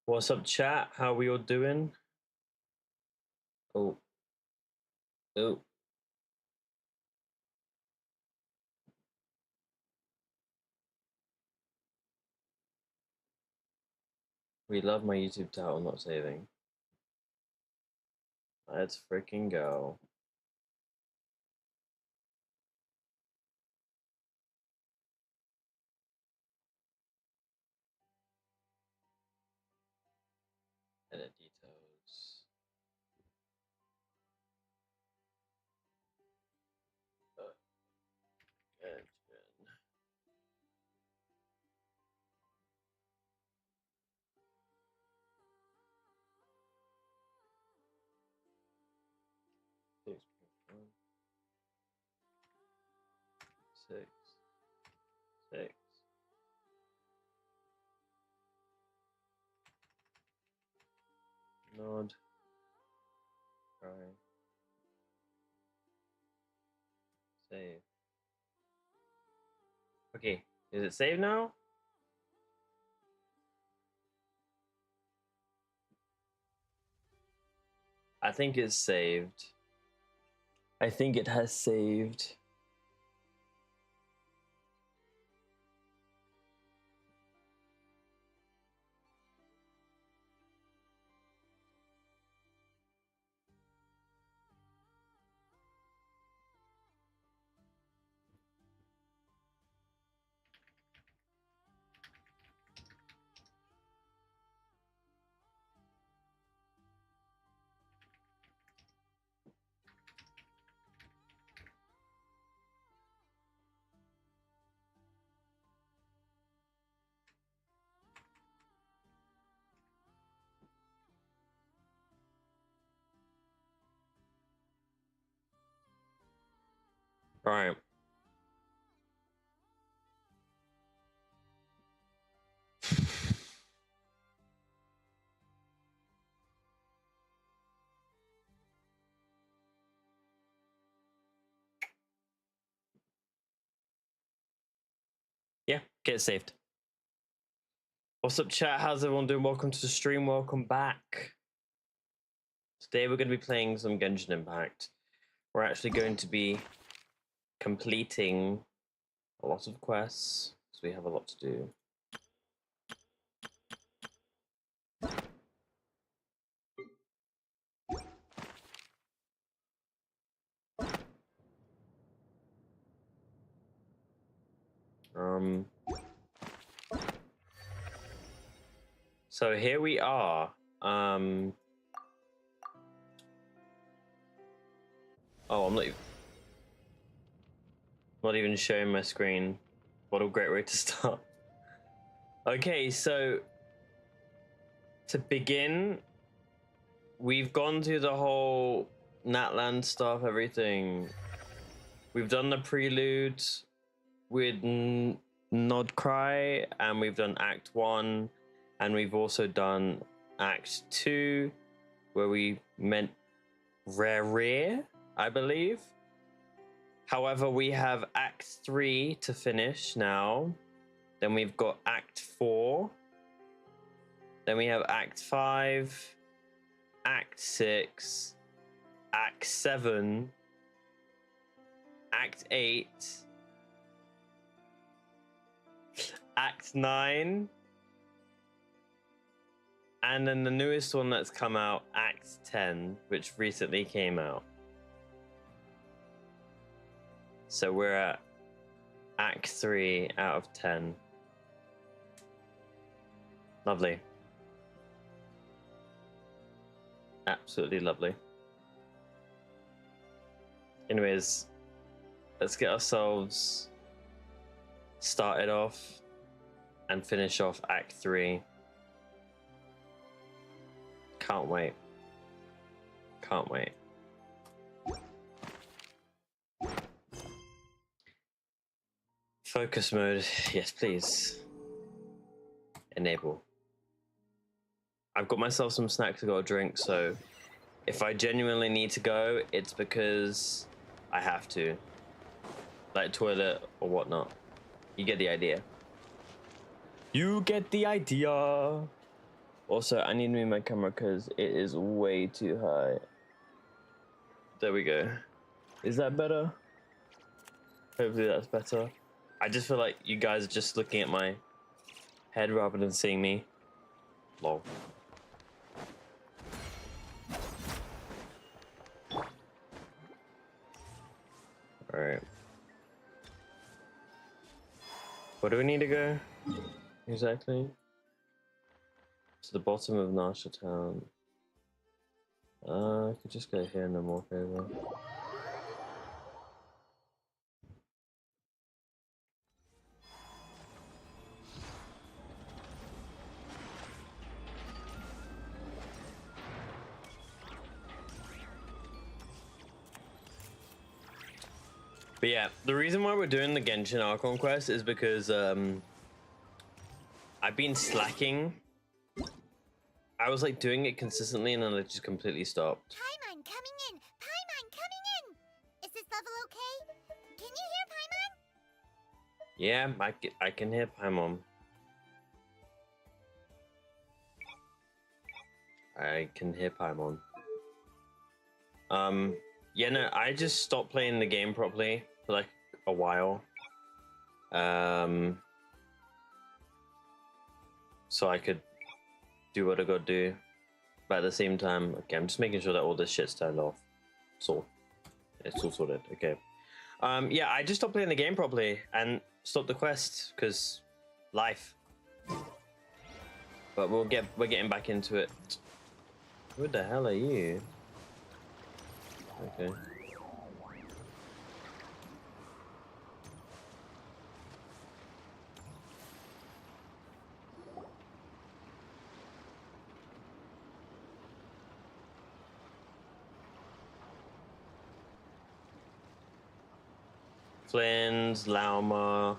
What's up, chat? How we all doing? Oh, oh. We love my YouTube title not saving. Let's freaking go. Edit details. GENSHIN. Six. Nod. Try. Save. Okay, is it saved now? I think it's saved. I think it has saved. All right. Yeah, get it saved. What's up, chat? How's everyone doing? Welcome to the stream. Welcome back. Today we're going to be playing some Genshin Impact. We're actually going to be completing a lot of quests, so we have a lot to do. So here we are. Oh, I'm not even showing my screen. What a great way to start. Okay, so to begin, we've gone through the whole Natland stuff, everything. We've done the prelude with Nodcry, and we've done Act 1, and we've also done Act 2, where we met Rare, I believe. However, we have Act 3 to finish now. Then we've got Act 4. Then we have Act 5, Act 6, Act 7, Act 8, Act 9, and then the newest one that's come out, Act 10, which recently came out. So we're at Act 3 out of 10. Lovely. Absolutely lovely. Anyways, let's get ourselves started off and finish off Act 3. Can't wait. Can't wait. Focus mode. Yes, please. Enable. I've got myself some snacks I gotta drink, so if I genuinely need to go, it's because I have to. Like toilet or whatnot. You get the idea. You get the idea. Also, I need to move my camera because it is way too high. There we go. Is that better? Hopefully that's better. I just feel like you guys are just looking at my head rather than seeing me. Lol. Alright. Where do we need to go? Exactly. To the bottom of Nasha Town. I could just go here and then walk over. But yeah, the reason why we're doing the Genshin Archon quest is because I've been slacking. I was like doing it consistently and then I just completely stopped. Paimon coming in! Paimon coming in! Is this level okay? Can you hear Paimon? Yeah, I can hear Paimon. I can hear Paimon. Yeah, no, I just stopped playing the game properly for like a while. So I could do what I gotta do. But at the same time, okay, I'm just making sure that all this shit's turned off. So it's all sorted, okay. Yeah, I just stopped playing the game properly and stopped the quest because life. But we're getting back into it. Who the hell are you? Okay. Flynn's, Lauma,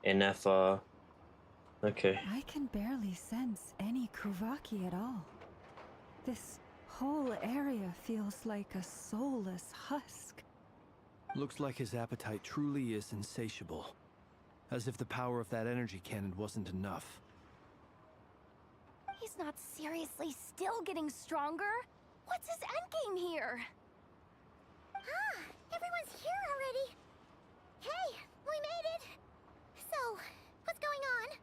Inefa. Okay. I can barely sense any Kuvaki at all. This whole area feels like a soulless husk. Looks like his appetite truly is insatiable. As if the power of that energy cannon wasn't enough. He's not seriously still getting stronger? What's his endgame here? Ah, everyone's here already. Hey, we made it. So, what's going on?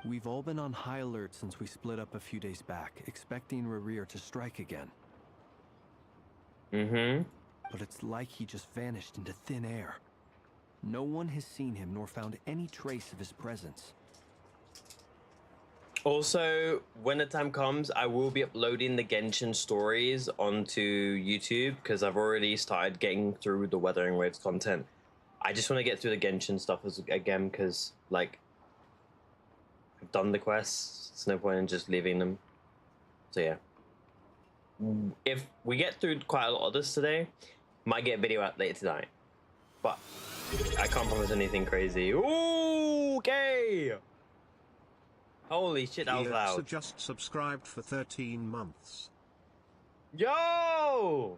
We've all been on high alert since we split up a few days back, expecting Rerir to strike again. But it's like he just vanished into thin air. No one has seen him nor found any trace of his presence. Also, when the time comes, I will be uploading the Genshin stories onto YouTube because I've already started getting through the Weathering Waves content. I just want to get through the Genshin stuff again because, like, I've done the quests. There's no point in just leaving them. So yeah. If we get through quite a lot of this today, might get a video out later tonight. But I can't promise anything crazy. Ooh, okay. Holy shit, that was loud. Just subscribed for 13 months. Yo!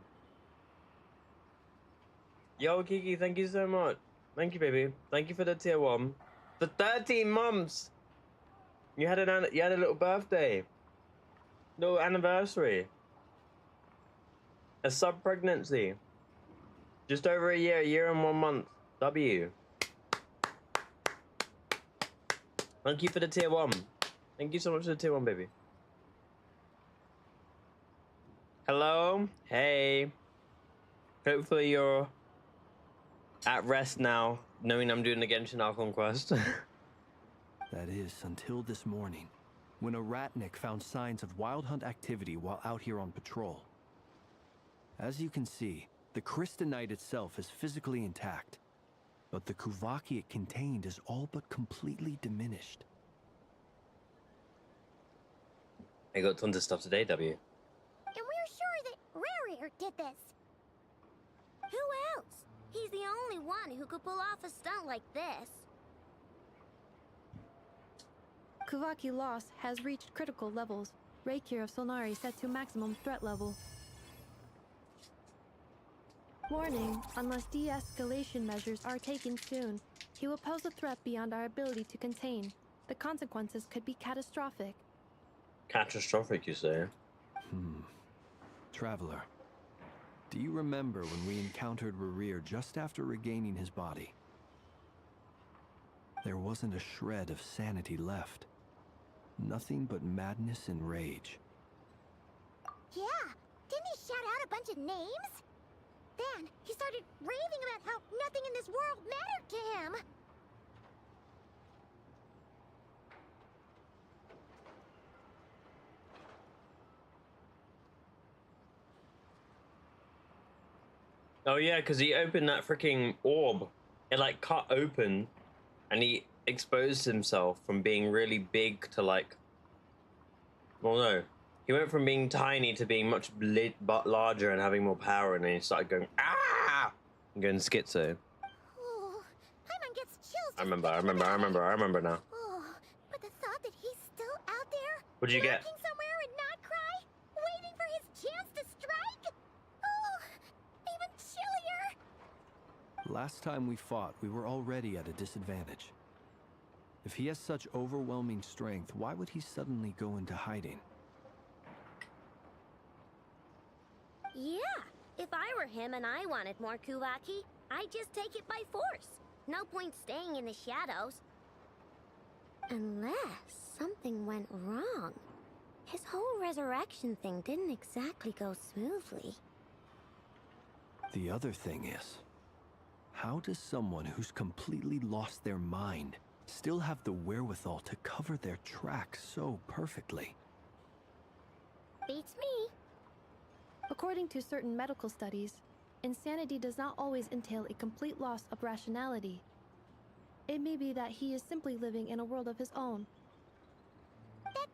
Yo, Kiki, thank you so much. Thank you, baby. Thank you for the tier 1. For 13 months! You had a little birthday. Little anniversary. A sub-pregnancy. Just over a year and 1 month. W. Thank you for the tier 1. Thank you so much for the tier 1, baby. Hello? Hey. Hopefully you're at rest now, knowing I'm doing the Genshin Archon quest. That is, until this morning, when a ratnik found signs of wild hunt activity while out here on patrol. As you can see, the Crystonite itself is physically intact, but the Kuvaki it contained is all but completely diminished. I got tons of stuff today, W. And we're sure that Rerir did this. Who else? He's the only one who could pull off a stunt like this. Kuvaki loss has reached critical levels. Reikir of Solnari set to maximum threat level. Warning, unless de-escalation measures are taken soon, he will pose a threat beyond our ability to contain. The consequences could be catastrophic. Catastrophic, you say? Traveler, do you remember when we encountered Rerir just after regaining his body? There wasn't a shred of sanity left. Nothing but madness and rage. Yeah, didn't he shout out a bunch of names? Then he started raving about how nothing in this world mattered to him. Oh yeah, because he opened that freaking orb. It like cut open, and he exposed himself from being really big to like. Well, no, he went from being tiny to being much but larger and having more power, and then he started going and going schizo. Oh, Paimon gets chills. I remember now. Oh, but the thought that he's still out there, What'd you get? lurking somewhere and not cry, waiting for his chance to strike. Oh, even chillier. Last time we fought, we were already at a disadvantage. If he has such overwhelming strength, why would he suddenly go into hiding? Yeah, if I were him and I wanted more Kuvaki, I'd just take it by force. No point staying in the shadows. Unless something went wrong. His whole resurrection thing didn't exactly go smoothly. The other thing is, how does someone who's completely lost their mind still have the wherewithal to cover their tracks so perfectly? Beats me. According to certain medical studies, insanity does not always entail a complete loss of rationality. It may be that he is simply living in a world of his own. That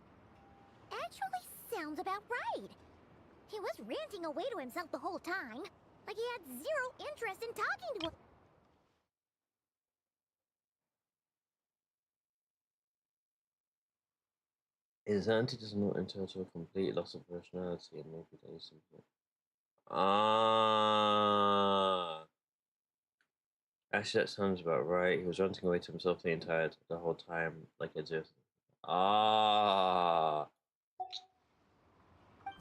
actually sounds about right. He was ranting away to himself the whole time, like he had zero interest in talking to us. Insanity does not entail to a complete loss of personality and maybe that is simple. Ah. Actually, that sounds about right. He was ranting away to himself the whole time, like it's just. Ah.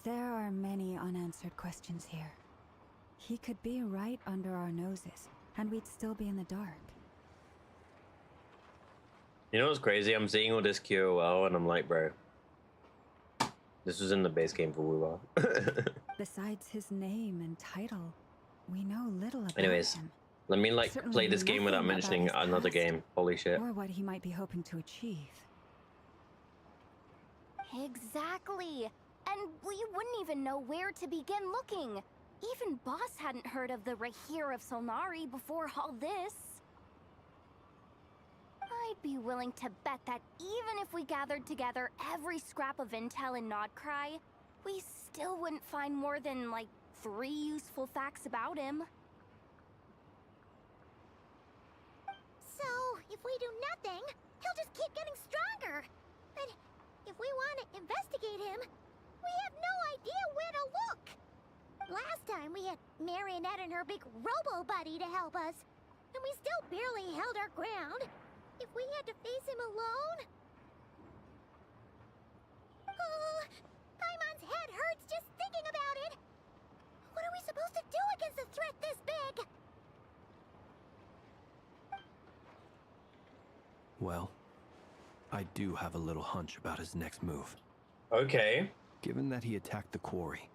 There are many unanswered questions here. He could be right under our noses, and we'd still be in the dark. You know what's crazy? I'm seeing all this QOL and I'm like, bro, this was in the base game for Wuwa. Besides his name and title, we know little about Anyways, him. let me like Certainly play this game without nothing about mentioning his another past, game. Holy shit. or what he might be hoping to achieve. Exactly. And we wouldn't even know where to begin looking. Even Boss hadn't heard of the Rahir of Solnari before all this. I'd be willing to bet that even if we gathered together every scrap of intel in Nodcry, we still wouldn't find more than, like, 3 useful facts about him. So, if we do nothing, he'll just keep getting stronger. But if we want to investigate him, we have no idea where to look. Last time we had Marionette and her big robo-buddy to help us, and we still barely held our ground. If we had to face him alone... Oh, Paimon's head hurts just thinking about it. What are we supposed to do against a threat this big? Well, I do have a little hunch about his next move. Okay. Given that he attacked the quarry,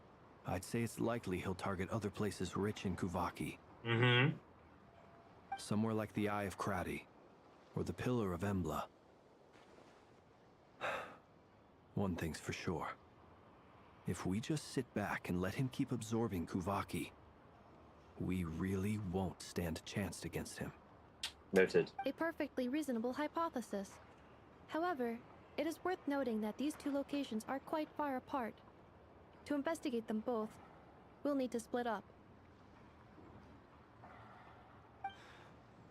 I'd say it's likely he'll target other places rich in Kuvaki. Mm-hmm. Somewhere like the Eye of Krati, or the Pillar of Embla. One thing's for sure. If we just sit back and let him keep absorbing Kuvaki, we really won't stand a chance against him. Noted. A perfectly reasonable hypothesis. However, it is worth noting that these two locations are quite far apart. To investigate them both, we'll need to split up.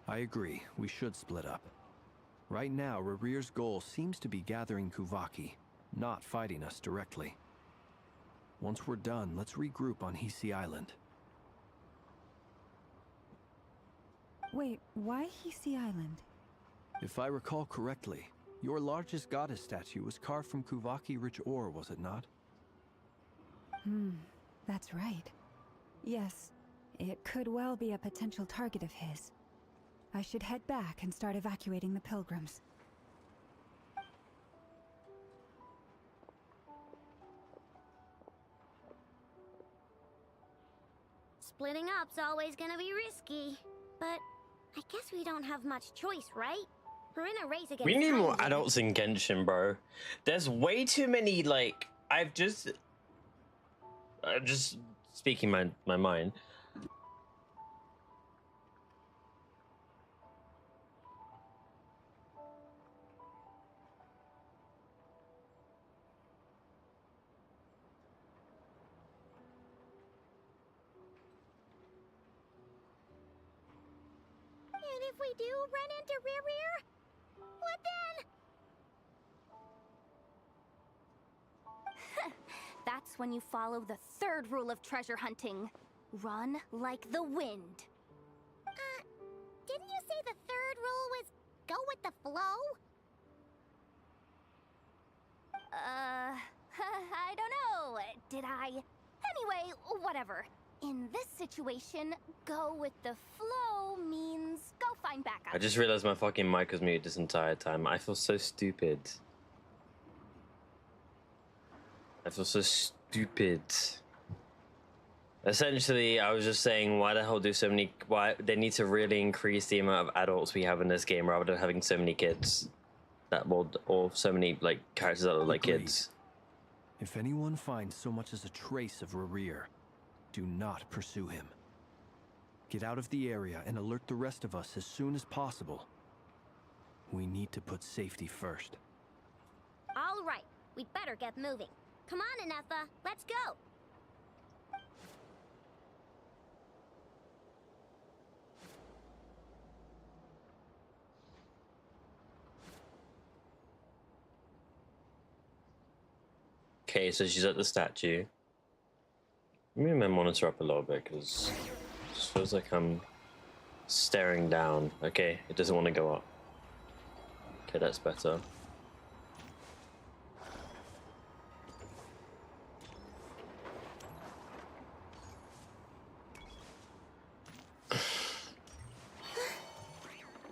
I agree, we should split up. Right now, Rerir's goal seems to be gathering Kuvaki, not fighting us directly. Once we're done, let's regroup on Hisi Island. Wait, why Hisi Island? If I recall correctly, Your largest goddess statue was carved from Kuvaki-rich ore, was it not? That's right. Yes, it could well be a potential target of his. I should head back and start evacuating the pilgrims. Splitting up's always gonna be risky. But I guess we don't have much choice, right? We're in a race against We need time more here. adults in Genshin, bro. There's way too many, like, I'm just speaking my mind. And if we do run into Rear, what then? That's when you follow the third rule of treasure hunting. Run like the wind. Didn't you say the third rule was go with the flow? I don't know. Did I? Anyway, whatever. In this situation, go with the flow means go find backup. I just realized my fucking mic was muted this entire time. I feel so stupid. I feel so stupid. Essentially, I was just saying, why the hell do so many... Why they need to really increase the amount of adults we have in this game rather than having so many kids. Or so many, like, characters that look like Agreed. kids. If anyone finds so much as a trace of Rerir, do not pursue him. Get out of the area and alert the rest of us as soon as possible. We need to put safety first. All right, we'd better get moving. Come on, Anefa, let's go. Okay, so she's at the statue. Let me move my monitor up a little bit because it just feels like I'm staring down. Okay, it doesn't want to go up. Okay, that's better.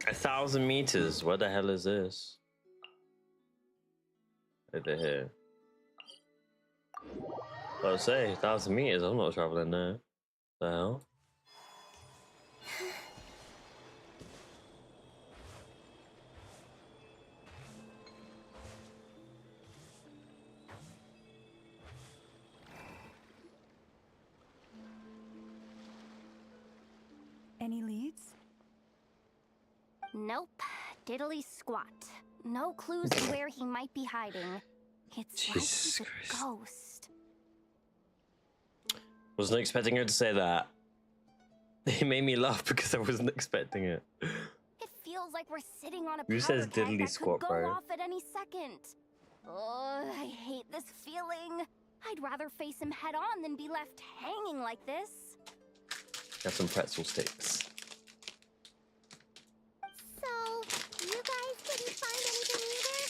A 1,000 meters. What the hell is this? Over here. I would say 1,000 meters. I'm not traveling there. The hell? Any leads? Nope. Diddly squat. No clues to where he might be hiding. It's Jesus like he's Christ. a ghost. Wasn't expecting her to say that. It made me laugh because I wasn't expecting it. It feels like we're sitting on a Who powder says keg diddly that squat, could go bro? off at any second. Oh, I hate this feeling. I'd rather face him head on than be left hanging like this. Got some pretzel sticks. So, you guys didn't find anything either?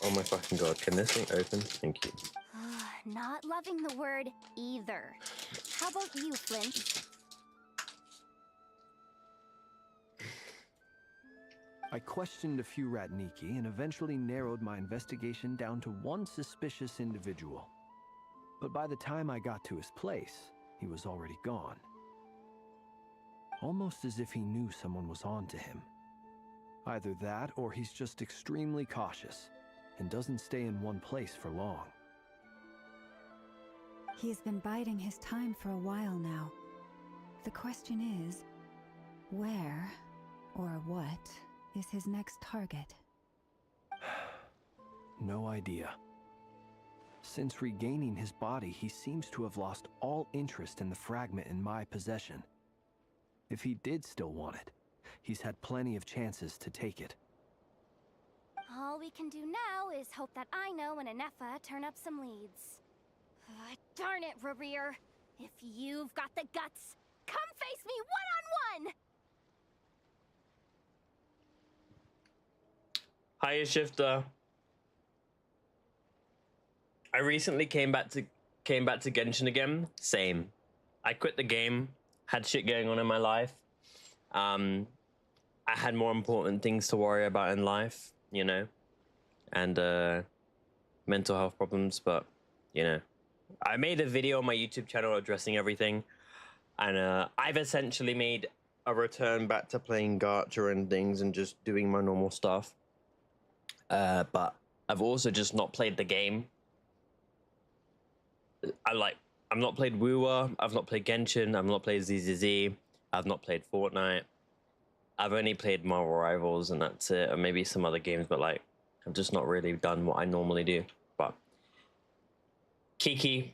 Oh my fucking god, can this thing open? Thank you. Not loving the word either. How about you, Flint? I questioned a few Ratniki and eventually narrowed my investigation down to one suspicious individual. But by the time I got to his place, he was already gone. Almost as if he knew someone was on to him. Either that or he's just extremely cautious and doesn't stay in one place for long. He's been biding his time for a while now. The question is, where or what is his next target? No idea. Since regaining his body, he seems to have lost all interest in the fragment in my possession. If he did still want it, he's had plenty of chances to take it. All we can do now is hope that Aino and Anefa turn up some leads. Darn it, Rerir. If you've got the guts, come face me one-on-one! Hiya Shifter. I recently came back to Genshin again. Same. I quit the game. Had shit going on in my life. I had more important things to worry about in life, you know, and mental health problems. But you know, I made a video on my YouTube channel addressing everything, and I've essentially made a return back to playing gacha and things and just doing my normal stuff. But I've also just not played the game. I've not played Woowa, I've not played Genshin, I've not played ZZZ, I've not played Fortnite. I've only played Marvel Rivals and that's it, or maybe some other games, but like, I've just not really done what I normally do. But Kiki,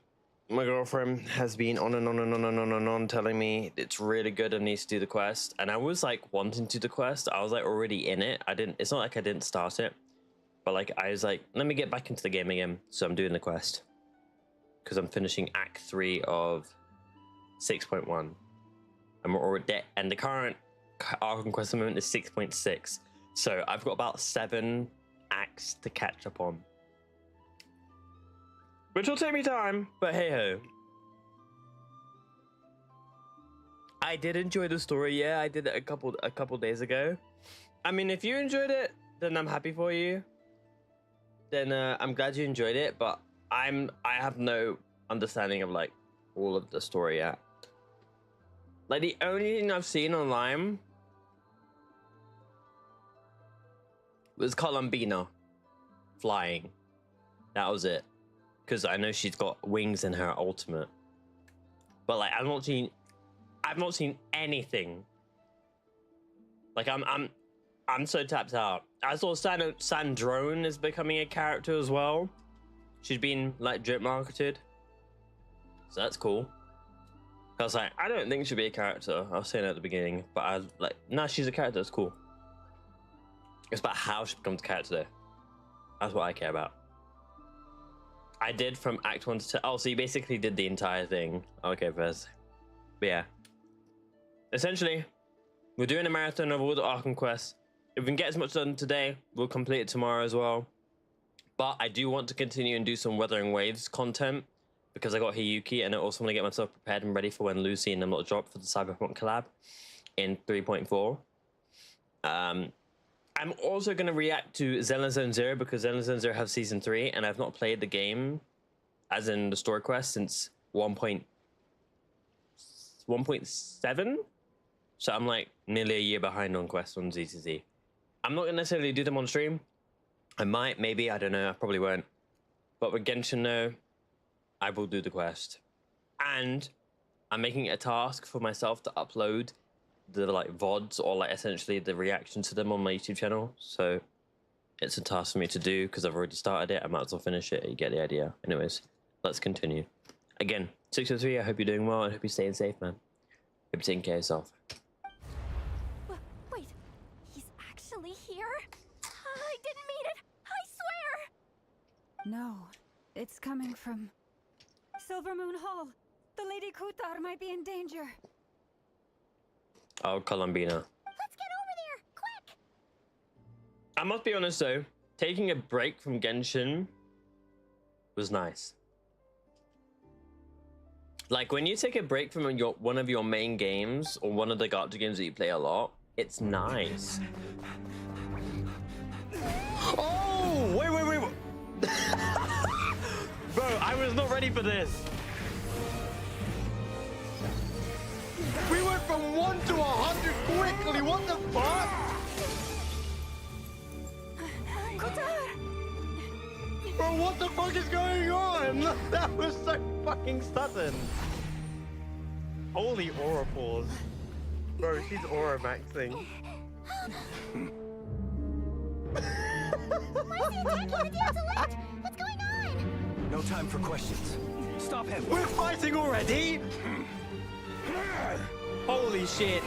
my girlfriend, has been on and on and on and on and on telling me it's really good and needs to do the quest. And I was like wanting to do the quest. I was like already in it. It's not like I didn't start it, but like I was like, let me get back into the game again. So I'm doing the quest because I'm finishing Act 3 of 6.1. And we're already and the current Arc and Quest moment is 6.6. So I've got about 7 acts to catch up on, which will take me time, but hey ho. I did enjoy the story. Yeah, I did it a couple days ago. I mean, if you enjoyed it, then I'm happy for you. Then I'm glad you enjoyed it, but I have no understanding of like all of the story yet. Like the only thing I've seen online was Columbina flying. That was it. Because I know she's got wings in her ultimate. But like I've not seen anything. Like I'm so tapped out. I saw Sandrone is becoming a character as well. She's been like drip marketed. So that's cool. I was like, I don't think she'll be a character. I was saying at the beginning, but I was like, nah, she's a character, it's cool. It's about how she becomes a character though. That's what I care about. I did from Act 1 to... Oh, so you basically did the entire thing. Okay, first. But yeah. Essentially, we're doing a marathon of all the Arkham quests. If we can get as much done today, we'll complete it tomorrow as well. But I do want to continue and do some Weathering Waves content because I got Hiyuki, and I also want to get myself prepared and ready for when Lucy and Emerald drop for the Cyberpunk collab in 3.4. I'm also going to react to Zenless Zone Zero because Zenless Zone Zero has Season 3, and I've not played the game, as in the story quest, since 1.7. So I'm like nearly a year behind on quests on ZZZ. I'm not going to necessarily do them on stream. I might, maybe, I don't know, I probably won't. But with Genshin, no, I will do the quest. And I'm making it a task for myself to upload the like VODs or like essentially the reaction to them on my YouTube channel. So it's a task for me to do because I've already started it. I might as well finish it. You get the idea. Anyways, let's continue. Again, 603, I hope you're doing well. I hope you're staying safe, man. Hope you're taking care of yourself. Wait, he's actually here? I didn't mean it. I swear. No, it's coming from Silver Moon Hall. The Lady Kutar might be in danger. Oh, Columbina. Let's get over there, quick! I must be honest though, taking a break from Genshin was nice. Like when you take a break from one of your main games or one of the gacha games that you play a lot, it's nice. Oh, wait. Bro, I was not ready for this. We went from 1 to 100 quickly. What the fuck? Bro, what the fuck is going on? That was so fucking sudden. Holy aura pause. Bro, she's aura maxing. Why is he attacking the damsel left? What's going on? No time for questions. Stop him. We're fighting already? Holy shit.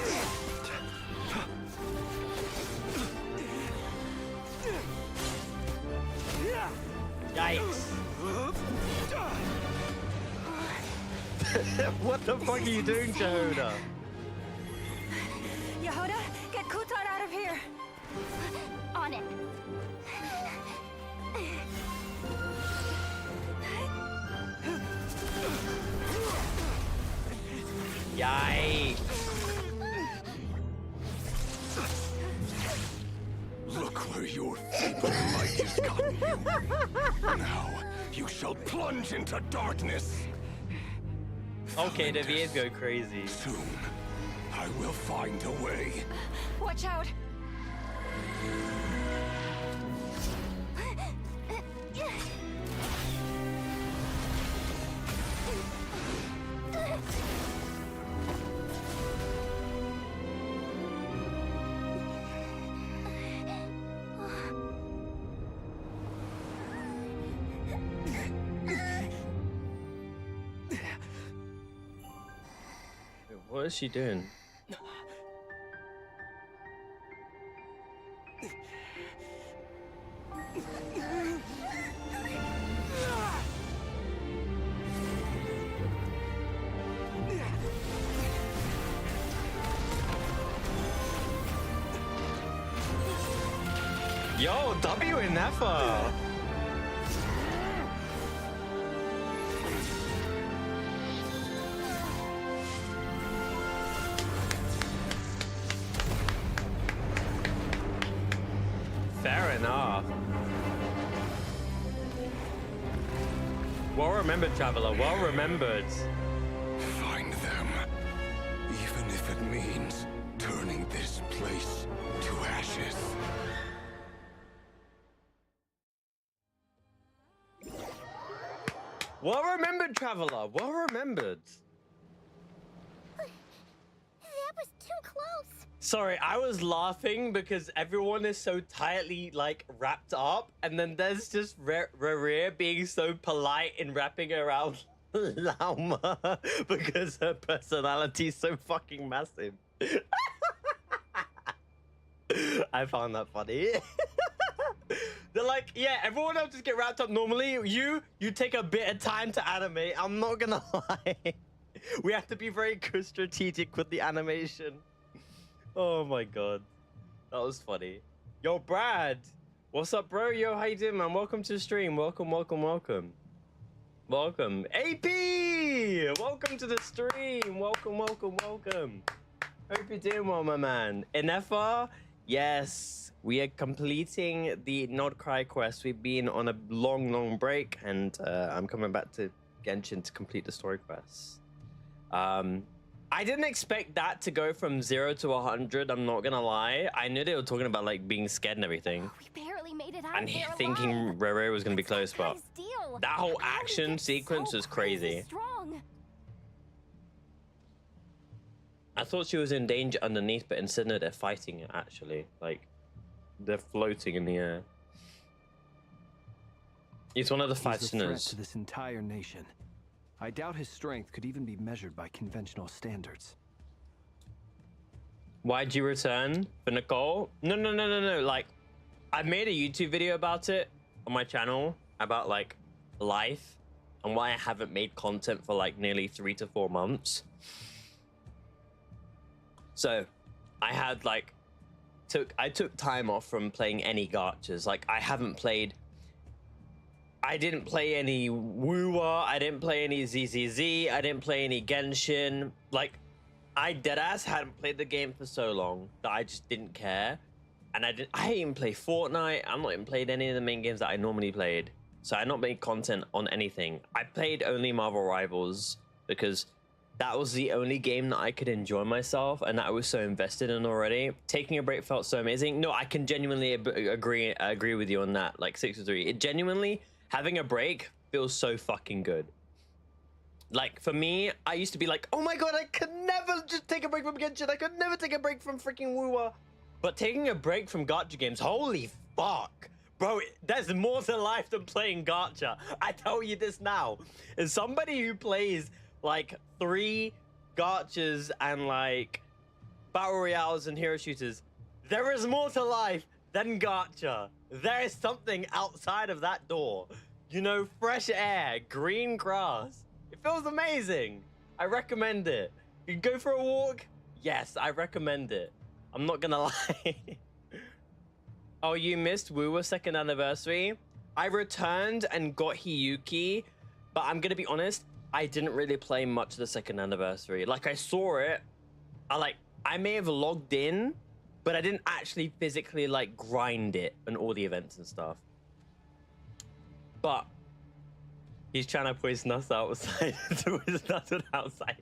Yikes. What the fuck are you doing, Jehoda? Yehoda, get Kutar out of here. On it. Yikes. Look where your feeble light has gotten you. Now, you shall plunge into darkness. Okay, the VAs go crazy. Soon, I will find a way. Watch out! What is she doing? Yo, W in Nefa. Fair enough. Well remembered, traveler. Well remembered. Find them. Even if it means turning this place to ashes. Well remembered, traveler. Well remembered. That was too close. Sorry, I was laughing because everyone is so tightly like wrapped up, and then there's just Rare being so polite in wrapping around Lauma because her personality is so fucking massive. I found that funny. They're like, yeah, everyone else just get wrapped up normally. You take a bit of time to animate. I'm not gonna lie. We have to be very strategic with the animation. Oh my god. That was funny. Yo, Brad. What's up, bro? Yo, how you doing, man? Welcome to the stream. Welcome. Welcome. AP! Welcome to the stream. Welcome. Hope you're doing well, my man. Inefa? Yes. We are completing the Not Cry quest. We've been on a long break, and I'm coming back to Genshin to complete the story quests. I didn't expect that to go from 0 to 100. I'm not gonna lie. I knew they were talking about like being scared and everything, We barely made it out and of there thinking alive. Rare was gonna be close, but Guy's deal. that whole How did he action get sequence so was crazy. strong? I thought she was in danger underneath, but instead no, they're fighting it actually. Like they're floating in the air. He's one of the five He's a threat sinners. to this entire nation. I doubt his strength could even be measured by conventional standards. Why'd you return? For Nicole? No. Like, I made a YouTube video about it on my channel about like life and why I haven't made content for like nearly 3 to 4 months. So I had like I took time off from playing any gachas. Like I didn't play any Woowa, I didn't play any ZZZ, I didn't play any Genshin. Like I deadass hadn't played the game for so long that I just didn't care. And I didn't even play Fortnite. I'm not even played any of the main games that I normally played. So I not made content on anything. I played only Marvel Rivals because that was the only game that I could enjoy myself and that I was so invested in already. Taking a break felt so amazing. No, I can genuinely agree with you on that. Like 6-3. It genuinely, having a break feels so fucking good. Like for me, I used to be like, oh my god, I could never just take a break from Genshin. I could never take a break from freaking Woowa. But taking a break from gacha games, holy fuck. Bro, there's more to life than playing gacha. I tell you this now. As somebody who plays like 3 gachas and like battle royales and hero shooters, there is more to life than gacha. There is something outside of that door. You know, fresh air, green grass. It feels amazing. I recommend it. You go for a walk? Yes, I recommend it. I'm not gonna lie. Oh, you missed Woowa 2nd anniversary? I returned and got Hiyuki, but I'm gonna be honest, I didn't really play much of the second anniversary. Like, I saw it. I may have logged in, but I didn't actually physically, like, grind it and all the events and stuff. But he's trying to poison us outside. Poison us outside.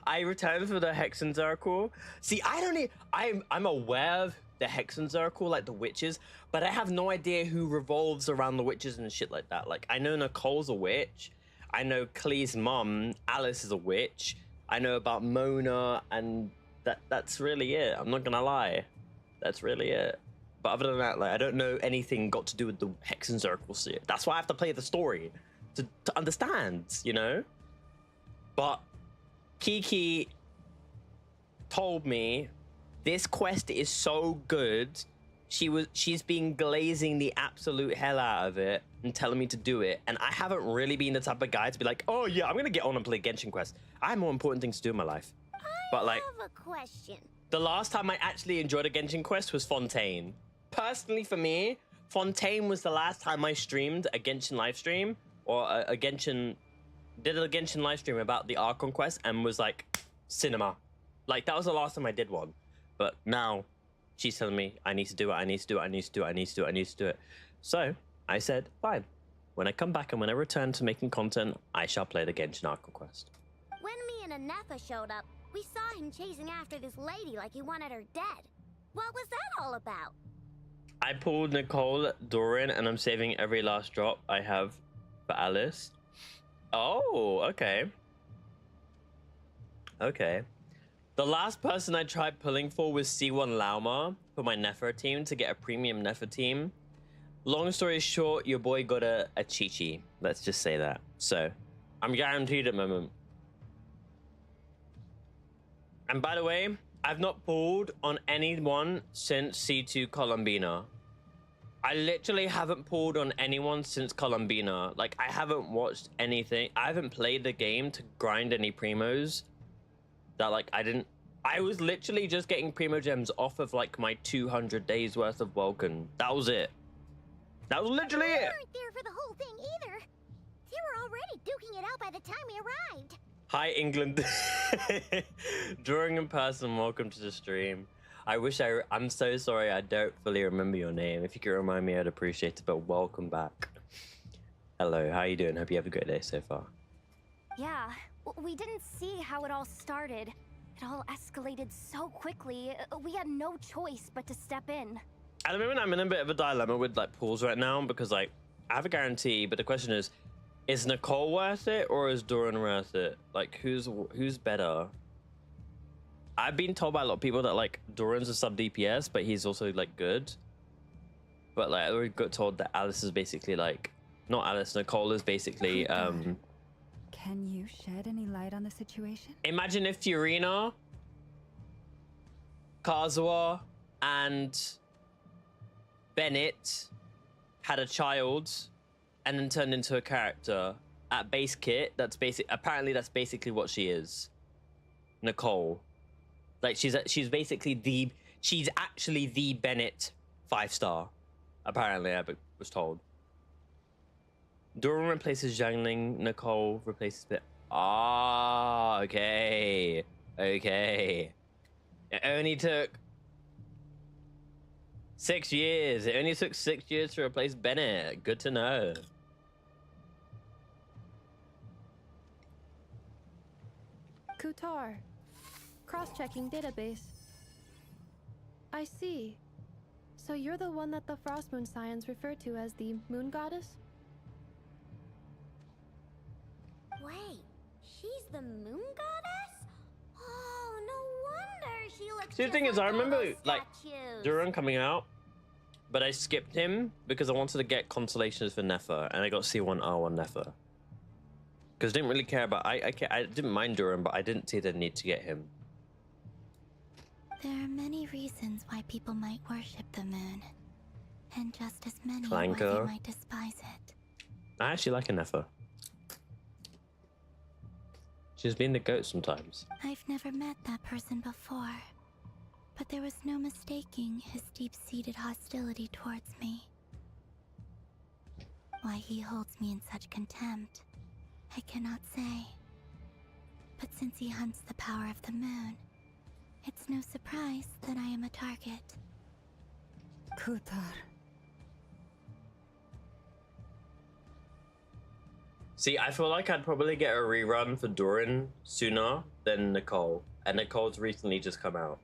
I returned for the Hexen Circle. See, I'm aware of the Hexen Circle, like the witches, but I have no idea who revolves around the witches and shit like that. Like, I know Nicole's a witch. I know Clee's mum, Alice, is a witch. I know about Mona, and that's really it. I'm not gonna lie. That's really it. But other than that, like, I don't know anything got to do with the Hexen Circle shit. That's why I have to play the story to understand, you know? But Kiki told me this quest is so good. She's been glazing the absolute hell out of it and telling me to do it. And I haven't really been the type of guy to be like, oh yeah, I'm gonna get on and play Genshin Quest. I have more important things to do in my life. But like, I have a question. The last time I actually enjoyed a Genshin Quest was Fontaine. Personally, for me, Fontaine was the last time I streamed a Genshin live stream, or did a Genshin live stream about the Archon quest and was like, cinema. Like, that was the last time I did one. But now she's telling me I need to do it, I need to do it, I need to do it, I need to do it, I need to do it. So I said, fine. When I come back and when I return to making content, I shall play the Genshin Archon quest. When me and Anefa showed up, we saw him chasing after this lady like he wanted her dead. What was that all about? I pulled Nicole, Doran, and I'm saving every last drop I have for Alice. Oh, okay. Okay. The last person I tried pulling for was C1 Lauma for my Nefer team to get a premium Nefer team. Long story short, your boy got a Chi-Chi. Let's just say that. So, I'm guaranteed at the moment. And by the way, I've not pulled on anyone since C2 Columbina. I literally haven't pulled on anyone since Columbina. Like, I haven't watched anything. I haven't played the game to grind any primos. That, like, I was literally just getting primo gems off of, like, my 200 days worth of Vulcan. That was it. That was literally it. We weren't there for the whole thing either. They were already duking it out by the time we arrived. Hi, England. During in person, welcome to the stream. I'm so sorry I don't fully remember your name. If you could remind me, I'd appreciate it, but welcome back. Hello, how you doing? Hope you have a great day so far. Yeah, we didn't see how it all started. It all escalated so quickly, we had no choice but to step in. At the moment, I'm in a bit of a dilemma with, like, pools right now, because, like, I have a guarantee, but the question is Nicole worth it or is Doran worth it? Like, who's better? I've been told by a lot of people that, like, Doran's a sub DPS, but he's also, like, good. But, like, I already got told that Alice is basically, like, not Alice, Nicole is basically Can you shed any light on the situation? imagine if Fiorina, Kazuha, and Bennett had a child and then turned into a character at base kit. Apparently that's basically what she is. Nicole. Like, she's actually the Bennett 5-star. Apparently, I was told. Doran replaces Zhangling, Nicole replaces Bit. Ah, okay. Okay. It only took 6 years. It only took 6 years to replace Bennett. Good to know. Kutar. Cross-checking database. I see. So you're the one that the Frost Moon Scions refer to as the Moon Goddess? Wait, she's the Moon Goddess? Oh, no wonder she looks See, the just thing is, like I all remember, those like, statues. Duran coming out, but I skipped him because I wanted to get constellations for Nefer, and I got C1 R1 Nefer. Because I didn't really care about... I didn't mind Duran, but I didn't see the need to get him. There are many reasons why people might worship the moon. And just as many Clanker. why they might despise it. I actually like a Nefer. She's been the goat sometimes. I've never met that person before. But there was no mistaking his deep-seated hostility towards me. Why he holds me in such contempt, I cannot say. But since he hunts the power of the moon, it's no surprise that I am a target. Kutar. See, I feel like I'd probably get a rerun for Doran sooner than Nicole, and Nicole's recently just come out.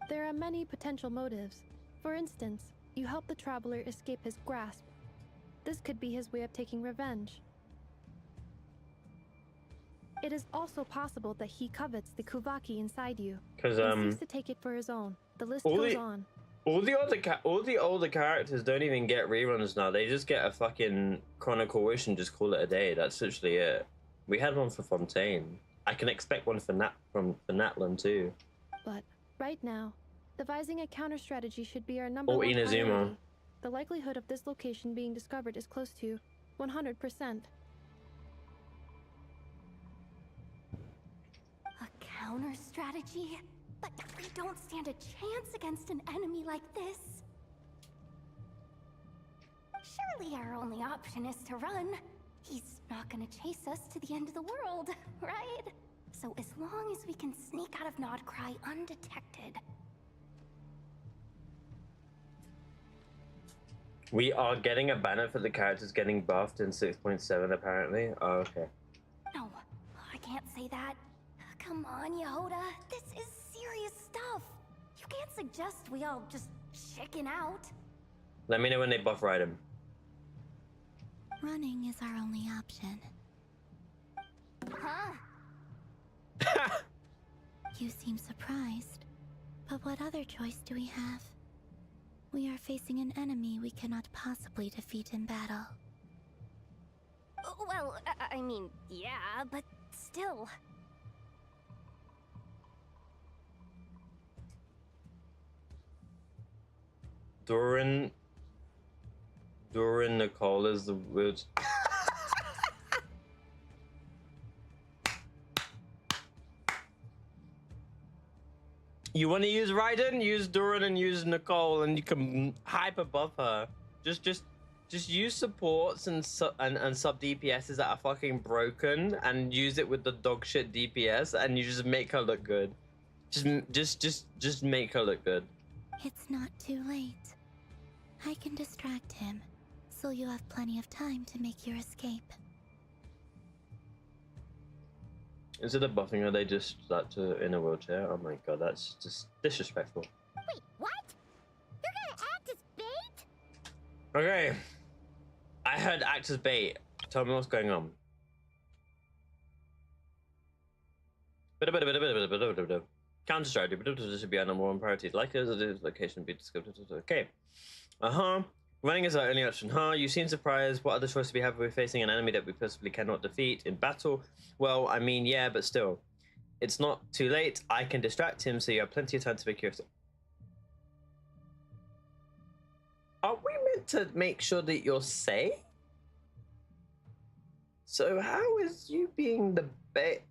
There are many potential motives. For instance, you help the traveler escape his grasp. This could be his way of taking revenge. It is also possible that he covets the Kuvaki inside you, Because and seeks to take it for his own. The list goes on. all the older characters don't even get reruns now. They just get a fucking Chronicle Wish and just call it a day. That's literally it. We had one for Fontaine. I can expect one for Natlan too. But right now, devising a counter strategy should be our number Or one Inazuma. priority. The likelihood of this location being discovered is close to 100%. A counter strategy? But we don't stand a chance against an enemy like this. Surely our only option is to run. He's not gonna chase us to the end of the world, right? So as long as we can sneak out of Nodcry undetected. We are getting a banner for the characters getting buffed in 6.7 apparently. Oh, okay. No, I can't say that. Come on, Yehoda. This is serious stuff. You can't suggest we all just chicken out. Let me know when they buff Raiden. Running is our only option. Huh? You seem surprised. But what other choice do we have? We are facing an enemy we cannot possibly defeat in battle. Well, I mean, yeah, but still. Doran Nicole is the weird. You want to use Raiden? Use Doran and use Nicole, and you can hype above her. Just use supports and sub DPSs that are fucking broken, and use it with the dog shit DPS, and you just make her look good. Just make her look good. It's not too late. I can distract him, so you have plenty of time to make your escape. Instead of buffing her, they just start to in a wheelchair. Oh my god, that's just disrespectful. Wait, what? You're gonna act as bait? Okay, I heard act as bait. Tell me what's going on. Counter strategy. This should be our number one priority. Like as it is, location be discovered. Okay. Running is our only option. You seem surprised. What other choice do we have if we're facing an enemy that we possibly cannot defeat in battle? Well, I mean, yeah, but still. It's not too late. I can distract him, so you have plenty of time to make your... Are we meant to make sure that you're safe? So how is you being the bait?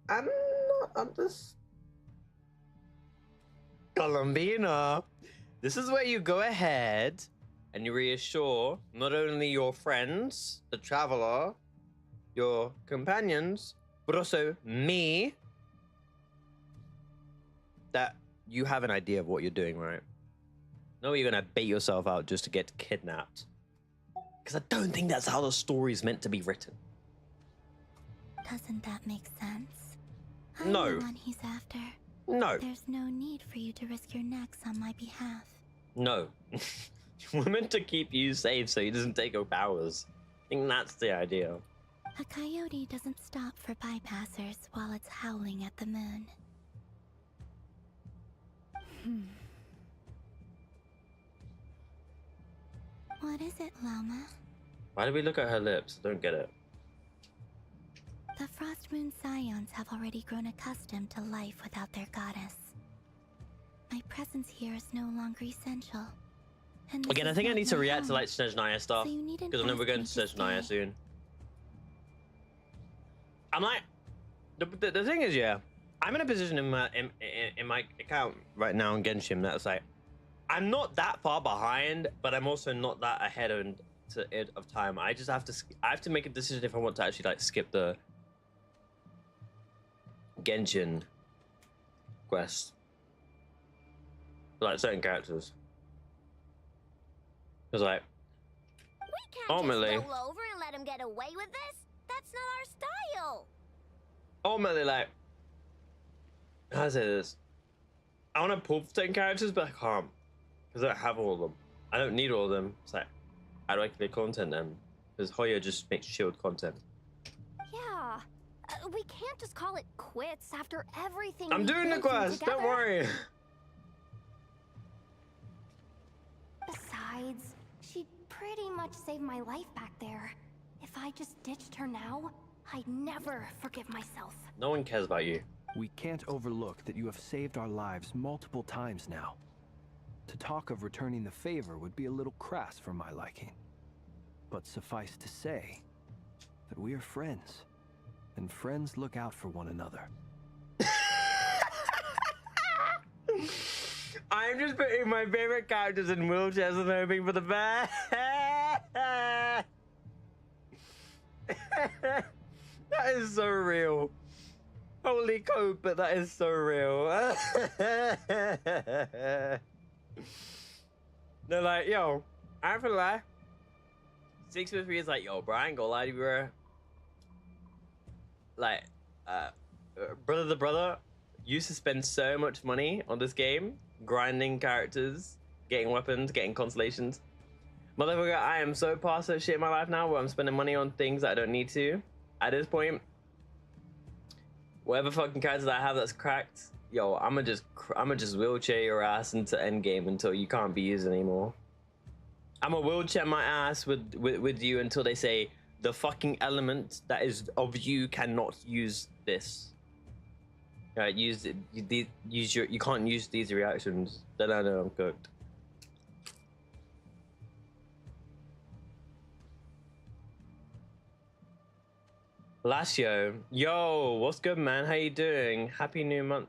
I'm not understanding. Colombina, this is where you go ahead and you reassure not only your friends, the traveler, your companions, but also me that you have an idea of what you're doing, right? No, you're gonna bait yourself out just to get kidnapped. Because I don't think that's how the story's meant to be written. Doesn't that make sense? No. I'm the one he's after. No. There's no need for you to risk your necks on my behalf. No. We're meant to keep you safe so he doesn't take your powers. I think that's the idea. A coyote doesn't stop for bypassers while it's howling at the moon. What is it, Lama? Why do we look at her lips? I don't get it. The Frost Moon Scions have already grown accustomed to life without their goddess. My presence here is no longer essential. And Again, I think I need to react to like Snezhnaya stuff. So you needn't Because I know we're ask going me to to Snezhnaya stay. soon. I'm like, the thing is, yeah, I'm in a position in my account right now in Genshin that's like, I'm not that far behind, but I'm also not that ahead of time. I just have to. I have to make a decision if I want to actually like skip the Genshin quest, like certain characters. Because like, We can't ultimately, just roll over and let him get away with this. That's not our style. ultimately, like, how do I say this? I want to pull for certain characters, but I can't because I don't have all of them. I don't need all of them. It's like, how do I create content then? Because Hoya just makes shield content. Yeah. We can't just call it quits after everything. I'm we've doing the been through quest. Don't together. worry. Besides, she pretty much saved my life back there. If I just ditched her now, I'd never forgive myself. No one cares about you. We can't overlook that you have saved our lives multiple times now. To talk of returning the favor would be a little crass for my liking. But suffice to say that we are friends, and friends look out for one another. I'm just putting my favorite characters in wheelchairs and hoping for the best. That is so real. Holy cope, but that is so real. They're like, yo, I ain't gonna lie. 653 is like, yo, bro, I ain't gonna lie to you, bro. Like, brother to brother, used to spend so much money on this game, grinding characters, getting weapons, getting constellations. Motherfucker, I am so past that shit in my life now where I'm spending money on things that I don't need to. At this point, whatever fucking characters I have that's cracked, yo, I'ma just wheelchair your ass into endgame until you can't be used anymore. I'ma wheelchair my ass with you until they say the fucking element that is of you cannot use this. Right, you can't use these reactions. Then I know I'm cooked. Lacio, yo, what's good, man? How you doing? Happy new month.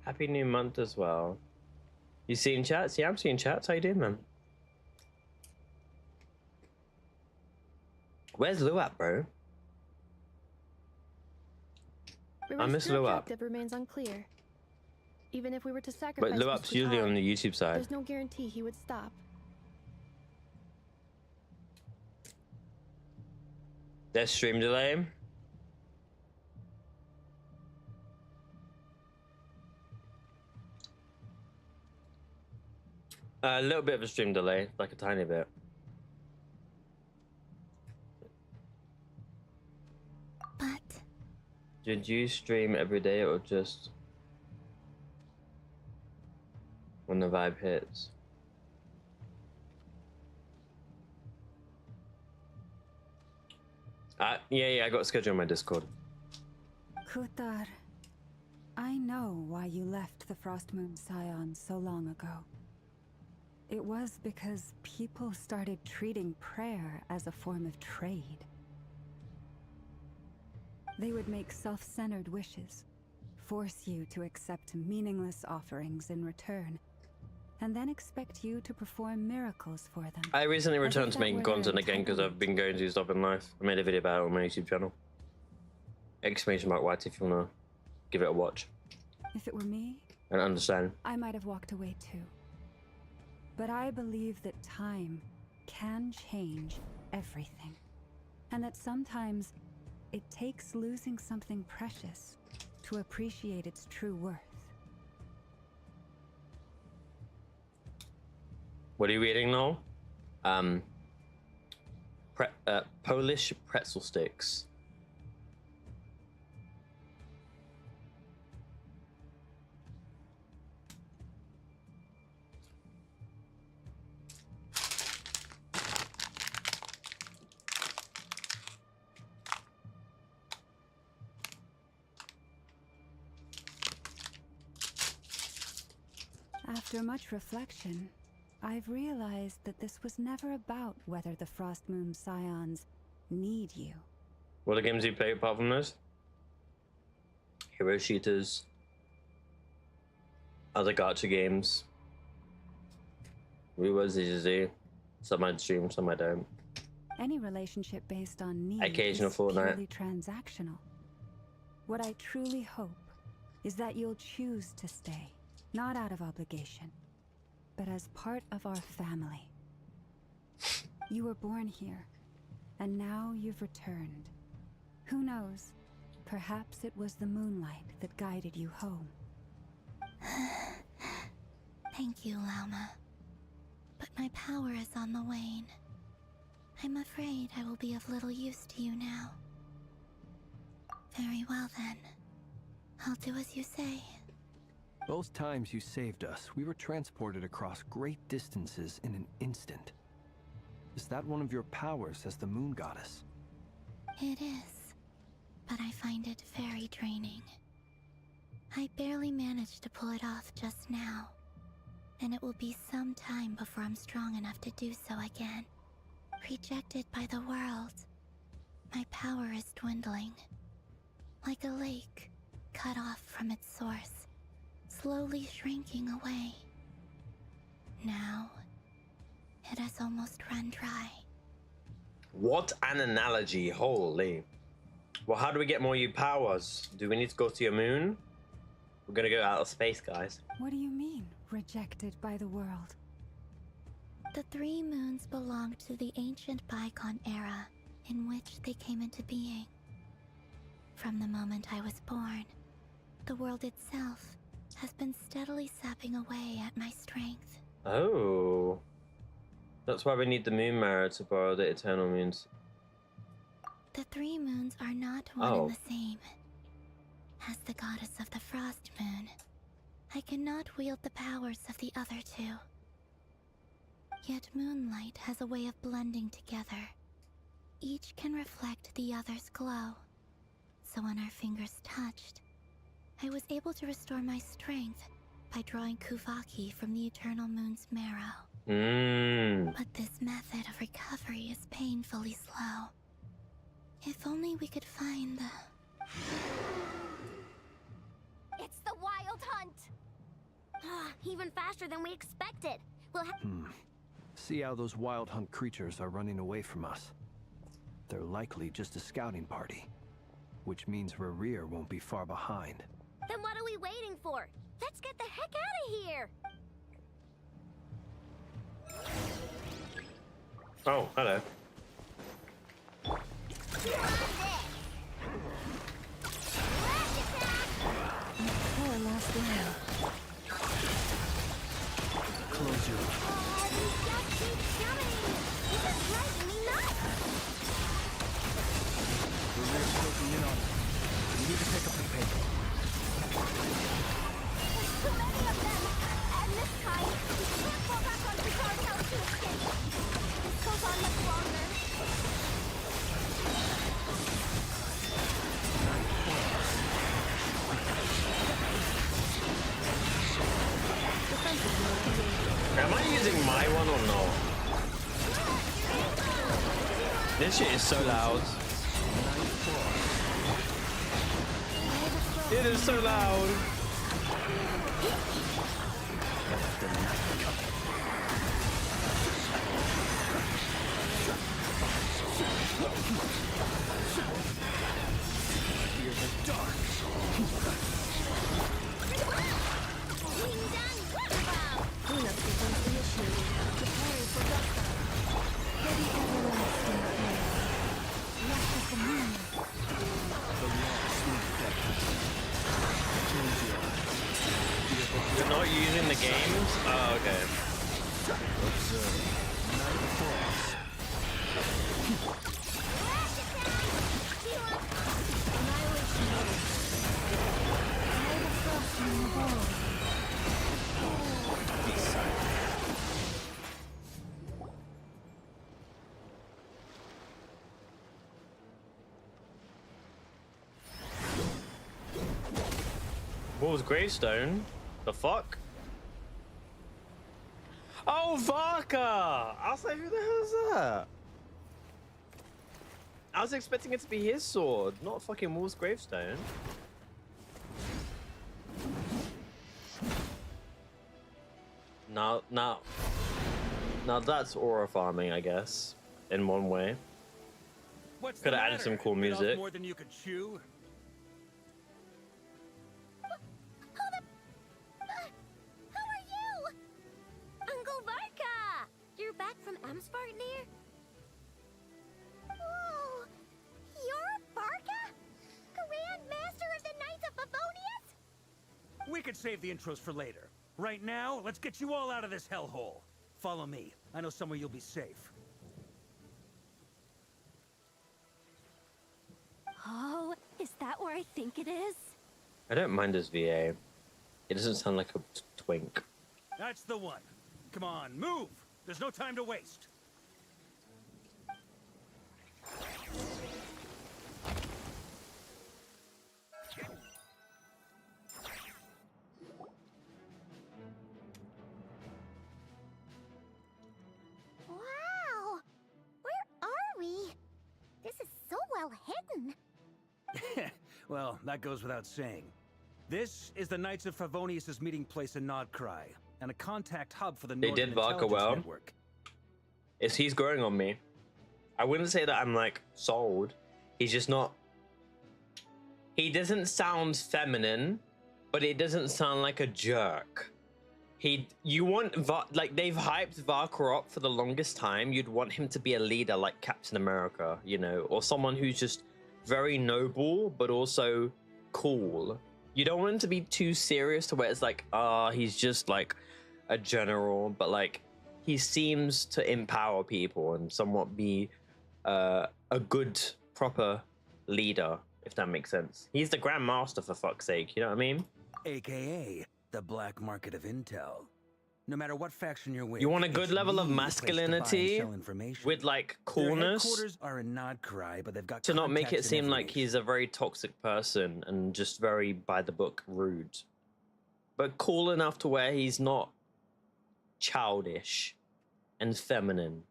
Happy new month as well. You seeing chats? Yeah, I'm seeing chats. How you doing, man? Where's Lou at, bro? I miss Lou up. Objective remains unclear. Even if we were to sacrifice But Lou up's usually on the YouTube side. there's no guarantee he would stop. There's stream delay. A little bit of a stream delay, like a tiny bit. But Did you stream every day or just when the vibe hits? Yeah, I got a schedule on my Discord. Kutar, I know why you left the Frost Moon Scion so long ago. It was because people started treating prayer as a form of trade. They would make self-centered wishes, force you to accept meaningless offerings in return, and then expect you to perform miracles for them. I recently As if returned to that making were their content again because I've been going through stuff in life. I made a video about it on my YouTube channel. Exclamation mark white if you wanna give it a watch If it were me, and understand. I might have walked away too. But I believe that time can change everything. And that sometimes it takes losing something precious to appreciate its true worth. What are you eating now? Polish pretzel sticks. After much reflection, I've realized that this was never about whether the Frost Moon Scions need you. What are games you play apart from this? Hero shooters, other gacha games. We was easy. Some I stream, some I don't. Any relationship based on need Occasional is Fortnite. purely transactional. What I truly hope is that you'll choose to stay, not out of obligation, but as part of our family. You were born here, and now you've returned. Who knows? Perhaps it was the moonlight that guided you home. Thank you, Lauma. But my power is on the wane. I'm afraid I will be of little use to you now. Very well then. I'll do as you say. Both times you saved us, we were transported across great distances in an instant. Is that one of your powers as the moon goddess? It is, but I find it very draining. I barely managed to pull it off just now, and it will be some time before I'm strong enough to do so again. Rejected by the world, my power is dwindling. Like a lake, cut off from its source, slowly shrinking away. Now, it has almost run dry. What an analogy, holy. Well, how do we get more you powers? Do we need to go to your moon? We're gonna go out of space, guys. What do you mean, rejected by the world? The 3 moons belong to the ancient bygone era in which they came into being. From the moment I was born, the world itself has been steadily sapping away at my strength. Oh. That's why we need the moon mirror to borrow the eternal moons. The 3 moons are not one and the same. As the goddess of the frost moon, I cannot wield the powers of the other 2. Yet moonlight has a way of blending together. Each can reflect the other's glow. So when our fingers touched, I was able to restore my strength by drawing Kuvaki from the eternal moon's marrow. But this method of recovery is painfully slow. If only we could find the... It's the Wild Hunt! Even faster than we expected. We'll See how those Wild Hunt creatures are running away from us. They're likely just a scouting party, which means Rerir won't be far behind. Then what are we waiting for? Let's get the heck out of here! Oh, hello. Poor last line. Close your eyes. Oh, these just keep coming! This is driving me nuts! Rerir's closing in on us. We need to pick up the pace. There's too many of them! And this time, we can't fall back on Picard's house to escape! This goes on much longer. Am I using my one or no? This shit is so loud. It is so loud. Fear the dark. Being done, what about? Cleanup becomes initiated. Preparing for dust-up. For the everlasting flame. Left of the moon. The long, smooth deck. Close your eyes. You're not using the games? Oh, okay. Observe. Night falls. Be silent. Wolf's gravestone? The fuck? Oh, Varka! I was like, who the hell is that? I was expecting it to be his sword, not fucking Wolf's gravestone. No, no. Now that's aura farming, I guess, in one way. What's Could the have added some matter? cool Bit off music. more than you could chew? Who are you? Uncle Varka! You're back from Amspartnir? Whoa! You're Barca? Grand Master of the Knights of Favonius? We could save the intros for later. Right now, let's get you all out of this hellhole. Follow me. I know somewhere you'll be safe. Oh, is that where I think it is? I don't mind his VA. It doesn't sound like a twink. That's the one. Come on, move! There's no time to waste. Wow! Where are we? This is so well hidden. Well, that goes without saying. This is the Knights of Favonius' meeting place in Nodcry, and a contact hub for the They Northern did Varka Intelligence well. Network. He's growing on me. I wouldn't say that I'm like sold. He's just not. He doesn't sound feminine, but it doesn't sound like a jerk. You want like they've hyped Varka up for the longest time. You'd want him to be a leader like Captain America, you know, or someone who's just very noble but also cool. You don't want him to be too serious to where it's like, he's just like a general, but like he seems to empower people and somewhat be a good, proper leader, if that makes sense. He's the Grand Master, for fuck's sake, you know what I mean? AKA the black market of intel. No matter what faction you're with, You want a good it's level of the place to buy and masculinity sell information. with like Their coolness headquarters are in Nodcry, but they've got to not make it contacts in seem every like he's a very toxic person and just very by the book rude, but cool enough to where he's not childish and feminine.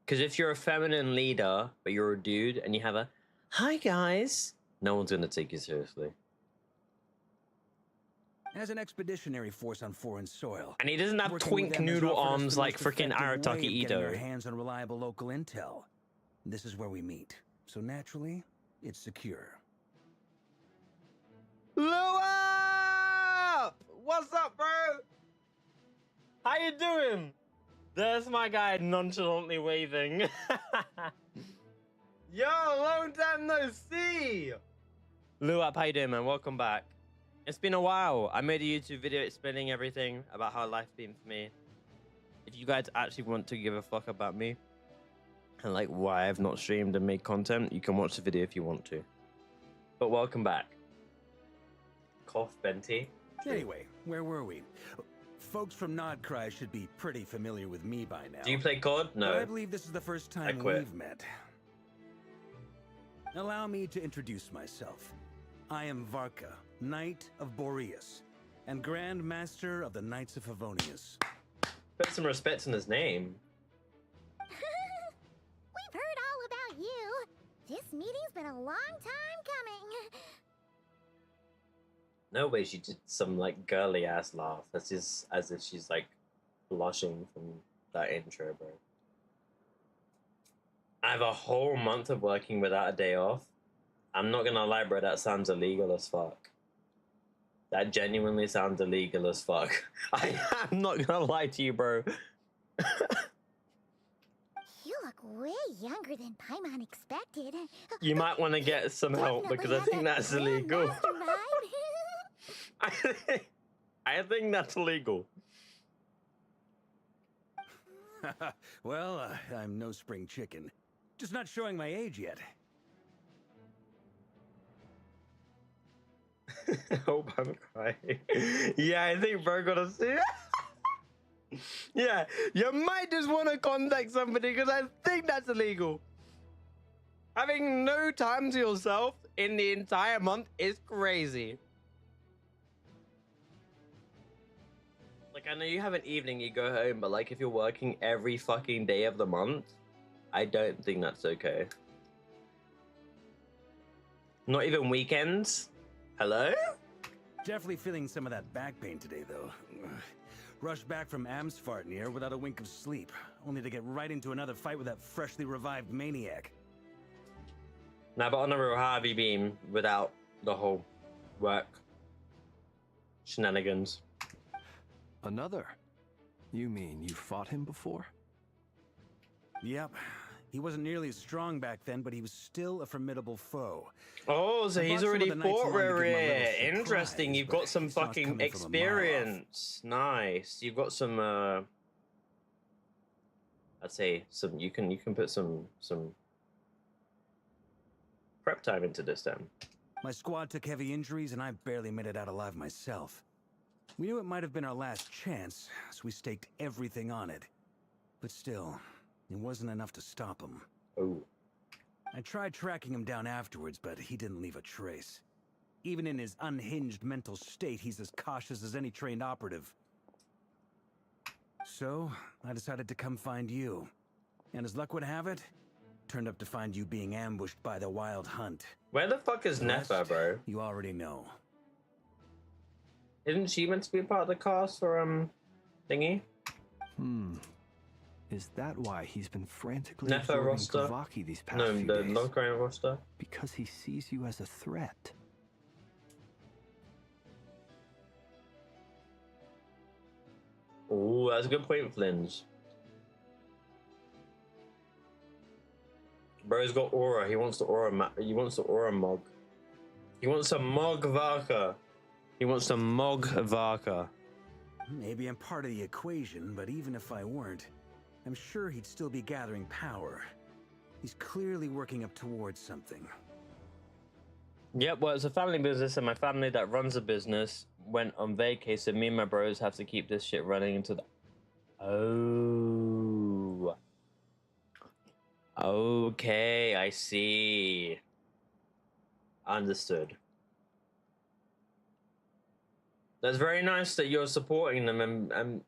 Because if you're a feminine leader but you're a dude and you have a hi guys, no one's gonna take you seriously. As an expeditionary force on foreign soil, And he doesn't have working with twink them has noodle offered us arms the like most freaking effective way Arataki of getting Ito. our hands on reliable local intel. This is where we meet, so naturally, it's secure. Lua! What's up, bro? How you doing? There's my guy nonchalantly waving. Yo, long time no see! Luap, how you doing, man? Welcome back. It's been a while. I made a YouTube video explaining everything about how life's been for me. If you guys actually want to give a fuck about me and like why I've not streamed and made content, you can watch the video if you want to. But welcome back. Cough, Benty. Anyway, where were we? Folks from Nodcry should be pretty familiar with me by now. Do you play COD? But I No. believe this is the first time quit. we've met. Allow me to introduce myself. I am Varka, Knight of Boreas, and Grand Master of the Knights of Favonius. Put some respect on his name. We've heard all about you. This meeting's been a long time coming. No way she did some like girly ass laugh. That's just as if she's like blushing from that intro, bro. I have a whole month of working without a day off. I'm not gonna lie, bro, that sounds illegal as fuck. That genuinely sounds illegal as fuck. I'm not gonna lie to you, bro. You look way younger than Paimon expected. You might want to get some help because I think that's illegal. I think that's illegal. Well, I'm no spring chicken. Just not showing my age yet. Hope I'm crying. Yeah, I think bro gotta see it. Yeah, you might just want to contact somebody because I think that's illegal. Having no time to yourself in the entire month is crazy. Like, I know you have an evening, you go home, but like if you're working every fucking day of the month, I don't think that's okay. Not even weekends? Hello? Definitely feeling some of that back pain today, though. Rushed back from Amsfartnir without a wink of sleep, only to get right into another fight with that freshly revived maniac. Now, but on the real, how have you been without the whole work shenanigans? Another? You mean you fought him before? Yep. He wasn't nearly as strong back then, but he was still a formidable foe. Oh, so I he's brought some already of the knights fought along to give him a little Rare. surprise, Interesting. You've but got some he saw us fucking coming from a mile off. experience. Nice. You've got some I'd say some you can put some prep time into this then. My squad took heavy injuries and I barely made it out alive myself. We knew it might have been our last chance, so we staked everything on it. But still, it wasn't enough to stop him. Oh. I tried tracking him down afterwards, but he didn't leave a trace. Even in his unhinged mental state, he's as cautious as any trained operative. So, I decided to come find you. And as luck would have it, turned up to find you being ambushed by the Wild Hunt. Where the fuck is The Nefa, rest, bro? You already know. Isn't she meant to be a part of the cast for thingy? Is that why he's been frantically Nefa absorbing roster? Kavaki these past No, few the days? non-current roster. Because he sees you as a threat. Oh, that's a good point, Flinns. Bro's got aura. He wants the aura. He wants the aura mog. He wants a mog Varka. He wants a mog Varka. Maybe I'm part of the equation, but even if I weren't, I'm sure he'd still be gathering power. He's clearly working up towards something. Yep, well, it's a family business, and my family that runs the business went on vacay, so me and my bros have to keep this shit running into the... Oh. Okay, I see. Understood. That's very nice that you're supporting them and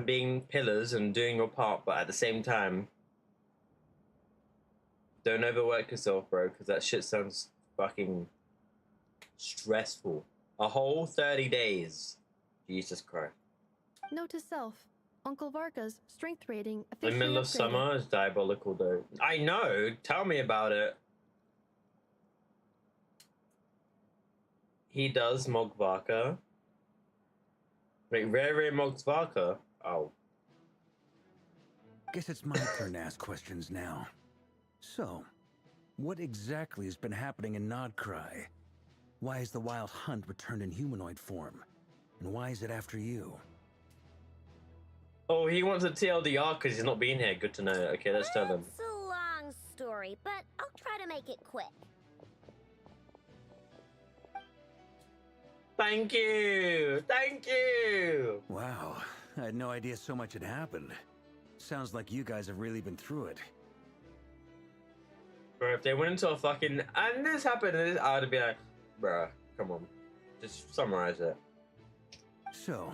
being pillars and doing your part, but at the same time, don't overwork yourself, bro, because that shit sounds fucking stressful. A whole 30 days. Jesus Christ. Note to self. Uncle Varka's strength rating The officially middle of upgraded. summer is diabolical, though. I know. Tell me about it. He does Mogvarka. Wait, Rare Mogvarka? Oh. Guess it's my turn to ask questions now. So, what exactly has been happening in Nodcry? Why is the Wild Hunt returned in humanoid form? And why is it after you? Oh, he wants a TLDR because he's not being here. Good to know. Okay, let's tell him. It's a long story, but I'll try to make it quick. Thank you! Thank you! Wow, I had no idea so much had happened. Sounds like you guys have really been through it. Bro, if they went into a fucking... And this happened, and this, I would be like, bruh, come on. Just summarize it. So,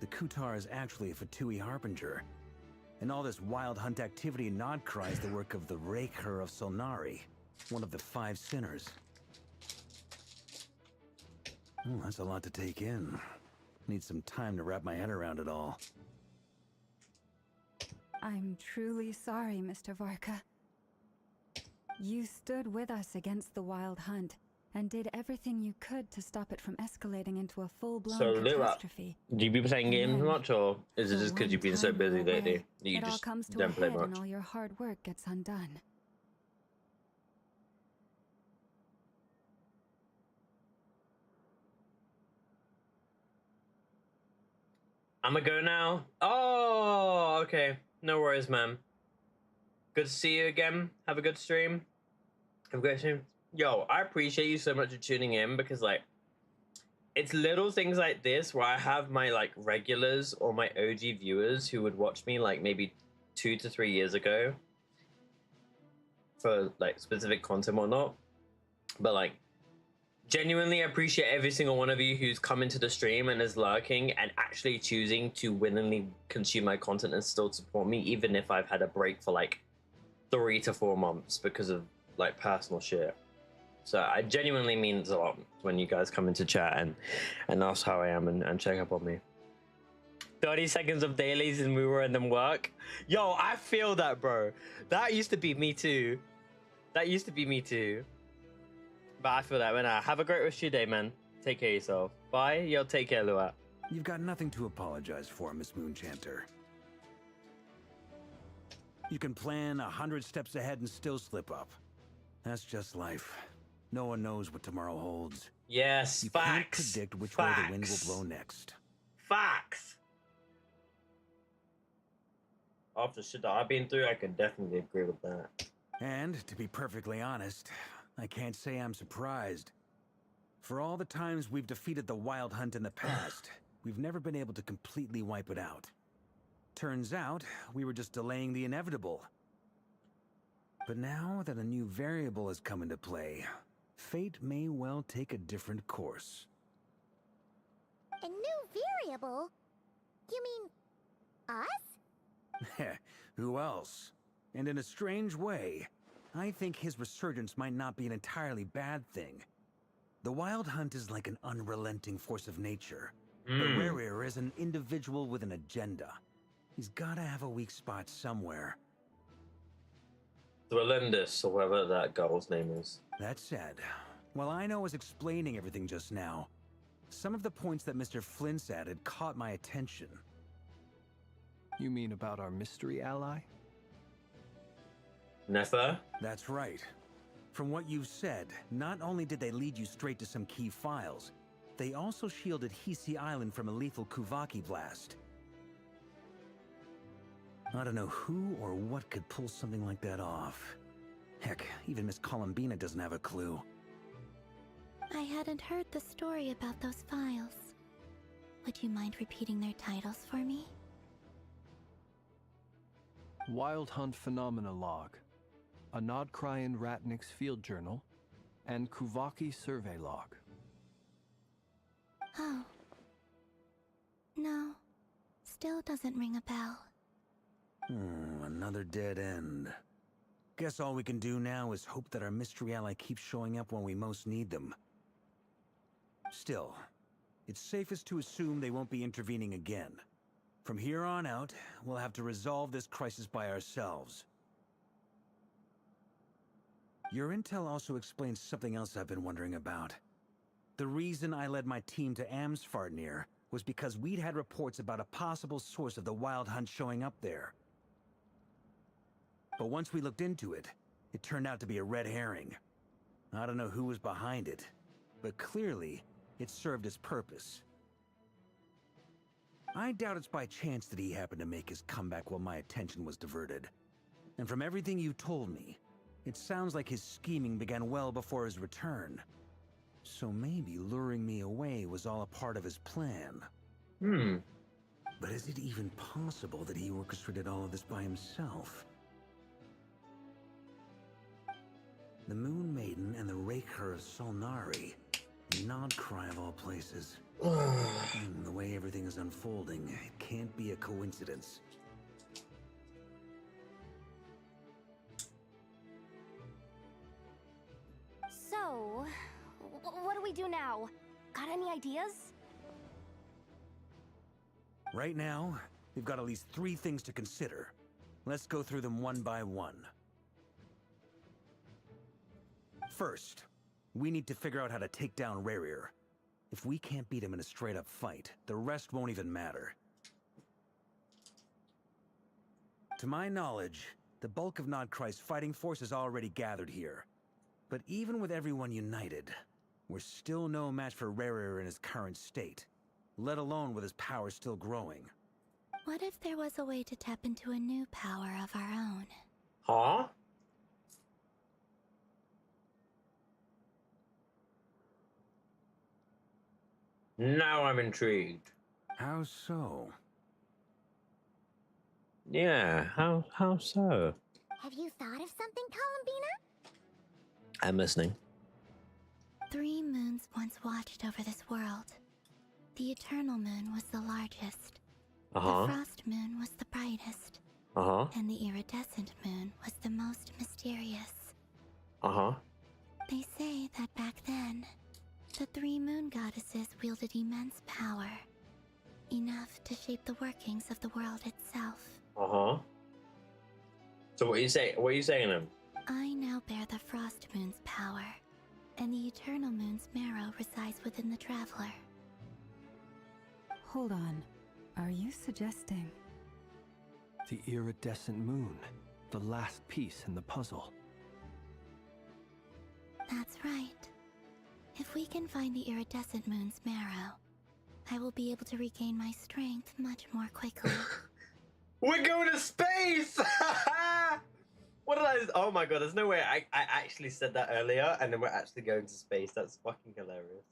the Kutar is actually a Fatui Harbinger. And all this Wild Hunt activity in Nodcry is the work of the Raker of Solnari, one of the 5 sinners. Oh, that's a lot to take in. Need some time to wrap my head around it all. I'm truly sorry, Mr. Varka. You stood with us against the Wild Hunt and did everything you could to stop it from escalating into a full-blown So, Lua, catastrophe. do you be playing games And then, much, or is it for just because one you've been so time busy you're away, lately that you it all just comes to a don't play head much? and all your hard work gets undone. I'ma go now. Oh, okay. No worries, man. Good to see you again. Have a good stream. Have a great stream. Yo, I appreciate you so much for tuning in because, like, it's little things like this where I have my, like, regulars or my OG viewers who would watch me, like, maybe 2 to 3 years ago for, like, specific content or whatnot. But, like, genuinely appreciate every single one of you who's come into the stream and is lurking and actually choosing to willingly consume my content and still support me, even if I've had a break for like 3 to 4 months because of like personal shit. So I genuinely means a lot when you guys come into chat and ask how I am and check up on me. 30 seconds of dailies and we were in them work. Yo, I feel that, bro. That used to be me too. That used to be me too. But I feel that, man. Have a great rest of your day, man. Take care of yourself. Bye. Yo, take care, Luat. You've got nothing to apologize for, Miss Moonchanter. You can plan 100 steps ahead and still slip up. That's just life. No one knows what tomorrow holds. Yes, you facts. can't predict which way the wind will blow next. Facts. After shit that I've been through, I can definitely agree with that. And to be perfectly honest, I can't say I'm surprised. For all the times we've defeated the Wild Hunt in the past, we've never been able to completely wipe it out. Turns out, we were just delaying the inevitable. But now that a new variable has come into play, fate may well take a different course. A new variable? You mean us? Who else? And in a strange way, I think his resurgence might not be an entirely bad thing. The Wild Hunt is like an unrelenting force of nature. But Rarir is an individual with an agenda. He's gotta have a weak spot somewhere. Thrillendus, or whatever that girl's name is. That said, while I was explaining everything just now, some of the points that Mr. Flint's added caught my attention. You mean about our mystery ally? Nefer? That's right. From what you've said, not only did they lead you straight to some key files, they also shielded Hisi Island from a lethal Kuvaki blast. I don't know who or what could pull something like that off. Heck, even Miss Columbina doesn't have a clue. I hadn't heard the story about those files. Would you mind repeating their titles for me? Wild Hunt Phenomena Log, a Nodkryan Ratnik's Field Journal, and Kuvaki Survey Log. Oh. No. Still doesn't ring a bell. Another dead end. Guess all we can do now is hope that our mystery ally keeps showing up when we most need them. Still, it's safest to assume they won't be intervening again. From here on out, we'll have to resolve this crisis by ourselves. Your intel also explains something else I've been wondering about. The reason I led my team to Amsfartnir was because we'd had reports about a possible source of the Wild Hunt showing up there. But once we looked into it, it turned out to be a red herring. I don't know who was behind it, but clearly, it served its purpose. I doubt it's by chance that he happened to make his comeback while my attention was diverted. And from everything you told me, it sounds like his scheming began well before his return. So maybe luring me away was all a part of his plan. But is it even possible that he orchestrated all of this by himself? The Moon Maiden and the Raker of Solnari. Nodcry of all places. The way everything is unfolding, it can't be a coincidence. So, what do we do now? Got any ideas? Right now, we've got at least 3 things to consider. Let's go through them one by one. First, we need to figure out how to take down Rarir. If we can't beat him in a straight-up fight, the rest won't even matter. To my knowledge, the bulk of Nodcry's fighting force is already gathered here. But even with everyone united, we're still no match for Rarir in his current state, let alone with his power still growing. What if there was a way to tap into a new power of our own? Huh? Now I'm intrigued. How so? Yeah, how so? Have you thought of something, Columbina? I'm listening. 3 moons once watched over this world. The Eternal Moon was the largest. The Frost Moon was the brightest. And the Iridescent Moon was the most mysterious. They say that back then, the 3 moon goddesses wielded immense power. enough to shape the workings of the world itself. Uh-huh. So what are you saying then? I now bear the Frost Moon's power, and the Eternal Moon's marrow resides within the Traveler. Hold on. Are you suggesting? The iridescent moon. The last piece in the puzzle. That's right. If we can find the iridescent moon's marrow, I will be able to regain my strength much more quickly. We're going to space! What did I... Oh my god, there's no way I actually said that earlier, and then we're actually going to space. That's fucking hilarious.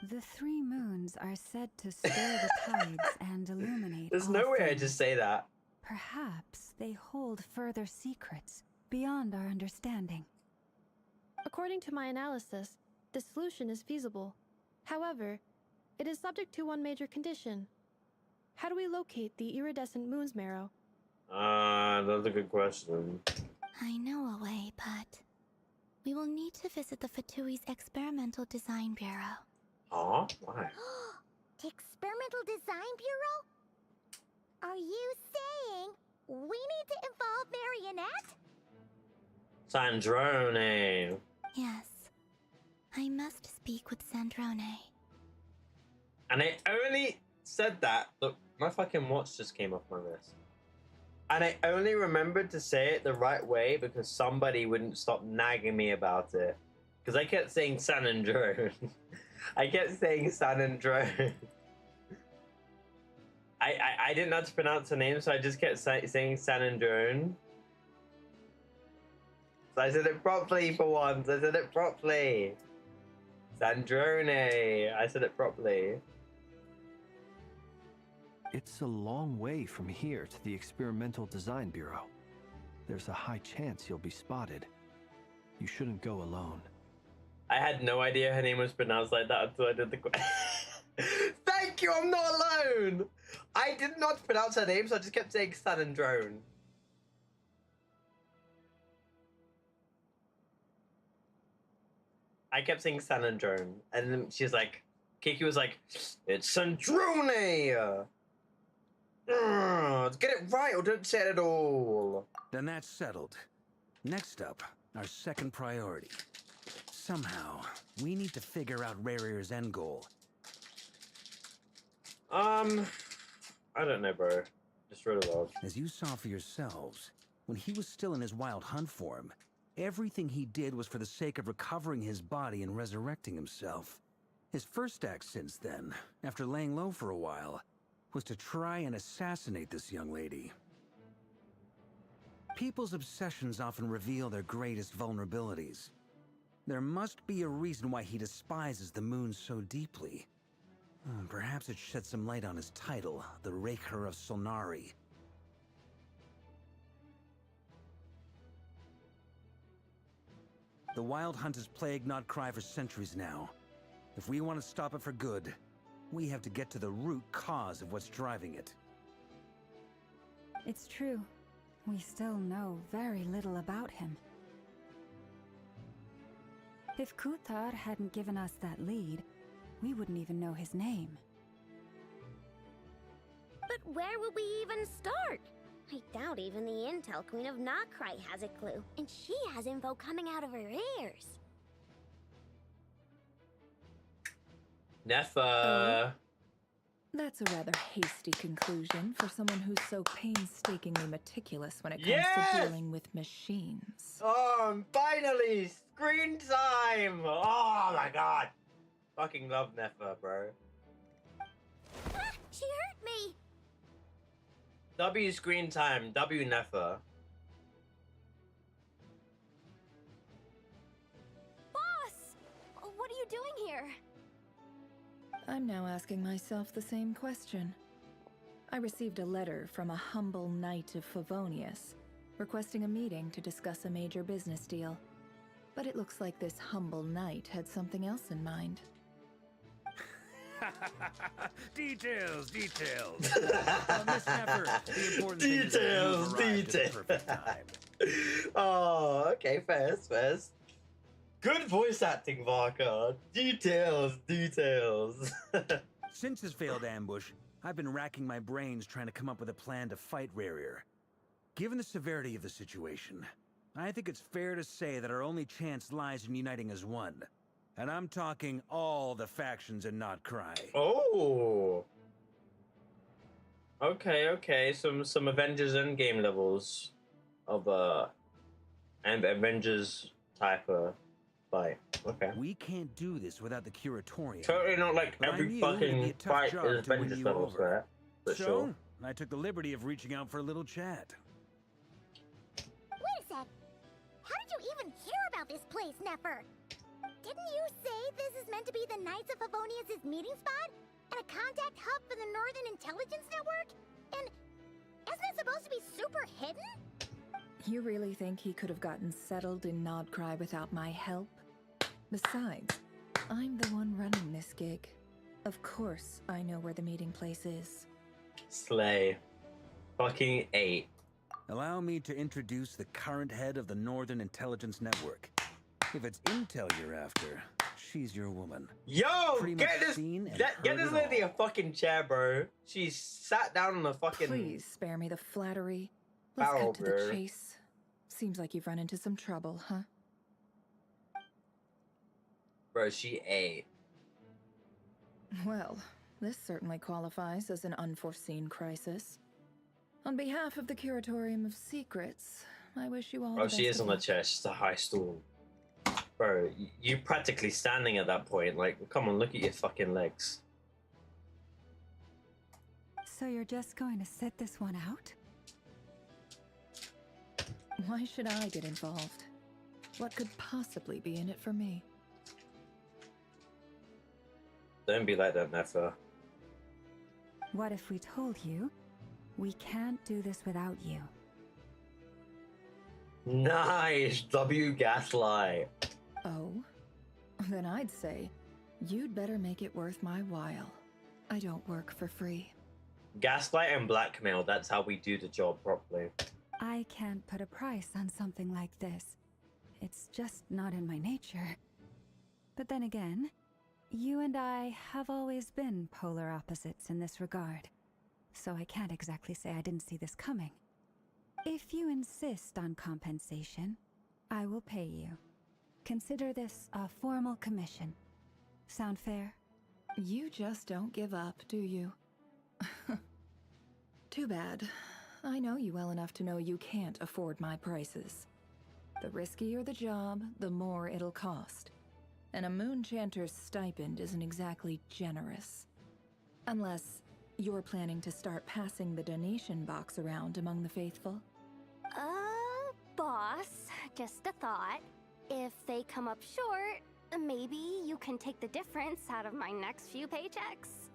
The 3 moons are said to stir the tides and illuminate There's all no way I things. just say that. Perhaps they hold further secrets beyond our understanding. According to my analysis, this solution is feasible. However, it is subject to one major condition. How do we locate the iridescent moon's marrow? That's a good question. I know a way, but we will need to visit the Fatui's Experimental Design Bureau. Huh? Why? The Experimental Design Bureau? Are you saying we need to involve Marionette? Sandrone. Yes. I must speak with Sandrone. And I only said that. Look, my fucking watch just came off my wrist. And I only remembered to say it the right way because somebody wouldn't stop nagging me about it. Because I kept saying San Androne. I kept saying San Androne. I didn't know how to pronounce her name, so I just kept saying San Androne. So I said it properly for once. I said it properly. Sandrone. I said it properly. It's a long way from here to the Experimental Design Bureau. There's a high chance you'll be spotted. You shouldn't go alone. I had no idea her name was pronounced like that until I did the question. Thank you, I'm not alone! I did not pronounce her name, so I just kept saying San Androne. I kept saying San Androne, and then she's like, Kiki was like, it's Sandrone! Let's get it right or don't say it at all. Then that's settled. Next up, our second priority. Somehow, we need to figure out Rare's end goal. I don't know, bro. Just wrote it off. As you saw for yourselves, when he was still in his wild hunt form, everything he did was for the sake of recovering his body and resurrecting himself. His first act since then, after laying low for a while, was to try and assassinate this young lady. People's obsessions often reveal their greatest vulnerabilities. There must be a reason why he despises the moon so deeply. Perhaps it sheds some light on his title, the Raker of Solnari. The Wild Hunt has plagued Nodcry for centuries now. If we want to stop it for good, we have to get to the root cause of what's driving it. It's true. We still know very little about him. If Kuthar hadn't given us that lead, we wouldn't even know his name. But where would we even start? I doubt even the Intel Queen of Nodcry has a clue, and she has info coming out of her ears. Nefa. That's a rather hasty conclusion for someone who's so painstakingly meticulous when it comes Yes! to dealing with machines. Oh, finally! Screen time! Oh my god! Fucking love Nefa, bro. Ah, she hurt me! W screen time, W Nefa. Boss! What are you doing here? I'm now asking myself the same question. I received a letter from a humble knight of Favonius, requesting a meeting to discuss a major business deal. But it looks like this humble knight had something else in mind. Details. Miss Pepper, the important thing is that you've arrived at the perfect time. Oh, okay, fast. Good voice acting, Varka. Details. Since his failed ambush, I've been racking my brains trying to come up with a plan to fight Rerir. Given the severity of the situation, I think it's fair to say that our only chance lies in uniting as one. And I'm talking all the factions in Notcry. Oh. Okay. Some Avengers Endgame levels of and Avengers type of fight. Okay. We can't do this without the Curatorium. Totally not like But I every knew it'd be fucking a tough fight job is to win Avengers you levels over. there. For So, sure. I took the liberty of reaching out for a little chat. Wait a sec. How did you even hear about this place, Nefer? Didn't you say this is meant to be the Knights of Favonius' meeting spot? And a contact hub for the Northern Intelligence Network? And isn't it supposed to be super hidden? You really think he could have gotten settled in Nodcry without my help? Besides, I'm the one running this gig. Of course I know where the meeting place is. Slay. Fucking 8. Allow me to introduce the current head of the Northern Intelligence Network. If it's intel you're after, she's your woman. Yo, Pretty get much this, seen and get heard this it lady all. a fucking chair, bro. She sat down on the fucking Please spare me the flattery. Let's barrel, cut to the bro. chase. Seems like you've run into some trouble, huh? Bro, she 8. Well, this certainly qualifies as an unforeseen crisis. On behalf of the Curatorium of Secrets, I wish you all the Oh, best she is of on the luck. chair. She's a high stool. Bro, you practically standing at that point. Like, come on, look at your fucking legs. So you're just going to sit this one out? Why should I get involved? What could possibly be in it for me? Don't be like that, Nefer. What if we told you we can't do this without you? Nice! W Gaslight. Oh? Then I'd say, you'd better make it worth my while. I don't work for free. Gaslight and blackmail, that's how we do the job properly. I can't put a price on something like this. It's just not in my nature. But then again, you and I have always been polar opposites in this regard. So I can't exactly say I didn't see this coming. If you insist on compensation, I will pay you. Consider this a formal commission. Sound fair? You just don't give up, do you? Too bad. I know you well enough to know you can't afford my prices. The riskier the job, the more it'll cost. And a Moonchanter's stipend isn't exactly generous. Unless you're planning to start passing the donation box around among the faithful. Boss, just a thought. If they come up short, maybe you can take the difference out of my next few paychecks.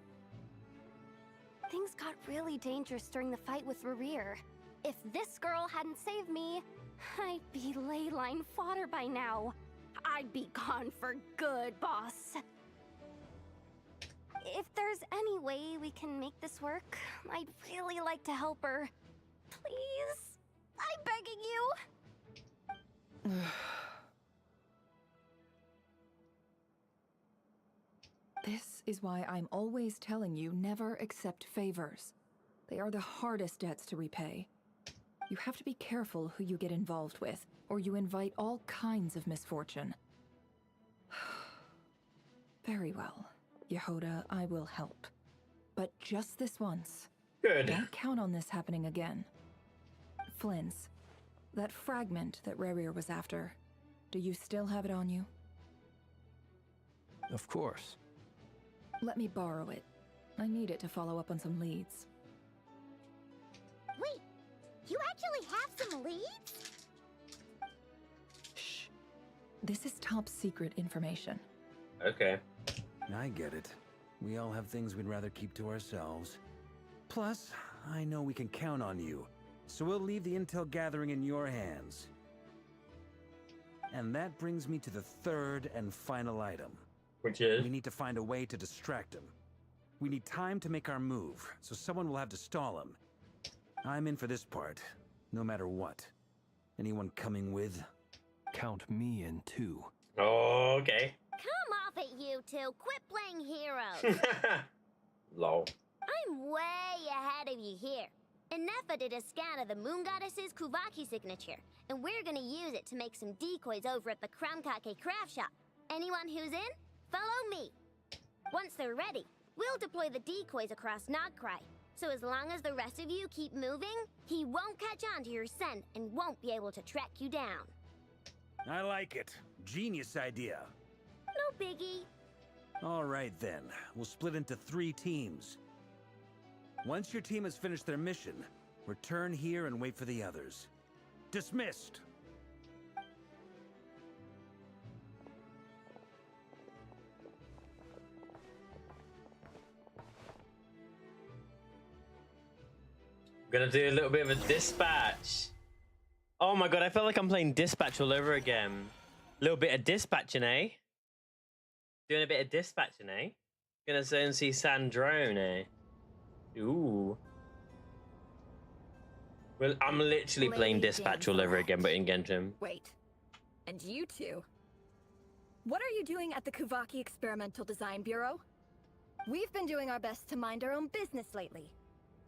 Things got really dangerous during the fight with Rerir. If this girl hadn't saved me, I'd be ley line fodder by now. I'd be gone for good, boss. If there's any way we can make this work, I'd really like to help her. Please? I'm begging you. This is why I'm always telling you never accept favors. They are the hardest debts to repay. You have to be careful who you get involved with, or you invite all kinds of misfortune. Very well, Yehoda, I will help. But just this once. Good. Don't count on this happening again. Flynn's, that fragment that Rerir was after, do you still have it on you? Of course. Let me borrow it. I need it to follow up on some leads. Wait, you actually have some leads? Shh. This is top secret information. Okay. I get it. We all have things we'd rather keep to ourselves. Plus, I know we can count on you, so we'll leave the intel gathering in your hands. And that brings me to the third and final item. Which is? We need to find a way to distract him. We need time to make our move, so someone will have to stall him. I'm in for this part, no matter what. Anyone coming with? Count me in too. Oh, okay. Come off it, you two. Quit playing heroes. Lol. I'm way ahead of you here. Nefa did a scan of the Moon Goddess's Kuvaki signature, and we're gonna use it to make some decoys over at the Kramkake craft shop. Anyone who's in, follow me. Once they're ready, we'll deploy the decoys across Nogcry. So as long as the rest of you keep moving, he won't catch on to your scent and won't be able to track you down. I like it. Genius idea. No biggie. All right then, we'll split into 3 teams. Once your team has finished their mission, return here and wait for the others. Dismissed! Gonna do a little bit of a dispatch. Oh my god, I feel like I'm playing dispatch all over again. A little bit of dispatching, eh? Doing a bit of dispatching, eh? Gonna go and see Sandrone, eh? Ooh. Well, I'm literally playing dispatch all over again, but in Genshin. Wait. And you two? What are you doing at the Kuvaki Experimental Design Bureau? We've been doing our best to mind our own business lately.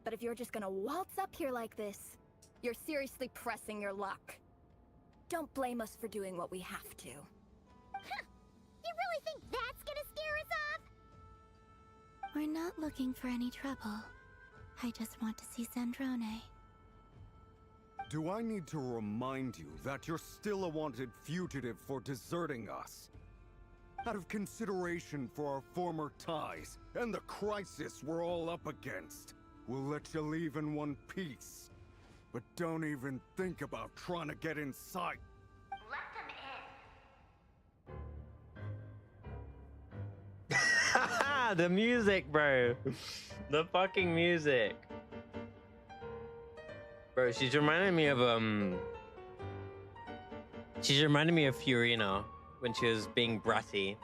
But if you're just gonna waltz up here like this, you're seriously pressing your luck. Don't blame us for doing what we have to. Huh. You really think that's gonna scare us off? We're not looking for any trouble. I just want to see Sandrone. Do I need to remind you that you're still a wanted fugitive for deserting us? Out of consideration for our former ties and the crisis we're all up against, we'll let you leave in one piece. But don't even think about trying to get inside. Let them in. The music, bro. The fucking music. Bro, she's reminding me of Fiorina when she was being bratty.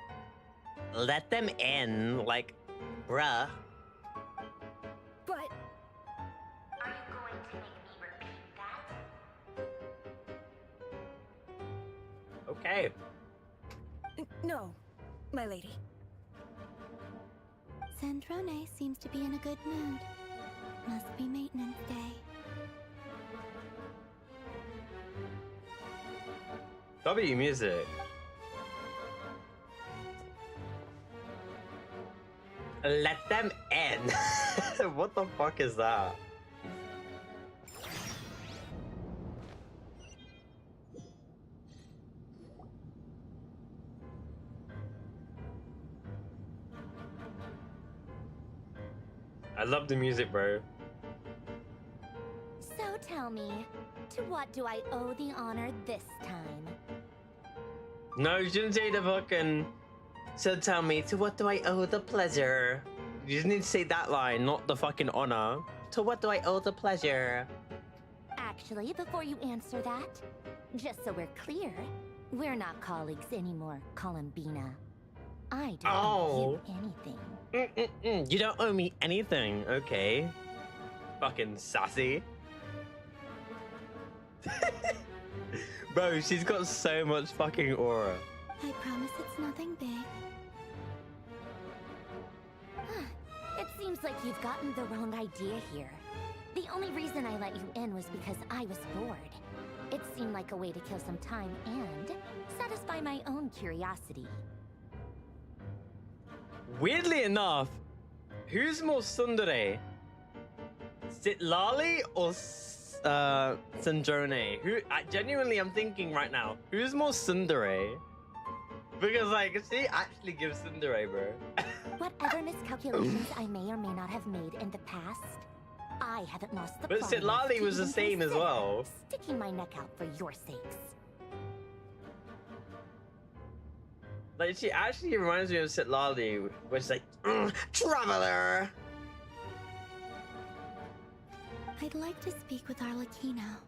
Let them in, like, bruh. But Are you going to make me repeat that? Okay. no, my lady. Sandrone seems to be in a good mood. Must be maintenance day. W music. Let them in. What the fuck is that? I love the music, bro. So tell me, to what do I owe the honor this time? No, you shouldn't say the fucking. So tell me, to what do I owe the pleasure? You just need to say that line, not the fucking honor. To what do I owe the pleasure? Actually, before you answer that, just so we're clear, we're not colleagues anymore, Columbina. I don't owe you anything. You don't owe me anything, okay? Fucking sassy. Bro, she's got so much fucking aura. I promise it's nothing big. It seems like you've gotten the wrong idea here. The only reason I let you in was because I was bored. It seemed like a way to kill some time and satisfy my own curiosity. Weirdly enough, who's more tsundere? Sitlali or Sandrone? Who? Genuinely, I'm thinking right now, who's more tsundere? Because like, she actually gives tsundere, bro. Whatever miscalculations I may or may not have made in the past, I haven't lost the But plot enough Sitlali to was the even same as consider well. sticking my neck out for your sakes. Like, she actually reminds me of Sitlali, where she's like, traveler. I'd like to speak with Arlecchino.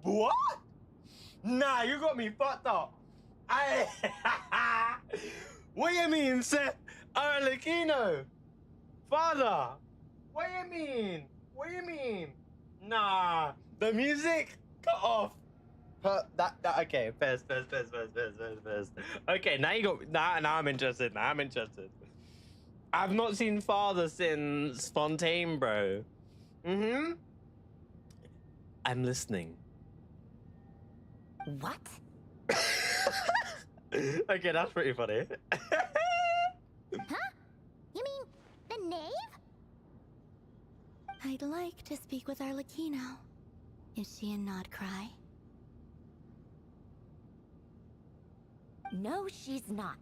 What? Nah, you got me fucked up. What you mean, Seth? Arlecchino? Father? What you mean? What you mean? Nah, the music? Cut off. Okay, first. Okay, now you got now I'm interested. Now I'm interested. I've not seen father since Fontaine, bro. Mm-hmm. I'm listening. What? Okay, that's pretty funny. Huh? You mean the knave? I'd like to speak with Arlecchino. Is she in Nodcry? No, she's not.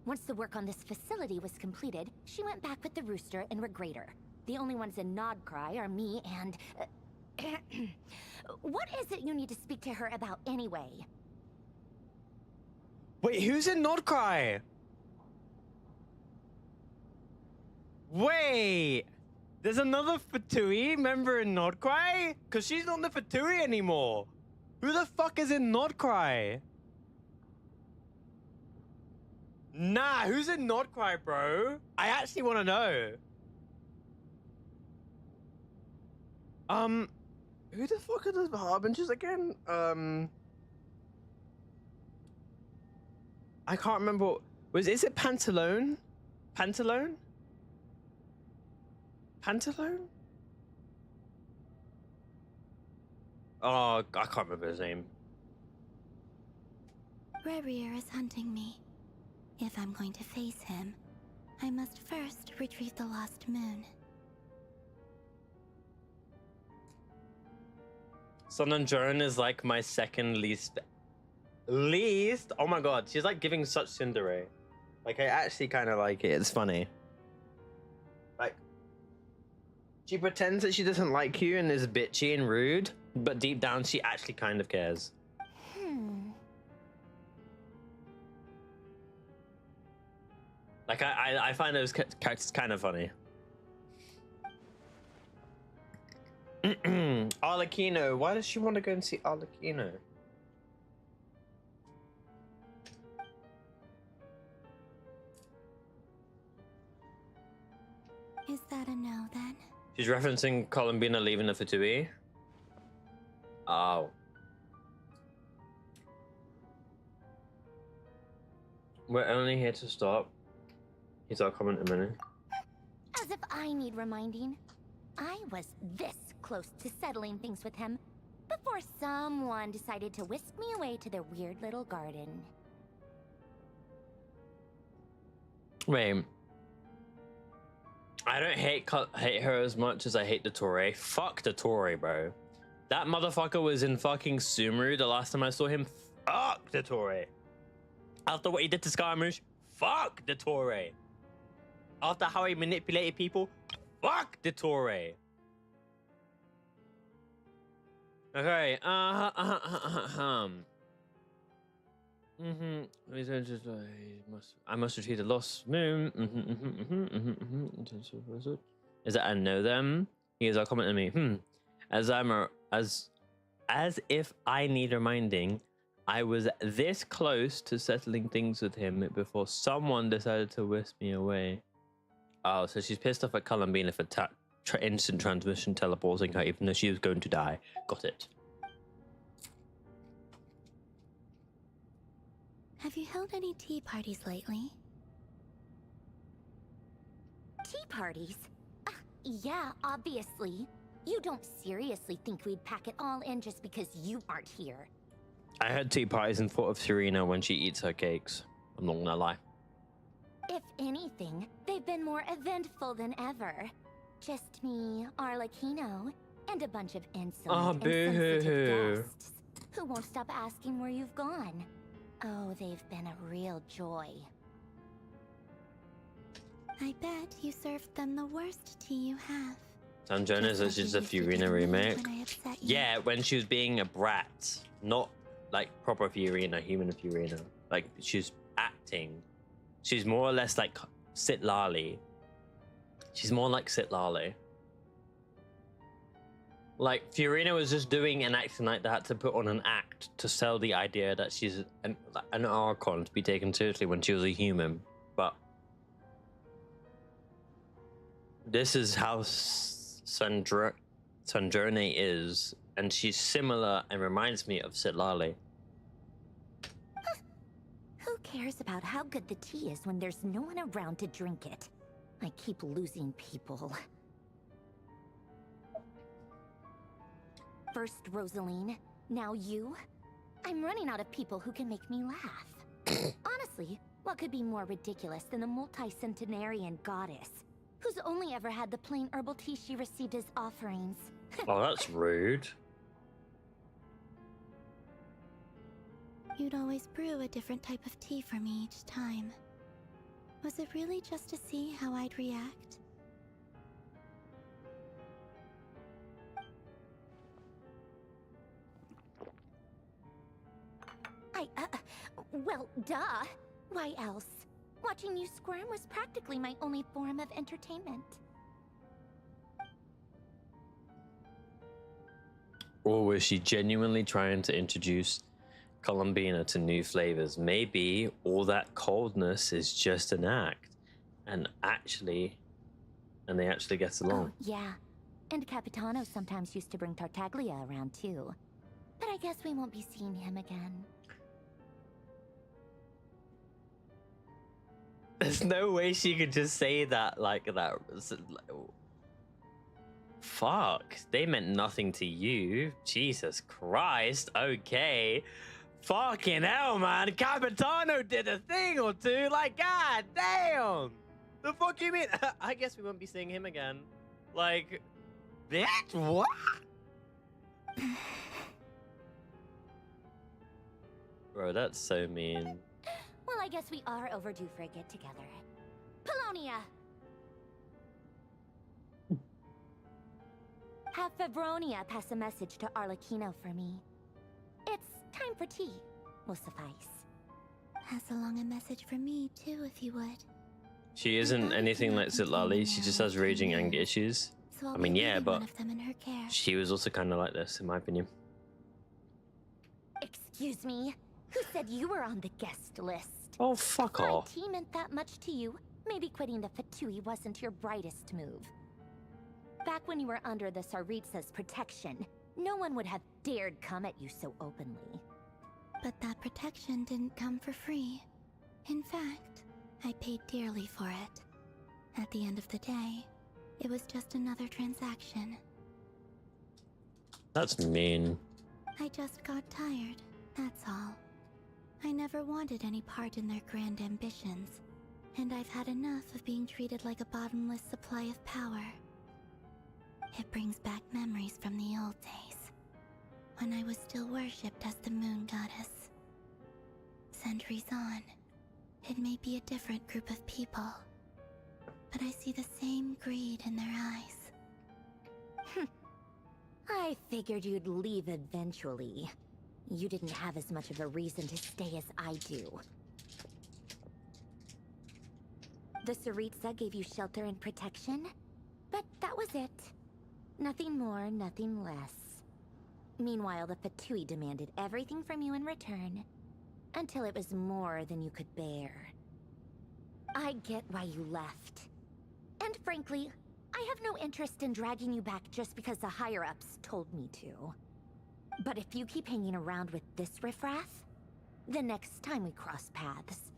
Once the work on this facility was completed, she went back with the Rooster and Regrator. The only ones in Nodcry are me and... What is it you need to speak to her about anyway? Wait, who's in Nordcry? Wait, there's another Fatui member in Nordcry? Because she's not the Fatui anymore. Who the fuck is in Nordcry? Nah, who's in Nordcry, bro? I actually want to know. Who the fuck are the Harbingers again? I can't remember. Is it Pantalone? Pantalone? Pantalone? Oh, I can't remember his name. Rerir is hunting me. If I'm going to face him, I must first retrieve the lost moon. Sun and Joan is like my second least. Oh my god, she's like giving such tsundere. Like, I actually kind of like it. It's funny. Like, she pretends that she doesn't like you and is bitchy and rude, but deep down she actually kind of cares. Like, I find those characters kind of funny. Arlecchino, why does she want to go and see Arlecchino? Is that a no, then? She's referencing Columbina leaving the Fatui. Oh. We're only here to stop. He's our comment a minute. As if I need reminding. I was this close to settling things with him before someone decided to whisk me away to their weird little garden. Wait. I don't hate her as much as I hate the Torre. Fuck the Torre, bro. That motherfucker was in fucking Sumeru the last time I saw him. Fuck the Torre. After what he did to Scaramouche, fuck the Torre. After how he manipulated people, fuck the Torre. Okay, I must retrieve the lost moon. Is that I know them? Here's our comment to me. As if I need reminding, I was this close to settling things with him before someone decided to whisk me away. Oh, so she's pissed off at Columbina for instant transmission teleporting her, even though she was going to die. Got it. Have you held any tea parties lately? Tea parties? Yeah, obviously. You don't seriously think we'd pack it all in just because you aren't here. I had tea parties and thought of Serena when she eats her cakes. I'm not gonna lie. If anything, they've been more eventful than ever. Just me, Arlecchino, and a bunch of insolent and sensitive guests who won't stop asking where you've gone. Oh, they've been a real joy. I bet you served them the worst tea you have. San Jonas is just a Fiorina remake. Yeah, when she was being a brat. Not like proper Fiorina, human Fiorina. Like, she's acting. She's more or less like Sitlali. She's more like Sitlali. Like, Fiorina was just doing an acting like that to put on an act to sell the idea that she's an Archon to be taken seriously when she was a human. But this is how Sandrone is, and she's similar and reminds me of Sitlali. cares about how good the tea is when there's no one around to drink it? I keep losing people. First Rosaline, now you. I'm running out of people who can make me laugh. Honestly, what could be more ridiculous than a multi-centenarian goddess who's only ever had the plain herbal tea she received as offerings? Oh, that's rude. You'd always brew a different type of tea for me each time. Was it really just to see how I'd react? Well, duh. Why else? Watching you squirm was practically my only form of entertainment. Or was she genuinely trying to introduce Columbina to new flavors? Maybe all that coldness is just an act, and they actually get along. Oh, yeah. And Capitano sometimes used to bring Tartaglia around too. But I guess we won't be seeing him again. There's no way she could just say that like that. Fuck, they meant nothing to you. Jesus Christ. Okay. Fucking hell, man. Capitano did a thing or two. Like, god damn. The fuck you mean? I guess we won't be seeing him again. Like, bitch, what? Bro, that's so mean. Well, I guess we are overdue for a get-together. Polonia! Have Febronia pass a message to Arlecchino for me. It's time for tea. Will suffice. Pass along a message from me, too, if you would. She isn't anything like Zitlali. She just has raging anger issues. So I mean, yeah, but one of them in her care. she was also kind of like this, in my opinion. Excuse me? Who said you were on the guest list? Oh, fuck My off. tea meant that much to you. Maybe quitting the Fatui wasn't your brightest move. Back when you were under the Tsaritsa's protection, no one would have dared come at you so openly. But that protection didn't come for free. In fact, I paid dearly for it. At the end of the day, it was just another transaction. That's mean. I just got tired, that's all. I never wanted any part in their grand ambitions, and I've had enough of being treated like a bottomless supply of power. It brings back memories from the old days, when I was still worshipped as the moon goddess. Centuries on, it may be a different group of people, but I see the same greed in their eyes. I figured you'd leave eventually. You didn't have as much of a reason to stay as I do. The Tsaritsa gave you shelter and protection, but that was it. Nothing more, nothing less. Meanwhile, the Fatui demanded everything from you in return, until it was more than you could bear. I get why you left. And frankly, I have no interest in dragging you back just because the higher-ups told me to. But if you keep hanging around with this riffraff, the next time we cross paths,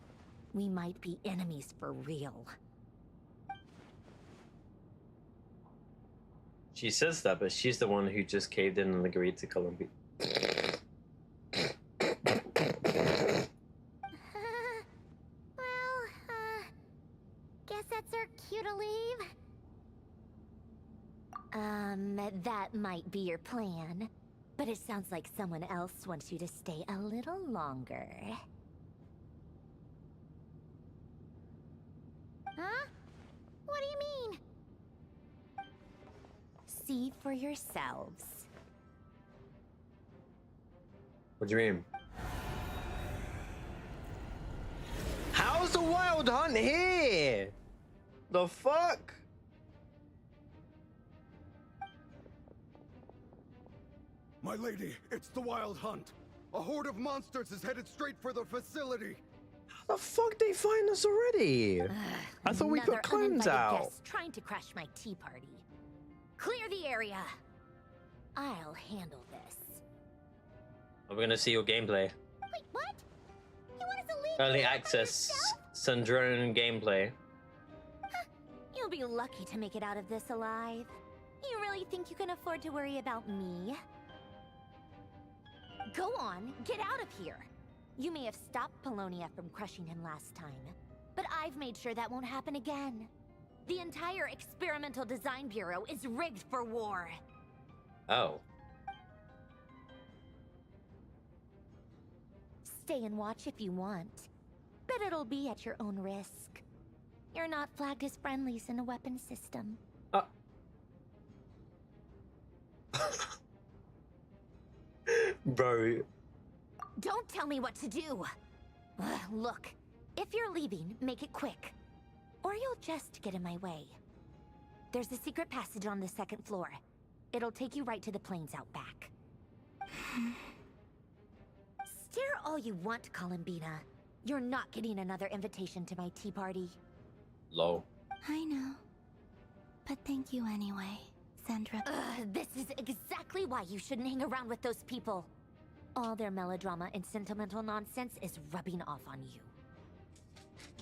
we might be enemies for real. She says that, but she's the one who just caved in and agreed to Columbia. Guess that's our cue to leave. That might be your plan. But it sounds like someone else wants you to stay a little longer. Huh? What do you mean? See for yourselves. What do you mean? How's the Wild Hunt here? The fuck? My lady, it's the Wild Hunt. A horde of monsters is headed straight for the facility. How the fuck they find us already? I thought we put clones out. Guest trying to crash my tea party. Clear the area. I'll handle this. Are we gonna see your gameplay? Wait, what? You want us to leave Early you all by access yourself? Syndrome gameplay. You'll be lucky to make it out of this alive. You really think you can afford to worry about me? Go on, get out of here. You may have stopped Polonia from crushing him last time, but I've made sure that won't happen again. The entire Experimental Design Bureau is rigged for war. Oh. Stay and watch if you want, but it'll be at your own risk. You're not flagged as friendlies in the weapon system. Bro. Don't tell me what to do! Look, if you're leaving, make it quick. Or you'll just get in my way. There's a secret passage on the second floor. It'll take you right to the plains out back. Stare all you want, Columbina. You're not getting another invitation to my tea party. Lol. I know. But thank you anyway, Sandra. This is exactly why you shouldn't hang around with those people. All their melodrama and sentimental nonsense is rubbing off on you.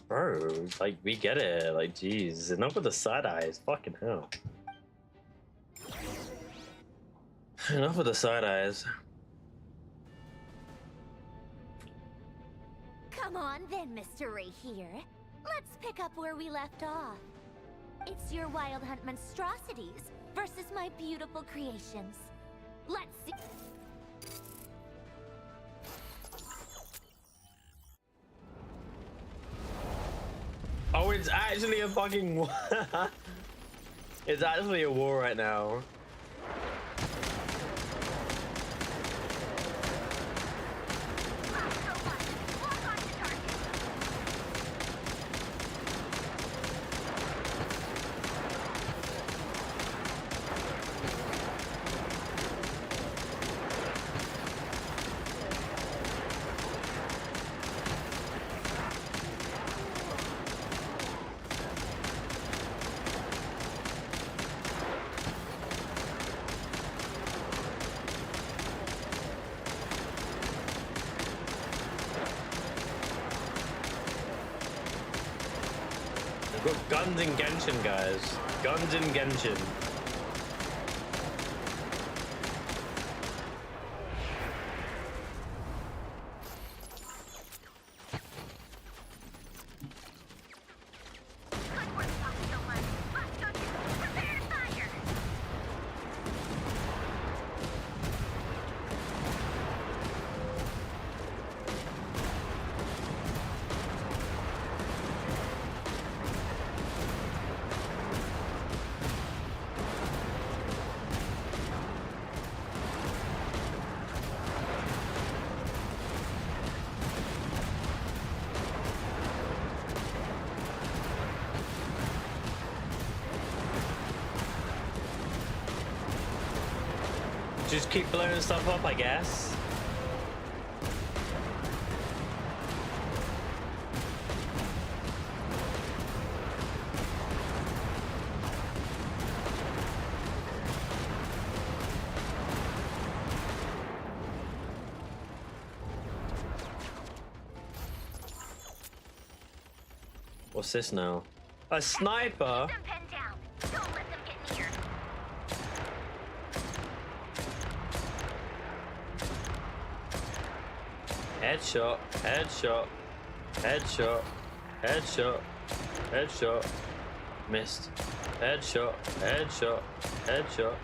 Bro, like, we get it. Like, jeez. Enough with the side eyes. Fucking hell. Enough with the side eyes. Come on then, Mr. Ray here. Let's pick up where we left off. It's your Wild Hunt monstrosities versus my beautiful creations. Let's see. Oh, it's actually a fucking war. It's actually a war right now. We've got guns in Genshin, guys. Guns in Genshin. Just keep blowing stuff up, I guess. What's this now? A sniper? Headshot, headshot, headshot, headshot, headshot, missed. Headshot, headshot, headshot.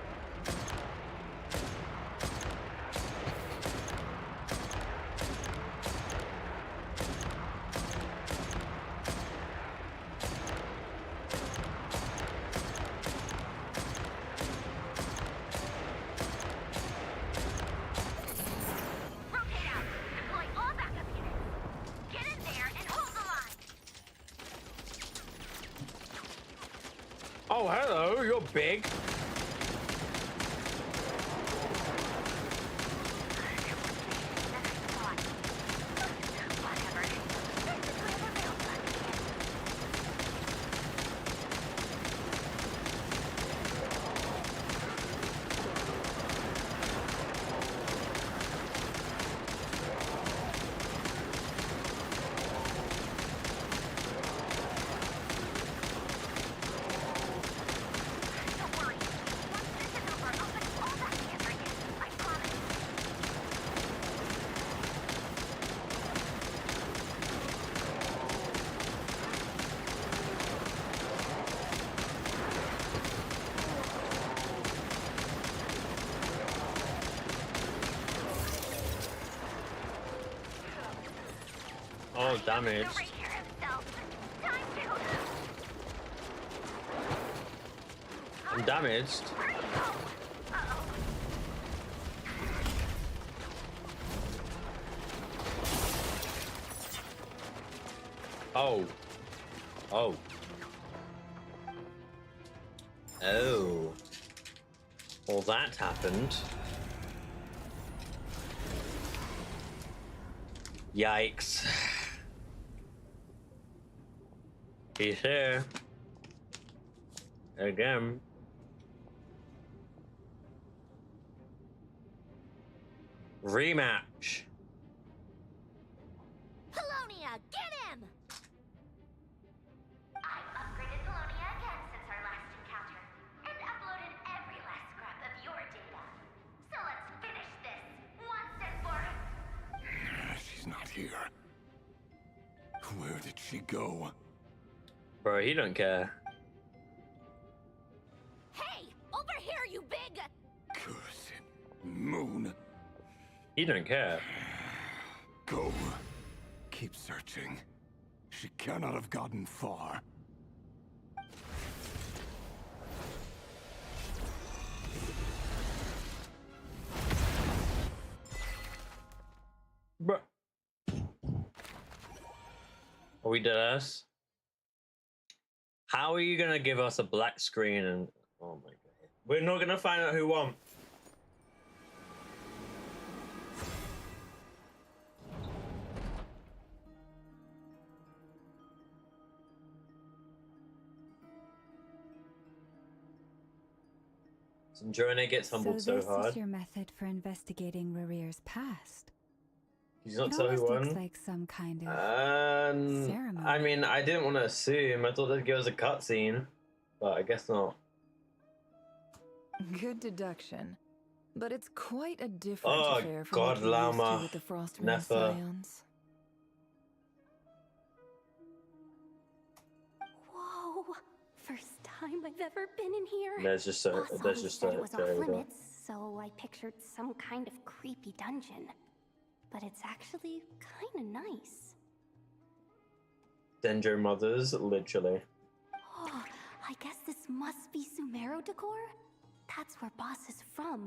Oh, hello, you're big. Oh, damaged. I'm damaged. Oh. Oh. Oh. Well, that happened. Yikes. He's here. Again. Rematch. Polonia, get him! I've upgraded Polonia again since our last encounter, and uploaded every last scrap of your data. So let's finish this once and for... She's not here. Where did she go? Bro, he don't care. Hey! Over here, you big... Cursed moon. He don't care. Go. Keep searching. She cannot have gotten far. Bro. Are we dead ass? How are you gonna give us a black screen and oh my god. We're not gonna find out who won. Joanna gets humbled so this hard. is your method for investigating Rarir's past. He's not It so almost who looks won. like some kind of ceremony. I mean, I didn't want to assume. I thought they'd give us a cutscene, but I guess not. Good deduction. But it's quite a different Oh, affair from God, what we're used Llama. to with the Frostmourne Never. Scions. Whoa! First time I've ever been in here. There's just a, Boss there's always just said a it was off terrible. limits, so I pictured some kind of creepy dungeon. But it's actually kind of nice. Dendro mothers, literally. Oh, I guess this must be Sumero decor? That's where Boss is from.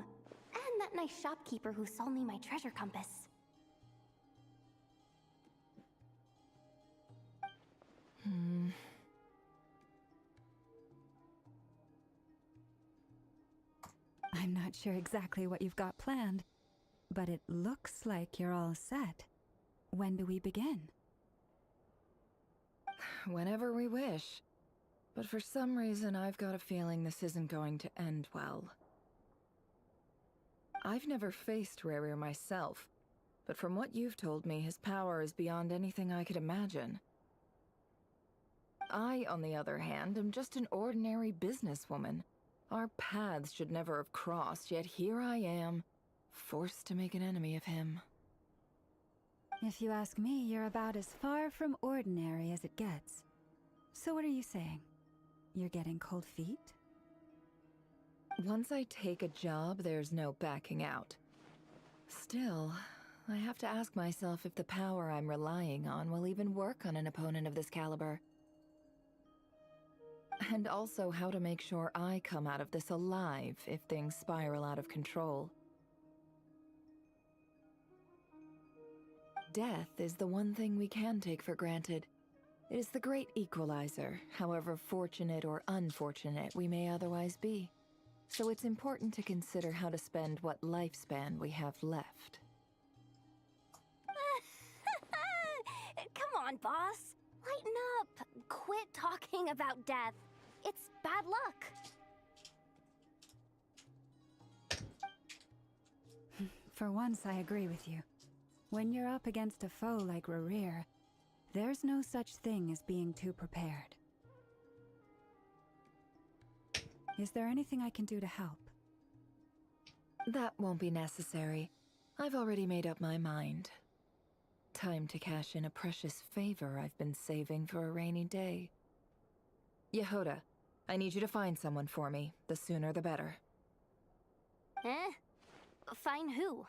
And that nice shopkeeper who sold me my treasure compass. I'm not sure exactly what you've got planned, but it looks like you're all set. When do we begin? Whenever we wish. But for some reason, I've got a feeling this isn't going to end well. I've never faced Rarir myself, but from what you've told me, his power is beyond anything I could imagine. I, on the other hand, am just an ordinary businesswoman. Our paths should never have crossed, yet here I am, forced to make an enemy of him. If you ask me, you're about as far from ordinary as it gets. So what are you saying? You're getting cold feet? Once I take a job, there's no backing out. Still, I have to ask myself if the power I'm relying on will even work on an opponent of this caliber. And also how to make sure I come out of this alive if things spiral out of control. Death is the one thing we can take for granted. It is the great equalizer, however fortunate or unfortunate we may otherwise be. So it's important to consider how to spend what lifespan we have left. Come on, boss. Lighten up. Quit talking about death. It's bad luck. For once, I agree with you. When you're up against a foe like Rarir, there's no such thing as being too prepared. Is there anything I can do to help? That won't be necessary. I've already made up my mind. Time to cash in a precious favor I've been saving for a rainy day. Yehoda, I need you to find someone for me. The sooner the better. Eh? Find who?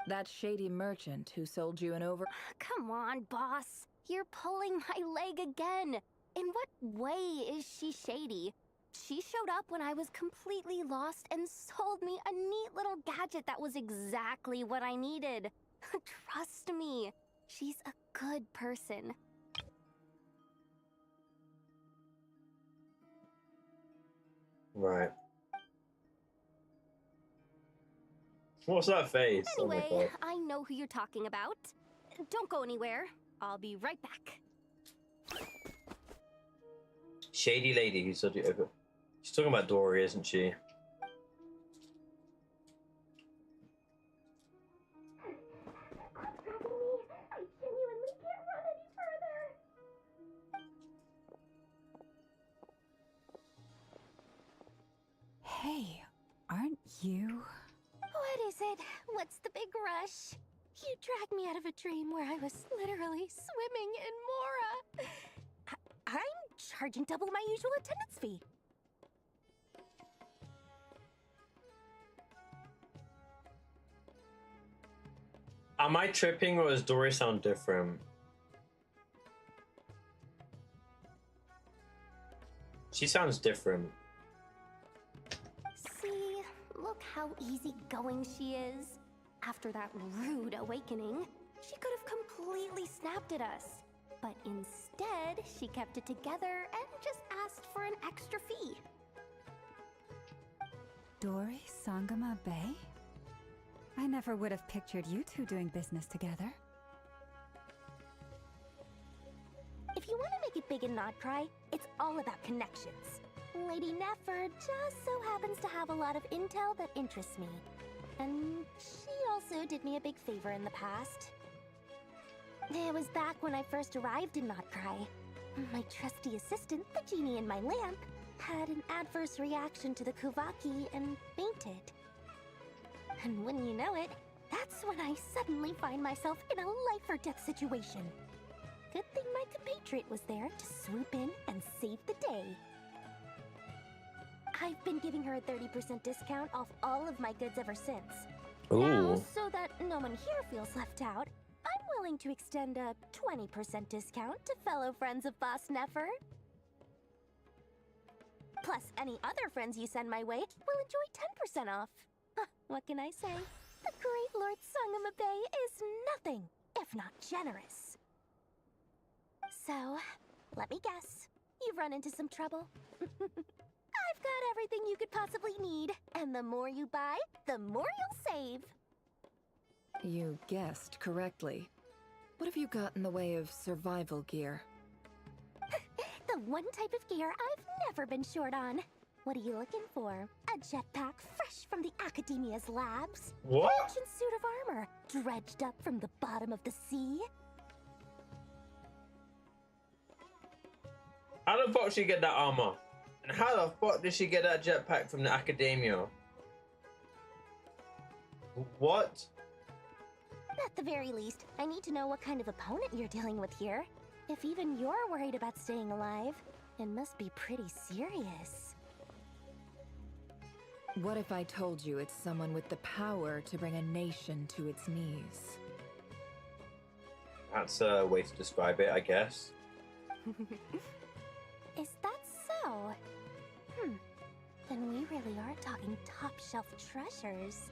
That shady merchant who sold you an over... Come on, boss. You're pulling my leg again. In what way is she shady? She showed up when I was completely lost and sold me a neat little gadget that was exactly what I needed. Trust me, she's a good person. Right. What's that face? Anyway, Oh my God. I know who you're talking about. Don't go anywhere. I'll be right back. Shady lady who sold you over. She's talking about Dory, isn't she? Hey, aren't you? What is it? What's the big rush? You dragged me out of a dream where I was literally swimming in Mora. I'm charging double my usual attendance fee. Am I tripping or does Dory sound different? She sounds different. See, look how easygoing she is. After that rude awakening, she could have completely snapped at us. But instead, she kept it together and just asked for an extra fee. Dory Sangama Bay? I never would have pictured you two doing business together. If you want to make it big and not cry, it's all about connections. Lady Nefer just so happens to have a lot of intel that interests me. And she also did me a big favor in the past. It was back when I first arrived in Notcry. My trusty assistant, the genie in my lamp, had an adverse reaction to the Kuvaki and fainted. And wouldn't you know it, that's when I suddenly find myself in a life-or-death situation. Good thing my compatriot was there to swoop in and save the day. I've been giving her a 30% discount off all of my goods ever since. Ooh. Now, so that no one here feels left out, I'm willing to extend a 20% discount to fellow friends of Boss Nefer. Plus, any other friends you send my way will enjoy 10% off. What can I say? The great Lord Sangama Bay is nothing if not generous. So, let me guess. You've run into some trouble? I've got everything you could possibly need, and the more you buy, the more you'll save. You guessed correctly. What have you got in the way of survival gear? The one type of gear I've never been short on. What are you looking for? A jetpack fresh from the Academia's labs? What? An ancient suit of armor dredged up from the bottom of the sea? How the fuck did she get that armor? And how the fuck did she get that jetpack from the Academia? What? At the very least, I need to know what kind of opponent you're dealing with here. If even you're worried about staying alive, it must be pretty serious. What if I told you it's someone with the power to bring a nation to its knees? That's a way to describe it, I guess. Is that so? Then we really are talking top-shelf treasures.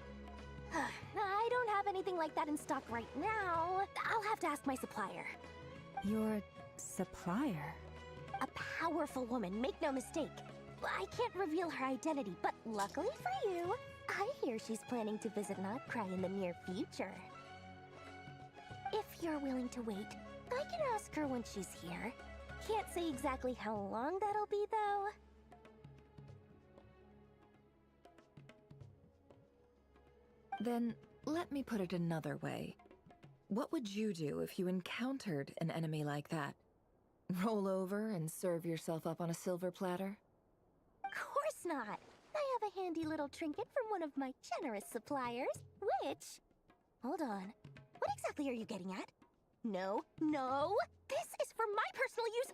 I don't have anything like that in stock right now. I'll have to ask my supplier. Your supplier? A powerful woman, make no mistake. I can't reveal her identity, but luckily for you, I hear she's planning to visit Notcry in the near future. If you're willing to wait, I can ask her when she's here. Can't say exactly how long that'll be, though. Then, let me put it another way. What would you do if you encountered an enemy like that? Roll over and serve yourself up on a silver platter? Of course not. I have a handy little trinket from one of my generous suppliers, which... Hold on. What exactly are you getting at? No, no! This is for my personal use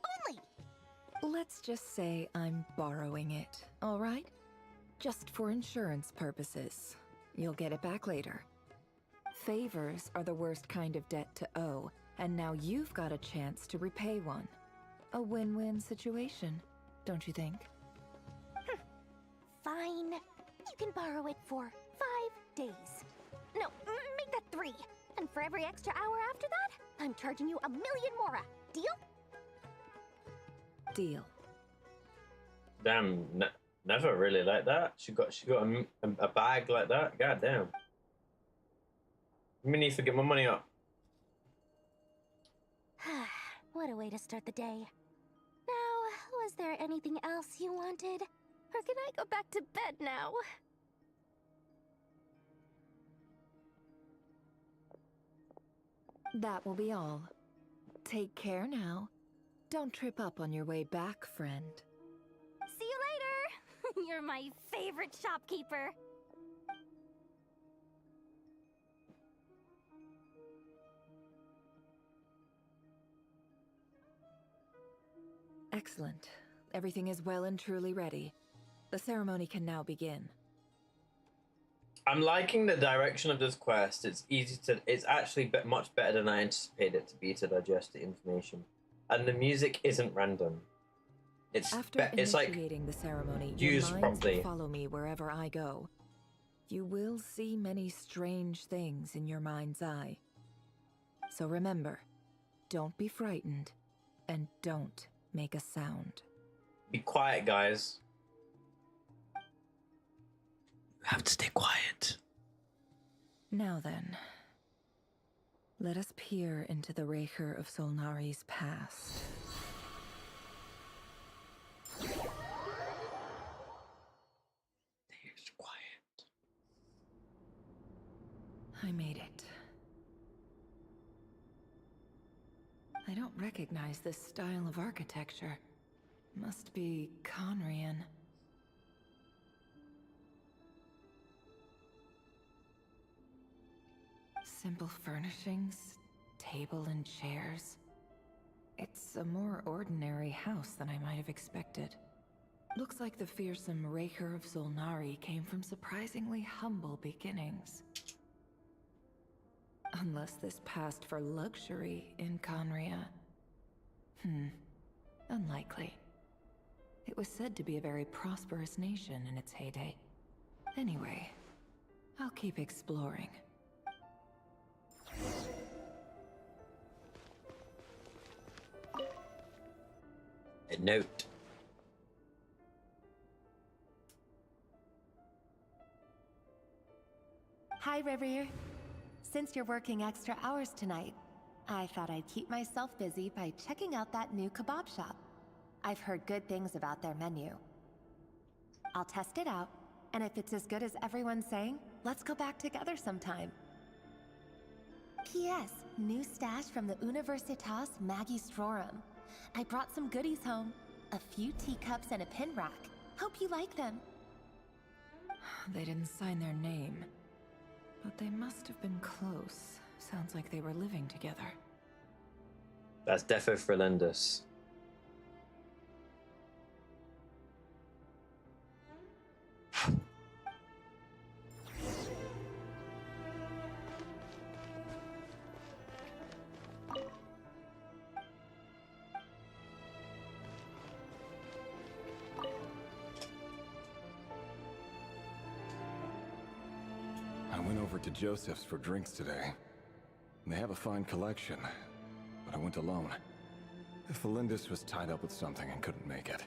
only! Let's just say I'm borrowing it, all right? Just for insurance purposes. You'll get it back later. Favors are the worst kind of debt to owe, and now you've got a chance to repay one. A win-win situation, don't you think? Fine. You can borrow it for 5 days. No, make that 3. And for every extra hour after that, I'm charging you 1,000,000 mora. Deal? Deal. Damn, never really like that. She got a bag like that. God damn. We need to get my money up. What a way to start the day. Now, was there anything else you wanted? Or can I go back to bed now? That will be all. Take care now. Don't trip up on your way back, friend. See you later! You're my favorite shopkeeper. Excellent. Everything is well and truly ready. The ceremony can now begin. I'm liking the direction of this quest. It's actually much better than I anticipated it to be to digest the information. And the music isn't random. It's initiating the ceremony, used your minds properly. will follow me wherever I go. You will see many strange things in your mind's eye. So remember, don't be frightened, and don't make a sound. Be quiet, guys. You have to stay quiet. Now then, let us peer into the Raker of Solnari's past. Stay quiet. I made it. I don't recognize this style of architecture. Must be Conrian. Simple furnishings, table and chairs. It's a more ordinary house than I might have expected. Looks like the fearsome Raker of Solnari came from surprisingly humble beginnings. Unless this passed for luxury in Conria. Unlikely. It was said to be a very prosperous nation in its heyday. Anyway, I'll keep exploring. A note. Hi, Rivier. Since you're working extra hours tonight, I thought I'd keep myself busy by checking out that new kebab shop. I've heard good things about their menu. I'll test it out, and if it's as good as everyone's saying, let's go back together sometime. P.S. New stash from the Universitas Magistrorum. I brought some goodies home. A few teacups and a pin rack. Hope you like them. They didn't sign their name, but they must have been close. Sounds like they were living together. That's defo Frelendus. I went over to Joseph's for drinks today. They have a fine collection, but I went alone. Felindus was tied up with something and couldn't make it.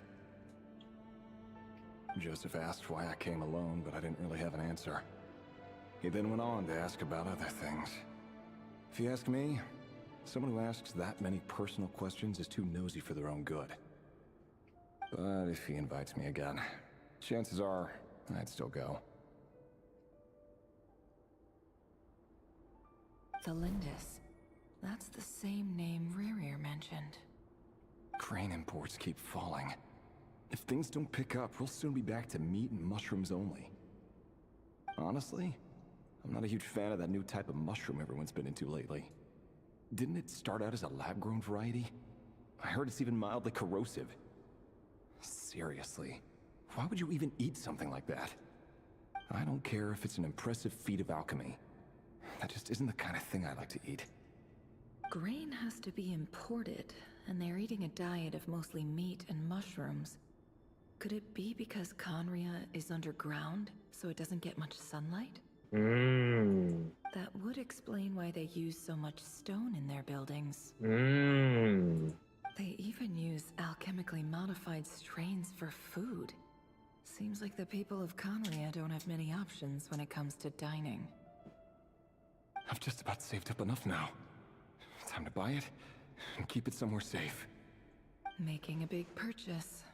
Joseph asked why I came alone, but I didn't really have an answer. He then went on to ask about other things. If you ask me, someone who asks that many personal questions is too nosy for their own good. But if he invites me again, chances are I'd still go. Felindus. That's the same name Rerir mentioned. Crane imports keep falling. If things don't pick up, we'll soon be back to meat and mushrooms only. Honestly, I'm not a huge fan of that new type of mushroom everyone's been into lately. Didn't it start out as a lab-grown variety? I heard it's even mildly corrosive. Seriously, why would you even eat something like that? I don't care if it's an impressive feat of alchemy. That just isn't the kind of thing I like to eat. Grain has to be imported, and they're eating a diet of mostly meat and mushrooms. Could it be because Conria is underground, so it doesn't get much sunlight? That would explain why they use so much stone in their buildings. They even use alchemically modified strains for food. Seems like the people of Conria don't have many options when it comes to dining. I've just about saved up enough now. Time to buy it and keep it somewhere safe. Making a big purchase.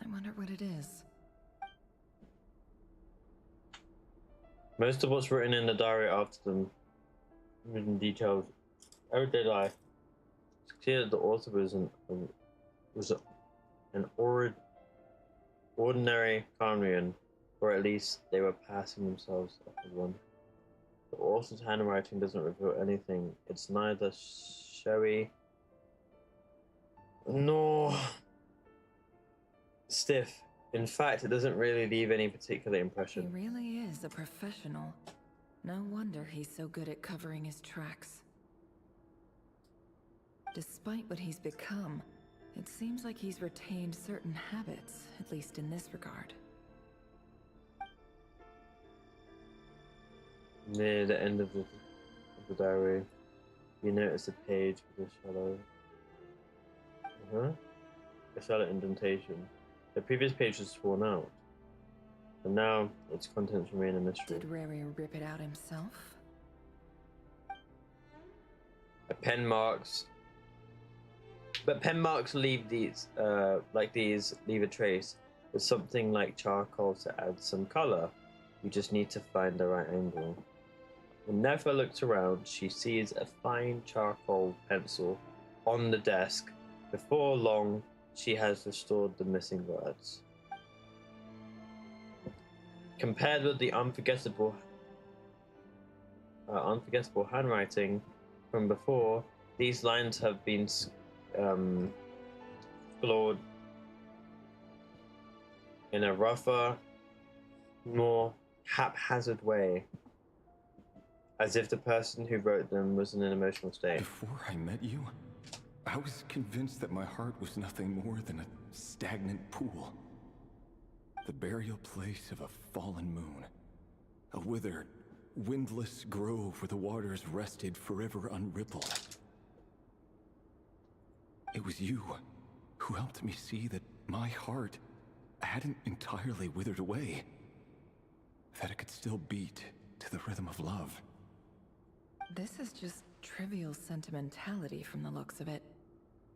I wonder what it is. Most of what's written in the diary after them, written details, everyday life. It's clear that the author was an ordinary Conrian, or at least they were passing themselves off as one. The author's handwriting doesn't reveal anything. It's neither showy nor stiff. In fact, it doesn't really leave any particular impression. He really is a professional. No wonder he's so good at covering his tracks. Despite what he's become, it seems like he's retained certain habits, at least in this regard. Near the end of the diary, you notice a page with a shallow indentation. The previous page was torn out, and now its contents remain a mystery. Did Rary rip it out himself? Pen marks, but pen marks leave these, leave a trace. With something like charcoal to add some color, you just need to find the right angle. When Nefa looks around, she sees a fine charcoal pencil on the desk. Before long, she has restored the missing words. Compared with the unforgettable handwriting from before, these lines have been scrawled in a rougher, more haphazard way, as if the person who wrote them was in an emotional state. Before I met you, I was convinced that my heart was nothing more than a stagnant pool. The burial place of a fallen moon. A withered, windless grove where the waters rested forever unrippled. It was you who helped me see that my heart hadn't entirely withered away. That it could still beat to the rhythm of love. This is just trivial sentimentality from the looks of it.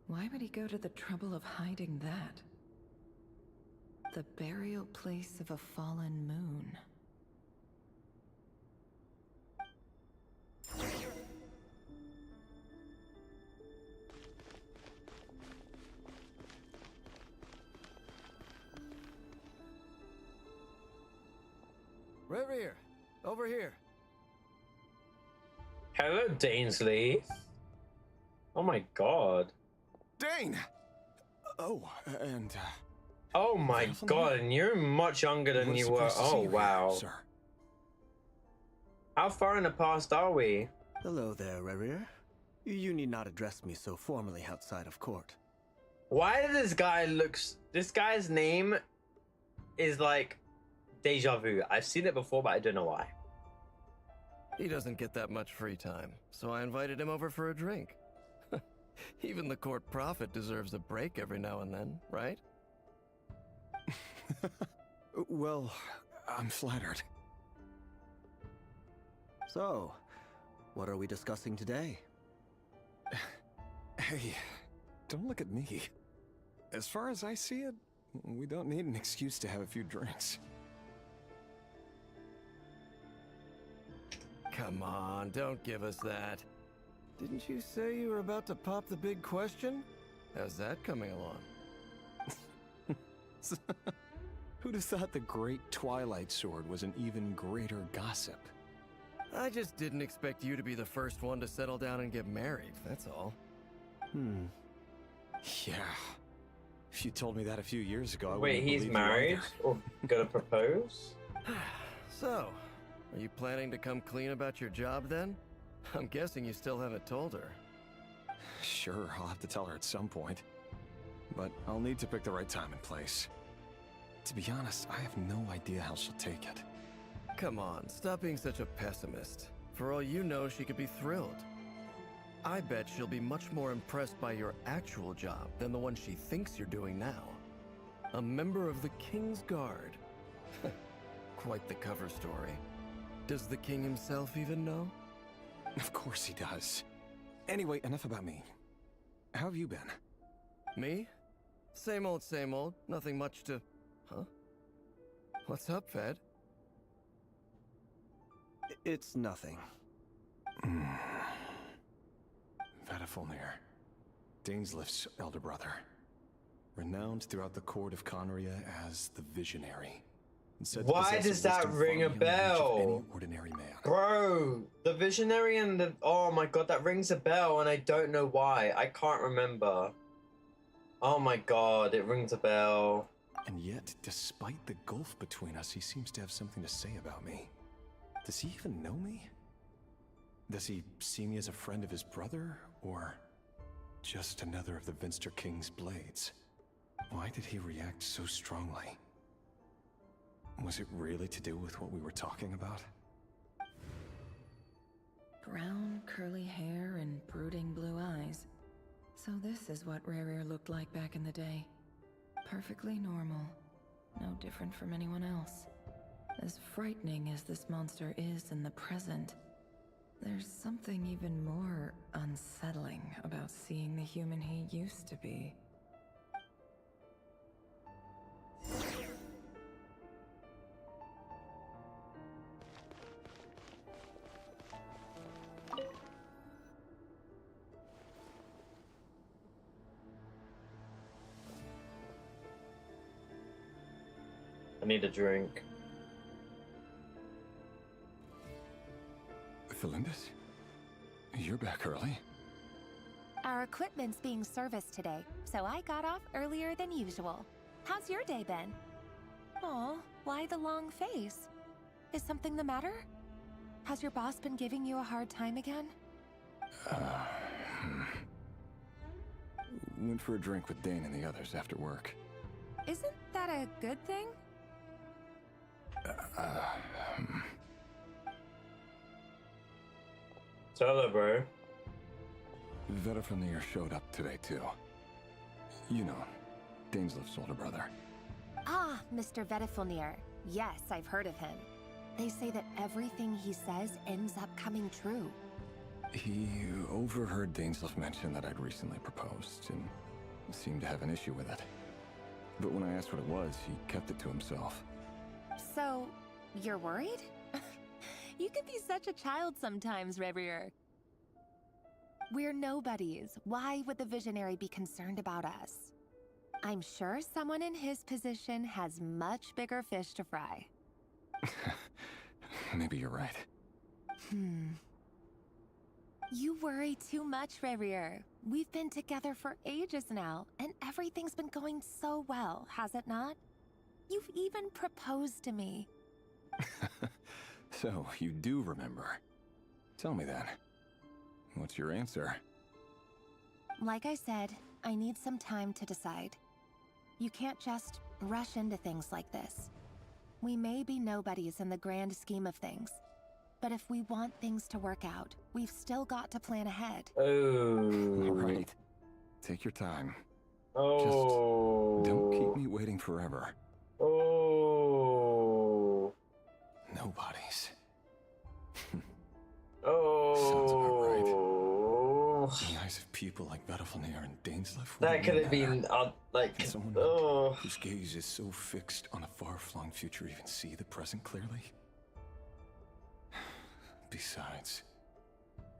Why would he go to the trouble of hiding that? The burial place of a fallen moon. Revere, over here. Hello, Dainsley. Oh my god. Dane! Oh, and oh my god, and you're much younger than you were. Oh wow. Sir. How far in the past are we? Hello there, Revere. You need not address me so formally outside of court. Why does this guy looks... This guy's name is like deja vu. I've seen it before, but I don't know why. He doesn't get that much free time, so I invited him over for a drink. Even the court prophet deserves a break every now and then, right? Well, I'm flattered. So, what are we discussing today? Hey, don't look at me. As far as I see it, we don't need an excuse to have a few drinks. Come on, don't give us that. Didn't you say you were about to pop the big question? How's that coming along? Who'd have thought the great Twilight Sword was an even greater gossip? I just didn't expect you to be the first one to settle down and get married, that's all. Yeah. If you told me that a few years ago, I Wait, wouldn't he's believe married? you Or gonna propose? So, are you planning to come clean about your job then? I'm guessing you still haven't told her. Sure, I'll have to tell her at some point. But I'll need to pick the right time and place. To be honest, I have no idea how she'll take it. Come on, stop being such a pessimist. For all you know, she could be thrilled. I bet she'll be much more impressed by your actual job than the one she thinks you're doing now. A member of the King's Guard. Quite the cover story. Does the king himself even know? Of course he does. Anyway, enough about me. How have you been? Me? Same old, same old. Nothing much to... Huh? What's up, Fed? It's nothing. Vedifulnir, Dainslift's elder brother. Renowned throughout the court of Conria as the Visionary. Why does that ring a bell? Ordinary man. Bro, the Visionary and the... Oh my god, that rings a bell and I don't know why. I can't remember. Oh my god, it rings a bell. And yet, despite the gulf between us, he seems to have something to say about me. Does he even know me? Does he see me as a friend of his brother, or just another of the Vinster King's blades? Why did he react so strongly? Was it really to do with what we were talking about? Brown, curly hair and brooding blue eyes. So this is what Rare looked like back in the day. Perfectly normal. No different from anyone else. As frightening as this monster is in the present, there's something even more unsettling about seeing the human he used to be. I need a drink. Felindus? You're back early? Our equipment's being serviced today, so I got off earlier than usual. How's your day been? Aw, why the long face? Is something the matter? Has your boss been giving you a hard time again? Went for a drink with Dane and the others after work. Isn't that a good thing? Tell her, bro. Vedifulnir showed up today, too. You know, Dainslift's older brother. Ah, Mr. Vedifulnir. Yes, I've heard of him. They say that everything he says ends up coming true. He overheard Dainslift mention that I'd recently proposed, and seemed to have an issue with it. But when I asked what it was, he kept it to himself. So, you're worried? You can be such a child sometimes, Revier. We're nobodies. Why would the Visionary be concerned about us? I'm sure someone in his position has much bigger fish to fry. Maybe you're right. You worry too much, Revier. We've been together for ages now, and everything's been going so well, has it not? You've even proposed to me. So, you do remember. Tell me then. What's your answer? Like I said, I need some time to decide. You can't just rush into things like this. We may be nobodies in the grand scheme of things, but if we want things to work out, we've still got to plan ahead. Oh. All right. Take your time. Oh. Just don't keep me waiting forever. Oh. Nobodies. Oh. Sounds about right. In the eyes of people like Vedifulnir and Dainslift, That could have been, like, can someone oh. whose gaze is so fixed on a far-flung future even see the present clearly? Besides,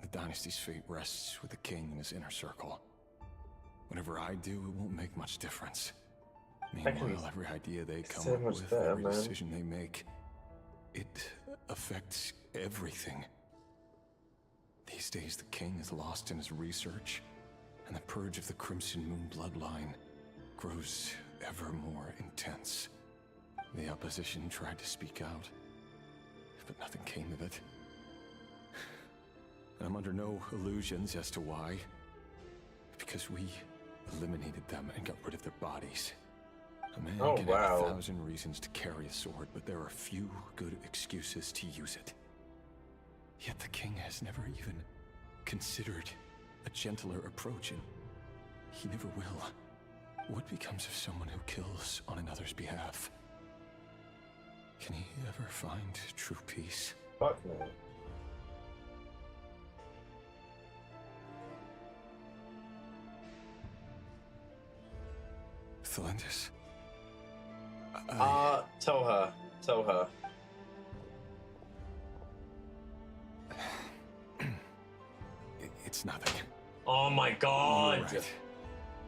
the dynasty's fate rests with the king and his inner circle. Whatever I do, it won't make much difference. Meanwhile, every idea they come up with, every decision they make, it affects everything. These days, the king is lost in his research, and the purge of the Crimson Moon bloodline grows ever more intense. The opposition tried to speak out, but nothing came of it. I'm under no illusions as to why. Because we eliminated them and got rid of their bodies. A man can have 1,000 reasons to carry a sword, but there are few good excuses to use it. Yet the king has never even considered a gentler approach, and he never will. What becomes of someone who kills on another's behalf? Can he ever find true peace? Fuck no. Thelindis? Tell her. Tell her. It's nothing. Oh my god! You're right.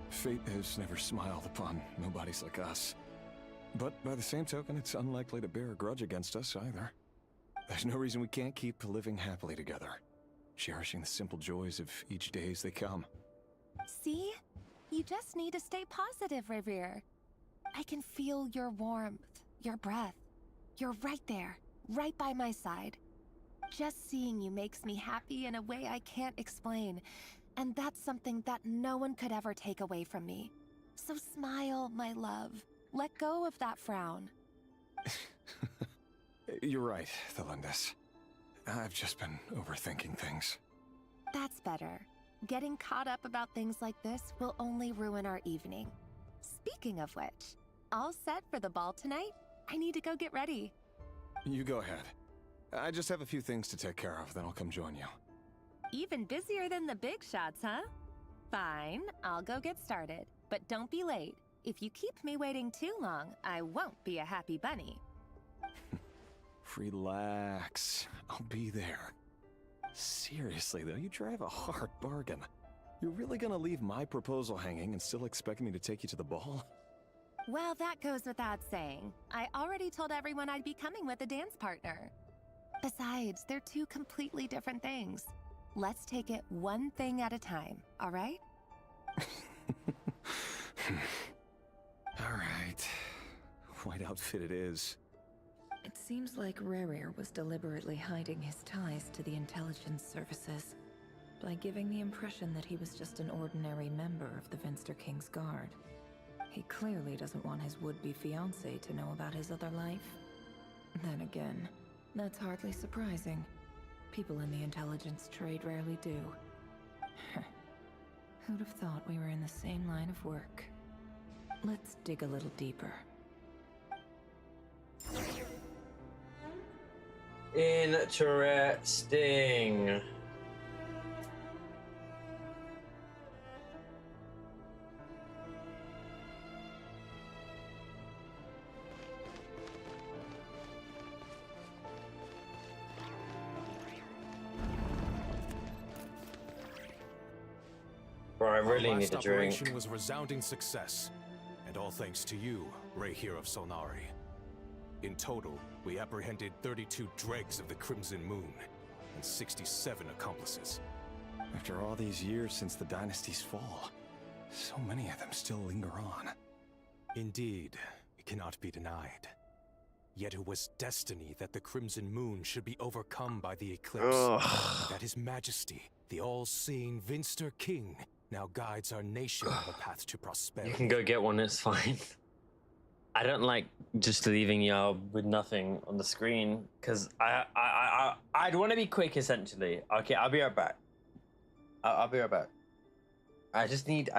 Fate has never smiled upon nobodies like us. But by the same token, it's unlikely to bear a grudge against us either. There's no reason we can't keep living happily together, cherishing the simple joys of each day as they come. See? You just need to stay positive, Revere. I can feel your warmth, your breath. You're right there, right by my side. Just seeing you makes me happy in a way I can't explain. And that's something that no one could ever take away from me. So smile, my love. Let go of that frown. You're right, Thelindis. I've just been overthinking things. That's better. Getting caught up about things like this will only ruin our evening. Speaking of which, all set for the ball tonight? I need to go get ready. You go ahead. I just have a few things to take care of, then I'll come join you. Even busier than the big shots, huh? Fine, I'll go get started. But don't be late. If you keep me waiting too long, I won't be a happy bunny. Relax. I'll be there. Seriously, though, you drive a hard bargain. You're really gonna leave my proposal hanging and still expect me to take you to the ball? Well, that goes without saying. I already told everyone I'd be coming with a dance partner. Besides, they're two completely different things. Let's take it one thing at a time, all right? All right. White outfit it is. It seems like Rere was deliberately hiding his ties to the intelligence services by giving the impression that he was just an ordinary member of the Vinster King's Guard. He clearly doesn't want his would-be fiancée to know about his other life. Then again, that's hardly surprising. People in the intelligence trade rarely do. Who'd have thought we were in the same line of work? Let's dig a little deeper. Interesting. Bro, I really need a drink. Operation was a resounding success, and all thanks to you, Ray here of Solnari. In total, we apprehended 32 dregs of the Crimson Moon, and 67 accomplices. After all these years since the dynasty's fall, so many of them still linger on. Indeed, it cannot be denied. Yet it was destiny that the Crimson Moon should be overcome by the eclipse. That His Majesty, the all-seeing Vinster King, now guides our nation on the path to prosperity. You can go get one, it's fine. I don't like just leaving y'all with nothing on the screen, because I'd want to be quick, essentially. Okay, I'll be right back. I'll be right back. I just need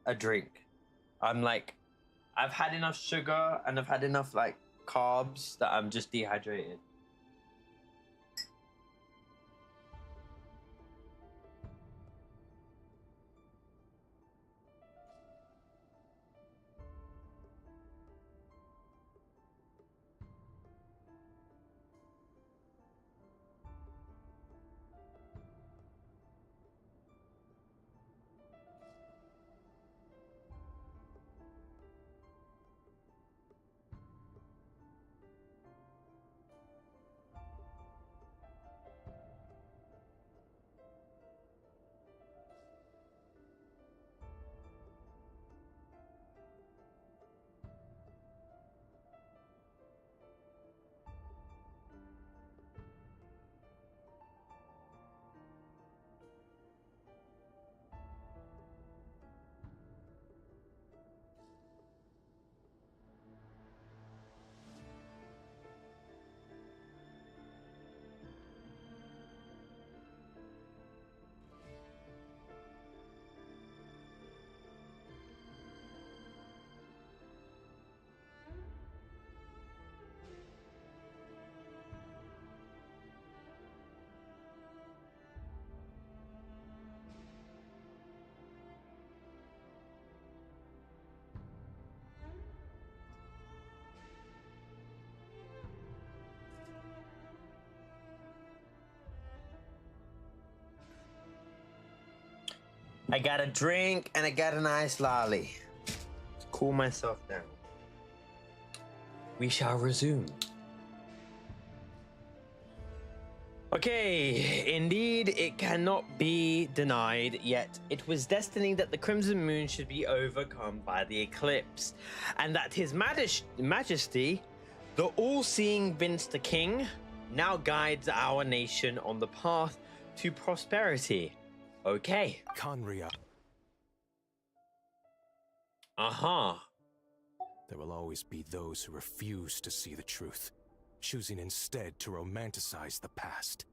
a drink. I'm like, I've had enough sugar and I've had enough like carbs that I'm just dehydrated. I got a drink and I got an ice lolly. To cool myself down. We shall resume. Okay, indeed, it cannot be denied, yet it was destiny that the Crimson Moon should be overcome by the eclipse, and that His Majesty, the all-seeing Vince the King, now guides our nation on the path to prosperity. Okay. Conria. There will always be those who refuse to see the truth, choosing instead to romanticize the past.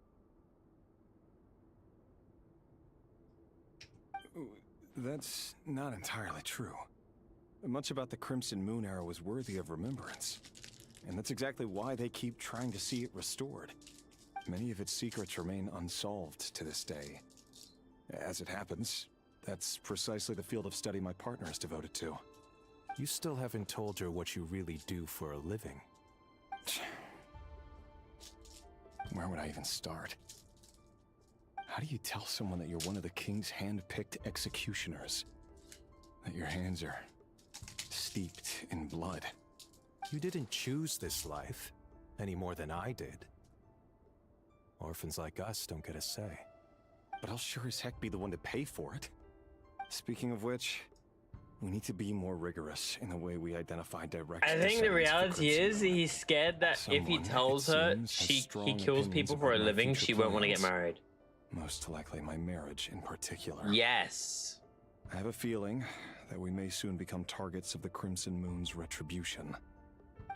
That's not entirely true. Much about the Crimson Moon era was worthy of remembrance. And that's exactly why they keep trying to see it restored. Many of its secrets remain unsolved to this day. As it happens, that's precisely the field of study my partner is devoted to. You still haven't told her what you really do for a living. Where would I even start? How do you tell someone that you're one of the king's hand-picked executioners? That your hands are steeped in blood? You didn't choose this life, any more than I did. Orphans like us don't get a say. But I'll sure as heck be the one to pay for it. Speaking of which, we need to be more rigorous in the way we identify direct. I think the reality is he's scared that if he tells her he kills people for a living, she won't want to get married. Most likely my marriage in particular. Yes. I have a feeling that we may soon become targets of the Crimson Moon's retribution.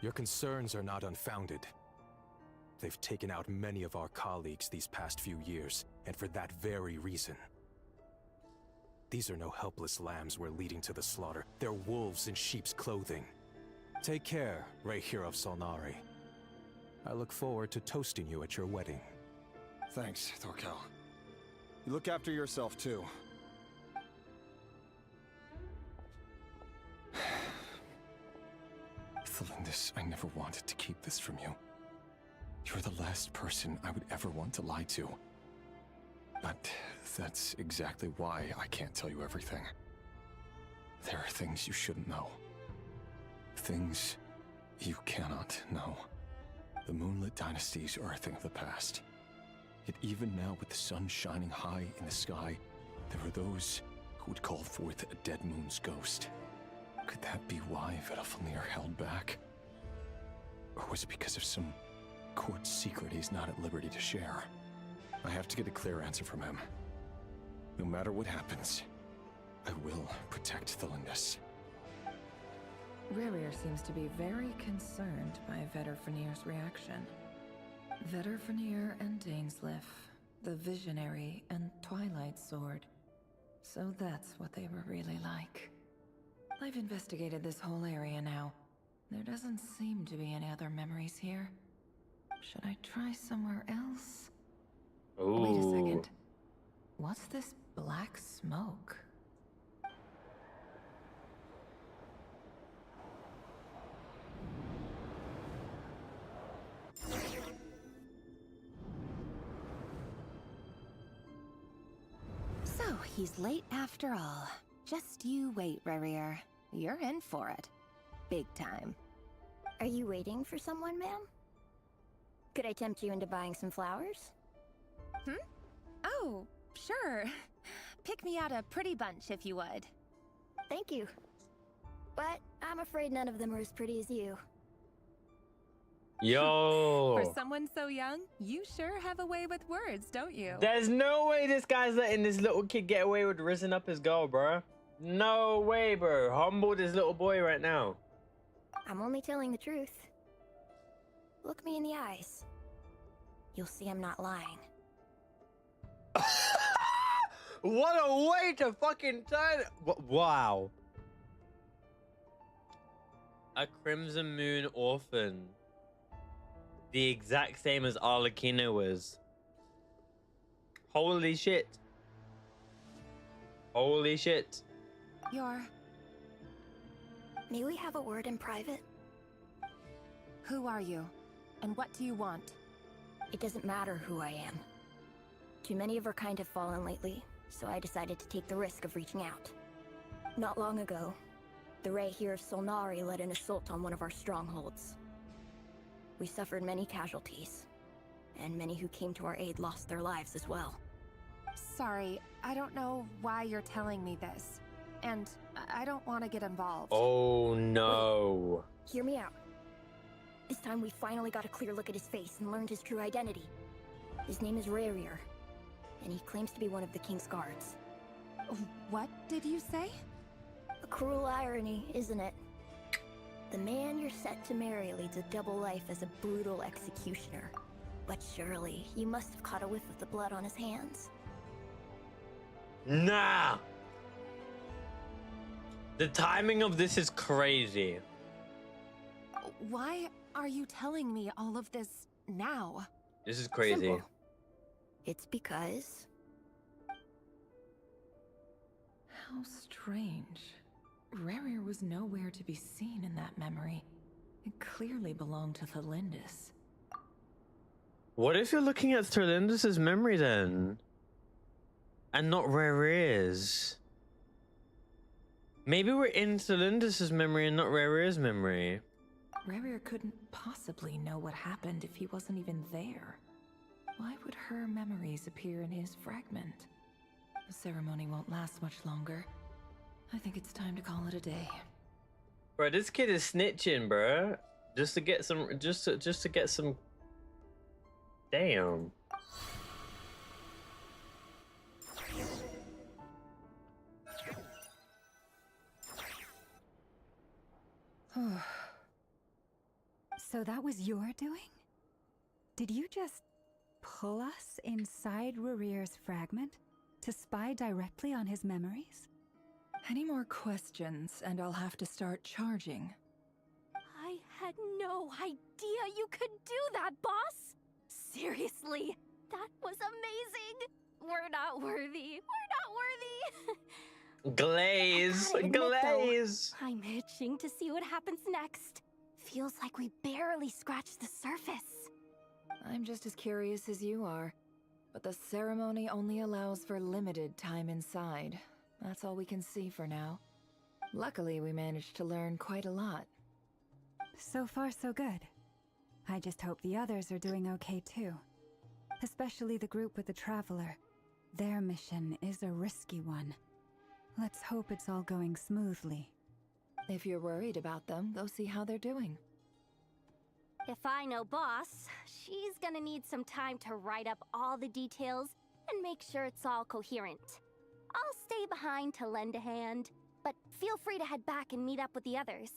Your concerns are not unfounded. They've taken out many of our colleagues these past few years, and for that very reason. These are no helpless lambs we're leading to the slaughter. They're wolves in sheep's clothing. Take care, Rehir of Solnari. I look forward to toasting you at your wedding. Thanks, Thorkel. You look after yourself, too. Thelindis, I never wanted to keep this from you. You're the last person I would ever want to lie to. But that's exactly why I can't tell you everything. There are things you shouldn't know. Things you cannot know. The moonlit dynasties are a thing of the past. Yet even now, with the sun shining high in the sky, there are those who would call forth a dead moon's ghost. Could that be why Vedalfnir held back? Or was it because of some court secret he's not at liberty to share? I have to get a clear answer from him. No matter what happens, I will protect Thelindis. Rerir seems to be very concerned by Vedalfnir's reaction. Vedalfnir and Dainsleif, the Visionary and Twilight Sword. So that's what they were really like. I've investigated this whole area now. There doesn't seem to be any other memories here. Should I try somewhere else? Ooh. Wait a second. What's this black smoke? So, he's late after all. Just you wait, Rerir. You're in for it. Big time. Are you waiting for someone, ma'am? Could I tempt you into buying some flowers? Oh, sure. Pick me out a pretty bunch if you would. Thank you. But I'm afraid none of them are as pretty as you. Yo. For someone so young, you sure have a way with words, don't you? There's no way this guy's letting this little kid get away with risen up his girl, bro. No way, bro. Humble this little boy right now. I'm only telling the truth. Look me in the eyes. You'll see I'm not lying. What a way to fucking turn. Wow. A Crimson Moon orphan. The exact same as Arlecchino was. Holy shit. Holy shit. May we have a word in private? Who are you? And what do you want? It doesn't matter who I am. Too many of our kind have fallen lately, so I decided to take the risk of reaching out. Not long ago, the Ray here of Solnari led an assault on one of our strongholds. We suffered many casualties, and many who came to our aid lost their lives as well. Sorry, I don't know why you're telling me this. And I don't want to get involved. Oh no. Wait, hear me out. This time we finally got a clear look at his face and learned his true identity. His name is Rarier, and he claims to be one of the King's Guards. What did you say? A cruel irony, isn't it? The man you're set to marry leads a double life as a brutal executioner. But surely, you must have caught a whiff of the blood on his hands. Nah! The timing of this is crazy. Why are you telling me all of this now? This is crazy. Simple. It's because... How strange. Rarier was nowhere to be seen in that memory. It clearly belonged to Thelindis. What if you're looking at Thelindis' memory then? And not Rarier's? Maybe we're in Thelindis' memory and not Rarier's memory. Rarier couldn't possibly know what happened if he wasn't even there. Why would her memories appear in his fragment? The ceremony won't last much longer. I think it's time to call it a day. Bro, this kid is snitching, bro. Just to get some, just to get some. Damn. So that was your doing? Did you just pull us inside Rarier's fragment to spy directly on his memories? Any more questions, and I'll have to start charging. I had no idea you could do that, boss! Seriously, that was amazing! We're not worthy. We're not worthy! Glaze! Glaze! Though, I'm itching to see what happens next. Feels like we barely scratched the surface. I'm just as curious as you are. But the ceremony only allows for limited time inside. That's all we can see for now. Luckily, we managed to learn quite a lot. So far, so good. I just hope the others are doing okay too. Especially the group with the Traveler. Their mission is a risky one. Let's hope it's all going smoothly. If you're worried about them, go see how they're doing. If I know Boss, she's gonna need some time to write up all the details and make sure it's all coherent. I'll stay behind to lend a hand, but feel free to head back and meet up with the others.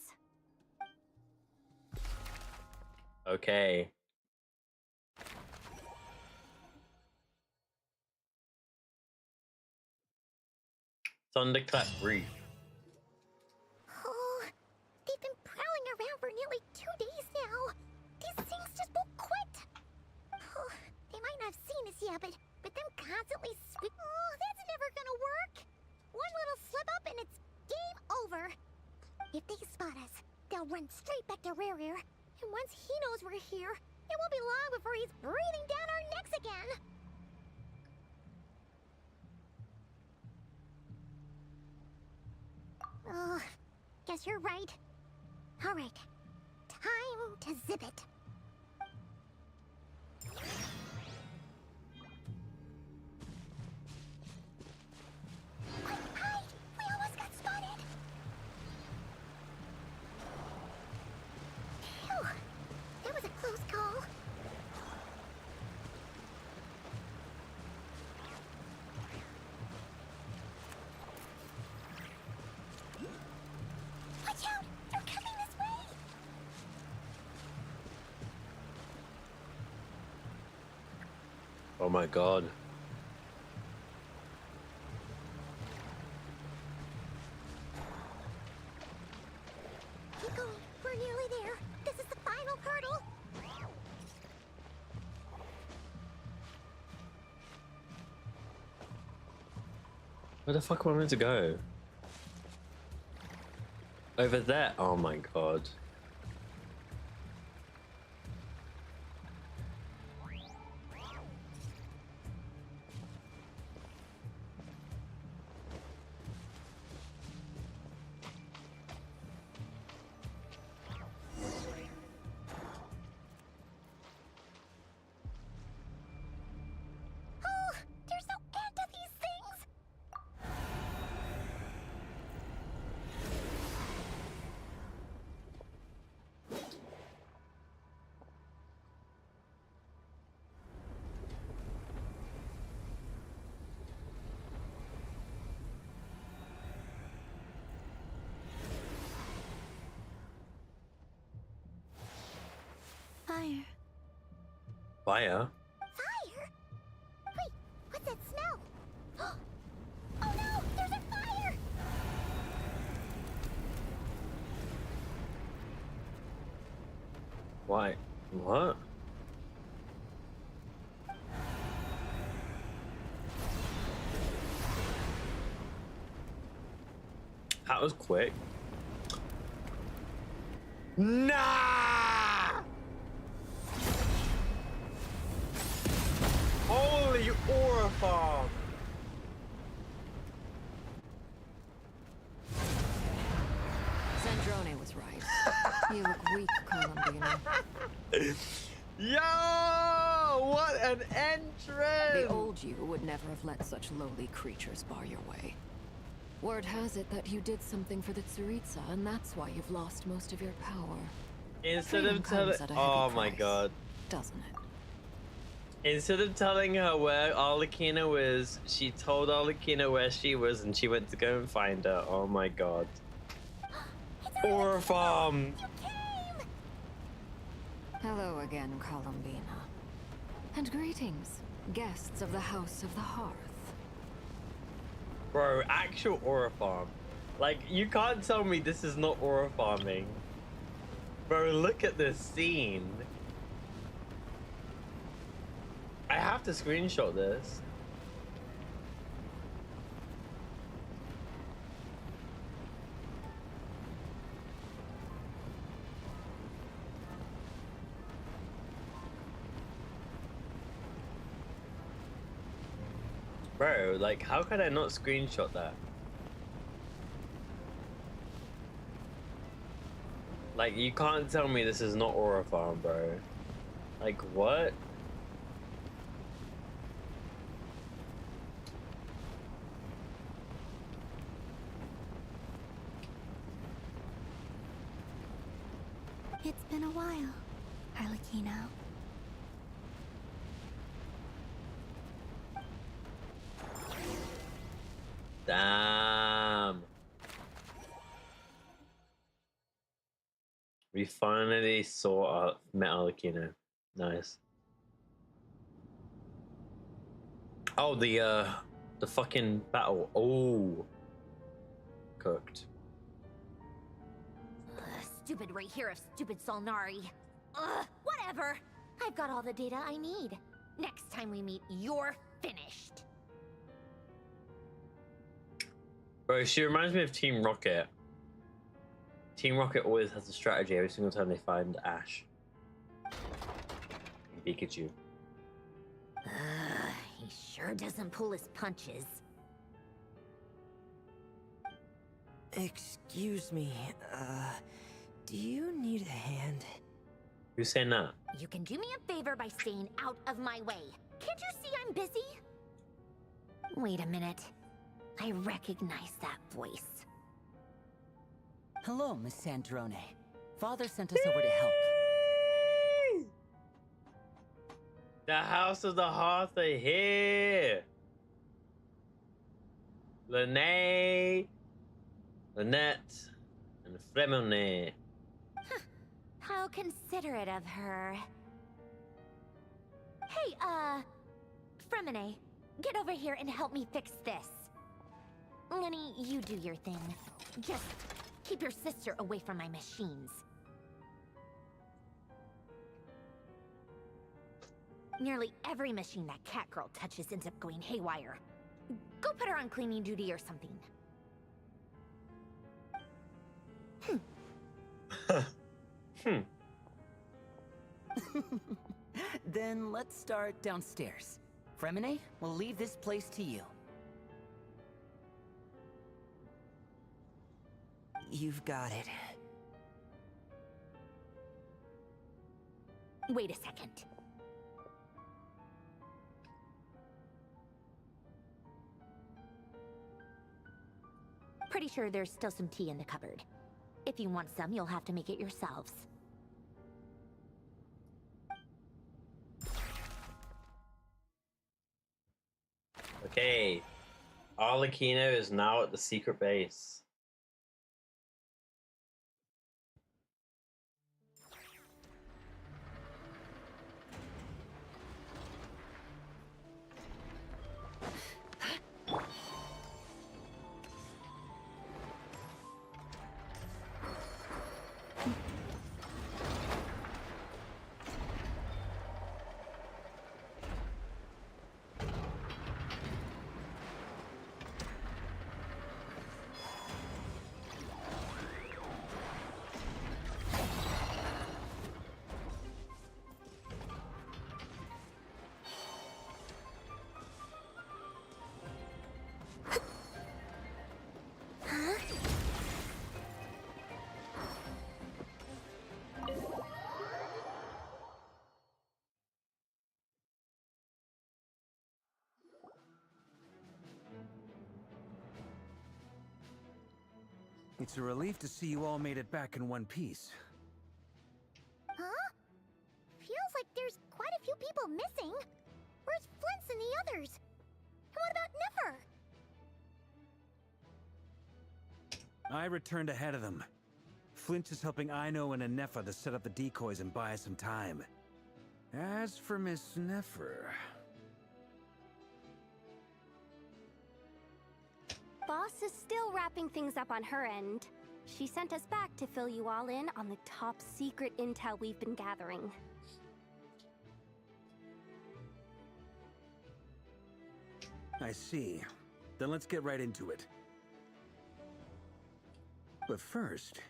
Okay. Thunderclap Reef. Oh, they've been prowling around for nearly 2 days now. These things just won't quit. Oh, they might not have seen us yet, but them constantly oh, that's never gonna work. One little slip up and it's game over. If they spot us, they'll run straight back to Rarier. And once he knows we're here, it won't be long before he's breathing down our necks again. Oh, guess you're right. All right, time to zip it. Hide! We almost got spotted! Phew, that was a close call. Watch out! They're coming this way! Oh my god. Keep going. We're nearly there. This is the final hurdle. Where the fuck am I meant to go? Over there? Oh my god. fire. Fire? Fire? Wait, what's that smell? Oh no, there's a fire! Why? What? That was quick. Nah! Holy aura farm! Sandrone was right. You look weak, Columbina. Yo! What an entrance! The old you would never have let such lowly creatures bar your way. Word has it that you did something for the Tsaritsa, and that's why you've lost most of your power. Instead Freedom of telling, comes at a heavy oh my price, god! doesn't it? Instead of telling her where Arlecchino is, she told Arlecchino where she was, and she went to go and find her. Oh my god! Aura farm. Hello again, Columbina. And greetings, guests of the House of the Hearth. Bro, actual aura farm. Like, you can't tell me this is not aura farming. Bro, look at this scene. I have to screenshot this. Bro, like, how could I not screenshot that? Like, you can't tell me this is not Aura Farm, bro. Like, what? It's been a while, Arlecchino. Damn. We finally saw met Arlecchino. Nice. Oh, the fucking battle. Oh. Cooked. Stupid right here of stupid Solnari. Ugh, whatever. I've got all the data I need. Next time we meet, you're finished. Bro, she reminds me of Team Rocket. Team Rocket always has a strategy every single time they find Ash. And Pikachu. He sure doesn't pull his punches. Excuse me, do you need a hand? Who's saying that? You can do me a favor by staying out of my way. Can't you see I'm busy? Wait a minute. I recognize that voice. Hello, Miss Sandrone. Father sent us over to help. The House of the Hearth are here. Lene, Lynette, and Fremone. How considerate of her. Hey, Fremone, get over here and help me fix this. Lenny, you do your thing. Just keep your sister away from my machines. Nearly every machine that cat girl touches ends up going haywire. Go put her on cleaning duty or something. Then let's start downstairs. Fremone, we'll leave this place to you. You've got it. Wait a second. Pretty sure there's still some tea in the cupboard. If you want some, you'll have to make it yourselves. Okay. Arlecchino is now at the secret base. It's a relief to see you all made it back in one piece. Huh? Feels like there's quite a few people missing. Where's Flint's and the others? And what about Niffer? I returned ahead of them. Flint is helping Aino and Anefa to set up the decoys and buy us some time. As for Miss Neffer... Boss is still wrapping things up on her end. She sent us back to fill you all in on the top secret intel we've been gathering. I see. Then let's get right into it. But first,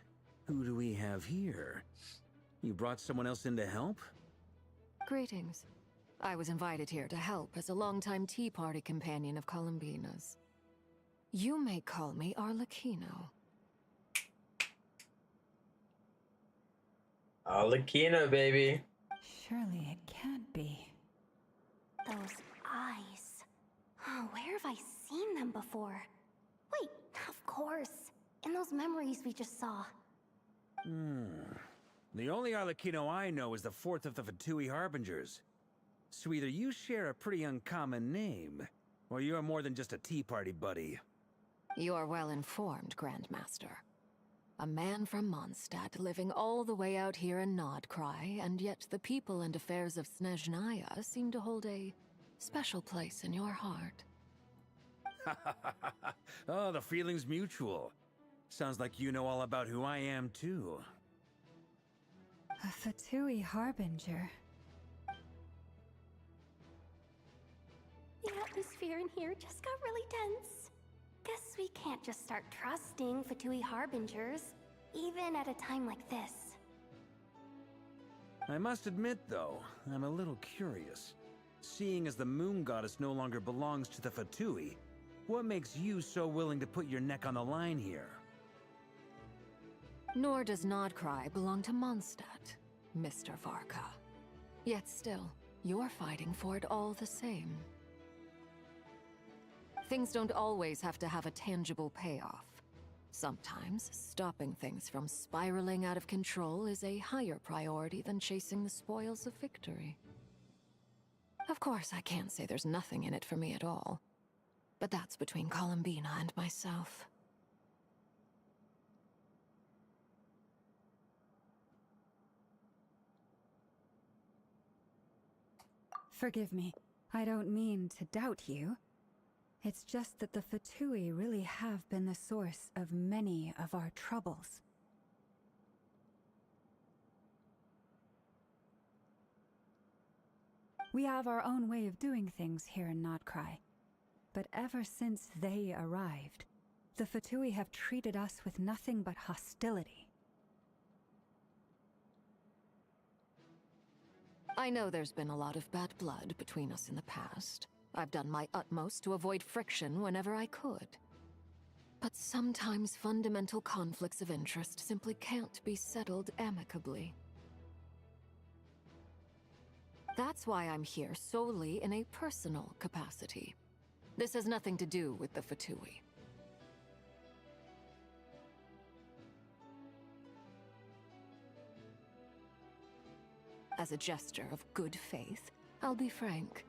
who do we have here? You brought someone else in to help? Greetings. I was invited here to help as a longtime Tea Party companion of Columbina's. You may call me Arlecchino. Arlecchino, baby. Surely it can't be. Those eyes. Oh, where have I seen them before? Wait, of course. In those memories we just saw. The only Arlecchino I know is the fourth of the Fatui Harbingers. So either you share a pretty uncommon name, or you're more than just a Tea Party buddy. You're well informed, Grandmaster. A man from Mondstadt living all the way out here in Nodcry, and yet the people and affairs of Snezhnaya seem to hold a special place in your heart. Oh, the feeling's mutual. Sounds like you know all about who I am, too. A Fatui Harbinger. The atmosphere in here just got really tense. Guess we can't just start trusting Fatui Harbingers, even at a time like this. I must admit, though, I'm a little curious. Seeing as the Moon Goddess no longer belongs to the Fatui, what makes you so willing to put your neck on the line here? Nor does Nodcry belong to Mondstadt, Mr. Varka. Yet still, you're fighting for it all the same. Things don't always have to have a tangible payoff. Sometimes, stopping things from spiraling out of control is a higher priority than chasing the spoils of victory. Of course, I can't say there's nothing in it for me at all. But that's between Columbina and myself. Forgive me. I don't mean to doubt you. It's just that the Fatui really have been the source of many of our troubles. We have our own way of doing things here in Nodcry. But ever since they arrived, the Fatui have treated us with nothing but hostility. I know there's been a lot of bad blood between us in the past. I've done my utmost to avoid friction whenever I could. But sometimes fundamental conflicts of interest simply can't be settled amicably. That's why I'm here solely in a personal capacity. This has nothing to do with the Fatui. As a gesture of good faith, I'll be frank.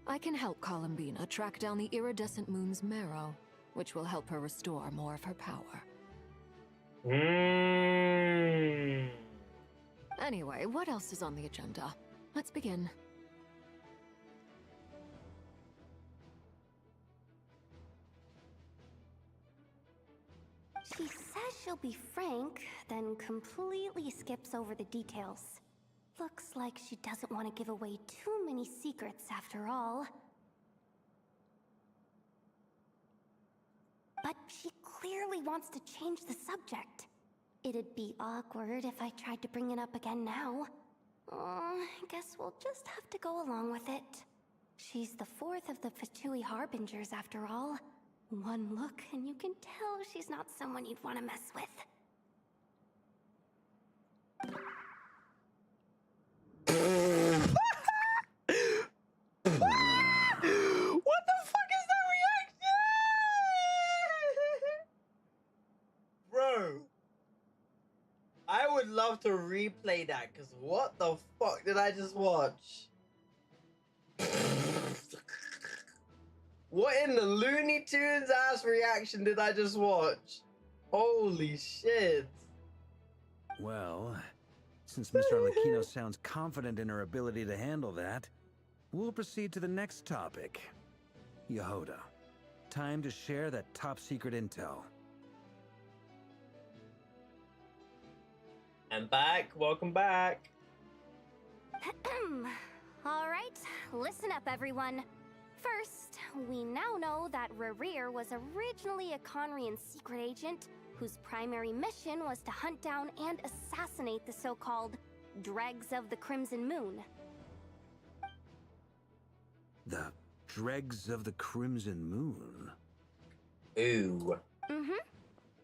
I can help Columbina track down the iridescent moon's marrow, which will help her restore more of her power. Anyway, what else is on the agenda? Let's begin. She says she'll be frank, then completely skips over the details. Looks like she doesn't want to give away too many secrets after all. But she clearly wants to change the subject. It'd be awkward if I tried to bring it up again now. I guess we'll just have to go along with it. She's the fourth of the Fatui Harbingers after all. One look and you can tell she's not someone you'd want to mess with. What the fuck is that reaction? Bro. have to replay that because what the fuck did I just watch? What in the Looney Tunes ass reaction did I just watch? Holy shit. Well, since Miss Arlecchino sounds confident in her ability to handle that, we'll proceed to the next topic. Yehoda, time to share that top secret intel. I'm back. Welcome back. All right, listen up, everyone. First, we now know that Rerir was originally a Conrian secret agent whose primary mission was to hunt down and assassinate the so-called dregs of the Crimson Moon. The dregs of the Crimson Moon? Ooh.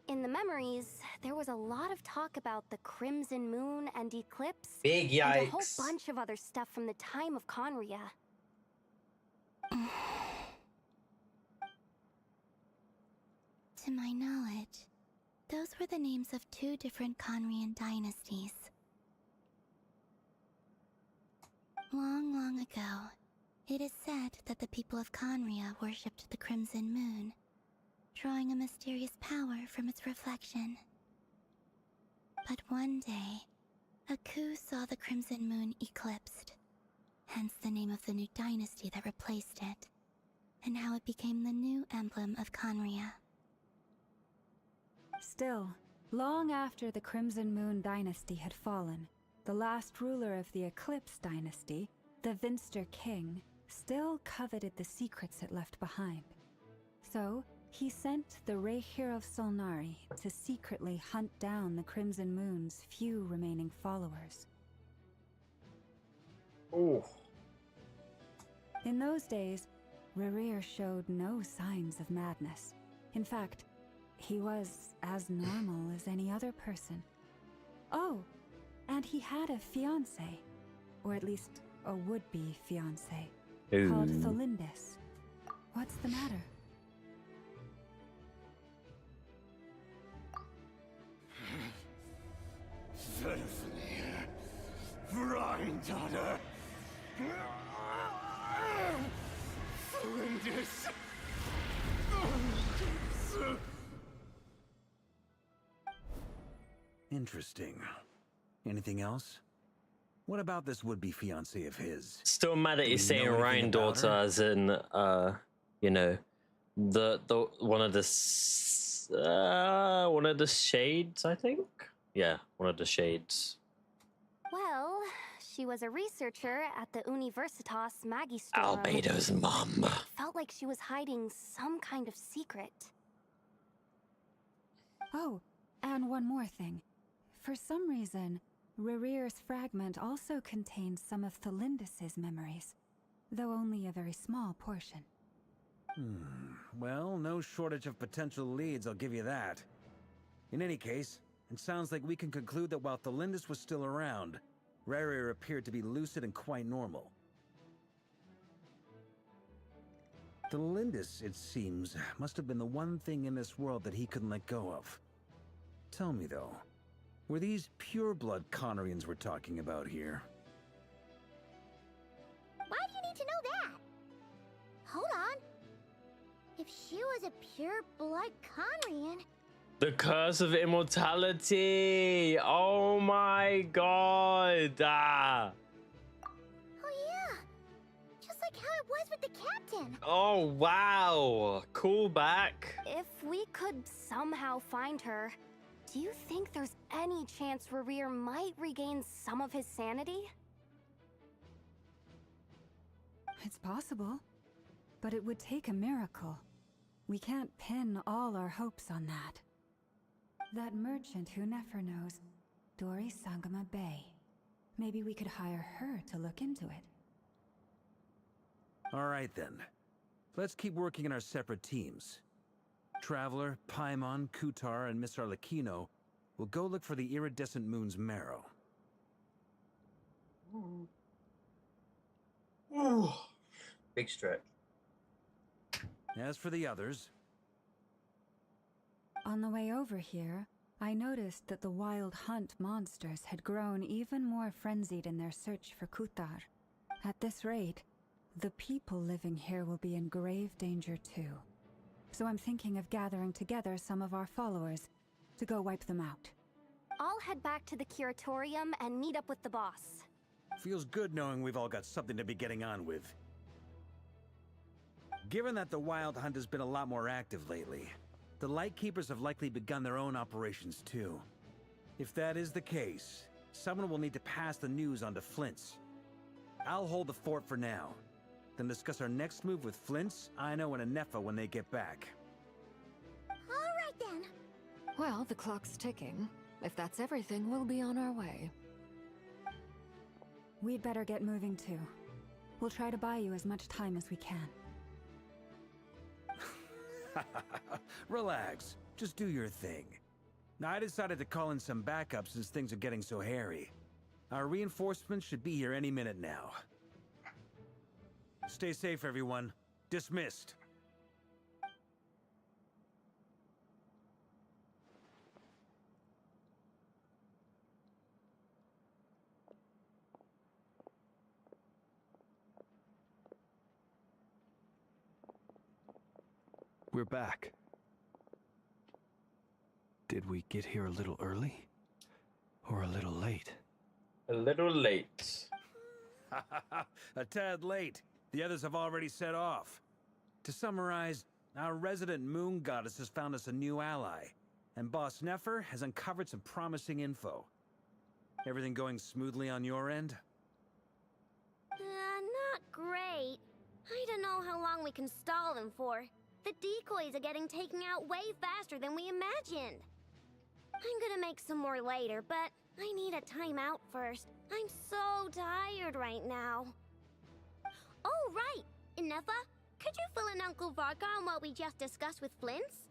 In the memories, there was a lot of talk about the Crimson Moon and eclipse. Big yikes. And a whole bunch of other stuff from the time of Conria. To my knowledge, those were the names of 2 different Conrian dynasties. Long, long ago, it is said that the people of Conria worshipped the Crimson Moon, drawing a mysterious power from its reflection. But one day, a coup saw the Crimson Moon eclipsed, hence the name of the new dynasty that replaced it, and how it became the new emblem of Conria. Still, long after the Crimson Moon dynasty had fallen, the last ruler of the Eclipse dynasty, the Vinster King, still coveted the secrets it left behind. So, he sent the Rehir of Solnari to secretly hunt down the Crimson Moon's few remaining followers. Ooh. In those days, Rerir showed no signs of madness. In fact, he was as normal as any other person. Oh, and he had a fiancé, or at least a would-be fiancé, called Tholindis. What's the matter? Citizen Granddaughter! Tholindis! Interesting. Anything else? What about this would-be fiancé of his? Still mad that Do he's we know saying anything Ryan about daughter her? as in you know, the one of the shades, I think. Yeah, one of the shades. Well, she was a researcher at the Universitas Magistrorum. Albedo's mom. Felt like she was hiding some kind of secret. Oh, and one more thing. For some reason, Rerir's fragment also contains some of Tholindis' memories, though only a very small portion. Well, no shortage of potential leads, I'll give you that. In any case, it sounds like we can conclude that while Tholindis was still around, Rerir appeared to be lucid and quite normal. Tholindis, it seems, must have been the one thing in this world that he couldn't let go of. Tell me, though, were these pure-blood Conrians we're talking about here? Why do you need to know that? Hold on. If she was a pure-blood Conrian, The curse of immortality. Oh my god. oh yeah, just like how it was with the captain. Oh wow. Cool back. If we could somehow find her, do you think there's any chance Rerir might regain some of his sanity? It's possible, but it would take a miracle. We can't pin all our hopes on that. That merchant who Nefer knows, Dori Sangama Bay. Maybe we could hire her to look into it. All right, then. Let's keep working in our separate teams. Traveler, Paimon, Kutar, and Miss Arlecchino will go look for the iridescent moon's marrow. Big stretch. As for the others... On the way over here, I noticed that the Wild Hunt monsters had grown even more frenzied in their search for Kutar. At this rate, the people living here will be in grave danger too. So I'm thinking of gathering together some of our followers to go wipe them out. I'll head back to the curatorium and meet up with the boss. Feels good knowing we've all got something to be getting on with. Given that the Wild Hunt has been a lot more active lately, the Lightkeepers have likely begun their own operations too. If that is the case, someone will need to pass the news on to Flint's. I'll hold the fort for now, then discuss our next move with Flint's, Aino, and Anefa when they get back. Alright then. Well, the clock's ticking. If that's everything, we'll be on our way. We'd better get moving too. We'll try to buy you as much time as we can. Relax. Just do your thing. I decided to call in some backup since things are getting so hairy. Our reinforcements should be here any minute now. Stay safe, everyone. Dismissed. We're back. Did we get here a little early? Or a little late? A little late. A tad late. The others have already set off. To summarize, our resident moon goddess has found us a new ally, and Boss Nefer has uncovered some promising info. Everything going smoothly on your end? Not great. I don't know how long we can stall them for. The decoys are getting taken out way faster than we imagined. I'm gonna make some more later, but I need a timeout first. I'm so tired right now. Oh, right! Inefa, could you fill in Uncle Varka on what we just discussed with Flint's?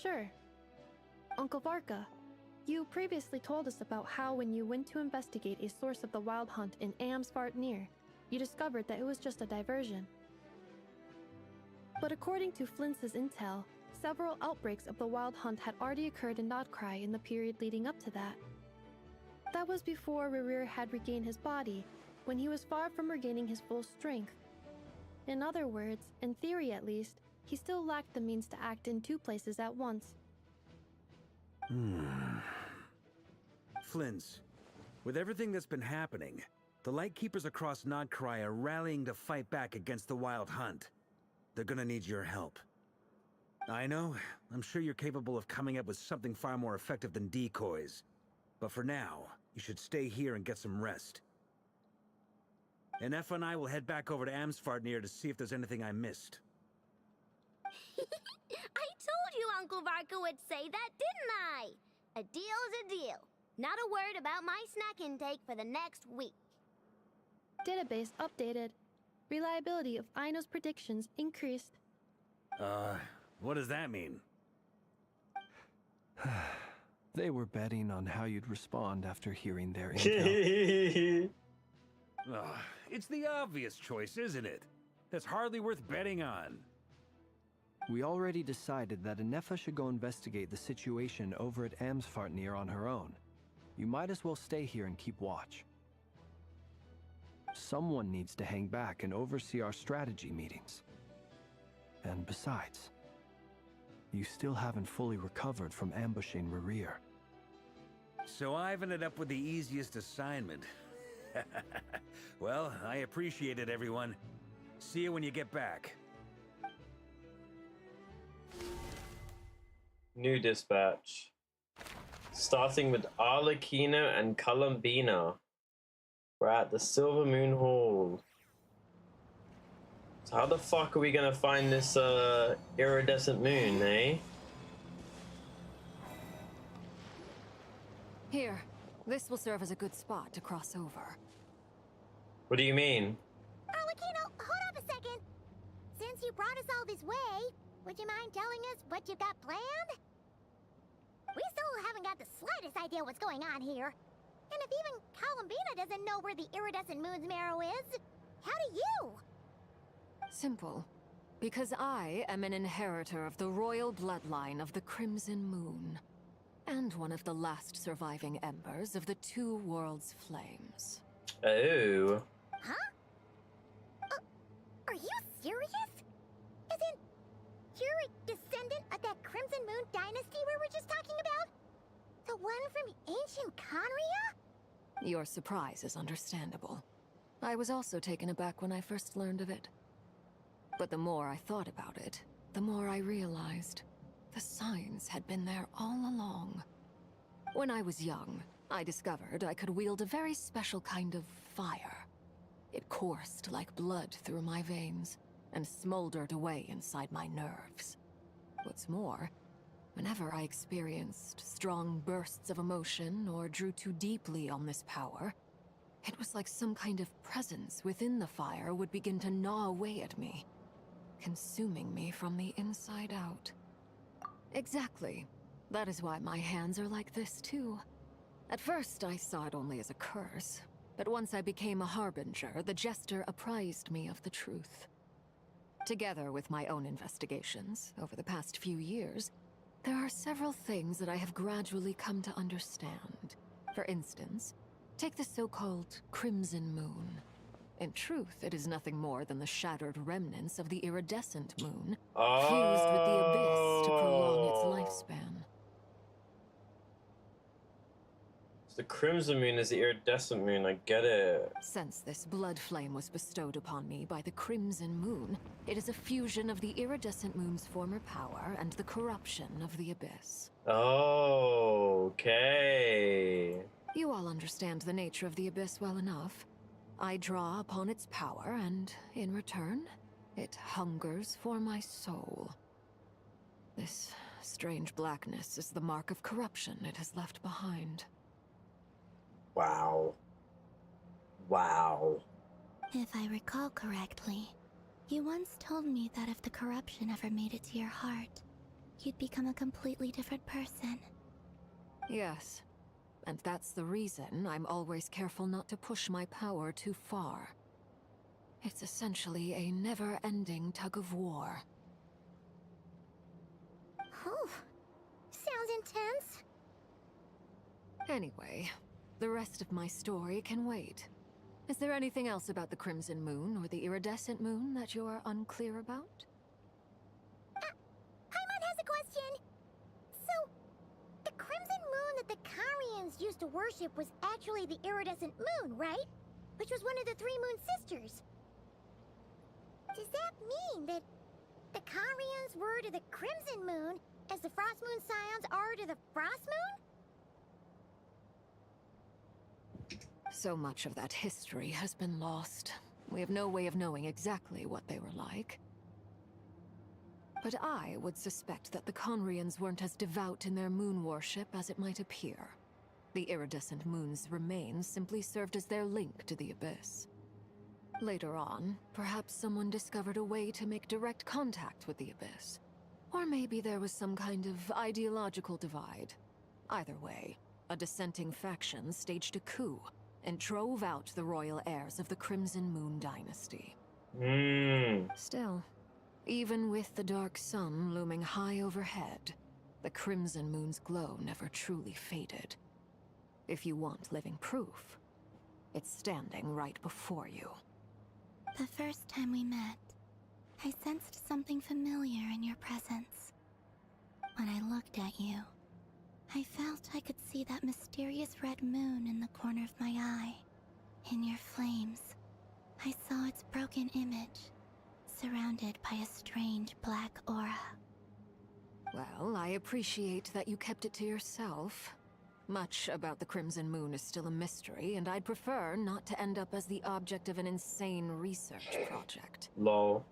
Sure. Uncle Varka, you previously told us about how when you went to investigate a source of the Wild Hunt in Amsvartnir, you discovered that it was just a diversion. But according to Flint's intel, several outbreaks of the Wild Hunt had already occurred in Nodcry in the period leading up to that. That was before Rerir had regained his body, when he was far from regaining his full strength. In other words, in theory at least, he still lacked the means to act in two places at once. Flint's, with everything that's been happening, the Lightkeepers across Nodcry are rallying to fight back against the Wild Hunt. They're gonna need your help. I know, I'm sure you're capable of coming up with something far more effective than decoys. But for now, you should stay here and get some rest. Anefa and I will head back over to Amsvartnir to see if there's anything I missed. I told you Uncle Varka would say that, didn't I? A deal's a deal. Not a word about my snack intake for the next week. Database updated. Reliability of Aino's predictions increased. What does that mean? They were betting on how you'd respond after hearing their intel. It's the obvious choice, isn't it? That's hardly worth betting on. We already decided that Anefa should go investigate the situation over at Amsvartnir on her own. You might as well stay here and keep watch. Someone needs to hang back and oversee our strategy meetings. And besides, you still haven't fully recovered from ambushing Rerir. So I've ended up with the easiest assignment. Well, I appreciate it, everyone. See you when you get back. New dispatch. Starting with Arlecchino and Columbina. We're at the Silver Moon Hall. So how the fuck are we gonna find this iridescent moon, eh? Here, this will serve as a good spot to cross over. What do you mean? Arlecchino, hold up a second. Since you brought us all this way, would you mind telling us what you got planned? We still haven't got the slightest idea what's going on here. And if even Columbina doesn't know where the iridescent moon's marrow is, how do you? Simple. Because I am an inheritor of the royal bloodline of the Crimson Moon, and one of the last surviving embers of the Two Worlds' flames. Oh. Huh? Are you serious? Isn't you're a descendant of that Crimson Moon dynasty we were just talking about? The one from ancient Conria? Your surprise is understandable. I was also taken aback when I first learned of it. But the more I thought about it, the more I realized the signs had been there all along. When I was young, I discovered I could wield a very special kind of fire. It coursed like blood through my veins and smoldered away inside my nerves. What's more, whenever I experienced strong bursts of emotion or drew too deeply on this power, it was like some kind of presence within the fire would begin to gnaw away at me, consuming me from the inside out. Exactly. That is why my hands are like this too. At first, I saw it only as a curse, but once I became a harbinger, the jester apprised me of the truth. Together with my own investigations, over the past few years, there are several things that I have gradually come to understand. For instance, take the so-called Crimson Moon. In truth, it is nothing more than the shattered remnants of the iridescent moon, fused with the abyss to prolong its lifespan. The Crimson Moon is the iridescent moon, I get it. Since this blood flame was bestowed upon me by the Crimson Moon, it is a fusion of the iridescent moon's former power and the corruption of the abyss. Oh, okay. You all understand the nature of the abyss well enough. I draw upon its power, and in return, it hungers for my soul. This strange blackness is the mark of corruption it has left behind. Wow. Wow. If I recall correctly, you once told me that if the corruption ever made it to your heart, you'd become a completely different person. Yes. And that's the reason I'm always careful not to push my power too far. It's essentially a never-ending tug of war. Oh, sounds intense. Anyway, the rest of my story can wait. Is there anything else about the Crimson Moon or the Iridescent Moon that you're unclear about? Paimon has a question. So, the Crimson Moon that the Karians used to worship was actually the Iridescent Moon, right? Which was one of the three Moon Sisters. Does that mean that the Karians were to the Crimson Moon as the Frost Moon Scions are to the Frost Moon? So much of that history has been lost. We have no way of knowing exactly what they were like. But I would suspect that the Conrians weren't as devout in their moon worship as it might appear. The iridescent moon's remains simply served as their link to the abyss. Later on, perhaps someone discovered a way to make direct contact with the abyss. Or maybe there was some kind of ideological divide. Either way, a dissenting faction staged a coup and drove out the royal heirs of the Crimson Moon dynasty. Still, even with the dark sun looming high overhead, the Crimson Moon's glow never truly faded. If you want living proof, it's standing right before you. The first time we met, I sensed something familiar in your presence. When I looked at you, I felt I could see that mysterious red moon in the corner of my eye. In your flames, I saw its broken image, surrounded by a strange black aura. Well, I appreciate that you kept it to yourself. Much about the Crimson Moon is still a mystery, and I'd prefer not to end up as the object of an insane research project. Lol.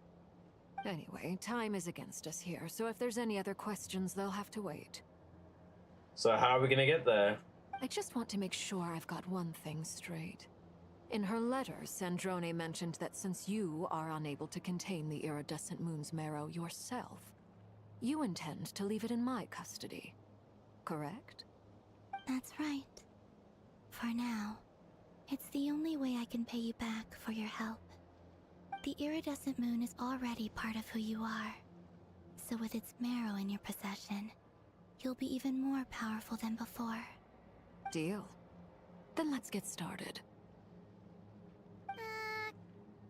Anyway, time is against us here, so if there's any other questions, they'll have to wait. So how are we gonna get there? I just want to make sure I've got one thing straight. In her letter, Sandrone mentioned that since you are unable to contain the iridescent moon's marrow yourself, you intend to leave it in my custody. Correct? That's right. For now, it's the only way I can pay you back for your help. The iridescent moon is already part of who you are. So with its marrow in your possession, you'll be even more powerful than before. Deal. Then let's get started.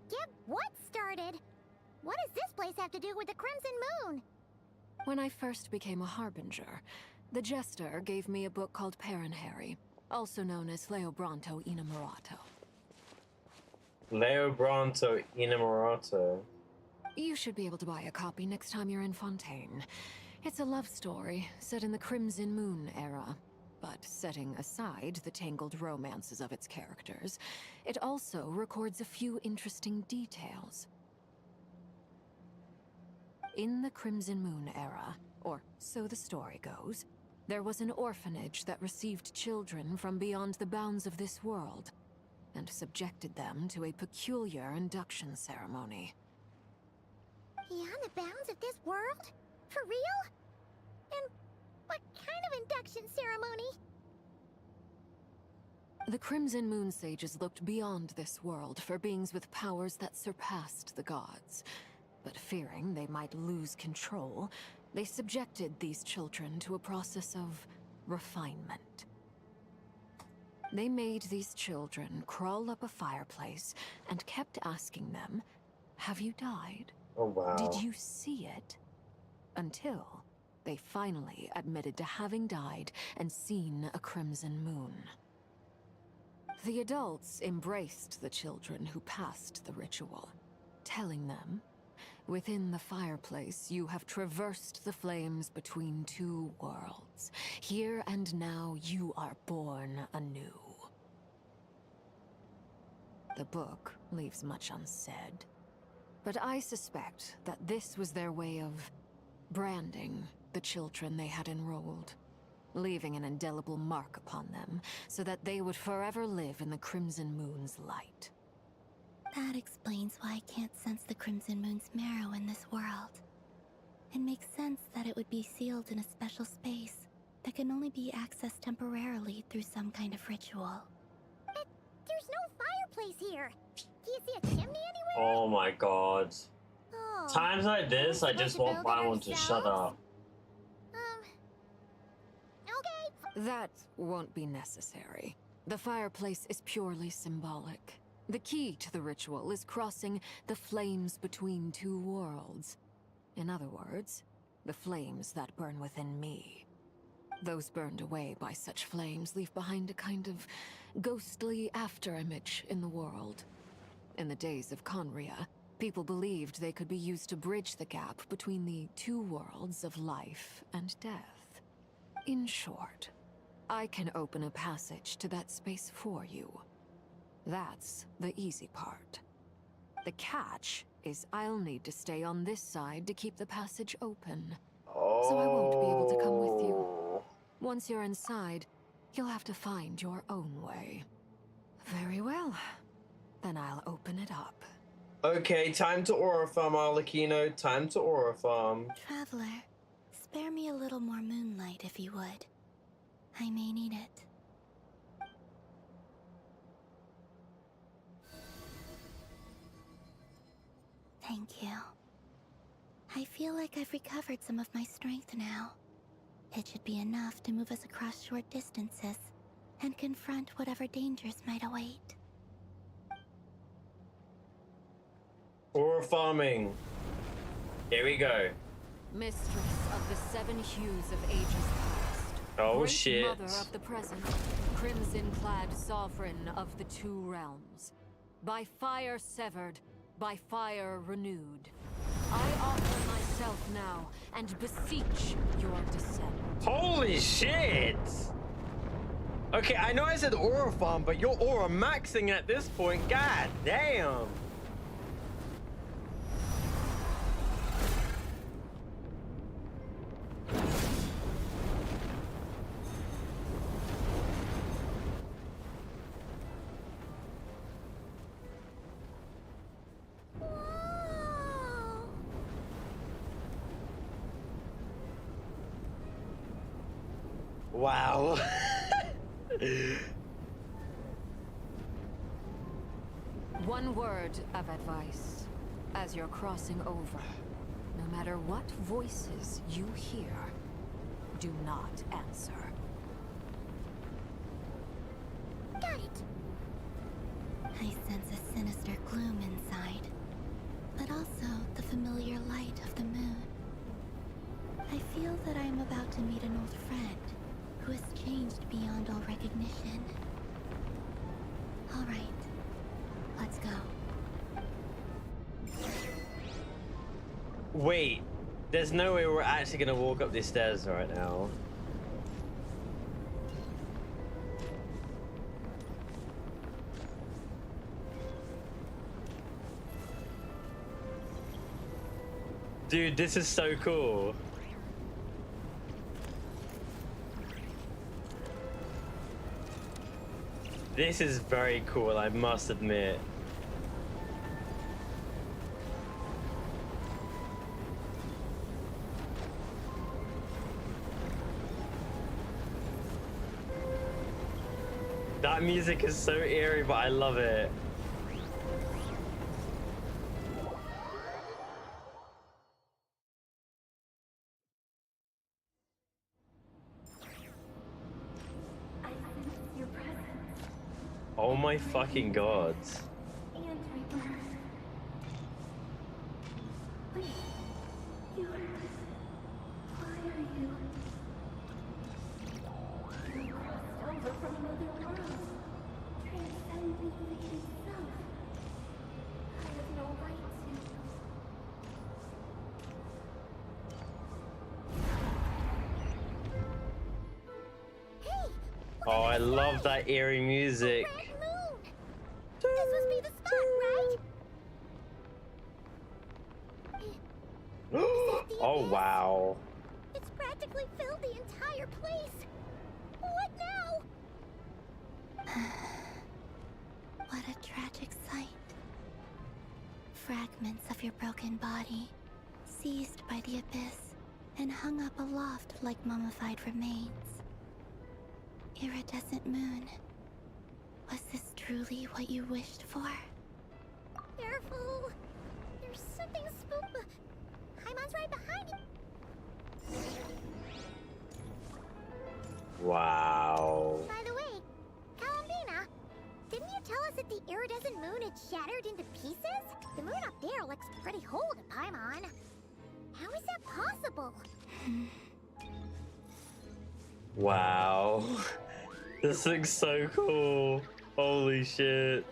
Get what started? What does this place have to do with the Crimson Moon? When I first became a Harbinger, the Jester gave me a book called Paranhari, also known as Leobranto Inamorato. Leobranto Inamorato. You should be able to buy a copy next time you're in Fontaine. It's a love story set in the Crimson Moon era. But setting aside the tangled romances of its characters, it also records a few interesting details. In the Crimson Moon era, or so the story goes, there was an orphanage that received children from beyond the bounds of this world, and subjected them to a peculiar induction ceremony. Beyond the bounds of this world? For real? And what kind of induction ceremony? The Crimson Moon sages looked beyond this world for beings with powers that surpassed the gods. But fearing they might lose control, they subjected these children to a process of refinement. They made these children crawl up a fireplace and kept asking them, "Have you died? Oh, wow. Did you see it?" Until they finally admitted to having died and seen a crimson moon. The adults embraced the children who passed the ritual, telling them, "Within the fireplace, you have traversed the flames between two worlds. Here and now, you are born anew." The book leaves much unsaid, but I suspect that this was their way of branding the children they had enrolled, leaving an indelible mark upon them so that they would forever live in the Crimson Moon's light. That explains why I can't sense the Crimson Moon's marrow in this world. It makes sense that it would be sealed in a special space that can only be accessed temporarily through some kind of ritual. But there's no fireplace here. Do you see a chimney anywhere? Oh my god. Oh. Times like this, I just want build it Byron to shut up. Okay. That won't be necessary. The fireplace is purely symbolic. The key to the ritual is crossing the flames between two worlds. In other words, the flames that burn within me. Those burned away by such flames leave behind a kind of ghostly afterimage in the world. In the days of Conria, people believed they could be used to bridge the gap between the two worlds of life and death. In short, I can open a passage to that space for you. That's the easy part. The catch is I'll need to stay on this side to keep the passage open. So I won't be able to come with you. Once you're inside, you'll have to find your own way. Very well. Then I'll open it up. Okay, time to Aura Farm, Arlecchino. Time to Aura Farm. Traveler, spare me a little more moonlight if you would. I may need it. Thank you. I feel like I've recovered some of my strength now. It should be enough to move us across short distances and confront whatever dangers might await. Aura farming. Here we go. Mistress of the seven hues of ages past. Oh, Great shit. Mother of the present. Crimson-clad sovereign of the two realms. By fire severed, by fire renewed. I offer myself now and beseech your descent. Holy shit! Okay, I know I said Aura Farm, but you're Aura maxing at this point. God damn. Wow. One word of advice. As you're crossing over, no matter what voices you hear, do not answer. Got it. I sense a sinister gloom inside, but also the familiar light of the moon. I feel that I am about to meet an old friend who has changed beyond all recognition. All right, let's go. Wait, there's no way we're actually gonna walk up these stairs right now. Dude, this is so cool. This is very cool, I must admit. That music is so eerie, but I love it. Oh my fucking god. Oh, I love that eerie music. This must be the spot, right? Oh, wow. It's practically filled the entire place. What now? What a tragic sight. Fragments of your broken body, seized by the abyss, and hung up aloft like mummified remains. Iridescent moon. Was this truly what you wished for? Careful. There's something spook. Paimon's right behind you. Wow. By the way, Kalambina, didn't you tell us that the iridescent moon had shattered into pieces? The moon up there looks pretty whole to Paimon. How is that possible? Wow. This looks so cool. Holy shit.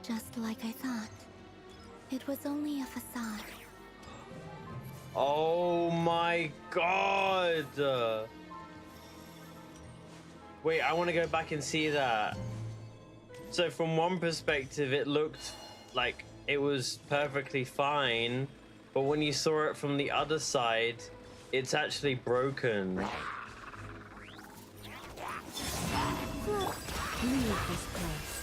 Just like I thought. It was only a facade. Oh my god. Wait, I want to go back and see that. So from one perspective, it looked like it was perfectly fine, but when you saw it from the other side, it's actually broken. Leave this place.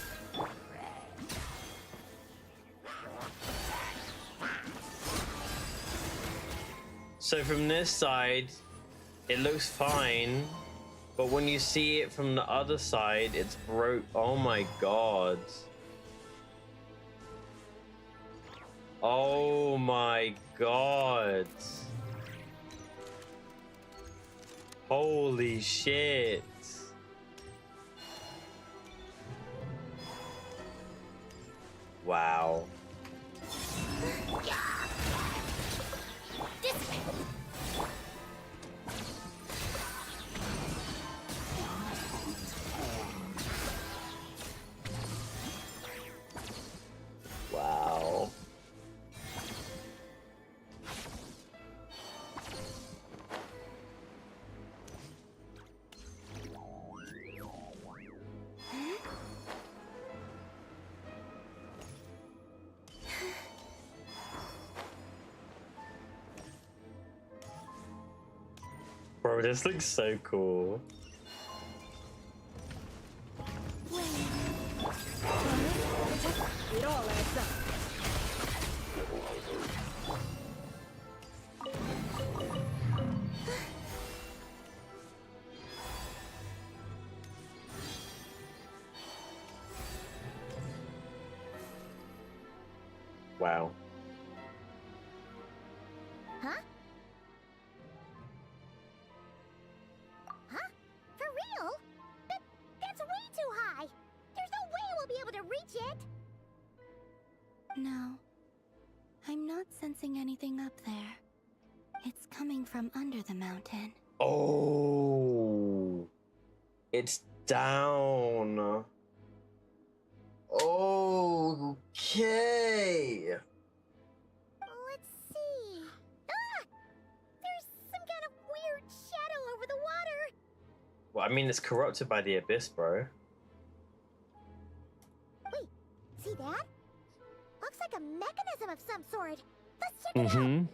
So from this side, it looks fine, but when you see it from the other side, it's broke. Oh my god. Oh my god. Holy shit. Wow. Wow. Bro, this looks so cool. It all adds up. Wow. Huh? Huh? For real? That's way too high! There's no way we'll be able to reach it! No. I'm not sensing anything up there. It's coming from under the mountain. Oh, it's down. Okay. Let's see. Ah! There's some kind of weird shadow over the water. Well, I mean, it's corrupted by the abyss, bro. Wait, see that? Looks like a mechanism of some sort. Let's check it out.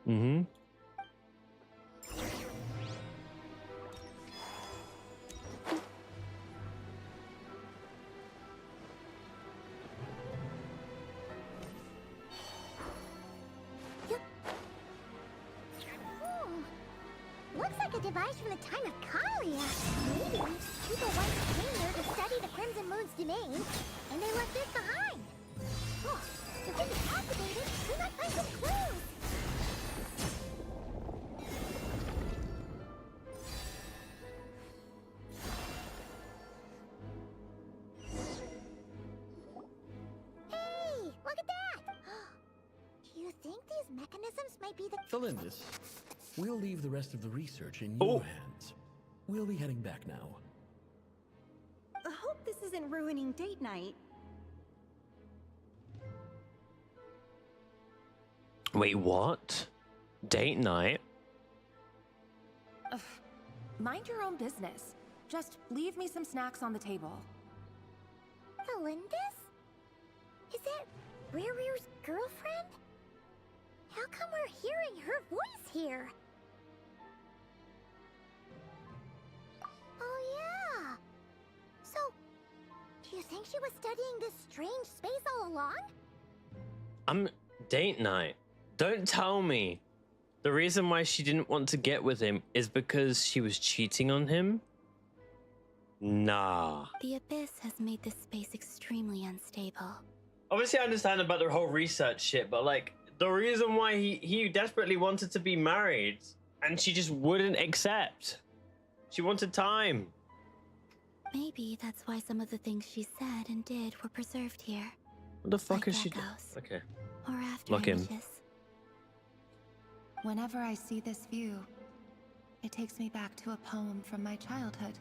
Mm-hmm. Looks like a device from the time of Kalia. Maybe people once came here to study the Crimson Moon's domain, and they left this behind. Oh, if we can activate it, we might find some clues. Hey, look at that! Do you think these mechanisms might be the... Felindis, we'll leave the rest of the research in your hands. We'll be heading back now. I hope this isn't ruining date night. Wait, what? Date night? Ugh. Mind your own business. Just leave me some snacks on the table. Felindis? Is that Rear's girlfriend? How come we're hearing her voice here? Oh yeah. So, do you think she was studying this strange space all along? Date night. Don't tell me. The reason why she didn't want to get with him is because she was cheating on him? Nah. The abyss has made this space extremely unstable. Obviously, I understand about the whole research shit, but like, the reason why he desperately wanted to be married and she just wouldn't accept. She wanted time. Maybe that's why some of the things she said and did were preserved here. What the fuck like is she doing? echoes. Okay. Or after Lock him. images. Whenever I see this view, it takes me back to a poem from my childhood.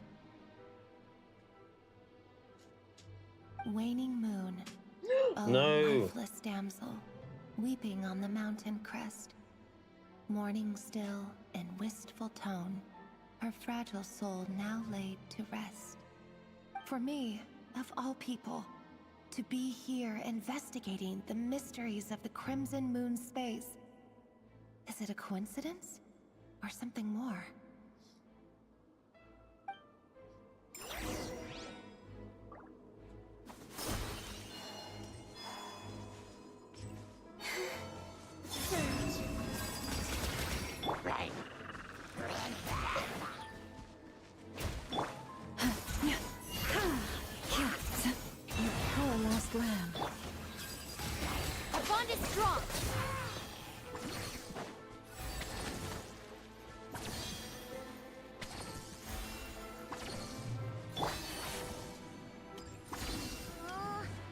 Waning moon, oh No. lifeless damsel, weeping on the mountain crest, mourning still in wistful tone, her fragile soul now laid to rest. For me, of all people, to be here investigating the mysteries of the Crimson Moon space, is it a coincidence or something more? You poor lost lamb. Our bond is strong.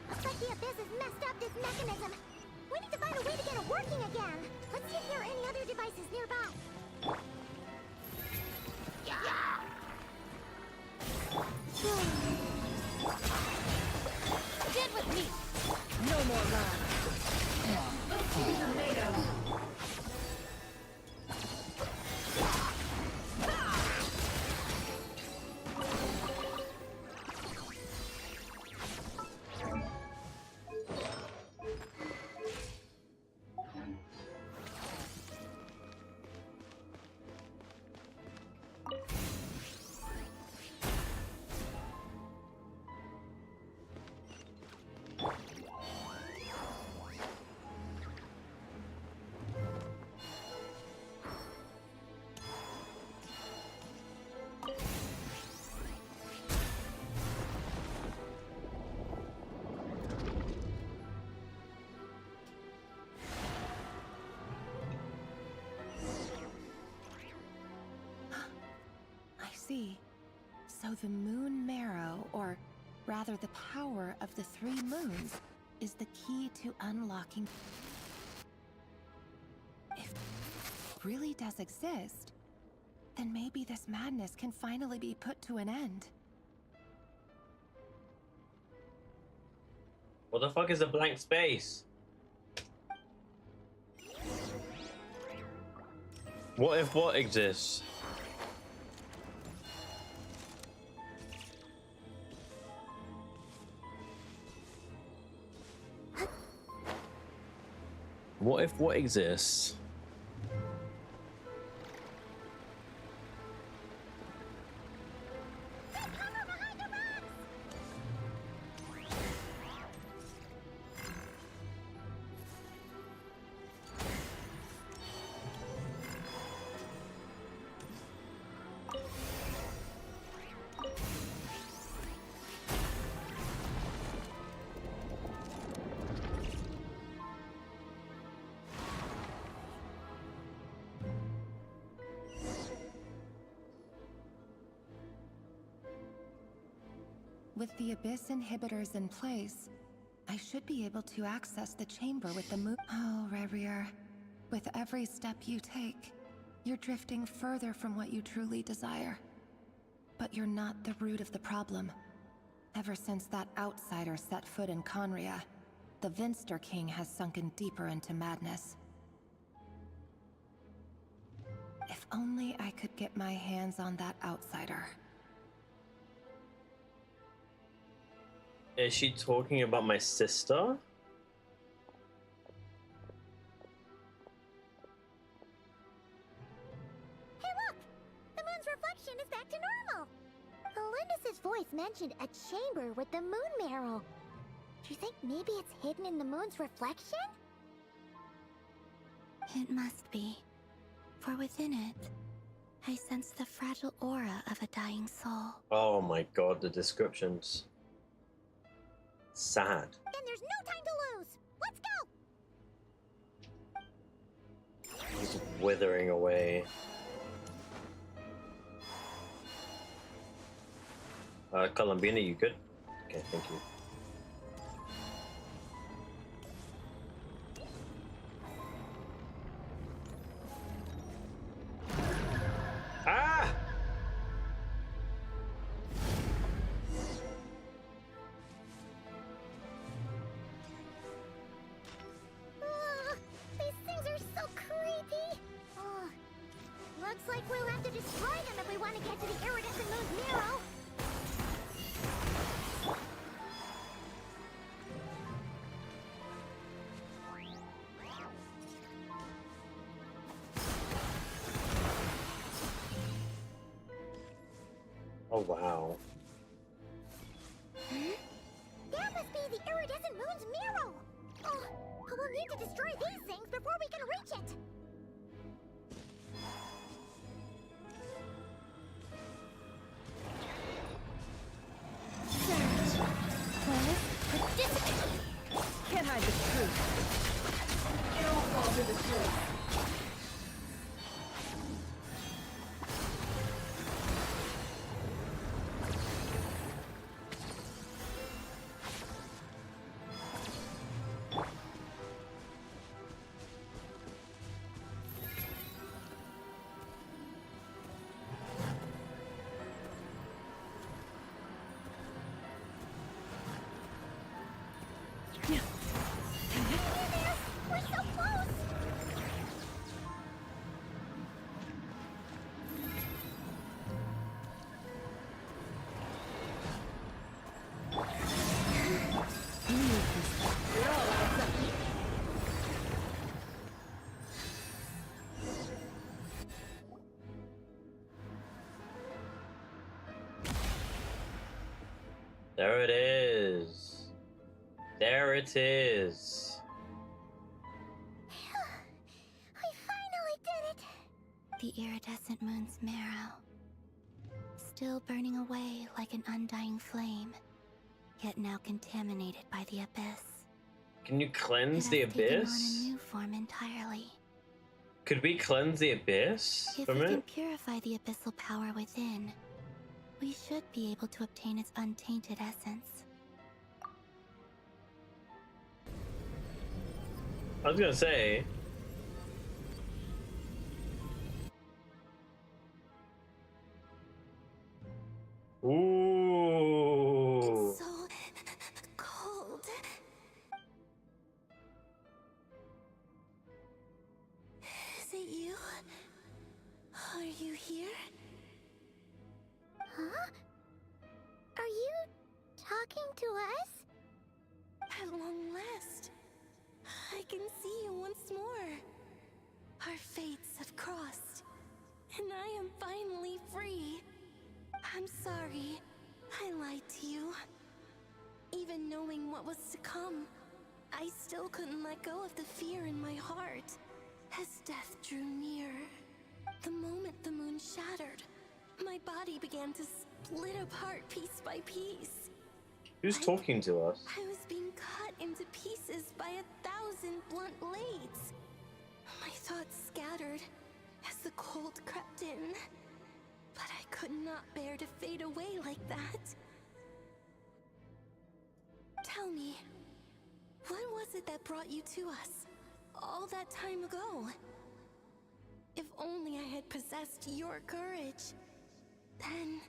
Looks like the abyss has messed up this mechanism. We need to find a way to get it working again. Let's see if there are any other devices nearby. Get with me. No more lies. see. So the moon marrow, or rather the power of the 3 moons, is the key to unlocking. If it really does exist, then maybe this madness can finally be put to an end. What the fuck is a blank space? What if what exists? What if what exists? With the Abyss inhibitors in place, I should be able to access the chamber with the moon. Oh, Rerir. With every step you take, you're drifting further from what you truly desire. But you're not the root of the problem. Ever since that outsider set foot in Conria, the Vinster King has sunken deeper into madness. If only I could get my hands on that outsider. Is she talking about my sister? Hey look! The moon's reflection is back to normal! Elendis' voice mentioned a chamber with the moon marrow. Do you think maybe it's hidden in the moon's reflection? It must be. For within it, I sense the fragile aura of a dying soul. Oh my god, the descriptions. Sad. Then there's no time to lose! Let's go! Just withering away. Columbina, you good? Okay, thank you. Ah! These things are so creepy! Looks like we'll have to destroy them if we want to get to the iridescent moon's marrow! Oh wow. That must be the iridescent moon's marrow! Oh, we'll need to destroy these things before we can reach it! Can't hide the truth. It all falls to the truth. We're so close! There it is. There it is. We finally did it! The iridescent moon's marrow. Still burning away like an undying flame, yet now contaminated by the abyss. Can you cleanse the It has taken abyss? on a new form entirely. Could we cleanse the abyss If from we can it? purify the abyssal power within, we should be able to obtain its untainted essence. I was gonna say. Ooh. It's so cold. Is it you? Are you here? Huh? Are you talking to us? At long last, I can see you once more. Our fates have crossed, and I am finally free. I'm sorry, I lied to you. Even knowing what was to come, I still couldn't let go of the fear in my heart. As death drew near, the moment the moon shattered, my body began to split apart piece by piece. Who's talking to us? I was being cut into pieces by 1,000 blunt blades. My thoughts scattered as the cold crept in, but I could not bear to fade away like that. Tell me, what was it that brought you to us all that time ago? If only I had possessed your courage, then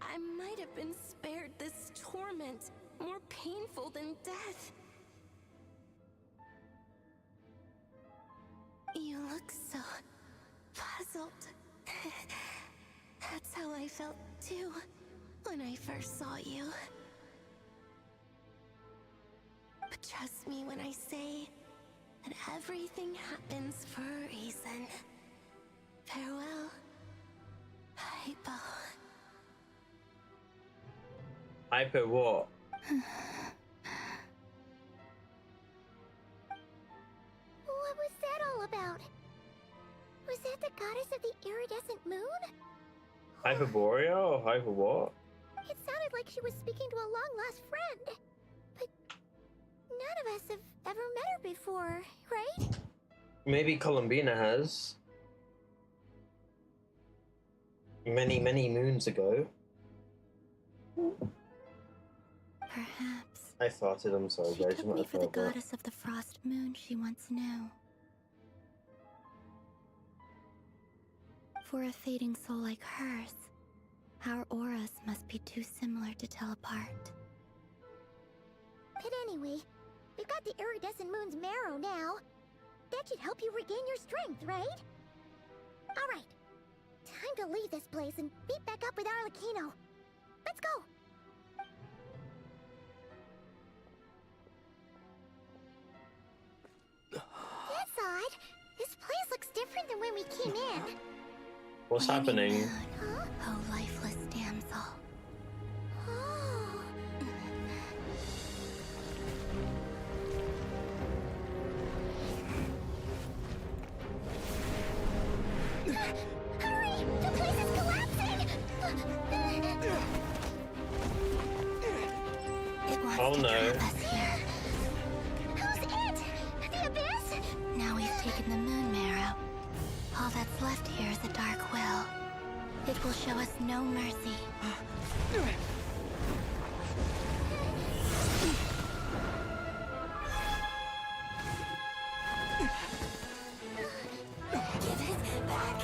I might have been spared this torment, more painful than death. You look so puzzled. That's how I felt too, when I first saw you. But trust me when I say that everything happens for a reason. Farewell, Hypo. Hypo what? What was that all about? Was that the goddess of the iridescent moon? Hyperborea or hyper what? It sounded like she was speaking to a long-lost friend. But none of us have ever met her before, right? Maybe Columbina has. Many, many moons ago. Perhaps I farted, I'm sorry she guys. took You might me have for the heard that. goddess of the frost moon she once knew. For a fading soul like hers, our auras must be too similar to tell apart. But anyway, we've got the iridescent moon's marrow now. That should help you regain your strength, right? Alright, time to leave this place and meet back up with Arlecchino. Let's go! That's odd. This place looks different than when we came in. What's happening? Huh? Oh, lifeless damsel. Oh. Hurry! The place is collapsing! It wants Oh to no. trap us here. Who's it? The Abyss? Now we've taken the moon marrow. All that's left here is a dark will. It will show us no mercy. Give it back!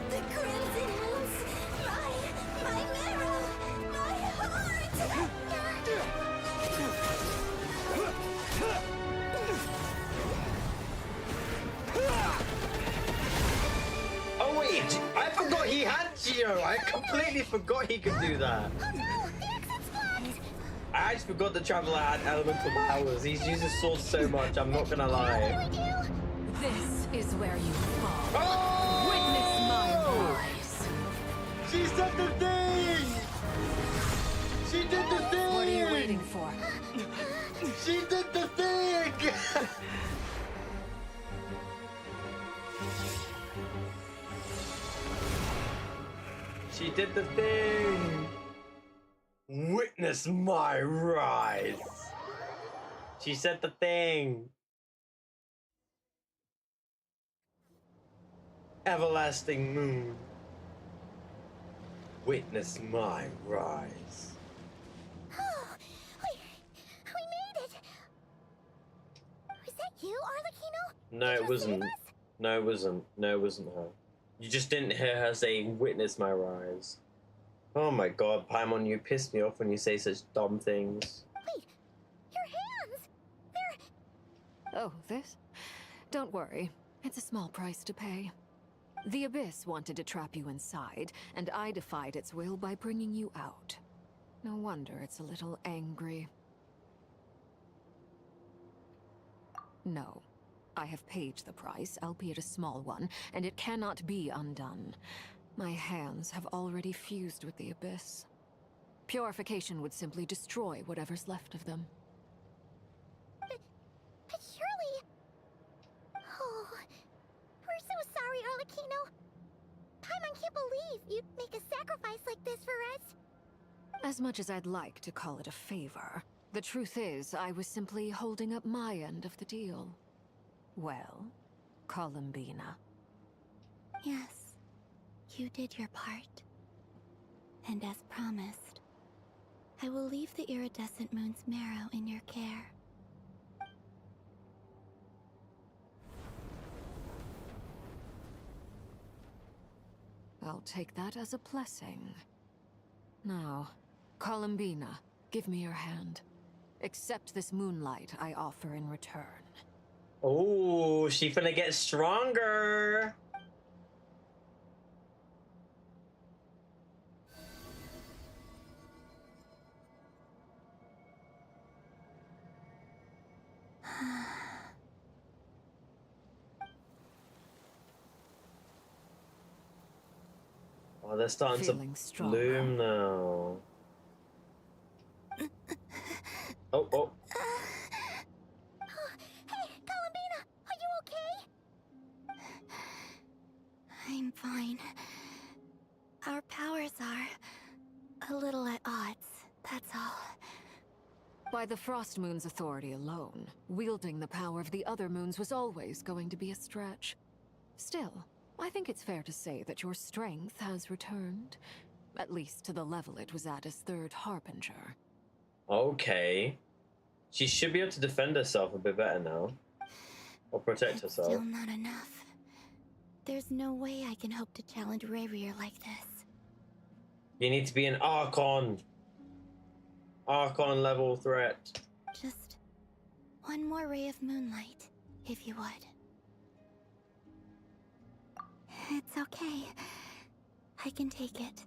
The crimson moons! My marrow! My heart! Oh wait, I forgot he had Geo. I completely forgot he could do that. I just forgot the Traveler had elemental powers. He's used his sword so much, I'm not gonna lie. This is where you fall. Oh! Witness my rise. She said the thing! She did the thing! What are you waiting for? She did the thing! She did the thing! Witness my rise! She said the thing! Everlasting moon. Witness my rise. Oh, we made it! Was that you, Arlecchino? No, it wasn't. No, it wasn't. No, it wasn't her. You just didn't hear her say, "Witness my rise." Oh my god, Paimon, you piss me off when you say such dumb things. Wait, your hands! They're... Oh, this? Don't worry. It's a small price to pay. The Abyss wanted to trap you inside, and I defied its will by bringing you out. No wonder it's a little angry. No. I have paid the price, albeit a small one, and it cannot be undone. My hands have already fused with the Abyss. Purification would simply destroy whatever's left of them. But surely... Oh, we're so sorry, Arlecchino. Paimon can't believe you'd make a sacrifice like this for us. As much as I'd like to call it a favor, the truth is I was simply holding up my end of the deal. Well, Columbina. Yes, you did your part. And as promised, I will leave the iridescent moon's marrow in your care. I'll take that as a blessing. Now, Columbina, give me your hand. Accept this moonlight I offer in return. Oh, she finna get stronger. Oh, they're starting Feeling to bloom now. Oh, oh. Hey, Columbina, are you okay? I'm fine. Our powers are a little at odds, that's all. By the Frost Moon's authority alone, wielding the power of the other moons was always going to be a stretch. Still, I think it's fair to say that your strength has returned, at least to the level it was at as Third Harbinger. Okay. She should be able to defend herself a bit better now. Or protect herself. Still not enough. There's no way I can hope to challenge Rayrir like this. You need to be an Archon. Archon level threat. Just one more ray of moonlight, if you would. It's okay. I can take it.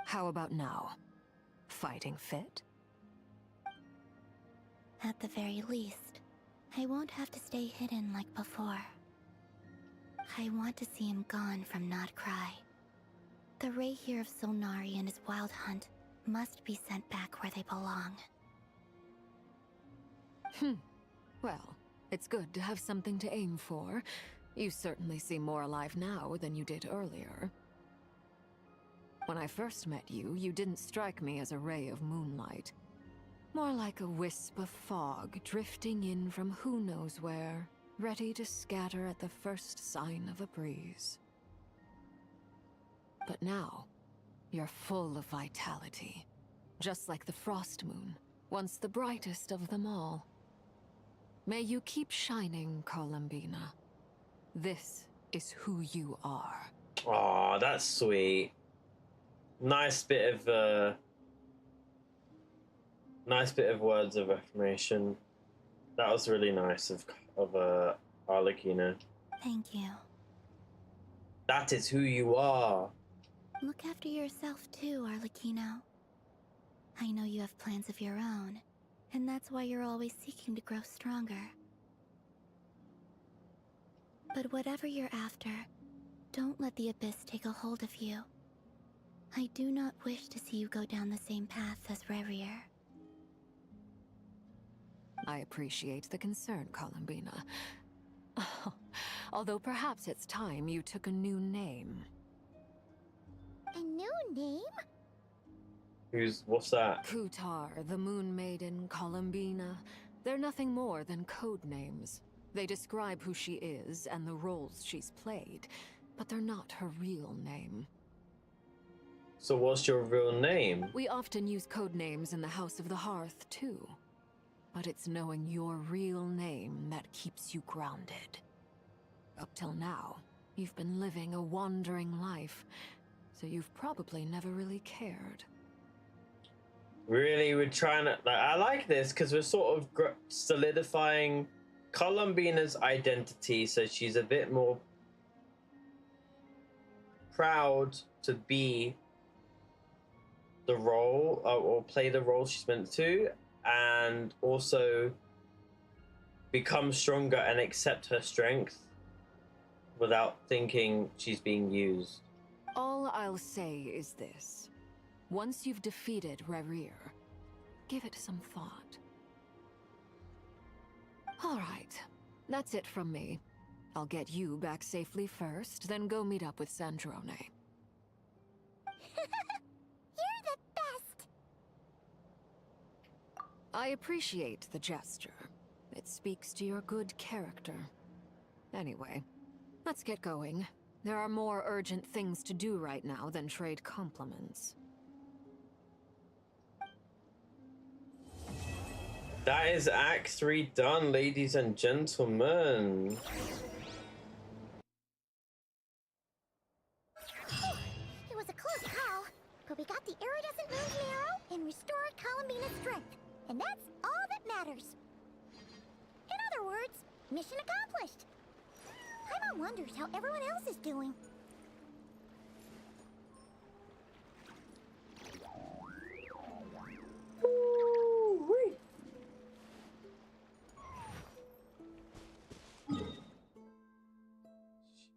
How about now? Fighting fit? At the very least, I won't have to stay hidden like before. I want to see him gone from Notcry. The Ray here of Solnari and his wild hunt must be sent back where they belong. Well, it's good to have something to aim for. You certainly seem more alive now than you did earlier. When I first met you, you didn't strike me as a ray of moonlight. More like a wisp of fog drifting in from who knows where, ready to scatter at the first sign of a breeze. But now, you're full of vitality, just like the Frost Moon, once the brightest of them all. May you keep shining, Columbina. This is who you are. Aw, that's sweet. Nice bit of words of affirmation. That was really nice of Arlecchino. Thank you. That is who you are. Look after yourself too, Arlecchino. I know you have plans of your own, and that's why you're always seeking to grow stronger. But whatever you're after, don't let the Abyss take a hold of you. I do not wish to see you go down the same path as Rayrir. I appreciate the concern, Columbina. Although perhaps it's time you took a new name. A new name? What's that? Kutar, the Moon Maiden, Columbina. They're nothing more than code names. They describe who she is and the roles she's played, but they're not her real name. So what's your real name? We often use code names in the House of the Hearth, too. But it's knowing your real name that keeps you grounded. Up till now, you've been living a wandering life, so you've probably never really cared. Really, we're trying to... I like this because we're sort of solidifying Columbina's identity, so she's a bit more proud to be the role or play the role she's meant to, and also become stronger and accept her strength without thinking she's being used. All I'll say is this. Once you've defeated Rerir, give it some thought. All right, that's it from me. I'll get you back safely first, then go meet up with Sandrone. You're the best! I appreciate the gesture. It speaks to your good character. Anyway, let's get going. There are more urgent things to do right now than trade compliments. That is Act 3 done, ladies and gentlemen. It was a close call, but we got the iridescent moon's marrow and restored Columbina's strength. And that's all that matters. In other words, mission accomplished. Paimon wonders how everyone else is doing.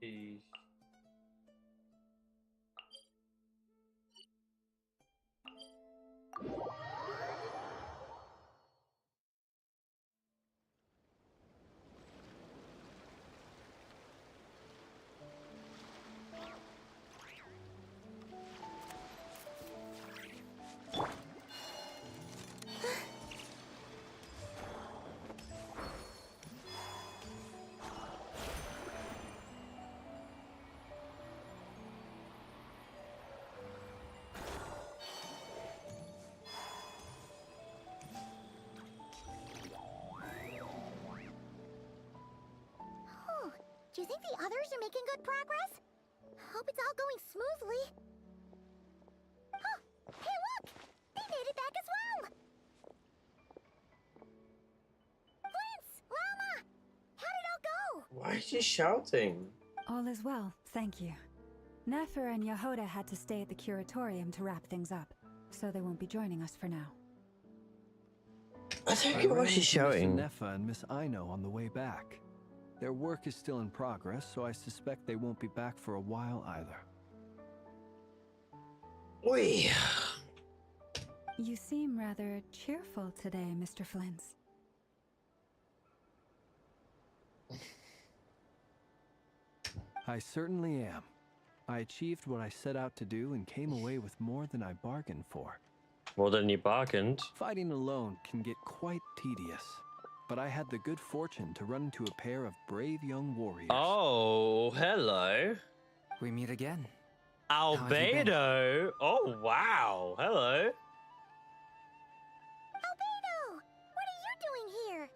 Sheesh. Do you think the others are making good progress? Hope it's all going smoothly. Oh, hey look! They made it back as well! Flintz! Llama! How did it all go? Why is she shouting? All is well, thank you. Nefer and Yehoda had to stay at the curatorium to wrap things up, so they won't be joining us for now. I don't get why she's shouting. Nefa and Miss Aino on the way back. Their work is still in progress, so I suspect they won't be back for a while either. Oi! You seem rather cheerful today, Mr. Flintz. I certainly am. I achieved what I set out to do and came away with more than I bargained for. More than you bargained? Fighting alone can get quite tedious. But I had the good fortune to run into a pair of brave young warriors. Oh, hello. We meet again. Albedo. Oh, wow. Hello. Albedo! What are you doing here?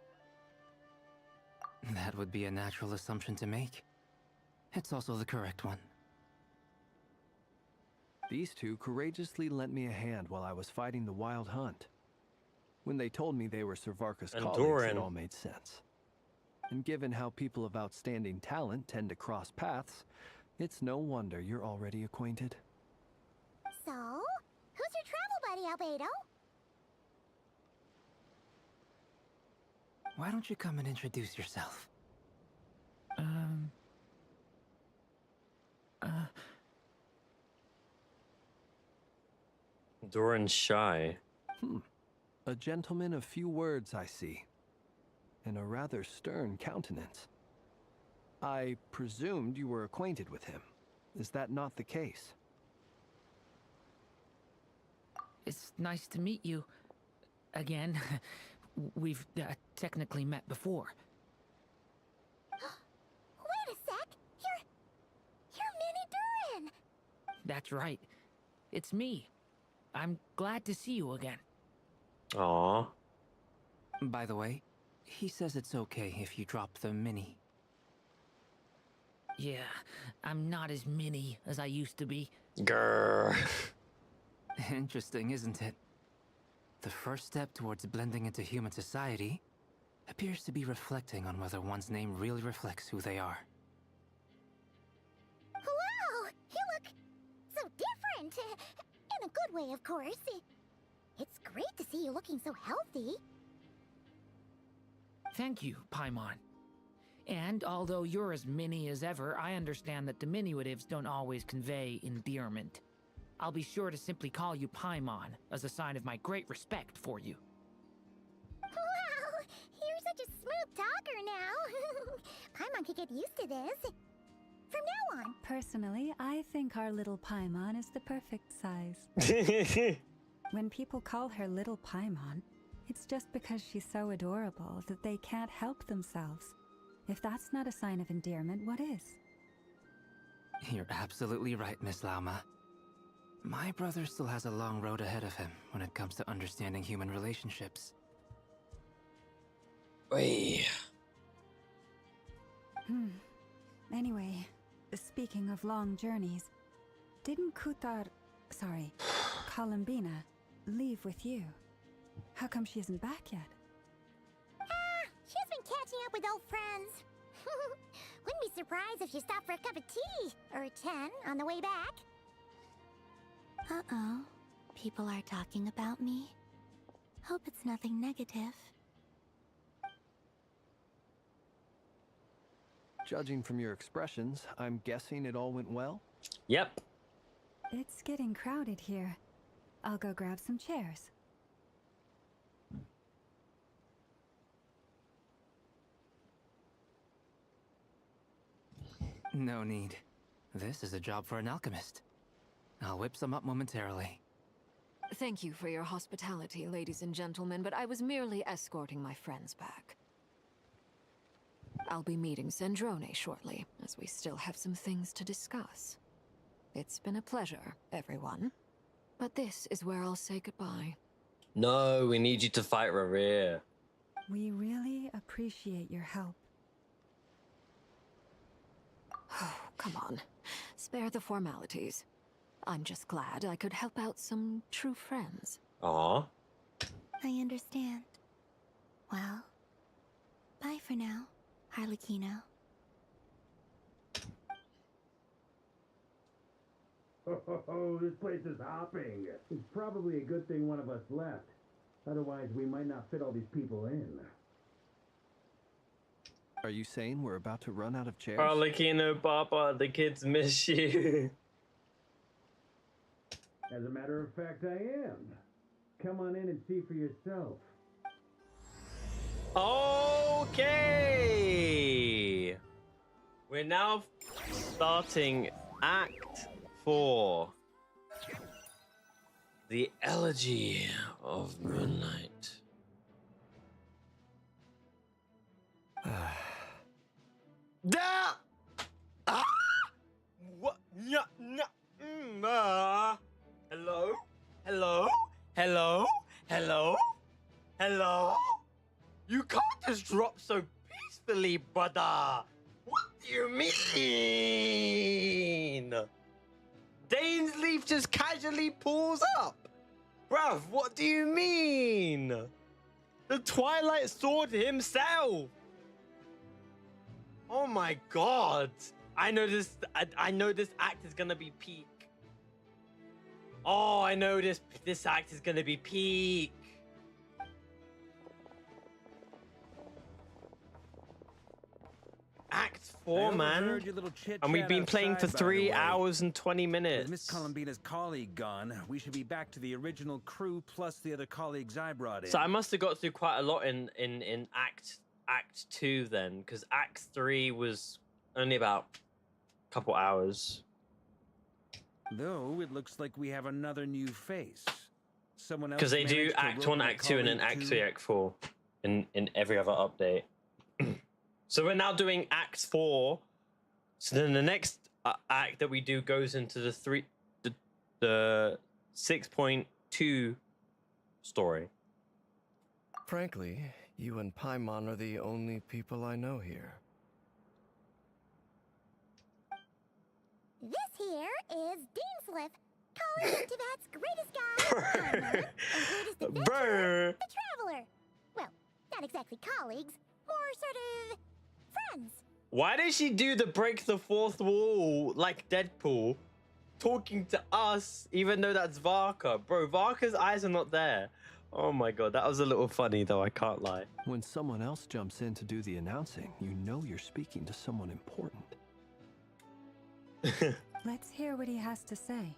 That would be a natural assumption to make. It's also the correct one. These two courageously lent me a hand while I was fighting the Wild Hunt. When they told me they were Servarka's colleagues, it all made sense. And given how people of outstanding talent tend to cross paths, it's no wonder you're already acquainted. So, who's your travel buddy, Albedo? Why don't you come and introduce yourself? Doran's shy. A gentleman of few words, I see. And a rather stern countenance. I presumed you were acquainted with him. Is that not the case? It's nice to meet you. Again. We've technically met before. Wait a sec! You're Minnie Durin! That's right. It's me. I'm glad to see you again. Aww. By the way, he says it's okay if you drop the mini. Yeah, I'm not as mini as I used to be. Grrr. Interesting, isn't it? The first step towards blending into human society appears to be reflecting on whether one's name really reflects who they are. Wow! You look so different! In a good way, of course. It's great to see you looking so healthy. Thank you, Paimon. And although you're as mini as ever, I understand that diminutives don't always convey endearment. I'll be sure to simply call you Paimon as a sign of my great respect for you. Wow! You're such a smooth talker now. Paimon could get used to this. From now on. Personally, I think our little Paimon is the perfect size. When people call her little Paimon, it's just because she's so adorable that they can't help themselves. If that's not a sign of endearment, what is? You're absolutely right, Miss Lauma. My brother still has a long road ahead of him when it comes to understanding human relationships. Oy. Anyway, speaking of long journeys, didn't Columbina, leave with you? How come she isn't back yet? She's been catching up with old friends. Wouldn't be surprised if she stopped for a cup of tea or 10 on the way back. Uh-oh. People are talking about me. Hope it's nothing negative. Judging from your expressions, I'm guessing it all went well? Yep. It's getting crowded here. I'll go grab some chairs. No need. This is a job for an alchemist. I'll whip some up momentarily. Thank you for your hospitality, ladies and gentlemen, but I was merely escorting my friends back. I'll be meeting Zendrone shortly, as we still have some things to discuss. It's been a pleasure, everyone. But this is where I'll say goodbye. No, we need you to fight Rarir. We really appreciate your help. Oh, come on. Spare the formalities. I'm just glad I could help out some true friends. Aww. I understand. Well, bye for now, Harlequino. Oh, this place is hopping. It's probably a good thing one of us left. Otherwise, we might not fit all these people in. Are you saying we're about to run out of chairs? Arlecchino, Papa, the kids miss you. As a matter of fact, I am. Come on in and see for yourself. Okay. We're now starting Act 4. The Elegy of Moonlight. What? Hello? Hello? Hello? Hello? Hello? You can't just drop so peacefully, brother. What do you mean? Dainsleif just casually pulls up. Bruv, what do you mean? The Twilight Sword himself. Oh my god. I know this act is gonna be peak. Oh, I know this act is gonna be peak. Act 4, man. And we've been playing for 3 hours and 20 minutes. With Miss Columbina's colleague gone, we should be back to the original crew plus the other colleagues I brought in. So I must have got through quite a lot in Act 2 then, because Act 3 was only about a couple hours. Though it looks like we have another new face. Someone else Because they do managed to Act rope 1, my Act 2, and then colleague Act too? 3, Act 4 in every other update. So we're now doing Act 4. So then the next act that we do goes into the 6.2 story. Frankly, you and Paimon are the only people I know here. This here is Deansliff, calling from Tibet's greatest guide, Paimon, and greatest adventurer, the Traveler. Well, not exactly colleagues, more sort of friends. Why did she do the break the fourth wall like Deadpool, talking to us, even though that's Varka? Bro, Varka's eyes are not there. Oh my god, that was a little funny though, I can't lie. When someone else jumps in to do the announcing, you know you're speaking to someone important. Let's hear what he has to say.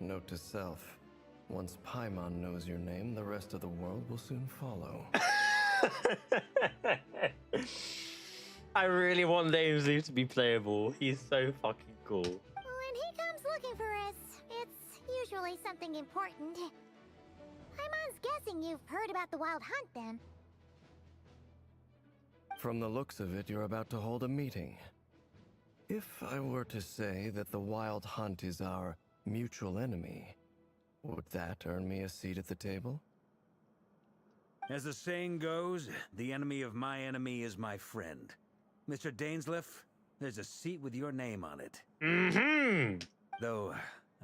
Note to self, once Paimon knows your name, the rest of the world will soon follow. I really want Namesleaf to be playable. He's so fucking cool. When he comes looking for us, it's usually something important. Paimon's guessing you've heard about the Wild Hunt, then. From the looks of it, you're about to hold a meeting. If I were to say that the Wild Hunt is our mutual enemy, would that earn me a seat at the table? As the saying goes, the enemy of my enemy is my friend. Mr. Dainsliff, there's a seat with your name on it. Mm-hmm. Though,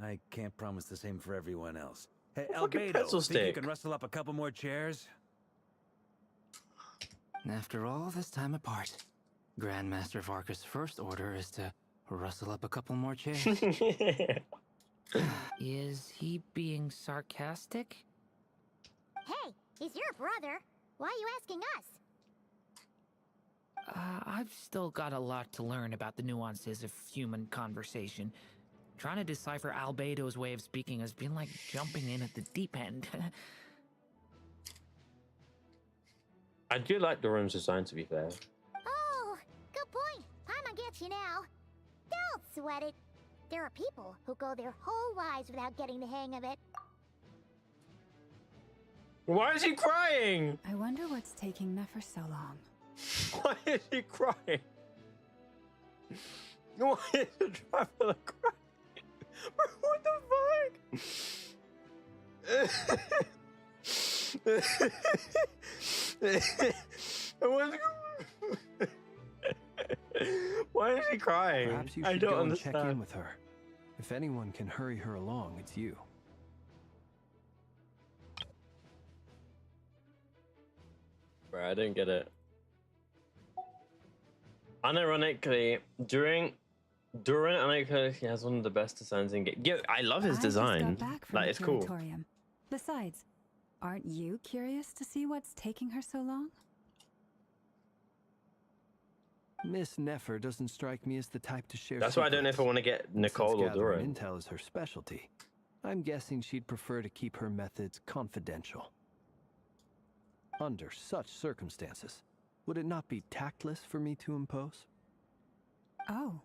I can't promise the same for everyone else. Hey, Fucking Albedo, pretzel think you stick. can rustle up a couple more chairs? After all this time apart, Grandmaster Varka's first order is to rustle up a couple more chairs. Is he being sarcastic? Hey, he's your brother. Why are you asking us? I've still got a lot to learn about the nuances of human conversation. Trying to decipher Albedo's way of speaking has been like jumping in at the deep end. I do like the room's design, to be fair. Oh, good point. Paimon gets you now. Don't sweat it. There are people who go their whole lives without getting the hang of it. Why is he crying? I wonder what's taking Nefer so long. Why is he crying? Why is the traveler crying? Bro, what the fuck? Why is he crying? Perhaps you I should don't go and understand. check in with her. If anyone can hurry her along, it's you. Bro, I don't get it. Unironically, Durin he has one of the best designs in game. Yeah, I love his I design. just got back from Like, the it's cool. Curatorium. Besides, aren't you curious to see what's taking her so long? Miss Nefer doesn't strike me as the type to share. That's why I don't know if I want to get secrets. Nicole Since or gathering Durin. Intel is her specialty. I'm guessing she'd prefer to keep her methods confidential. Under such circumstances, would it not be tactless for me to impose? Oh,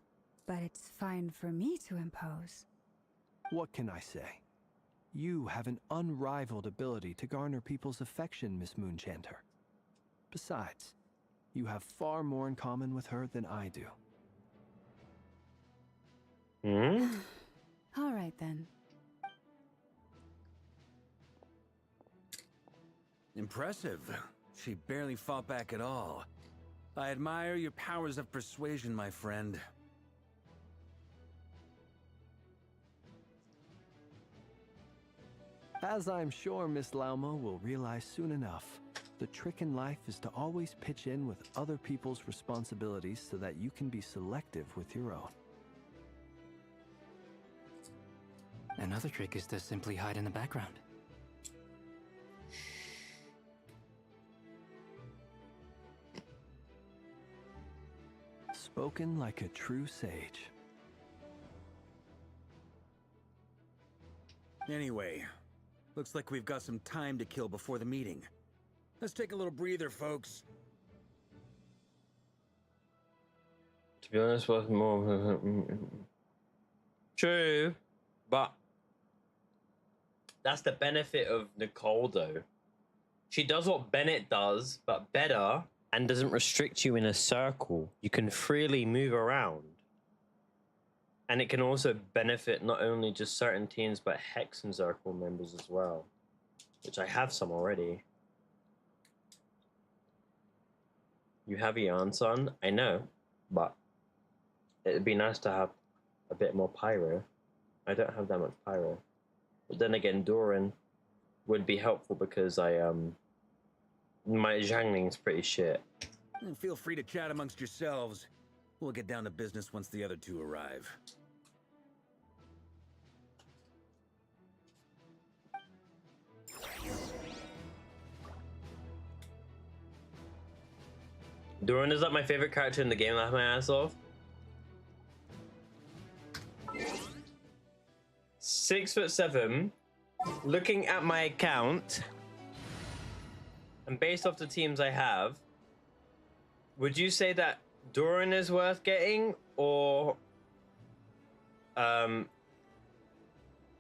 but it's fine for me to impose. What can I say? You have an unrivaled ability to garner people's affection, Miss Moonchanter. Besides, you have far more in common with her than I do. Hmm? All right then. Impressive. She barely fought back at all. I admire your powers of persuasion, my friend. As I'm sure Miss Lauma will realize soon enough, the trick in life is to always pitch in with other people's responsibilities so that you can be selective with your own. Another trick is to simply hide in the background. Spoken like a true sage. Anyway, looks like we've got some time to kill before the meeting. Let's take a little breather, folks. To be honest, was more true, but that's the benefit of Nicole, though. She does what Bennett does, but better, and doesn't restrict you in a circle. You can freely move around. And it can also benefit not only just certain teams, but Hex and Circle members as well, which I have some already. You have Son, I know, but it'd be nice to have a bit more pyro. I don't have that much pyro. But then again, Doran would be helpful because my Zhangling's pretty shit. Feel free to chat amongst yourselves. We'll get down to business once the other two arrive. Doran is like my favorite character in the game. Laugh my ass off. 6'7". Looking at my account, and based off the teams I have, would you say that Doran is worth getting, or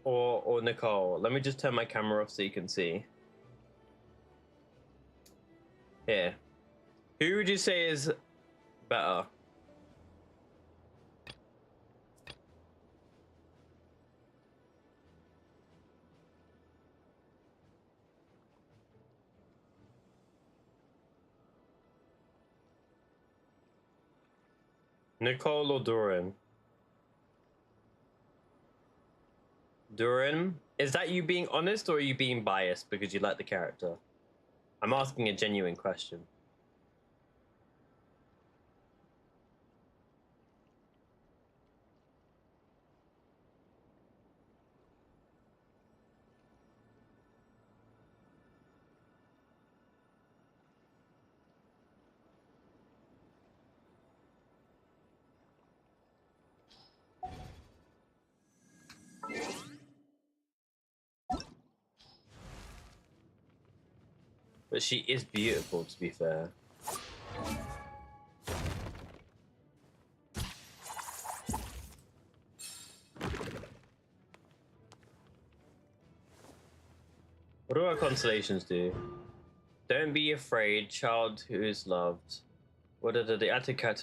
Nicole? Let me just turn my camera off so you can see. Here. Who would you say is better? Nicole or Doran? Doran? Is that you being honest, or are you being biased because you like the character? I'm asking a genuine question. But she is beautiful, to be fair. What do our constellations do? Don't be afraid, child who is loved. What are the Attica?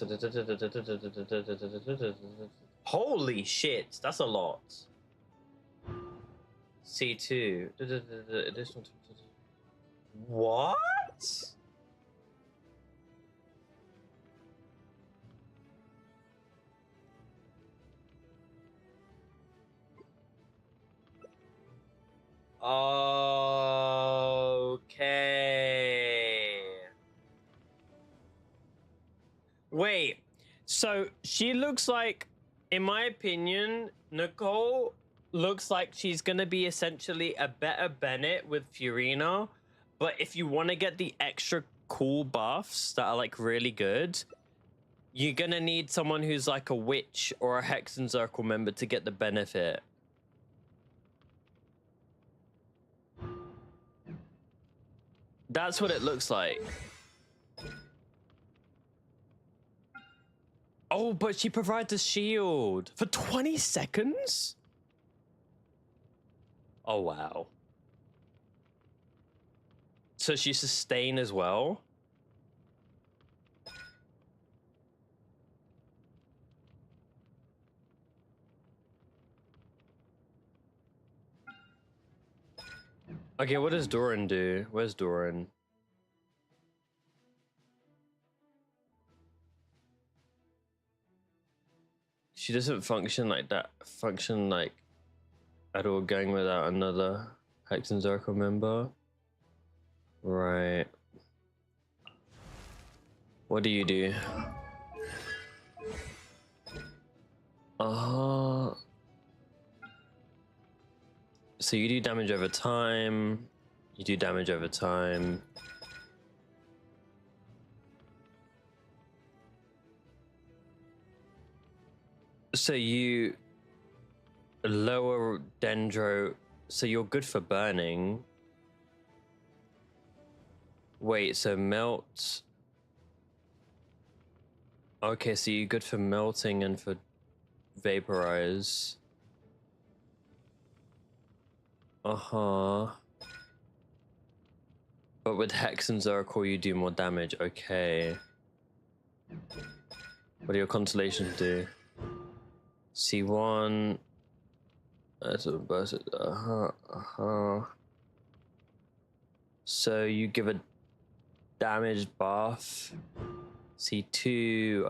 Holy shit, that's a lot. C2. Additional. What? Okay. Wait. So she looks like, in my opinion, Nicole looks like she's gonna be essentially a better Bennett with Furina. But if you want to get the extra cool buffs that are like really good, you're gonna need someone who's like a witch or a Hex and Circle member to get the benefit. That's what it looks like. Oh, but she provides a shield for 20 seconds? Oh, wow. So she sustain as well? Okay, what does Doran do? Where's Doran? She doesn't function like that. Function like at all going without another Hex and Circle member. Right. What do you do? So you do damage over time. You do damage over time. So you lower Dendro, so you're good for burning. Wait, so melt. Okay, so you're good for melting and for vaporize. Uh-huh. But with Hex and Zeracor, you do more damage. Okay. What do your constellations do? C1. That's a burst. So you give a damage buff. C2.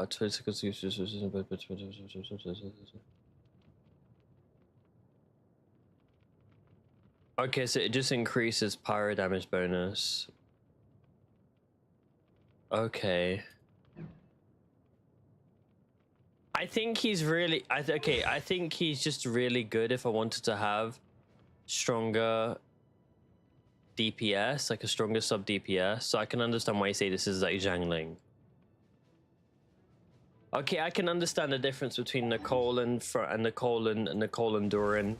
Okay, so it just increases pyro damage bonus. Okay. I think he's really... okay, I think he's just really good if I wanted to have stronger DPS, like a stronger sub DPS. So I can understand why you say this is like Zhangling. Okay, I can understand the difference between Nicole and Durin.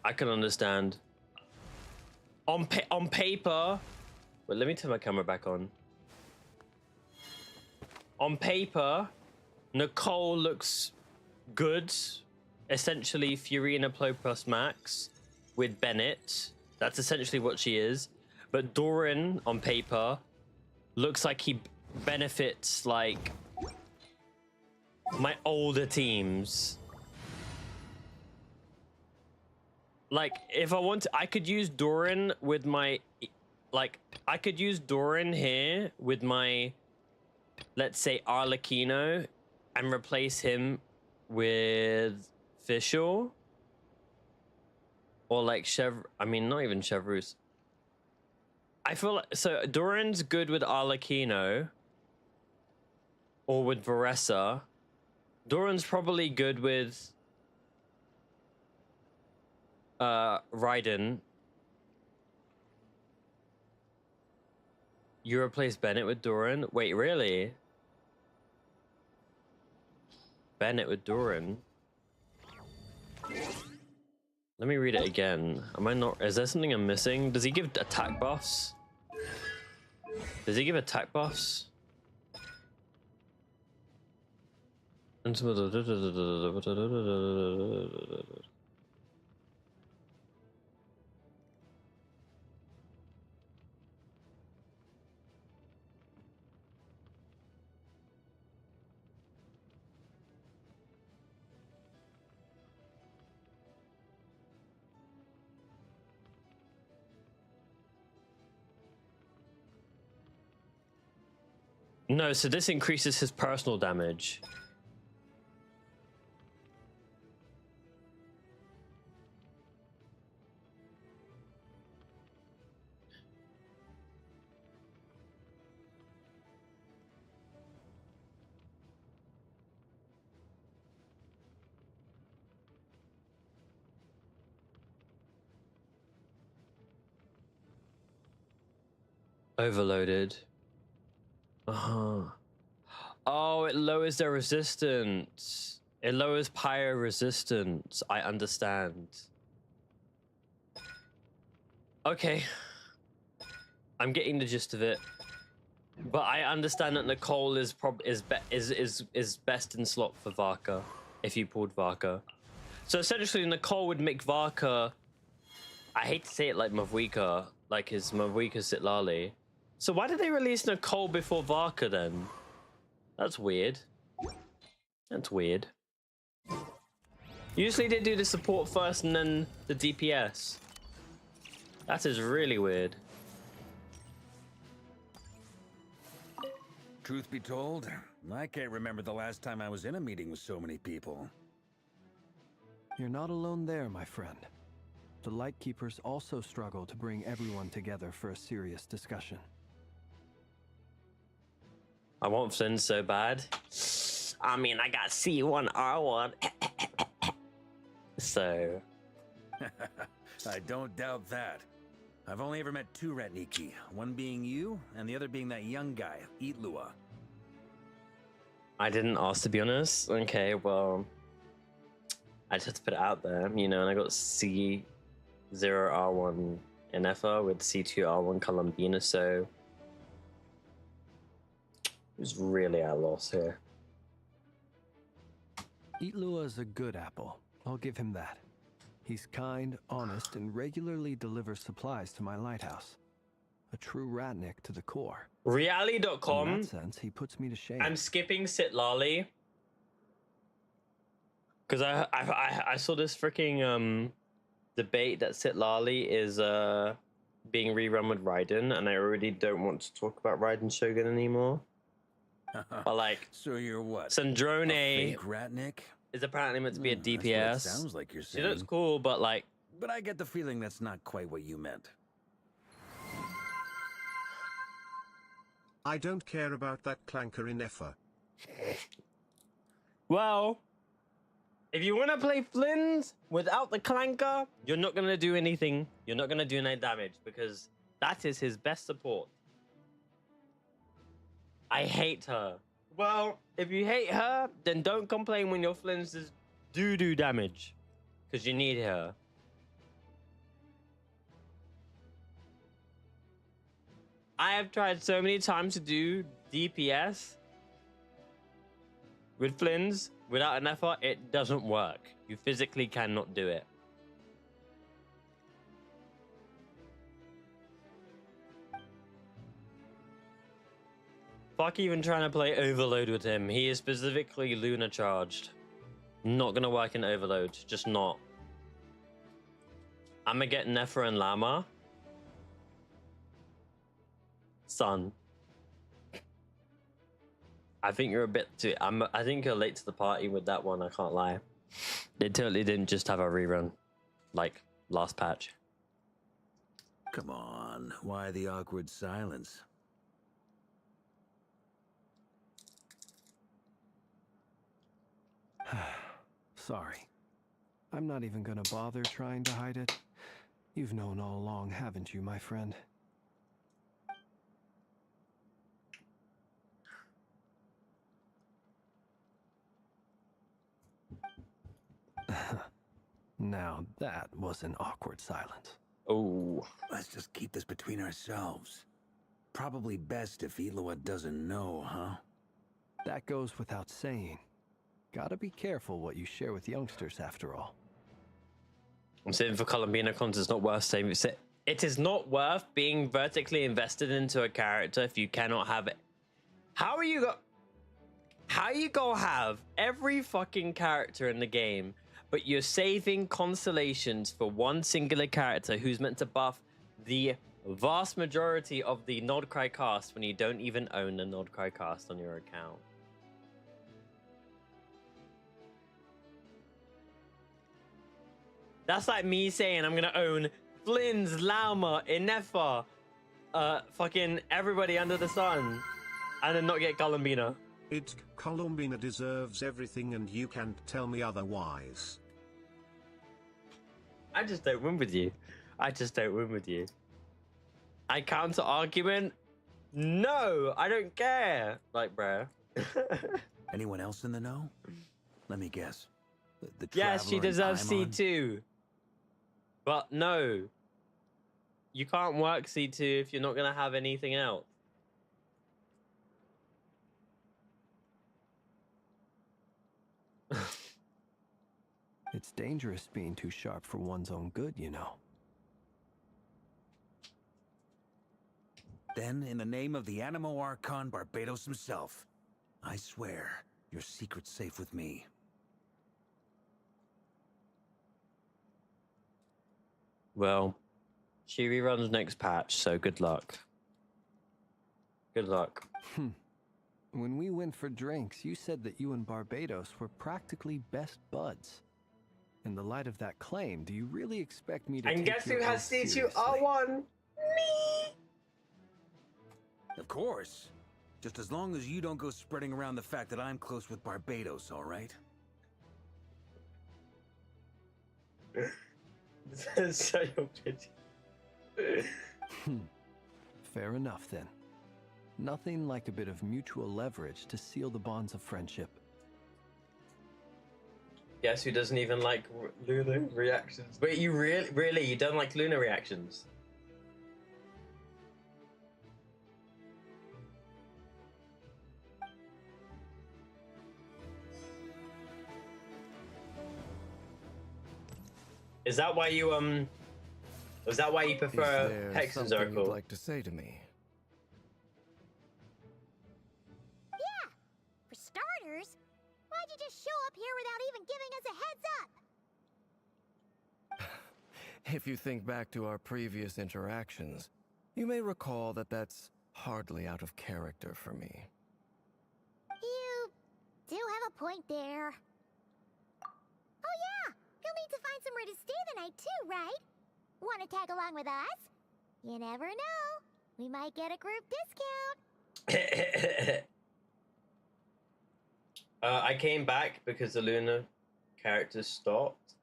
I can understand. On paper... Wait, let me turn my camera back on. On paper, Nicole looks good. Essentially, Furina Plo plus Max with Bennett. That's essentially what she is. But Doran, on paper, looks like he benefits, like, my older teams. Like, if I want to, I could use Doran with my... Like, I could use Doran here with my, let's say, Arlecchino and replace him with Fischl. Or like I mean, not even Chevreuse. I feel like, so Doran's good with Arlecchino or with Varessa. Doran's probably good with Raiden. You replace Bennett with Doran? Wait, really? Bennett with Doran? Let me read it again. Am I not... Is there something I'm missing? Does he give attack buffs? Does he give attack buffs? No, so this increases his personal damage. Overloaded. Uh-huh. Oh, it lowers their resistance. It lowers pyro resistance. I understand. Okay. I'm getting the gist of it. But I understand that Nicole is best in slot for Varka if you pulled Varka. So essentially Nicole would make Varka, I hate to say it, like Mavwika, like his Mavwika Sitlali. So why did they release Nicole before Varka then? That's weird. That's weird. Usually they do the support first and then the DPS. That is really weird. Truth be told, I can't remember the last time I was in a meeting with so many people. You're not alone there, my friend. The Lightkeepers also struggle to bring everyone together for a serious discussion. I want Flynn so bad. I mean, I got C1, R1. So... I don't doubt that. I've only ever met two Ratniki, one being you, and the other being that young guy, Itlua. I didn't ask, to be honest. Okay, well... I just had to put it out there, you know, and I got C0, R1, in Effa with C2R1 Columbina, so it was really at a loss here. Itlua is a good apple. I'll give him that. He's kind, honest, and regularly delivers supplies to my lighthouse. A true Ratnik to the core. Reali.com. In that sense, he puts me to shame. I'm skipping Sitlali because I saw this freaking debate that Sitlali is being rerun with Raiden, and I already don't want to talk about Raiden Shogun anymore. But like, so you're what? Sandrone a fake Ratnik is apparently meant to be a DPS. That's what it sounds like you're saying. She looks cool, but like. But I get the feeling that's not quite what you meant. I don't care about that clanker in Effa. Well, if you want to play Flynn's without the clanker, you're not going to do anything. You're not going to do any damage because that is his best support. I hate her. Well, if you hate her, then don't complain when your Flynn's do damage because you need her. I have tried so many times to do DPS with Flynn's without an effort. It doesn't work. You physically cannot do it. Fuck even trying to play Overload with him. He is specifically Luna charged. Not gonna work in Overload. Just not. I'm gonna get Nefer and Lama. Son, I think you're a bit too. I think you're late to the party with that one. I can't lie. They totally didn't just have a rerun, like last patch. Come on, why the awkward silence? Sorry. I'm not even gonna bother trying to hide it. You've known all along, haven't you, my friend? Now that was an awkward silence. Oh. Let's just keep this between ourselves. Probably best if Itlua doesn't know, huh? That goes without saying. Gotta be careful what you share with youngsters, after all. I'm saying for Columbina cons, it's not worth saying. It is not worth being vertically invested into a character if you cannot have it. How you gonna have every fucking character in the game, but you're saving constellations for one singular character who's meant to buff the vast majority of the Nodcry cast when you don't even own the Nodcry cast on your account? That's like me saying I'm gonna own Flynn's, Lauma, Inefa, fucking everybody under the sun, and then not get Columbina. Columbina deserves everything and you can't tell me otherwise. I just don't win with you. I just don't win with you. I counter argument? No, I don't care. Like, bruh. Anyone else in the know? Let me guess. The Yes, she Traveler deserves and Paimon? C2. But no. You can't work C2 if you're not going to have anything else. It's dangerous being too sharp for one's own good, you know. Then, in the name of the Animo Archon Barbados himself, I swear your secret's safe with me. Well, she reruns next patch, so good luck. Good luck. When we went for drinks, you said that you and Barbados were practically best buds. In the light of that claim, do you really expect me to And take guess your who has oath seriously? C2R1? Me! Of course. Just as long as you don't go spreading around the fact that I'm close with Barbados, all right? So your pity. Fair enough, then. Nothing like a bit of mutual leverage to seal the bonds of friendship. Guess who doesn't even like Luna reactions? Wait, you really, you don't like Luna reactions? Is that why you is that why you Is prefer there Hex and something you'd Zirkle? like to say to me? Yeah! For starters, why'd you just show up here without even giving us a heads up? If you think back to our previous interactions, you may recall that that's hardly out of character for me. You do have a point there. Oh yeah! You'll need to find somewhere to stay the night too, right? Want to tag along with us? You never know. We might get a group discount. I came back because the Luna character stopped.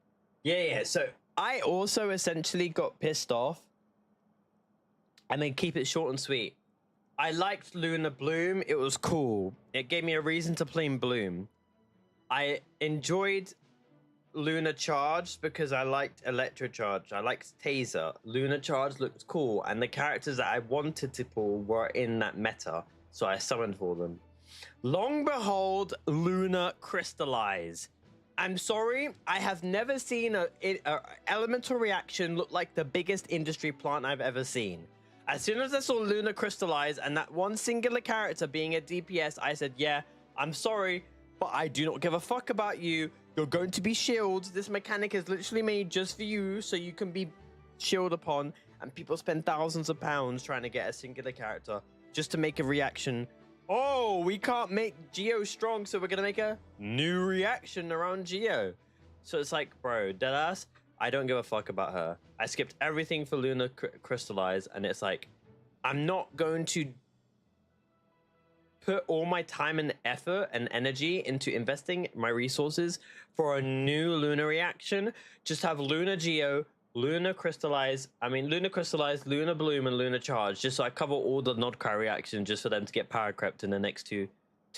Yeah. So I also essentially got pissed off. And then keep it short and sweet. I liked Luna Bloom. It was cool. It gave me a reason to play Bloom. I enjoyed Luna Charge because I liked Electro Charge. I liked Taser. Luna Charge looked cool. And the characters that I wanted to pull were in that meta. So I summoned for them. Long behold, Luna Crystallize. I'm sorry, I have never seen a elemental reaction look like the biggest industry plant I've ever seen. As soon as I saw Luna Crystallize and that one singular character being a DPS, I said, yeah, I'm sorry, but I do not give a fuck about you. You're going to be shielded. This mechanic is literally made just for you, so you can be shielded upon, and people spend thousands of pounds trying to get a singular character just to make a reaction. Oh, we can't make Geo strong, so we're going to make a new reaction around Geo. So it's like, bro, deadass, I don't give a fuck about her. I skipped everything for Luna Crystallize, and it's like, I'm not going to put all my time and effort and energy into investing my resources for a new Luna reaction. Just have Luna Geo, Luna Crystallize, Luna Bloom, and Luna Charge, just so I cover all the Nodkai reactions just for them to get power crept in the next two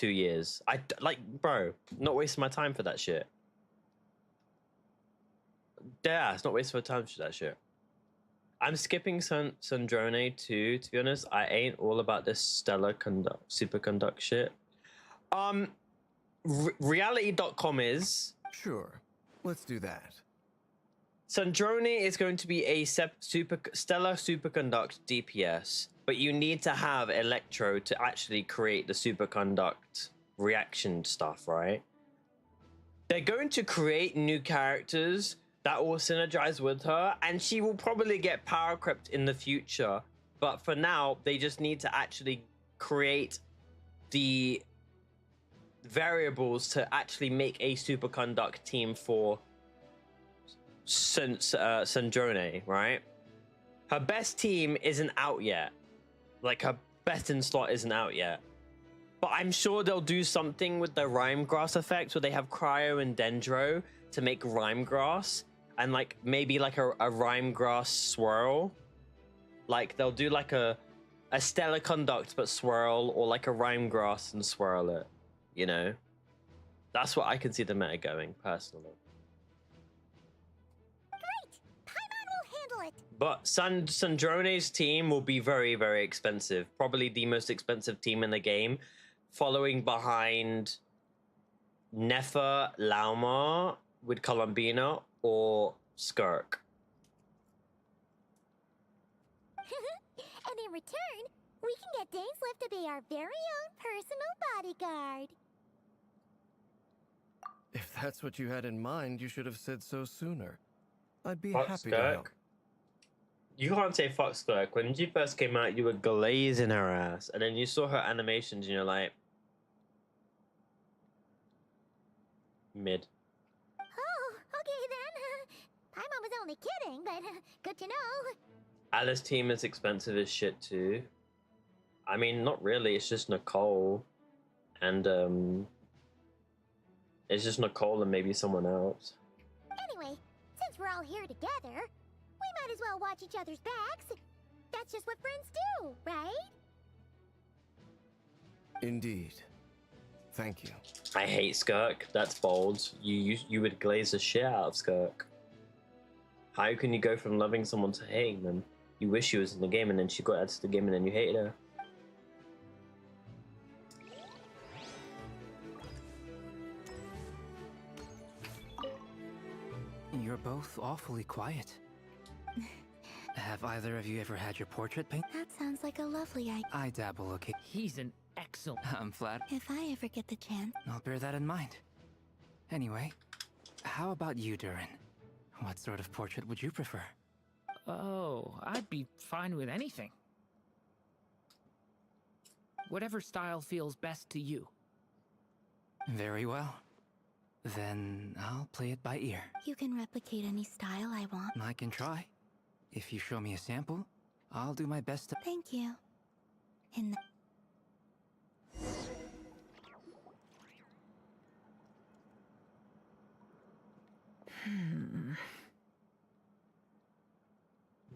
years. Bro, not wasting my time for that shit. Yeah, it's not wasting my time for that shit. I'm skipping Sandrone too, to be honest. I ain't all about this stellar superconduct shit. Reality.com is... Sure, let's do that. Sandrone is going to be a stellar superconduct DPS, but you need to have Electro to actually create the superconduct reaction stuff, right? They're going to create new characters that will synergize with her, and she will probably get power crept in the future. But for now, they just need to actually create the variables to actually make a superconduct team for Sandrone, right? Her best team isn't out yet. Like, her best in slot isn't out yet. But I'm sure they'll do something with the Rhyme Grass effect where they have Cryo and Dendro to make Rhyme Grass. And like maybe like a Rhyme Grass swirl. Like they'll do like a Stellar Conduct but swirl, or like a Rhyme Grass and swirl it. You know? That's what I can see the meta going, personally. Great! Paimon will handle it! But Sandrone's team will be very, very expensive. Probably the most expensive team in the game. Following behind Nefa Lauma with Columbina or Skirk. And in return, we can get Dainslift to be our very own personal bodyguard. If that's what you had in mind, you should have said so sooner. I'd be Fuck happy to Skirk. help. You can't say fuck Skirk. When she first came out, you were glazing her ass. And then you saw her animations and you're like... mid. Oh, okay then. Paimon was only kidding, but good to know. Alice's team is expensive as shit too. I mean, not really. It's just Nicole. And, it's just Nicole and maybe someone else. Anyway, since we're all here together, we might as well watch each other's backs. That's just what friends do, right? Indeed. Thank you. I hate Skirk. That's bold. You would glaze the shit out of Skirk. How can you go from loving someone to hating them? You wish she was in the game and then she got out of the game and then you hated her. Your both awfully quiet. Have either of you ever had your portrait painted? That sounds like a lovely idea. I dabble, okay. He's an excellent. I'm flattered. If I ever get the chance. I'll bear that in mind. Anyway, how about you, Durin? What sort of portrait would you prefer? Oh, I'd be fine with anything. Whatever style feels best to you. Very well. Then I'll play it by ear. You can replicate any style I want. I can try. If you show me a sample, I'll do my best to... Thank you. In the...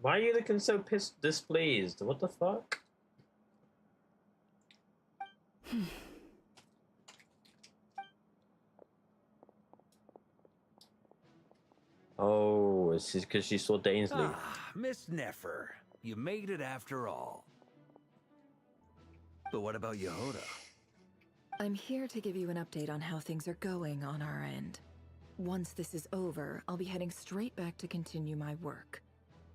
Why are you looking so displeased? What the fuck? Oh, it's because she saw Dainsley. Ah, Miss Nefer, you made it after all. But what about Yehoda? I'm here to give you an update on how things are going on our end. Once this is over, I'll be heading straight back to continue my work.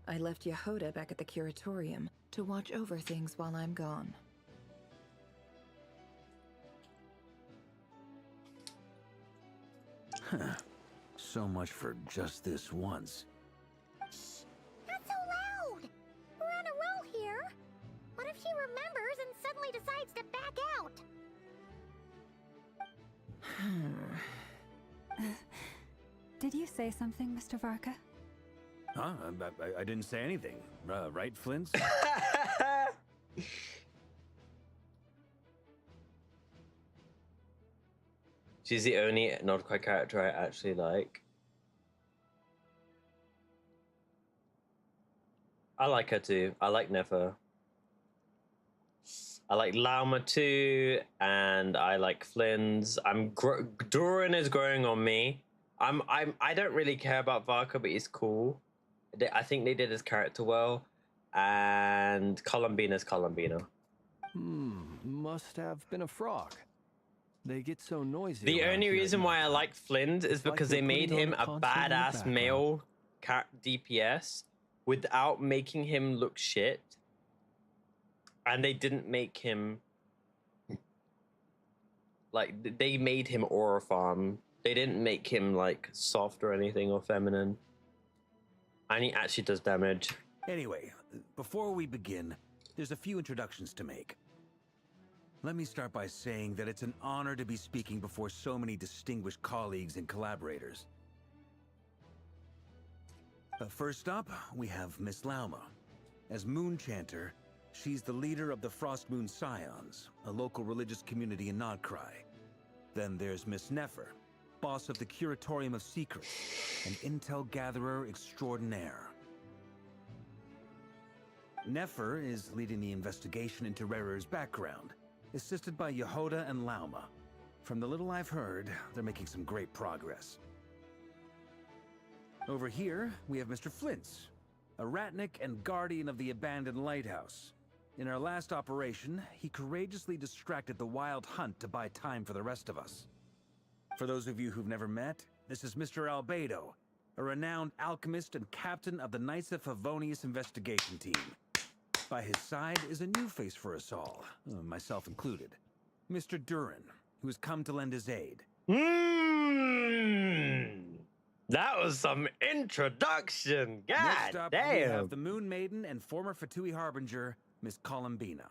I left Yehoda back at the Curatorium to watch over things while I'm gone. Huh. So much for just this once. Shh! Not so loud! We're on a roll here. What if she remembers and suddenly decides to back out? Did you say something, Mr. Varka? Huh? I didn't say anything. Right, Flint? She's the only not quite character I actually like. I like her too. I like Nefer. I like Lauma too, and I like Flynn's. Durin is growing on me. I don't really care about Varka, but he's cool. I think they did his character well, and Columbina's Columbina. Must have been a frog. They get so noisy. The only reason why I like Flynn is because they made him a badass male DPS without making him look shit. And they didn't make him like, they made him aura farm. They didn't make him like soft or anything or feminine. And he actually does damage. Anyway, before we begin, there's a few introductions to make. Let me start by saying that it's an honor to be speaking before so many distinguished colleagues and collaborators. First up, we have Miss Lauma. As Moon Chanter, she's the leader of the Frost Moon Scions, a local religious community in Nodcry. Then there's Miss Nefer, boss of the Curatorium of Secrets, an intel gatherer extraordinaire. Nefer is leading the investigation into Rerer's background, assisted by Yehoda and Lauma. From the little I've heard, they're making some great progress. Over here, we have Mr. Flintz, a Ratnik and guardian of the abandoned lighthouse. In our last operation, he courageously distracted the Wild Hunt to buy time for the rest of us. For those of you who've never met, this is Mr. Albedo, a renowned alchemist and captain of the Knights of Favonius investigation team. By his side is a new face for us all, myself included. Mr. Durin, who has come to lend his aid. That was some introduction. God Next up, damn. we have the Moon Maiden and former Fatui Harbinger, Miss Columbina.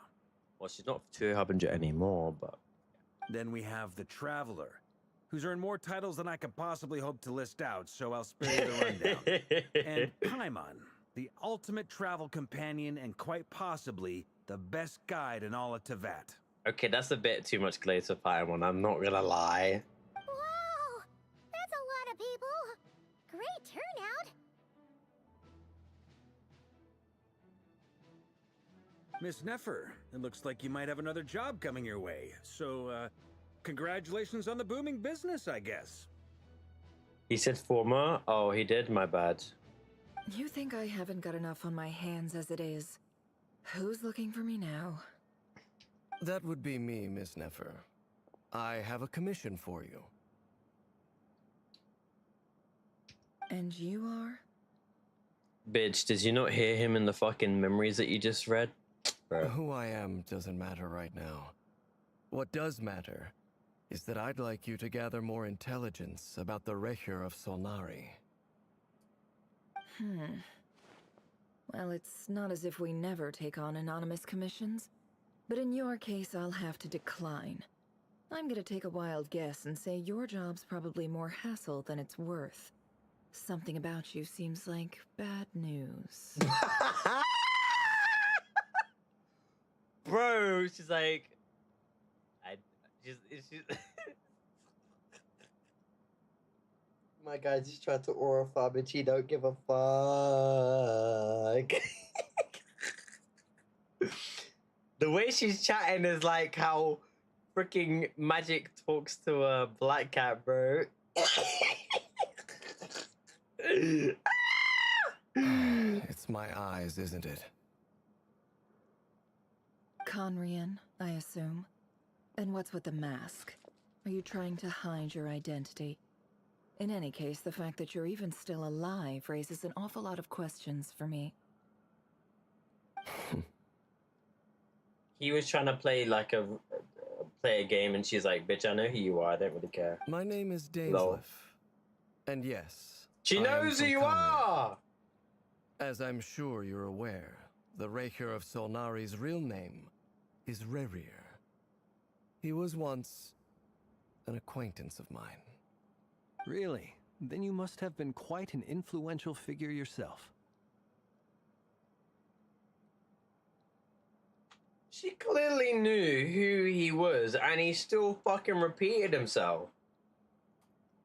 Well, she's not Fatui Harbinger anymore, but... Then we have the Traveler, who's earned more titles than I could possibly hope to list out, so I'll spare you the rundown. And Paimon, the ultimate travel companion and quite possibly the best guide in all of Tevat. Okay, that's a bit too much glitter Paimon, I'm not gonna lie. Wow! That's a lot of people! Great turnout! Miss Nefer, it looks like you might have another job coming your way, so, congratulations on the booming business, I guess. He said former? Oh, he did? My bad. You think I haven't got enough on my hands as it is? Who's looking for me now? That would be me, Miss Nefer. I have a commission for you. And you are? Bitch, did you not hear him in the fucking memories that you just read? Bro. Who I am doesn't matter right now. What does matter is that I'd like you to gather more intelligence about the Recher of Solnari. Well, it's not as if we never take on anonymous commissions. But in your case, I'll have to decline. I'm gonna take a wild guess and say your job's probably more hassle than it's worth. Something about you seems like bad news. Bro, she's like... she's My guy just tried to aura farm and she don't give a fuck. The way she's chatting is like how freaking Magic talks to a black cat, bro. It's my eyes, isn't it? Conrian, I assume. And what's with the mask? Are you trying to hide your identity? In any case, the fact that you're even still alive raises an awful lot of questions for me. He was trying to play like a game, and she's like, "Bitch, I know who you are. I don't really care." My name is Lol. Dainsleif. And yes, She I am knows who from you Conrian. are! As I'm sure you're aware, the Recher of Solnari's real name is Rerir. He was once an acquaintance of mine. Really? Then you must have been quite an influential figure yourself. She clearly knew who he was, and he still fucking repeated himself.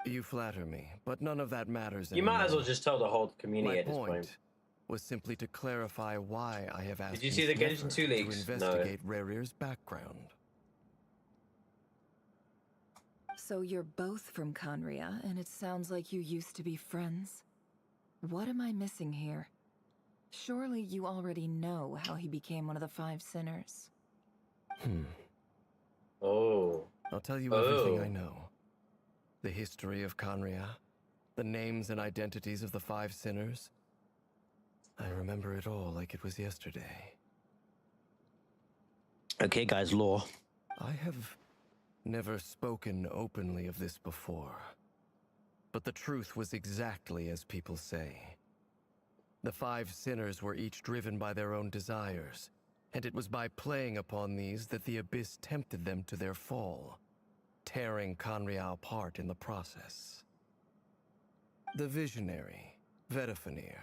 You flatter me, but none of that matters You anymore. might as well just tell the whole community My at this point point. was simply to clarify why I have asked Did you see the Genshin 2 to leaks? No. investigate Rerir's background. So you're both from Conria, and it sounds like you used to be friends? What am I missing here? Surely you already know how he became one of the Five Sinners. Oh. I'll tell you everything I know. The history of Conria, the names and identities of the Five Sinners. I remember it all like it was yesterday. Okay, guys, lore. I have never spoken openly of this before. But the truth was exactly as people say. The Five Sinners were each driven by their own desires, and it was by playing upon these that the Abyss tempted them to their fall, tearing Conria apart in the process. The Visionary, Vedifenir,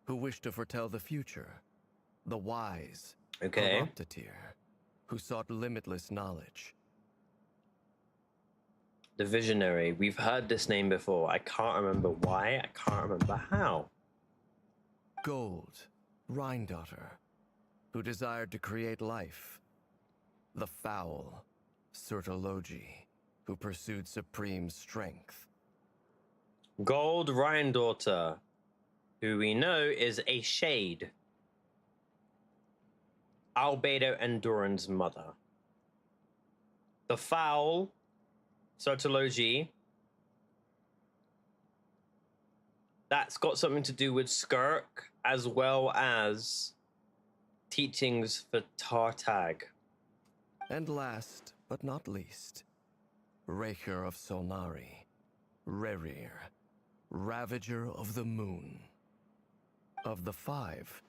who wished to foretell the future. The Wise, Corruptatir, who sought limitless knowledge. The Visionary. We've heard this name before. I can't remember why. I can't remember how. Gold, Rhindaughter, who desired to create life. The Foul, Sertologi, who pursued supreme strength. Gold Rhindaughter, who we know is a shade. Albedo and Doran's mother. The Foul, Sertologi. That's got something to do with Skirk, as well as teachings for Tartag. And last, but not least, Recher of Solnari, Rerir, Ravager of the Moon. Of the five,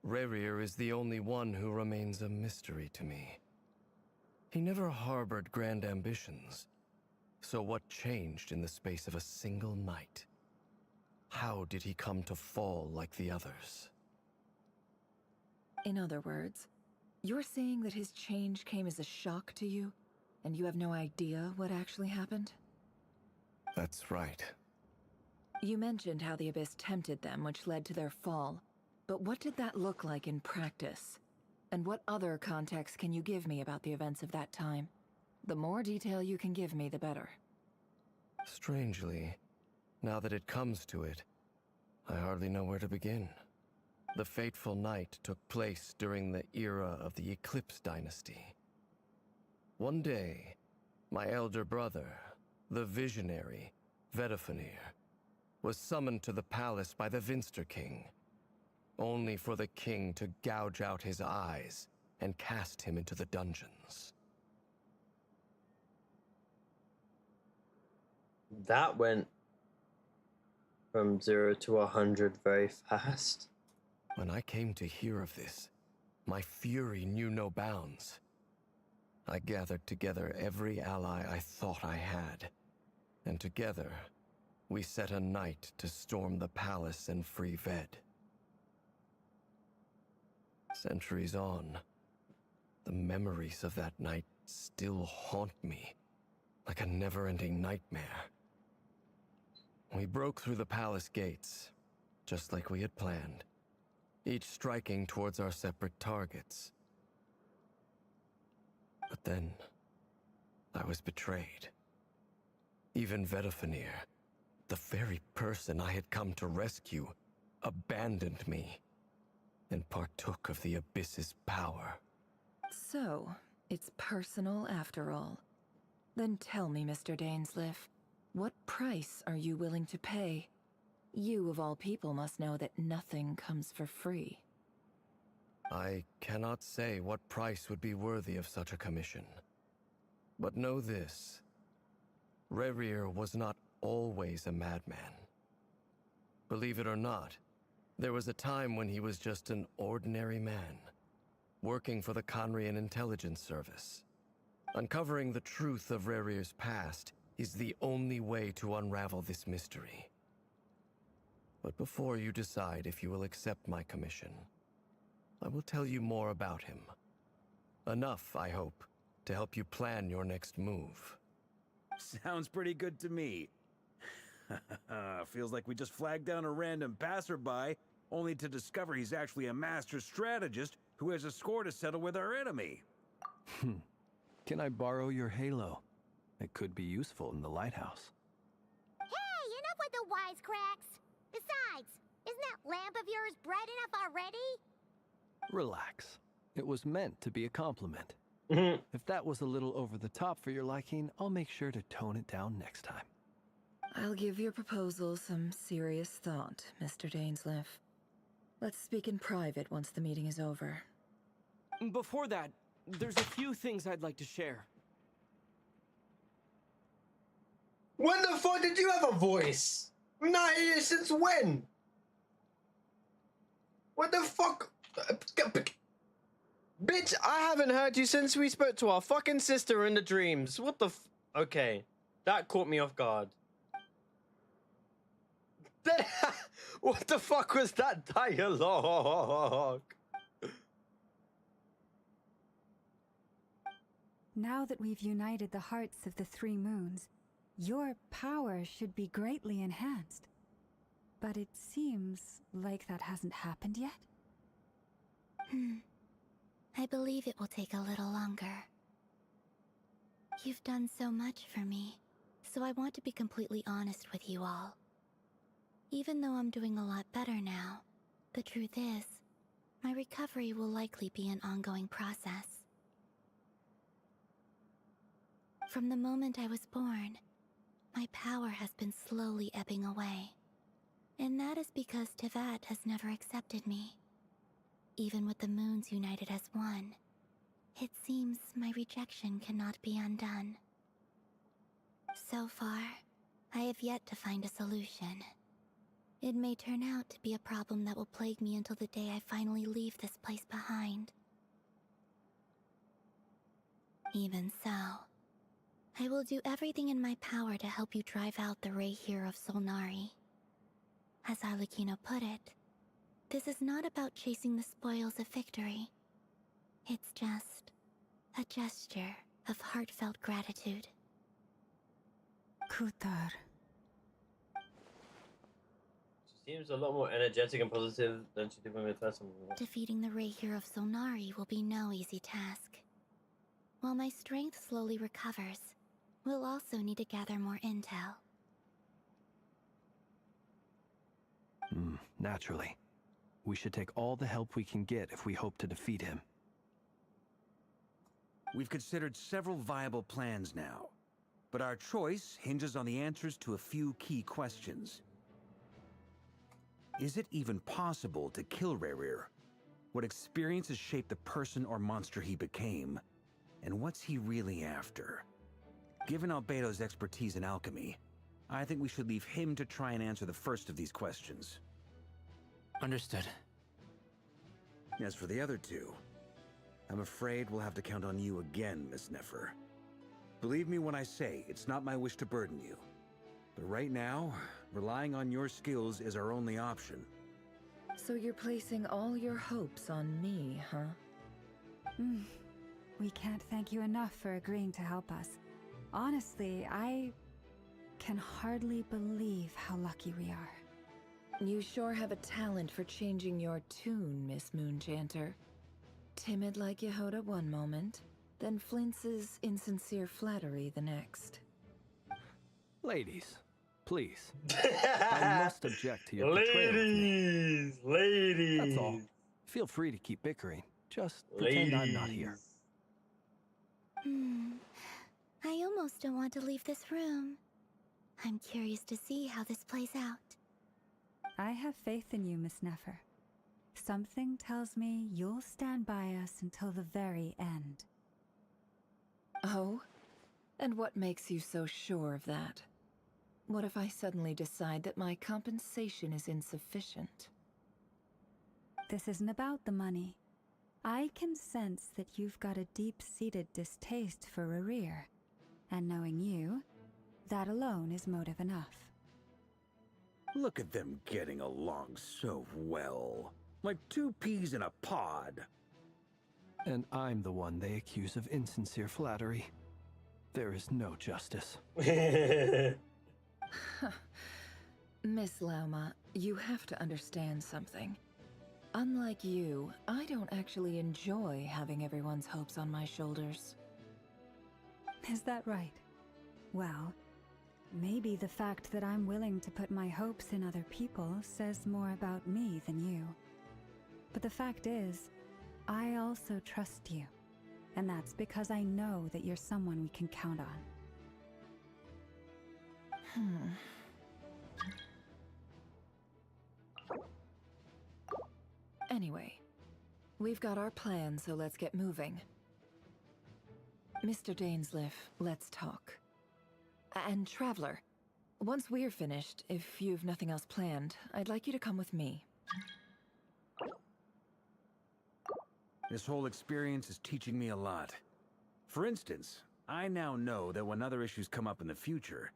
Rerir is the only one who remains a mystery to me. He never harbored grand ambitions, so what changed in the space of a single night? How did he come to fall like the others? In other words, you're saying that his change came as a shock to you, and you have no idea what actually happened? That's right. You mentioned how the Abyss tempted them, which led to their fall. But what did that look like in practice? And what other context can you give me about the events of that time? The more detail you can give me, the better. Strangely, now that it comes to it, I hardly know where to begin. The fateful night took place during the era of the Eclipse Dynasty. One day, my elder brother, the Visionary, Vedifenir, was summoned to the palace by the Vinster King, only for the king to gouge out his eyes and cast him into the dungeons. That went from 0 to 100 very fast. When I came to hear of this, my fury knew no bounds. I gathered together every ally I thought I had, and together we set a night to storm the palace and free Ved. Centuries on, the memories of that night still haunt me like a never-ending nightmare. We broke through the palace gates, just like we had planned, each striking towards our separate targets. But then, I was betrayed. Even Vedafenir, the very person I had come to rescue, abandoned me and partook of the Abyss's power. So, it's personal after all. Then tell me, Mr. Dainsleif, what price are you willing to pay? You, of all people, must know that nothing comes for free. I cannot say what price would be worthy of such a commission. But know this. Rerir was not always a madman. Believe it or not, there was a time when he was just an ordinary man, working for the Conrian Intelligence Service. Uncovering the truth of Rerir's past is the only way to unravel this mystery. But before you decide if you will accept my commission, I will tell you more about him. Enough, I hope, to help you plan your next move. Sounds pretty good to me. Feels like we just flagged down a random passerby, only to discover he's actually a master strategist who has a score to settle with our enemy. Can I borrow your halo? It could be useful in the lighthouse. Hey, enough with the wisecracks! Besides, isn't that lamp of yours bright enough already? Relax. It was meant to be a compliment. If that was a little over the top for your liking, I'll make sure to tone it down next time. I'll give your proposal some serious thought, Mr. Dainsleif. Let's speak in private once the meeting is over. Before that, there's a few things I'd like to share. When the fuck did you have a voice? I'm not here since when? What the fuck? Bitch, I haven't heard you since we spoke to our fucking sister in the dreams. What the f— Okay, that caught me off guard. What the fuck was that dialogue? Now that we've united the hearts of the three moons, your power should be greatly enhanced. But it seems like that hasn't happened yet. I believe it will take a little longer. You've done so much for me, so I want to be completely honest with you all. Even though I'm doing a lot better now, the truth is, my recovery will likely be an ongoing process. From the moment I was born, my power has been slowly ebbing away. And that is because Tevat has never accepted me. Even with the moons united as one, it seems my rejection cannot be undone. So far, I have yet to find a solution. It may turn out to be a problem that will plague me until the day I finally leave this place behind. Even so, I will do everything in my power to help you drive out the Rehir of Solnari. As Arlecchino put it, this is not about chasing the spoils of victory. It's just a gesture of heartfelt gratitude. Kutar. She seems a lot more energetic and positive than she did when we first met. Defeating the Rehir of Solnari will be no easy task. While my strength slowly recovers, we'll also need to gather more intel. Naturally. We should take all the help we can get if we hope to defeat him. We've considered several viable plans now, but our choice hinges on the answers to a few key questions. Is it even possible to kill Rerir? What experiences shaped the person or monster he became? And what's he really after? Given Albedo's expertise in alchemy, I think we should leave him to try and answer the first of these questions. Understood. As for the other two, I'm afraid we'll have to count on you again, Miss Nefer. Believe me when I say it's not my wish to burden you. But right now, relying on your skills is our only option. So you're placing all your hopes on me, huh? We can't thank you enough for agreeing to help us. Honestly, I can hardly believe how lucky we are. You sure have a talent for changing your tune, Miss Moonchanter. Timid like Yehoda one moment, then flinches insincere flattery the next. Ladies, please. I must object to your betrayal of me. Ladies! That's all. Feel free to keep bickering. Just pretend I'm not here. I almost don't want to leave this room. I'm curious to see how this plays out. I have faith in you, Miss Nefer. Something tells me you'll stand by us until the very end. Oh? And what makes you so sure of that? What if I suddenly decide that my compensation is insufficient? This isn't about the money. I can sense that you've got a deep-seated distaste for Rerir. And knowing you, that alone is motive enough. Look at them getting along so well. Like two peas in a pod. And I'm the one they accuse of insincere flattery. There is no justice. Miss Lauma, you have to understand something. Unlike you, I don't actually enjoy having everyone's hopes on my shoulders. Is that right? Well, maybe the fact that I'm willing to put my hopes in other people says more about me than you. But the fact is, I also trust you. And that's because I know that you're someone we can count on. Anyway, we've got our plan, so let's get moving. Mr. Dainsleif, let's talk. And Traveler, once we're finished, if you've nothing else planned, I'd like you to come with me. This whole experience is teaching me a lot. For instance, I now know that when other issues come up in the future,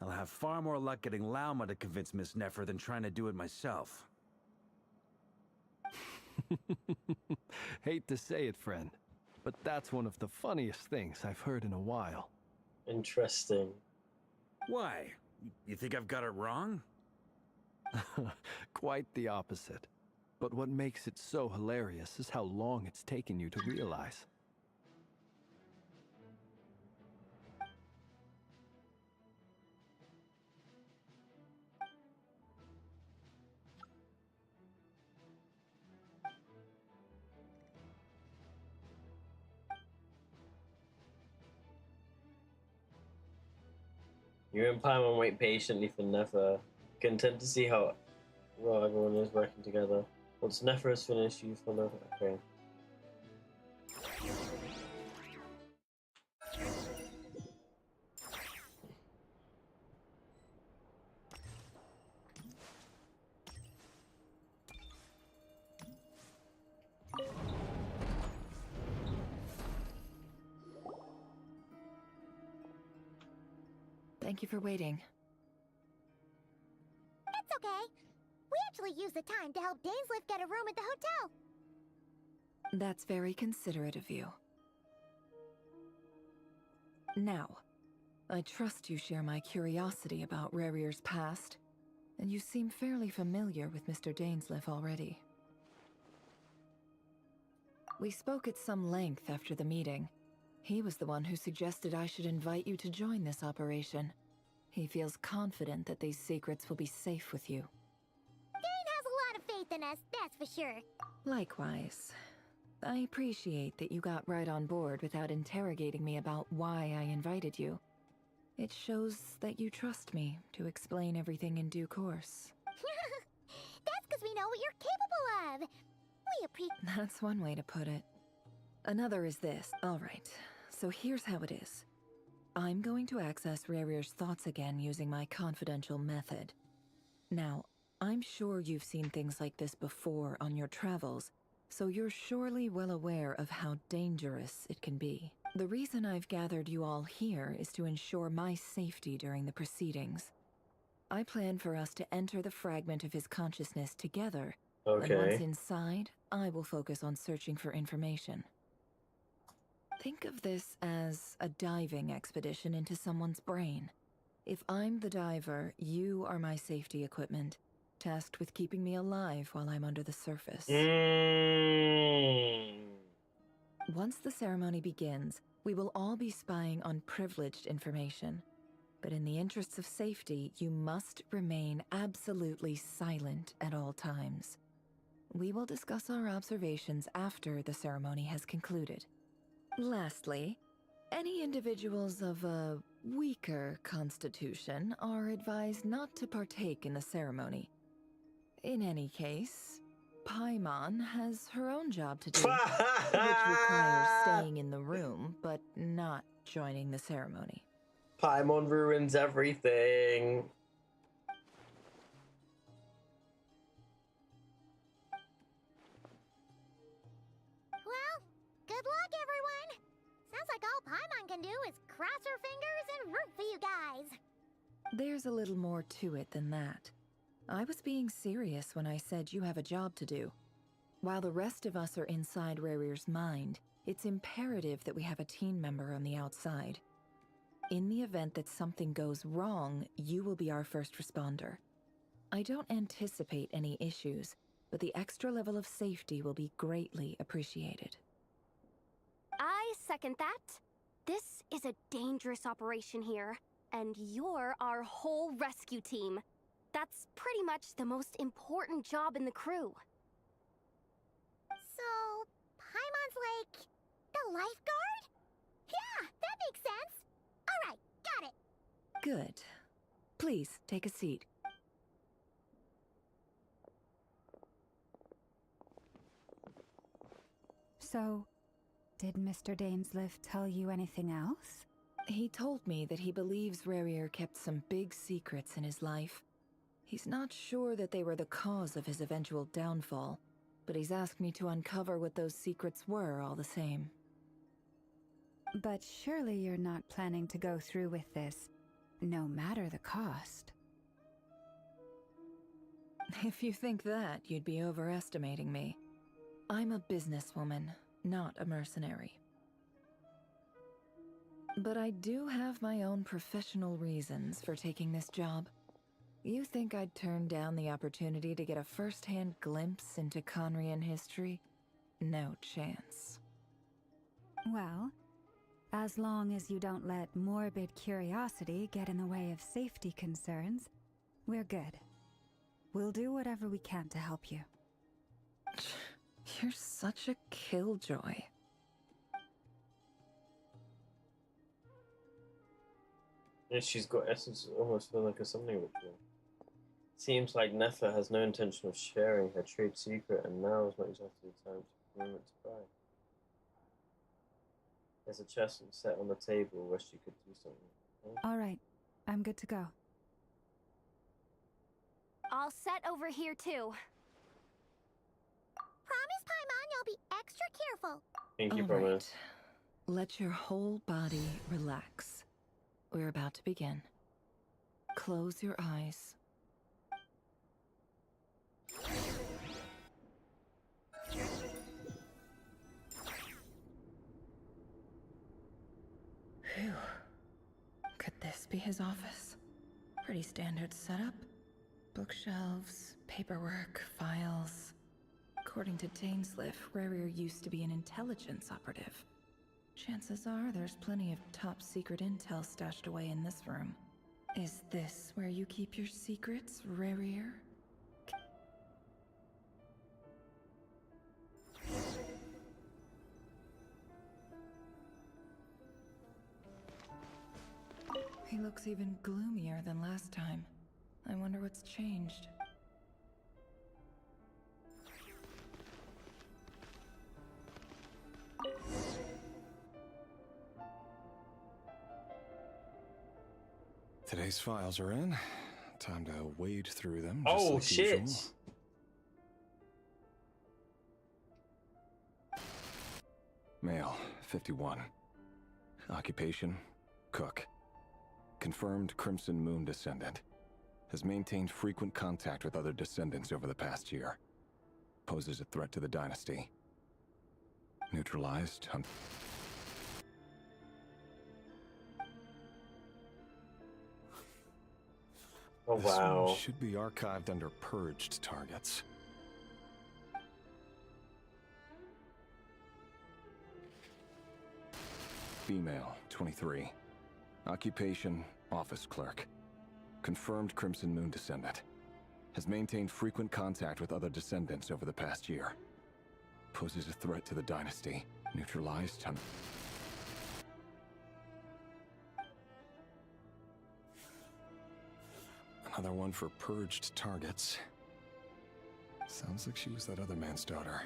I'll have far more luck getting Lauma to convince Miss Nefer than trying to do it myself. Hate to say it, friend, but that's one of the funniest things I've heard in a while. Interesting. Why? You think I've got it wrong? Quite the opposite. But what makes it so hilarious is how long it's taken you to realize. You and Paimon wait patiently for Nefer, content to see how well everyone is working together. Once Nefer is finished, you follow. Okay. Thank you for waiting. It's okay. We actually used the time to help Dainsleif get a room at the hotel. That's very considerate of you. Now, I trust you share my curiosity about Rerir's past, and you seem fairly familiar with Mr. Dainsleif already. We spoke at some length after the meeting. He was the one who suggested I should invite you to join this operation. He feels confident that these secrets will be safe with you. Dane has a lot of faith in us, that's for sure. Likewise. I appreciate that you got right on board without interrogating me about why I invited you. It shows that you trust me to explain everything in due course. That's because we know what you're capable of. We appreciate. That's one way to put it. Another is this. Alright, so here's how it is. I'm going to access Rarir's thoughts again using my confidential method. Now, I'm sure you've seen things like this before on your travels, so you're surely well aware of how dangerous it can be. The reason I've gathered you all here is to ensure my safety during the proceedings. I plan for us to enter the fragment of his consciousness together, and once inside, I will focus on searching for information. Think of this as a diving expedition into someone's brain. If I'm the diver, you are my safety equipment, tasked with keeping me alive while I'm under the surface. Once the ceremony begins, we will all be spying on privileged information. But in the interests of safety, you must remain absolutely silent at all times. We will discuss our observations after the ceremony has concluded. Lastly, any individuals of a weaker constitution are advised not to partake in the ceremony. In any case, Paimon has her own job to do, which requires staying in the room, but not joining the ceremony. Paimon ruins everything. Well, good luck, everyone. Sounds like all Paimon can do is cross her fingers and root for you guys. There's a little more to it than that. I was being serious when I said you have a job to do. While the rest of us are inside Rarir's mind, it's imperative that we have a team member on the outside. In the event that something goes wrong, you will be our first responder. I don't anticipate any issues, but the extra level of safety will be greatly appreciated. I second that. This is a dangerous operation here, and you're our whole rescue team. That's pretty much the most important job in the crew. So, Paimon's like the lifeguard? Yeah, that makes sense. All right, got it. Good. Please, take a seat. So, did Mr. Dainsliff tell you anything else? He told me that he believes Rarir kept some big secrets in his life. He's not sure that they were the cause of his eventual downfall, but he's asked me to uncover what those secrets were all the same. But surely you're not planning to go through with this, no matter the cost. If you think that, you'd be overestimating me. I'm a businesswoman, not a mercenary. But I do have my own professional reasons for taking this job. You think I'd turn down the opportunity to get a first-hand glimpse into Conrian history? No chance. Well, as long as you don't let morbid curiosity get in the way of safety concerns, we're good. We'll do whatever we can to help you. You're such a killjoy. Yeah, she's got essence almost feel like a summoning ritual. Seems like Nefa has no intention of sharing her trade secret, and now is not exactly the time for moment to buy. There's a chest set on the table where she could do something. All right, I'm good to go. All set over here, too. Promise, Paimon, you'll be extra careful. Thank you, All promise. right. Let your whole body relax. We're about to begin. Close your eyes. Phew. Could this be his office? Pretty standard setup. Bookshelves, paperwork, files. According to Dainsliff, Rarir used to be an intelligence operative. Chances are there's plenty of top secret intel stashed away in this room. Is this where you keep your secrets, Rarir? He looks even gloomier than last time. I wonder what's changed. Today's files are in. Time to wade through them. Oh, like shit. Usual. Male, 51. Occupation, cook. Confirmed Crimson Moon descendant. Has maintained frequent contact with other descendants over the past year. Poses a threat to the dynasty. Neutralized. Oh, This one wow. should be archived under purged targets. Female, 23. Occupation, office clerk. Confirmed Crimson Moon descendant. Has maintained frequent contact with other descendants over the past year. Poses a threat to the dynasty. Neutralized. Another one for purged targets. Sounds like she was that other man's daughter.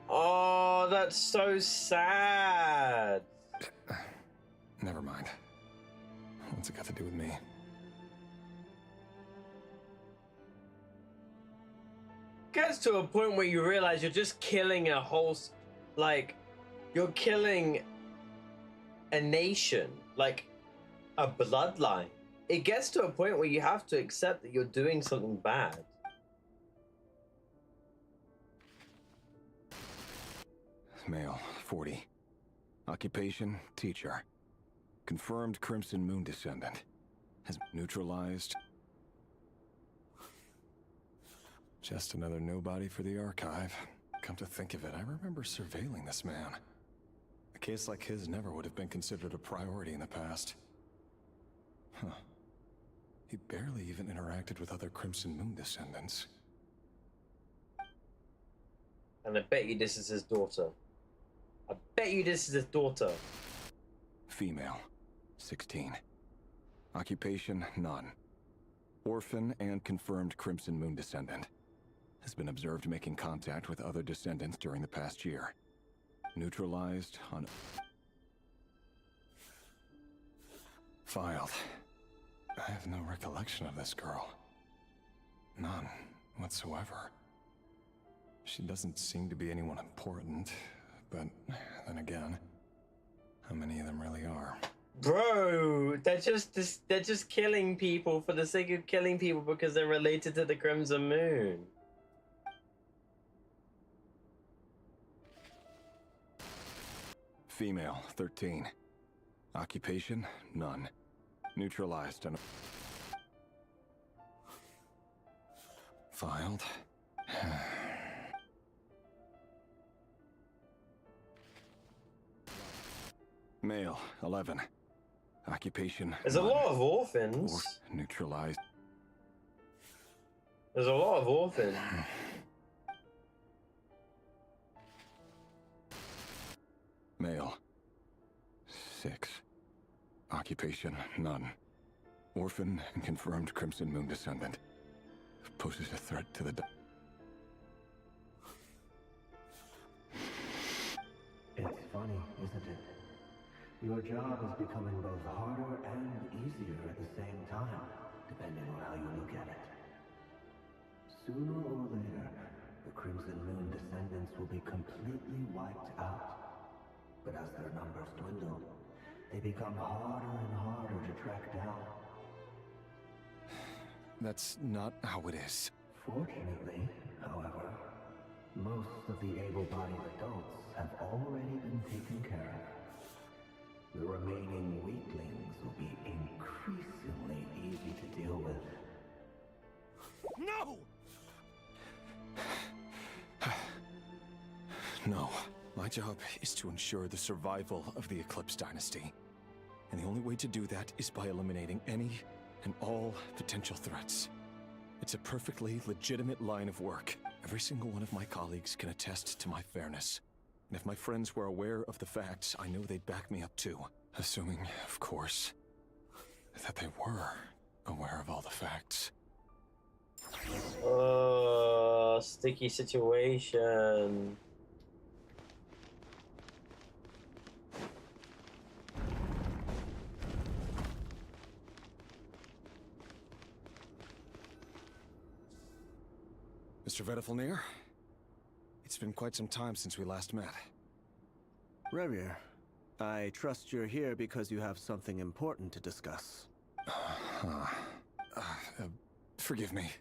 Oh, that's so sad. Never mind. What's it got to do with me? Gets to a point where you realize you're just killing a whole, like, you're killing a nation, like a bloodline. It gets to a point where you have to accept that you're doing something bad. Male, 40. Occupation, teacher. Confirmed Crimson Moon descendant. Has neutralized. Just another nobody for the archive. Come to think of it, I remember surveilling this man. A case like his never would have been considered a priority in the past. Huh. He barely even interacted with other Crimson Moon descendants. And I bet you this is his daughter. I bet you this is his daughter. Female, 16. Occupation, none. Orphan and confirmed Crimson Moon descendant. Has been observed making contact with other descendants during the past year. Neutralized on... Filed. I have no recollection of this girl. None whatsoever. She doesn't seem to be anyone important, but then again, how many of them really are? Bro, they're just killing people for the sake of killing people because they're related to the Crimson Moon. Female, 13. Occupation, none. Neutralized and... Filed. Male, 11. Occupation, There's a none. lot of orphans. Neutralized. There's a lot of orphans. Male, 6. Occupation, none. Orphan and confirmed Crimson Moon descendant. Poses a threat to the... It's funny, isn't it? Your job is becoming both harder and easier at the same time, depending on how you look at it. Sooner or later, the Crimson Moon descendants will be completely wiped out. But as their numbers dwindle, they become harder and harder to track down. That's not how it is. Fortunately, however, most of the able-bodied adults have already been taken care of. The remaining weaklings will be increasingly easy to deal with. No! No. My job is to ensure the survival of the Eclipse Dynasty. And the only way to do that is by eliminating any and all potential threats. It's a perfectly legitimate line of work. Every single one of my colleagues can attest to my fairness. And if my friends were aware of the facts, I know they'd back me up too. Assuming, of course, that they were aware of all the facts. Oh, sticky situation. Mr. Vedifalnir, it's been quite some time since we last met. Rerir, I trust you're here because you have something important to discuss. Forgive me.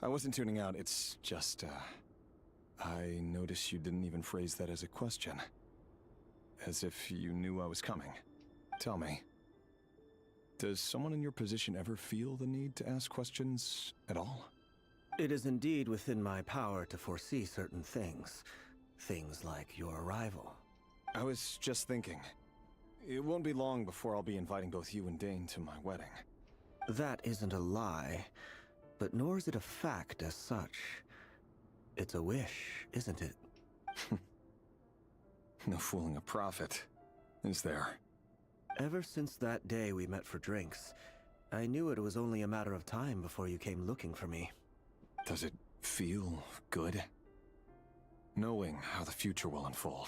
I wasn't tuning out, it's just, I noticed you didn't even phrase that as a question. As if you knew I was coming. Tell me, does someone in your position ever feel the need to ask questions at all? It is indeed within my power to foresee certain things. Things like your arrival. I was just thinking. It won't be long before I'll be inviting both you and Dane to my wedding. That isn't a lie, but nor is it a fact as such. It's a wish, isn't it? No fooling a prophet, is there? Ever since that day we met for drinks, I knew it was only a matter of time before you came looking for me. Does it feel good? Knowing how the future will unfold.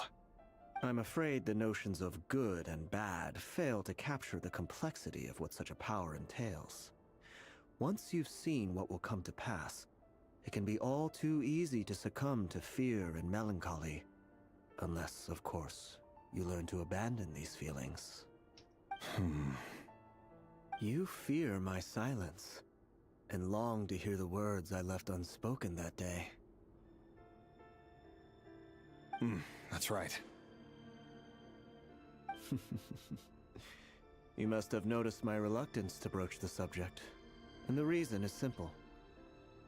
I'm afraid the notions of good and bad fail to capture the complexity of what such a power entails. Once you've seen what will come to pass, it can be all too easy to succumb to fear and melancholy. Unless, of course, you learn to abandon these feelings. You fear my silence, and long to hear the words I left unspoken that day. That's right. You must have noticed my reluctance to broach the subject. And the reason is simple.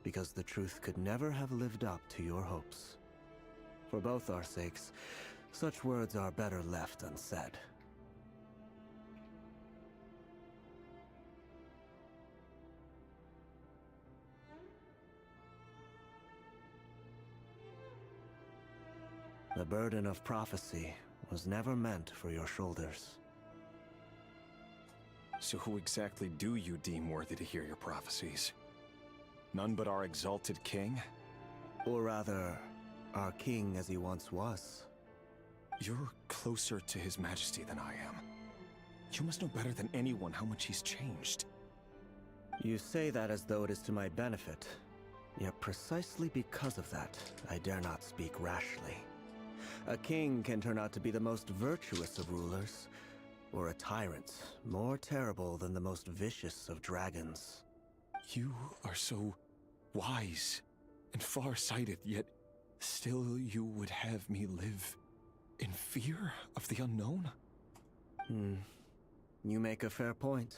Because the truth could never have lived up to your hopes. For both our sakes, such words are better left unsaid. The burden of prophecy was never meant for your shoulders. So who exactly do you deem worthy to hear your prophecies? None but our exalted king? Or rather, our king as he once was. You're closer to his majesty than I am. You must know better than anyone how much he's changed. You say that as though it is to my benefit. Yet precisely because of that, I dare not speak rashly. A king can turn out to be the most virtuous of rulers, or a tyrant more terrible than the most vicious of dragons. You are so wise and far-sighted, yet still you would have me live in fear of the unknown? You make a fair point.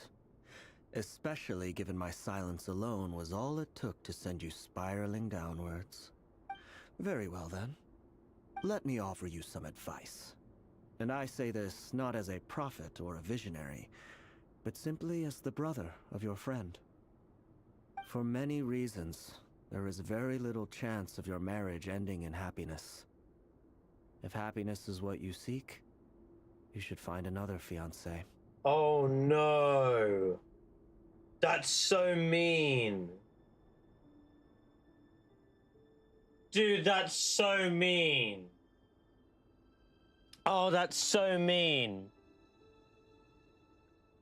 Especially given my silence alone was all it took to send you spiraling downwards. Very well then. Let me offer you some advice. And I say this not as a prophet or a visionary, but simply as the brother of your friend. For many reasons, there is very little chance of your marriage ending in happiness. If happiness is what you seek, you should find another fiancé. Oh no! That's so mean! Dude, that's so mean! Oh, that's so mean.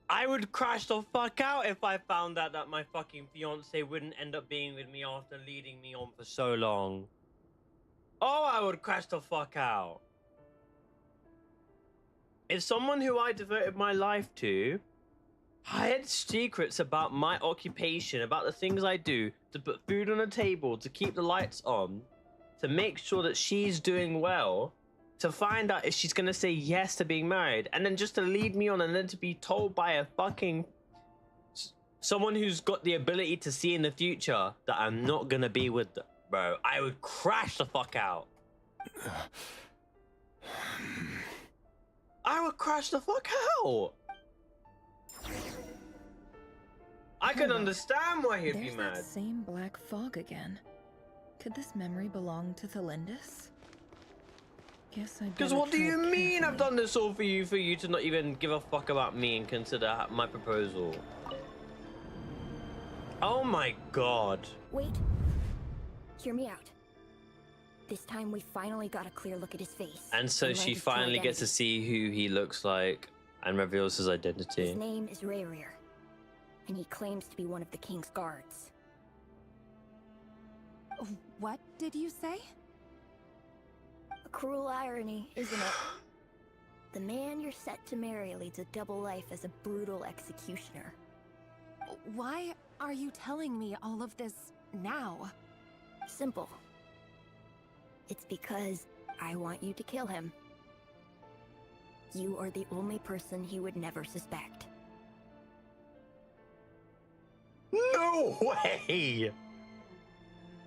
I would crash the fuck out if I found out that my fucking fiance wouldn't end up being with me after leading me on for so long. Oh, I would crash the fuck out. If someone who I devoted my life to hid secrets about my occupation, about the things I do, to put food on the table, to keep the lights on, to make sure that she's doing well, to find out if she's gonna say yes to being married, and then just to lead me on, and then to be told by a fucking someone who's got the ability to see in the future that I'm not gonna be with them, bro, I would crash the fuck out. I would crash the fuck out. I can understand why he'd be There's mad. that same black fog again. Could this memory belong to Thelindis? Guess I. Because what do you mean I've done this all for you to not even give a fuck about me and consider my proposal? Oh my god. Wait. Hear me out. This time we finally got a clear look at his face. And so learned she his true finally gets to identity. see who he looks like and reveals his identity. His name is Rerir, and he claims to be one of the king's guards. What did you say? A cruel irony, isn't it? The man you're set to marry leads a double life as a brutal executioner. Why are you telling me all of this now? Simple. It's because I want you to kill him. You are the only person he would never suspect. No way!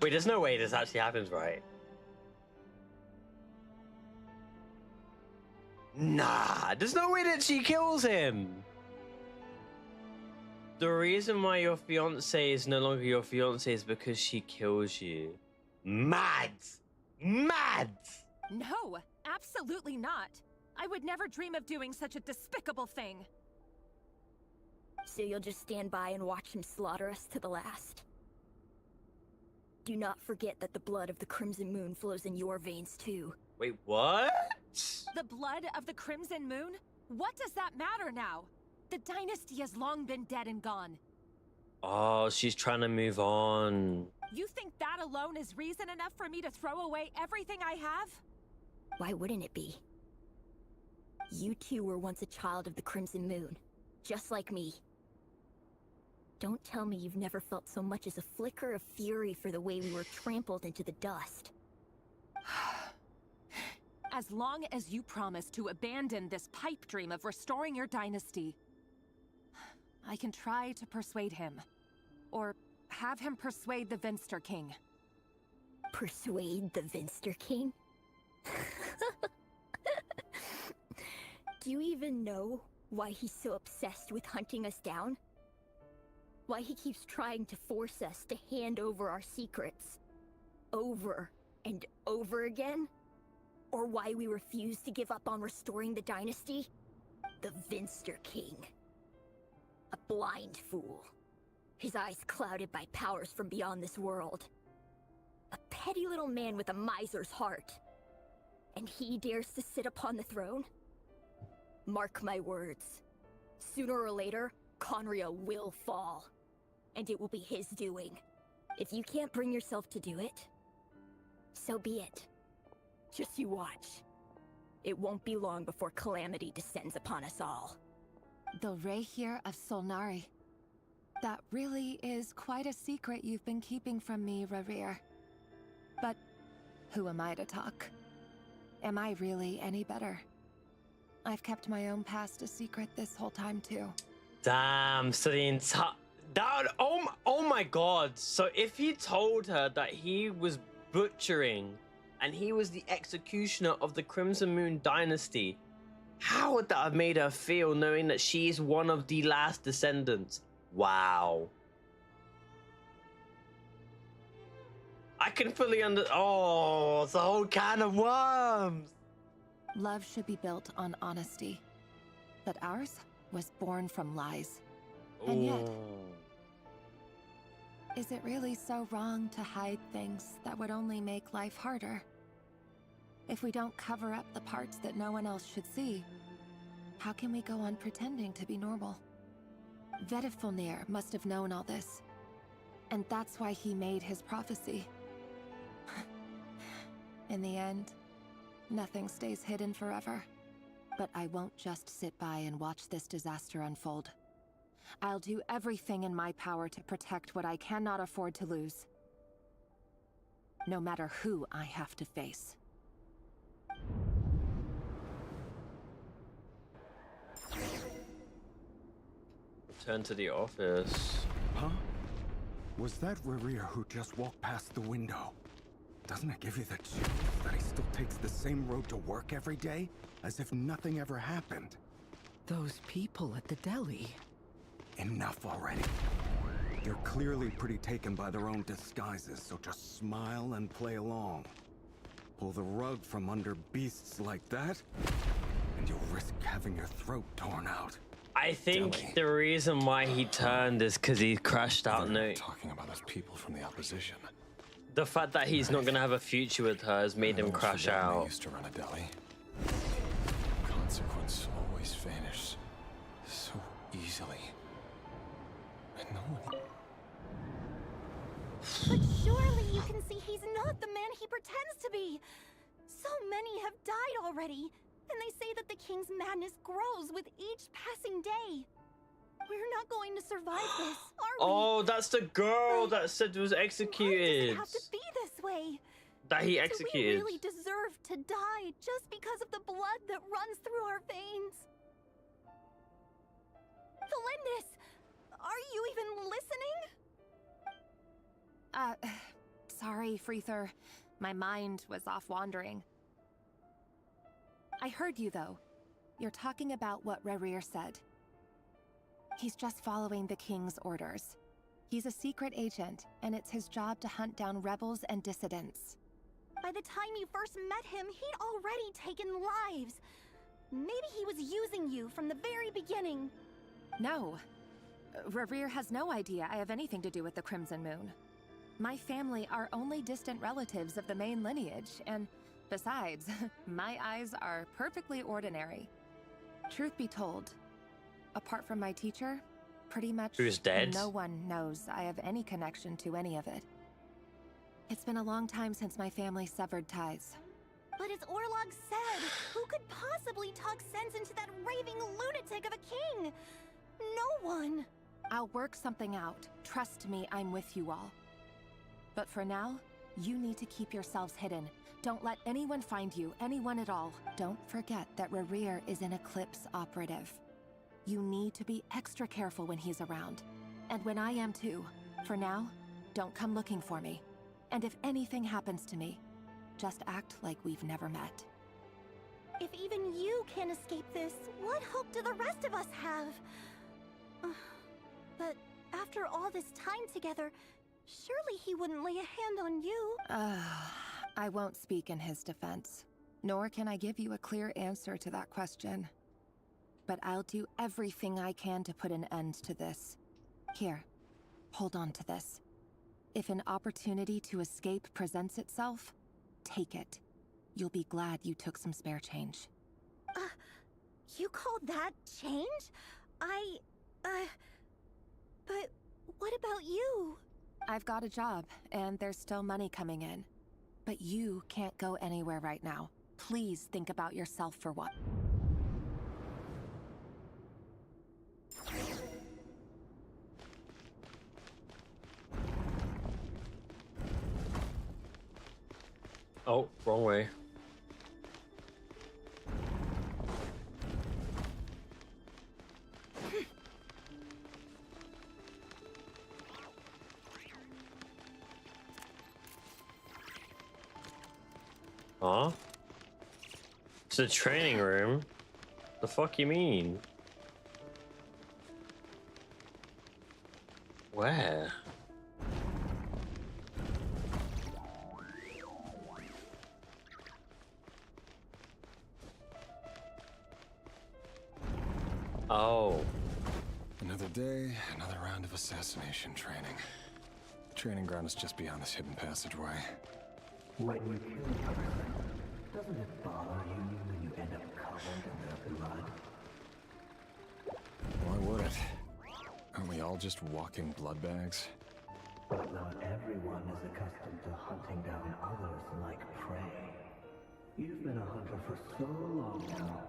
Wait, there's no way this actually happens, right? Nah, there's no way that she kills him. The reason why your fiance is no longer your fiance is because she kills you. Mad! Mad! No, absolutely not. I would never dream of doing such a despicable thing. So you'll just stand by and watch him slaughter us to the last? Do not forget that the blood of the Crimson Moon flows in your veins too. Wait, what? The blood of the Crimson Moon? What does that matter now? The dynasty has long been dead and gone. Oh, she's trying to move on. You think that alone is reason enough for me to throw away everything I have? Why wouldn't it be? You two were once a child of the Crimson Moon, just like me. Don't tell me you've never felt so much as a flicker of fury for the way we were trampled into the dust. As long as you promise to abandon this pipe dream of restoring your dynasty, I can try to persuade him. Or have him persuade the Vinster King. Persuade the Vinster King? Do you even know why he's so obsessed with hunting us down? Why he keeps trying to force us to hand over our secrets? Over and over again? Or why we refuse to give up on restoring the dynasty? The Vinster King. A blind fool. His eyes clouded by powers from beyond this world. A petty little man with a miser's heart. And he dares to sit upon the throne? Mark my words. Sooner or later, Conria will fall. And it will be his doing. If you can't bring yourself to do it, so be it. Just you watch. It won't be long before calamity descends upon us all. The Rehir of Solnari. That really is quite a secret you've been keeping from me, Rarir. But who am I to talk? Am I really any better? I've kept my own past a secret this whole time too. Damn, so the entire... Oh my god. So if he told her that he was butchering and he was the executioner of the Crimson Moon dynasty, how would that have made her feel knowing that she is one of the last descendants? Wow. I can fully Oh, it's a whole can of worms. Love should be built on honesty. But ours was born from lies. And yet, is it really so wrong to hide things that would only make life harder? If we don't cover up the parts that no one else should see, how can we go on pretending to be normal? Vedifulnir must have known all this. And that's why he made his prophecy. In the end, nothing stays hidden forever. But I won't just sit by and watch this disaster unfold. I'll do everything in my power to protect what I cannot afford to lose. No matter who I have to face. Return to the office. Huh? Was that Rarir who just walked past the window? Doesn't it give you the chills that he still takes the same road to work every day? As if nothing ever happened. Those people at the deli. Enough already. They're clearly pretty taken by their own disguises, so just smile and play along. Pull the rug from under beasts like that, and you'll risk having your throat torn out. I think the reason why he turned is because he crashed out. No, talking about us people from the opposition. The fact that he's not gonna have a future with her has made him crash out. I used to run a deli. Consequence always vanishes so easily, and no one. But surely you can see he's not the man he pretends to be. So many have died already, and they say that the king's madness grows with each passing day. We're not going to survive this, are we? Oh, that's the girl that said was executed. Why does it have to be this way? That he Do executed. we really deserve to die just because of the blood that runs through our veins? Felindis, are you even listening? Sorry, Freether. My mind was off wandering. I heard you, though. You're talking about what Rerir said. He's just following the king's orders. He's a secret agent, and it's his job to hunt down rebels and dissidents. By the time you first met him, he'd already taken lives. Maybe he was using you from the very beginning. No. Rerir has no idea I have anything to do with the Crimson Moon. My family are only distant relatives of the main lineage, and besides, my eyes are perfectly ordinary. Truth be told, apart from my teacher, pretty much who's dead? No one knows I have any connection to any of it. It's been a long time since my family severed ties. But as Orlog said, who could possibly talk sense into that raving lunatic of a king? No one. I'll work something out. Trust me, I'm with you all. But for now, you need to keep yourselves hidden. Don't let anyone find you, anyone at all. Don't forget that Rerir is an Eclipse operative. You need to be extra careful when he's around. And when I am too. For now, don't come looking for me. And if anything happens to me, just act like we've never met. If even you can't escape this, what hope do the rest of us have? But after all this time together, surely he wouldn't lay a hand on you. I won't speak in his defense. Nor can I give you a clear answer to that question. But I'll do everything I can to put an end to this. Here, hold on to this. If an opportunity to escape presents itself, take it. You'll be glad you took some spare change. You call that change? But what about you? I've got a job, and there's still money coming in. But you can't go anywhere right now. Please think about yourself for once. Oh, wrong way. Huh? It's a training room. The fuck you mean? Where? Oh. Another day, another round of assassination training. The training ground is just beyond this hidden passageway. When you kill a person, doesn't it bother you when you end up covered in their blood? Why would it? Aren't we all just walking blood bags? But not everyone is accustomed to hunting down others like prey. You've been a hunter for so long now,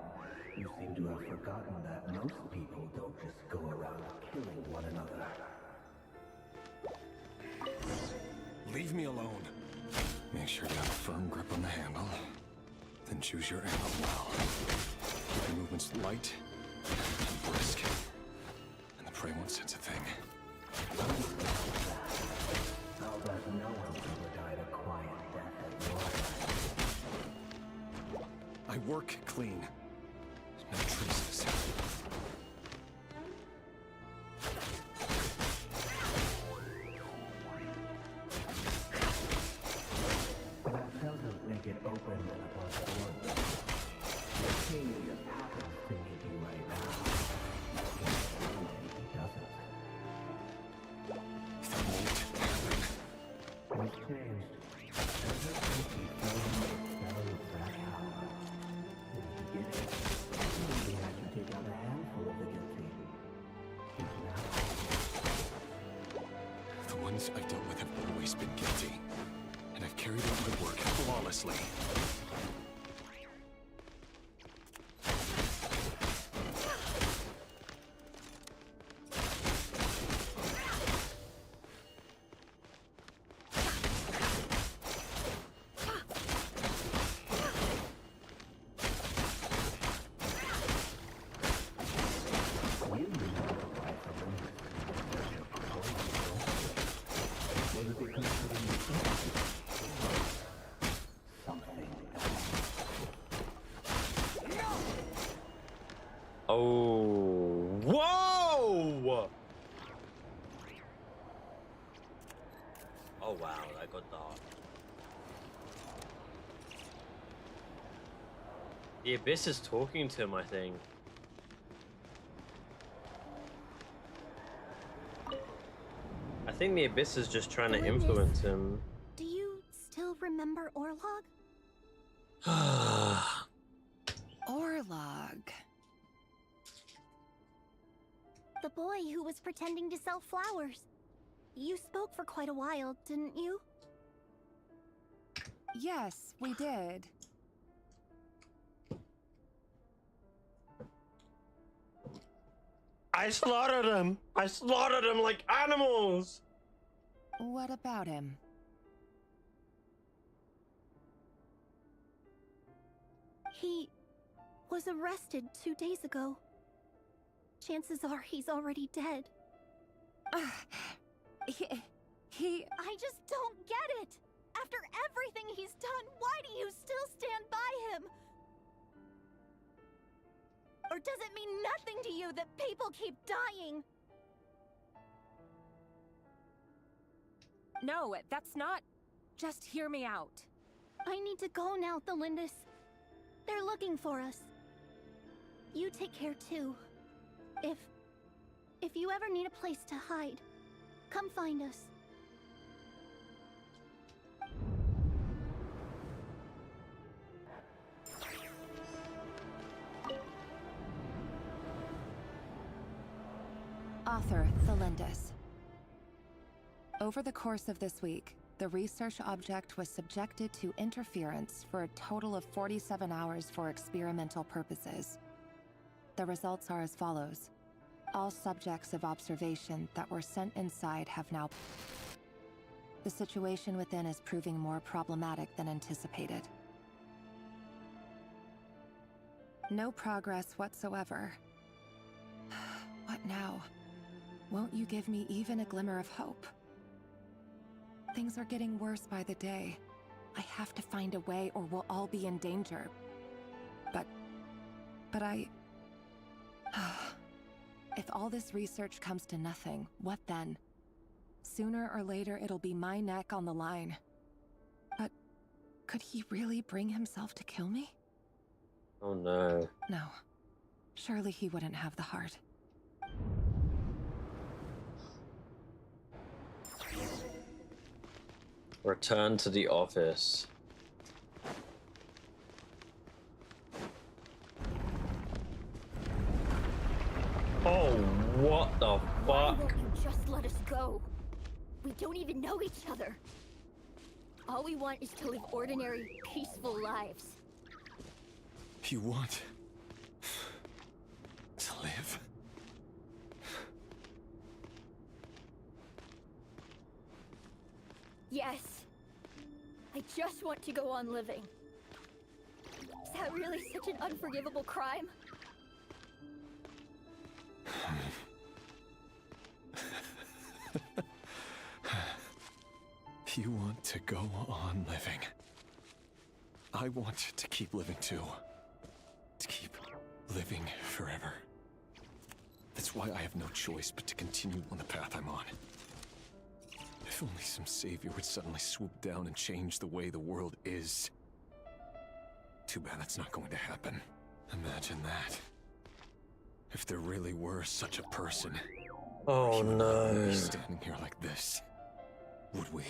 you seem to have forgotten that most people don't just go around killing one another. Leave me alone. Make sure you have a firm grip on the handle. Then choose your ammo well. Keep your movements light and brisk. And the prey won't sense a thing. I'll bet no one's ever died a quiet death at your hands. I work clean. No traces. That doesn't make it open and above board. The king just happens to need you right now. He doesn't. That won't happen. What's changed? Ever since he fell in the cell of that hour. In the beginning, he had to take out a handful of the guilty. But now, The ones I've dealt with have always been guilty. carelessly. Oh, whoa! Oh wow, that got dark. The Abyss is talking to him, I think. I think the Abyss is just trying to influence him. Do you still remember Orlog? Orlog. The boy who was pretending to sell flowers. You spoke for quite a while, didn't you? Yes, we did. I slaughtered him! I slaughtered him like animals! What about him? He was arrested 2 days ago. Chances are he's already dead. He... I just don't get it! After everything he's done, why do you still stand by him? Or does it mean nothing to you that people keep dying? No, that's not... Just hear me out. I need to go now, Thelindis. They're looking for us. You take care too. If you ever need a place to hide, come find us. Author Thelindis. Over the course of this week, the research object was subjected to interference for a total of 47 hours for experimental purposes. The results are as follows. All subjects of observation that were sent inside have now... The situation within is proving more problematic than anticipated. No progress whatsoever. What now? Won't you give me even a glimmer of hope? Things are getting worse by the day. I have to find a way or we'll all be in danger. But I... If all this research comes to nothing, what then? Sooner or later, it'll be my neck on the line. But could he really bring himself to kill me? Oh no. No. Surely he wouldn't have the heart. Return to the office. Oh, what the Why fuck? won't you just let us go? We don't even know each other. All we want is to live ordinary, peaceful lives. You want to live? Yes. I just want to go on living. Is that really such an unforgivable crime? You want to go on living. I want to keep living too. To keep living forever. That's why I have no choice but to continue on the path I'm on. If only some savior would suddenly swoop down and change the way the world is. Too bad that's not going to happen. Imagine that. If there really were such a person. Oh he would no. not be standing here like this. Would we?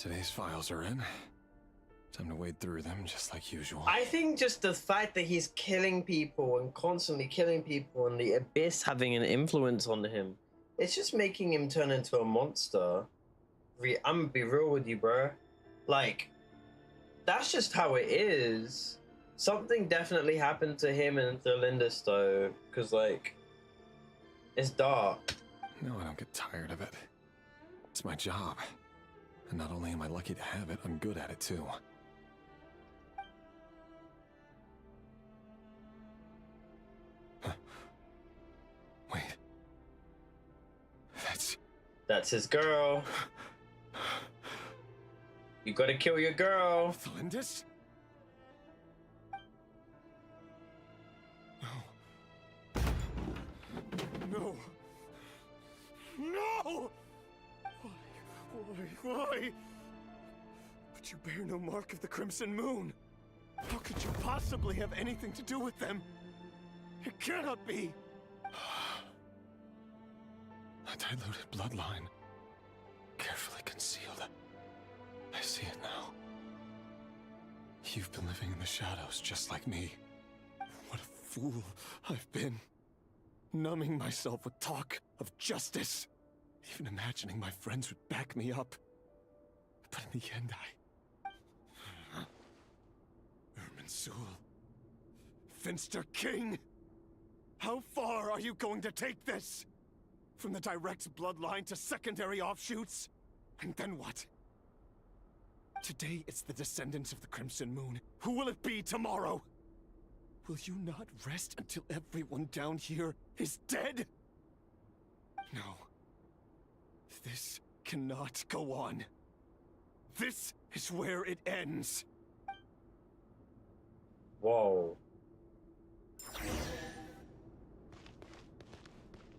Today's files are in. Time to wade through them just like usual. I think just the fact that he's killing people and constantly killing people and the abyss having an influence on him, it's just making him turn into a monster. I'm gonna be real with you, bro. Like, that's just how it is. Something definitely happened to him and Thelindis, though, because, like, it's dark. No, I don't get tired of it. It's my job. And not only am I lucky to have it, I'm good at it, too. Wait. That's his girl. You gotta kill your girl. Thelindis? No. No! Why? But you bear no mark of the Crimson Moon. How could you possibly have anything to do with them? It cannot be. A diluted bloodline. Carefully concealed. I see it now. You've been living in the shadows just like me. What a fool I've been. Numbing myself with talk of justice. Even imagining my friends would back me up. But in the end, Irminsul. Finster King! How far are you going to take this? From the direct bloodline to secondary offshoots? And then what? Today it's the descendants of the Crimson Moon. Who will it be tomorrow? Will you not rest until everyone down here is dead? No. This cannot go on. This is where it ends. Whoa.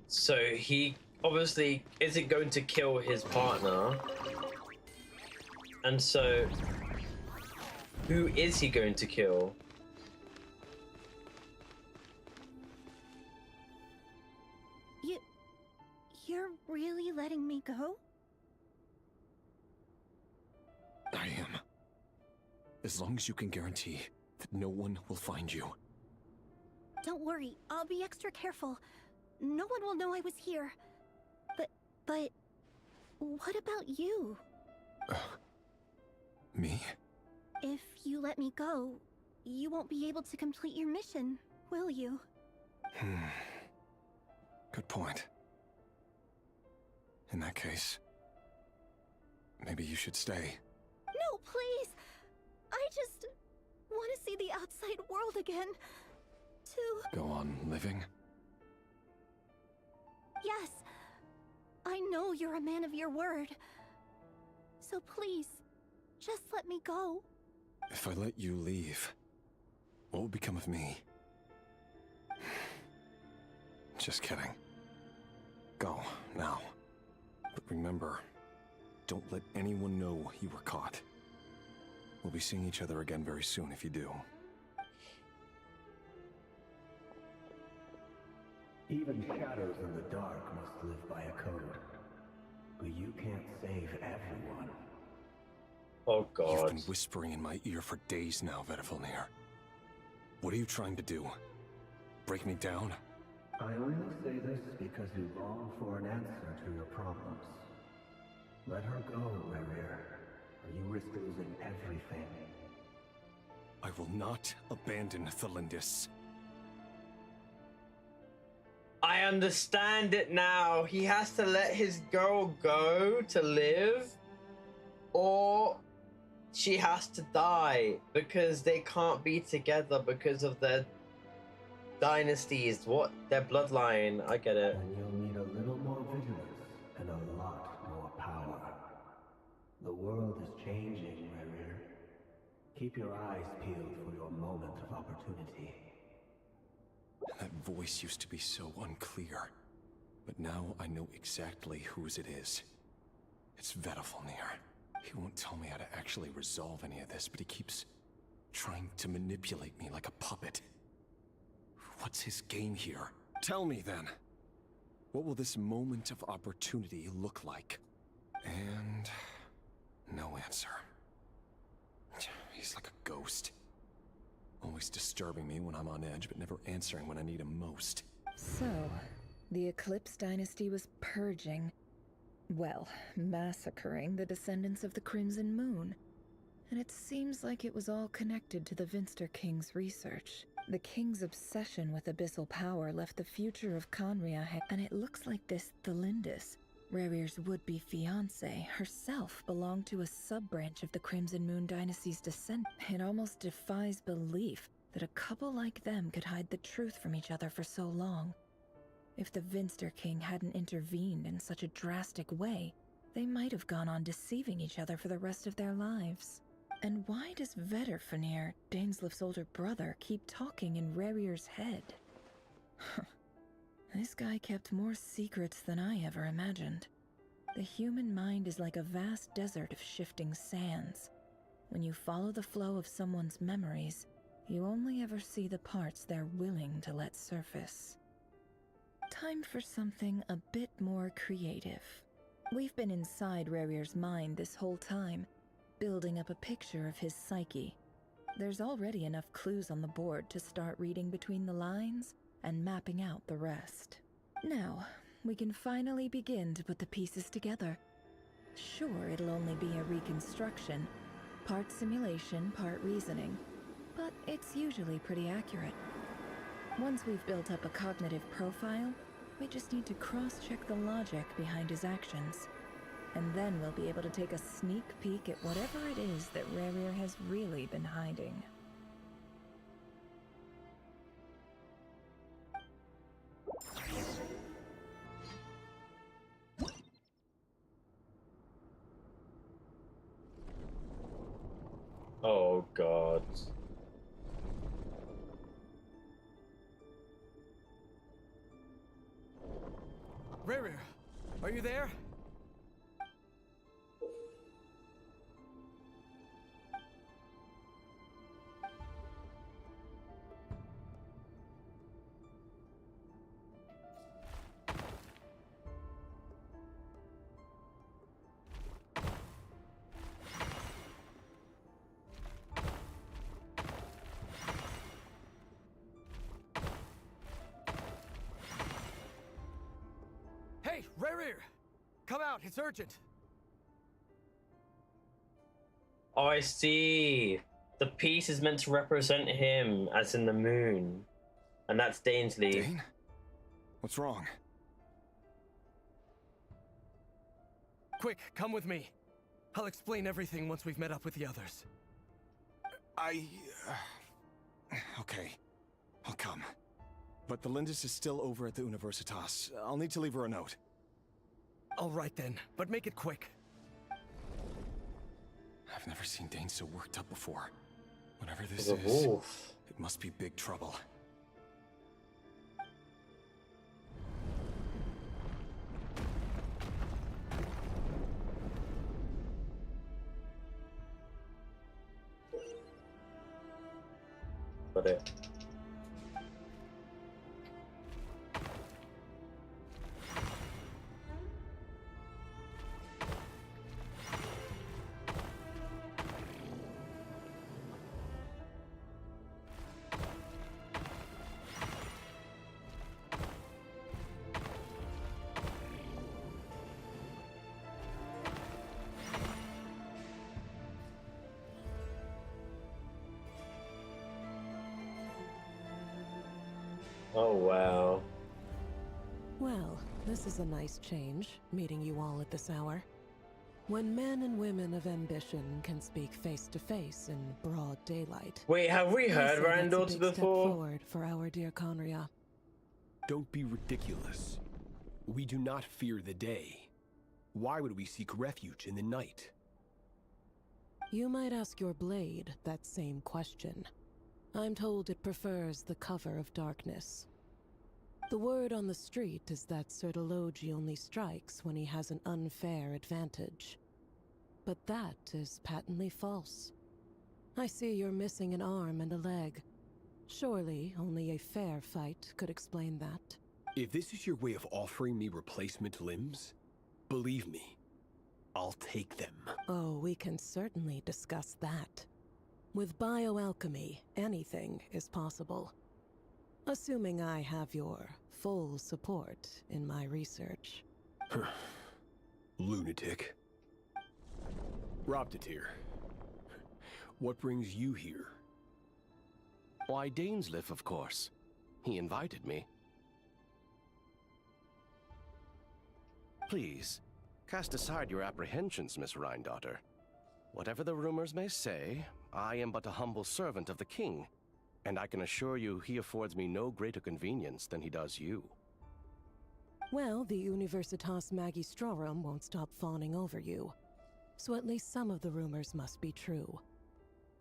So he obviously isn't going to kill his partner. And so who is he going to kill? You're really letting me go? I am. As long as you can guarantee that no one will find you. Don't worry, I'll be extra careful. No one will know I was here. But what about you? Me? If you let me go, you won't be able to complete your mission, will you? Good point. In that case, maybe you should stay. No, please! I just want to see the outside world again. Go on living? Yes. I know you're a man of your word. So please, just let me go. If I let you leave, what will become of me? Just kidding. Go, now. But remember, don't let anyone know you were caught. We'll be seeing each other again very soon if you do. Even shadows in the dark must live by a code. But you can't save everyone. Oh God. You've been whispering in my ear for days now, Vedifilnir. What are you trying to do? Break me down? I only say this because you long for an answer to your problems. Let her go, Rerir, or you risk losing everything. I will not abandon Thelindis. I understand it now. He has to let his girl go to live, or she has to die because they can't be together because of their dynasties, their bloodline. I get it. And you'll need a little more vigilance and a lot more power. The world is changing, Rerir. Keep your eyes peeled for your moment of opportunity. That voice used to be so unclear, but now I know exactly whose it is. It's Vedifilnir. He won't tell me how to actually resolve any of this, but he keeps trying to manipulate me like a puppet. What's his game here? Tell me then. What will this moment of opportunity look like? And no answer. He's like a ghost. Always disturbing me when I'm on edge, but never answering when I need him most. So, the Eclipse Dynasty was purging, well, massacring the descendants of the Crimson Moon. And it seems like it was all connected to the Vinster King's research. The King's obsession with abyssal power left the future of Conria, and it looks like this Thelindis, Rerir's would-be fiancée, herself belonged to a sub-branch of the Crimson Moon Dynasty's descent. It almost defies belief that a couple like them could hide the truth from each other for so long. If the Vinster King hadn't intervened in such a drastic way, they might have gone on deceiving each other for the rest of their lives. And why does Vedderfanir, Dainsleif's older brother, keep talking in Rerir's head? This guy kept more secrets than I ever imagined. The human mind is like a vast desert of shifting sands. When you follow the flow of someone's memories, you only ever see the parts they're willing to let surface. Time for something a bit more creative. We've been inside Rerir's mind this whole time, building up a picture of his psyche. There's already enough clues on the board to start reading between the lines and mapping out the rest. Now, we can finally begin to put the pieces together. Sure, it'll only be a reconstruction, part simulation, part reasoning, but it's usually pretty accurate. Once we've built up a cognitive profile, we just need to cross-check the logic behind his actions. And then we'll be able to take a sneak peek at whatever it is that Rerir has really been hiding. Oh god. Rerir, are you there? Hey, Rerir! Come out, it's urgent! Oh, I see. The piece is meant to represent him, as in the moon. And that's Dainsleif. Dane? What's wrong? Quick, come with me. I'll explain everything once we've met up with the others. Okay. I'll come. But the Lindis is still over at the Universitas. I'll need to leave her a note. All right then, but make it quick. I've never seen Dane so worked up before. Whatever this The is, wolf. it must be big trouble. Got it. Oh, wow. Well, this is a nice change, meeting you all at this hour. When men and women of ambition can speak face to face in broad daylight. Wait, have we I heard say that's a Randall big before? step forward for our dear Conria. Don't be ridiculous. We do not fear the day. Why would we seek refuge in the night? You might ask your blade that same question. I'm told it prefers the cover of darkness. The word on the street is that Sir Delogi only strikes when he has an unfair advantage. But that is patently false. I see you're missing an arm and a leg. Surely only a fair fight could explain that. If this is your way of offering me replacement limbs, believe me, I'll take them. Oh, we can certainly discuss that. With bioalchemy, anything is possible. Assuming I have your full support in my research. Lunatic. Robtatir, what brings you here? Why, Dainsleif, of course. He invited me. Please, cast aside your apprehensions, Miss Rhindaughter. Whatever the rumors may say, I am but a humble servant of the king, and I can assure you he affords me no greater convenience than he does you. Well, the Universitas Magistrorum won't stop fawning over you, so at least some of the rumors must be true.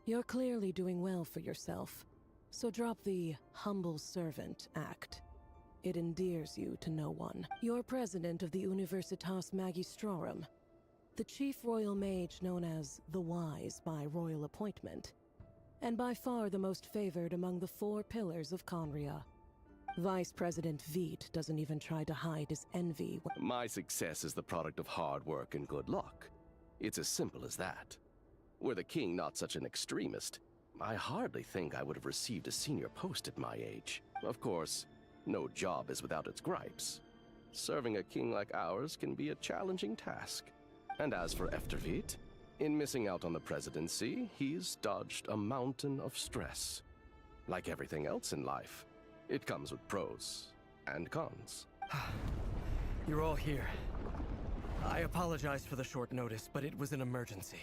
You're clearly doing well for yourself, so drop the humble servant act. It endears you to no one. You're president of the Universitas Magistrorum, the chief royal mage known as the Wise by royal appointment, and by far the most favored among the 4 pillars of Conria. Vice President Veit doesn't even try to hide his envy. My success is the product of hard work and good luck. It's as simple as that. Were the king not such an extremist, I hardly think I would have received a senior post at my age. Of course, no job is without its gripes. Serving a king like ours can be a challenging task. And as for Efterveit, in missing out on the presidency, he's dodged a mountain of stress. Like everything else in life, it comes with pros and cons. You're all here. I apologize for the short notice, but it was an emergency.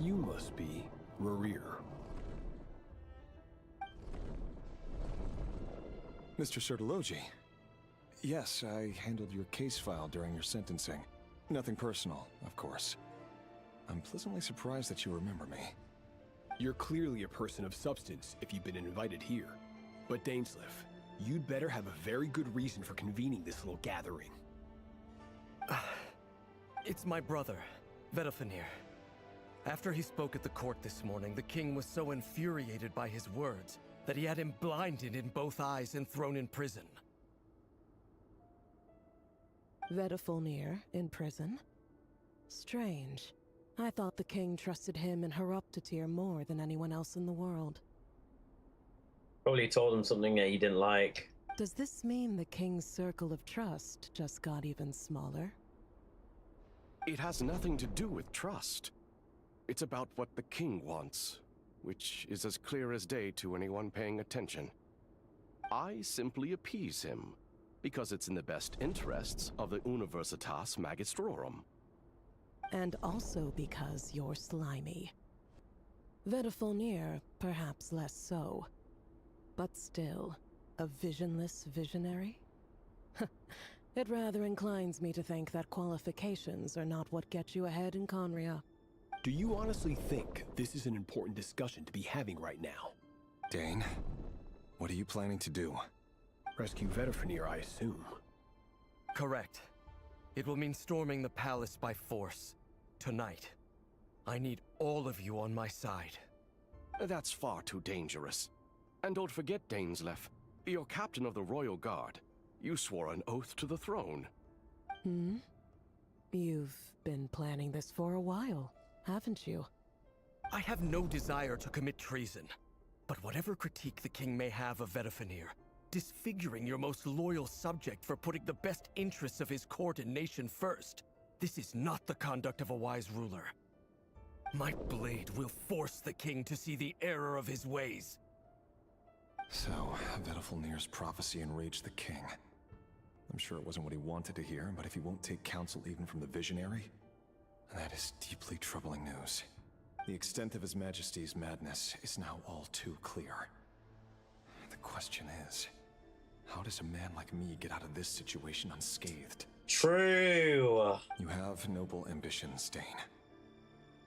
You must be Rarir. Mr. Sertologi. Yes, I handled your case file during your sentencing. Nothing personal, of course. I'm pleasantly surprised that you remember me. You're clearly a person of substance if you've been invited here. But Dainsleif, you'd better have a very good reason for convening this little gathering. It's my brother, Vedalfenir. After he spoke at the court this morning, the king was so infuriated by his words that he had him blinded in both eyes and thrown in prison. Vedalfenir in prison? Strange. I thought the king trusted him and Horoptatir more than anyone else in the world. Probably told him something that he didn't like. Does this mean the king's circle of trust just got even smaller? It has nothing to do with trust. It's about what the king wants, which is as clear as day to anyone paying attention. I simply appease him, because it's in the best interests of the Universitas Magistrorum. And also because you're slimy. Vedalfenir, perhaps less so. But still, a visionless visionary? It rather inclines me to think that qualifications are not what get you ahead in Conria. Do you honestly think this is an important discussion to be having right now? Dane, what are you planning to do? Rescue Vedalfenir, I assume. Correct. It will mean storming the palace by force. Tonight. I need all of you on my side. That's far too dangerous. And don't forget, Dainsleif, you're captain of the Royal Guard. You swore an oath to the throne. You've been planning this for a while, haven't you? I have no desire to commit treason. But whatever critique the king may have of Vedalfenir, disfiguring your most loyal subject for putting the best interests of his court and nation first, this is not the conduct of a wise ruler. My blade will force the king to see the error of his ways. So, Vedalfenir's prophecy enraged the king. I'm sure it wasn't what he wanted to hear, but if he won't take counsel even from the visionary, that is deeply troubling news. The extent of His Majesty's madness is now all too clear. The question is, how does a man like me get out of this situation unscathed? True. You have noble ambitions, Dane.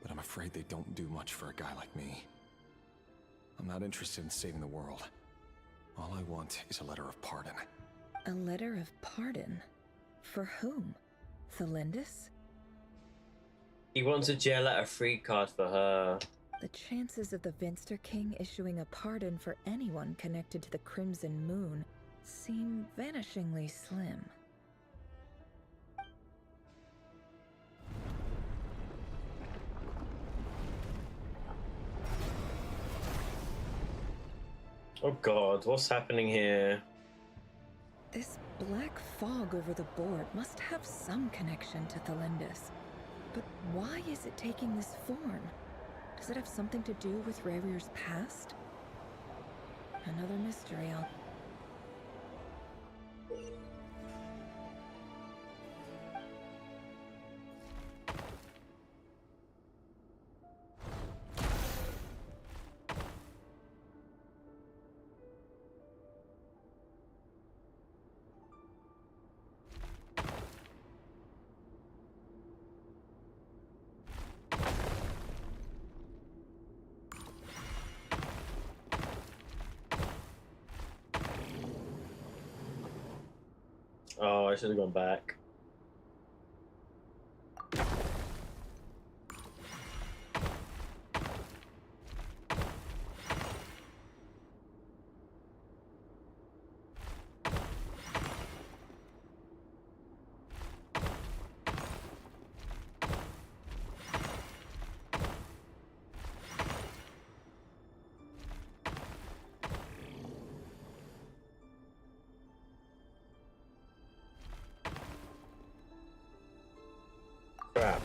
But I'm afraid they don't do much for a guy like me. I'm not interested in saving the world. All I want is a letter of pardon. A letter of pardon? For whom? Thelindis? He wants a jail letter free card for her. The chances of the Vinster King issuing a pardon for anyone connected to the Crimson Moon seem vanishingly slim. Oh god, what's happening here? This black fog over the board must have some connection to Thelindis. But why is it taking this form? Does it have something to do with Rarir's past? Another mystery I'll... Oh, I should have gone back. Crap.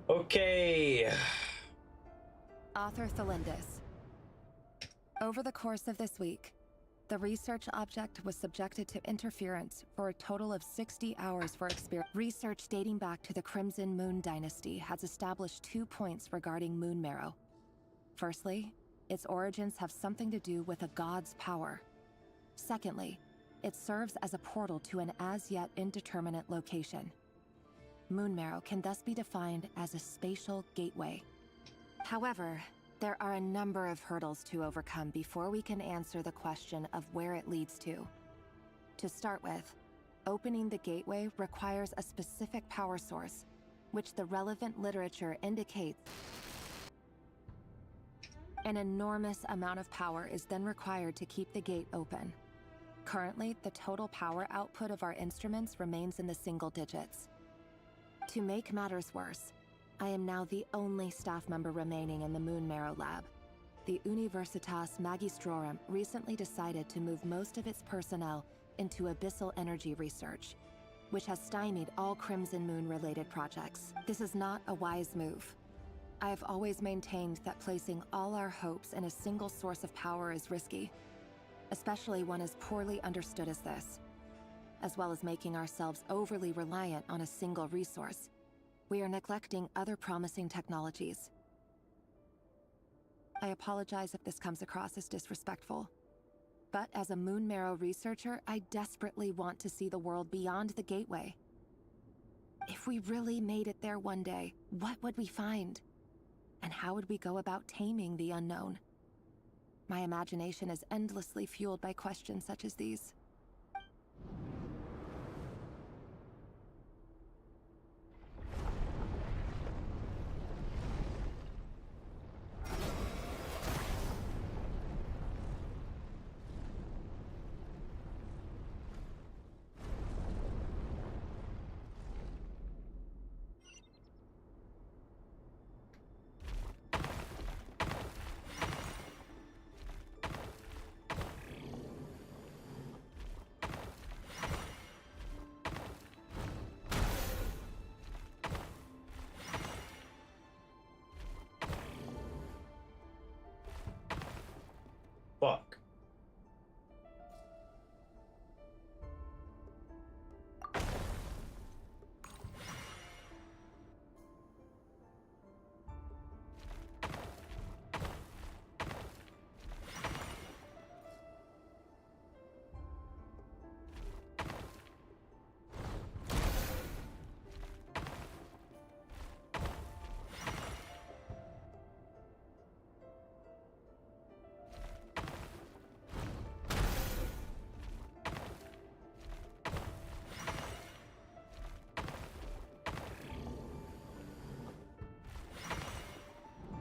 Okay. Author Thelindis. Over the course of this week, the research object was subjected to interference for a total of 60 hours for experience. Research dating back to the Crimson Moon Dynasty has established 2 points regarding Moon Marrow. Firstly, its origins have something to do with a god's power. Secondly, it serves as a portal to an as-yet indeterminate location. Moon Marrow can thus be defined as a spatial gateway. However, there are a number of hurdles to overcome before we can answer the question of where it leads to. To start with, opening the gateway requires a specific power source, which the relevant literature indicates. An enormous amount of power is then required to keep the gate open. Currently, the total power output of our instruments remains in the single digits. To make matters worse, I am now the only staff member remaining in the Moon Marrow lab. The Universitas Magistrorum recently decided to move most of its personnel into abyssal energy research, which has stymied all Crimson Moon-related projects. This is not a wise move. I have always maintained that placing all our hopes in a single source of power is risky, especially one as poorly understood as this. As well as making ourselves overly reliant on a single resource, we are neglecting other promising technologies. I apologize if this comes across as disrespectful, but as a Moon Marrow researcher, I desperately want to see the world beyond the gateway. If we really made it there one day, what would we find? And how would we go about taming the unknown? My imagination is endlessly fueled by questions such as these.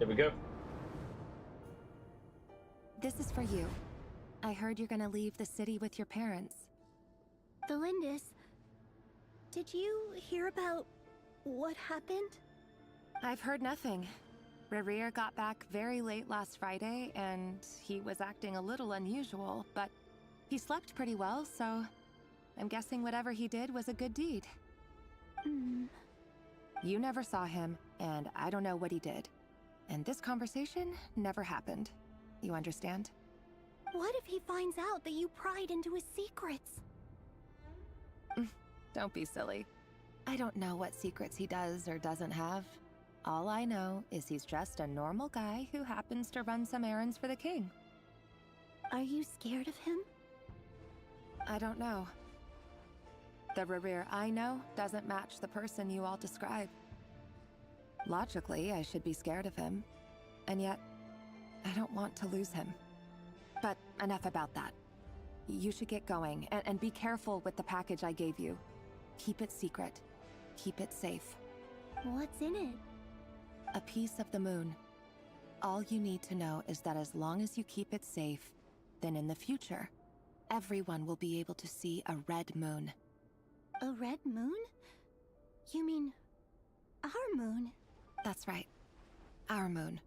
There we go. This is for you. I heard you're gonna leave the city with your parents. Valindis, did you hear about what happened? I've heard nothing. Rerir got back very late last Friday, and he was acting a little unusual, but he slept pretty well, so I'm guessing whatever he did was a good deed. You never saw him, and I don't know what he did. And this conversation never happened. You understand? What if he finds out that you pried into his secrets? Don't be silly. I don't know what secrets he does or doesn't have. All I know is he's just a normal guy who happens to run some errands for the king. Are you scared of him? I don't know. The Rerir I know doesn't match the person you all describe. Logically, I should be scared of him. And yet, I don't want to lose him. But enough about that. You should get going, and be careful with the package I gave you. Keep it secret. Keep it safe. What's in it? A piece of the moon. All you need to know is that as long as you keep it safe, then in the future, everyone will be able to see a red moon. A red moon? You mean our moon? That's right. Our moon.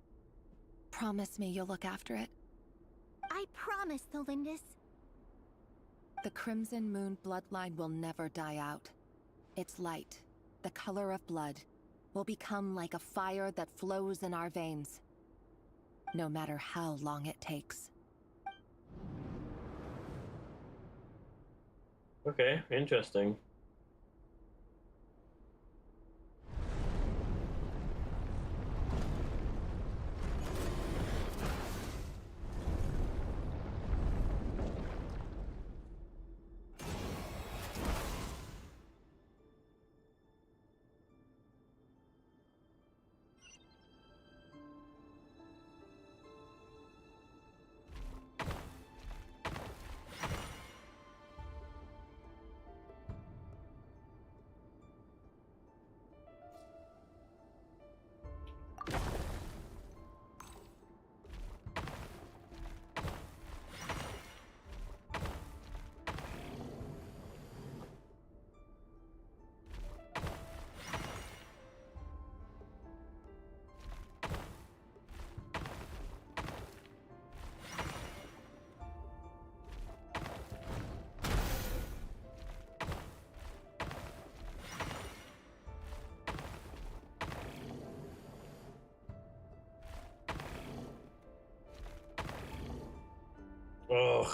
Promise me you'll look after it. I promise, Valindis. The Crimson Moon bloodline will never die out. Its light, the color of blood, will become like a fire that flows in our veins. No matter how long it takes. Okay, interesting. Ugh.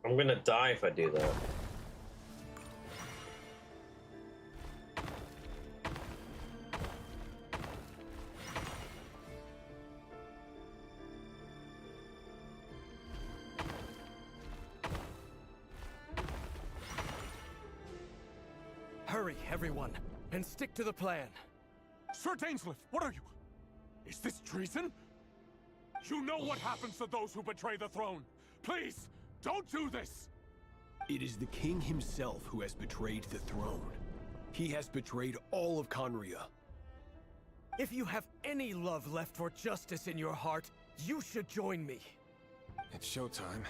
I'm gonna die if I do that. Hurry, everyone, and stick to the plan. Sir Dainsleif, what are you? Is this treason? You know what happens to those who betray the throne. Please, don't do this! It is the king himself who has betrayed the throne. He has betrayed all of Conria. If you have any love left for justice in your heart, you should join me. It's showtime.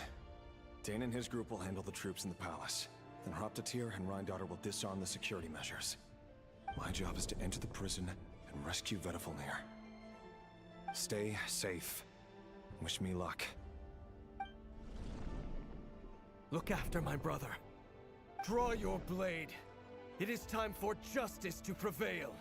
Dane and his group will handle the troops in the palace. Then Hraptatir and Rhindaughter will disarm the security measures. My job is to enter the prison and rescue Vedifalnir. Stay safe. Wish me luck. Look after my brother. Draw your blade. It is time for justice to prevail.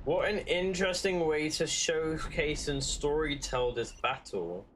What an interesting way to showcase and storytell this battle.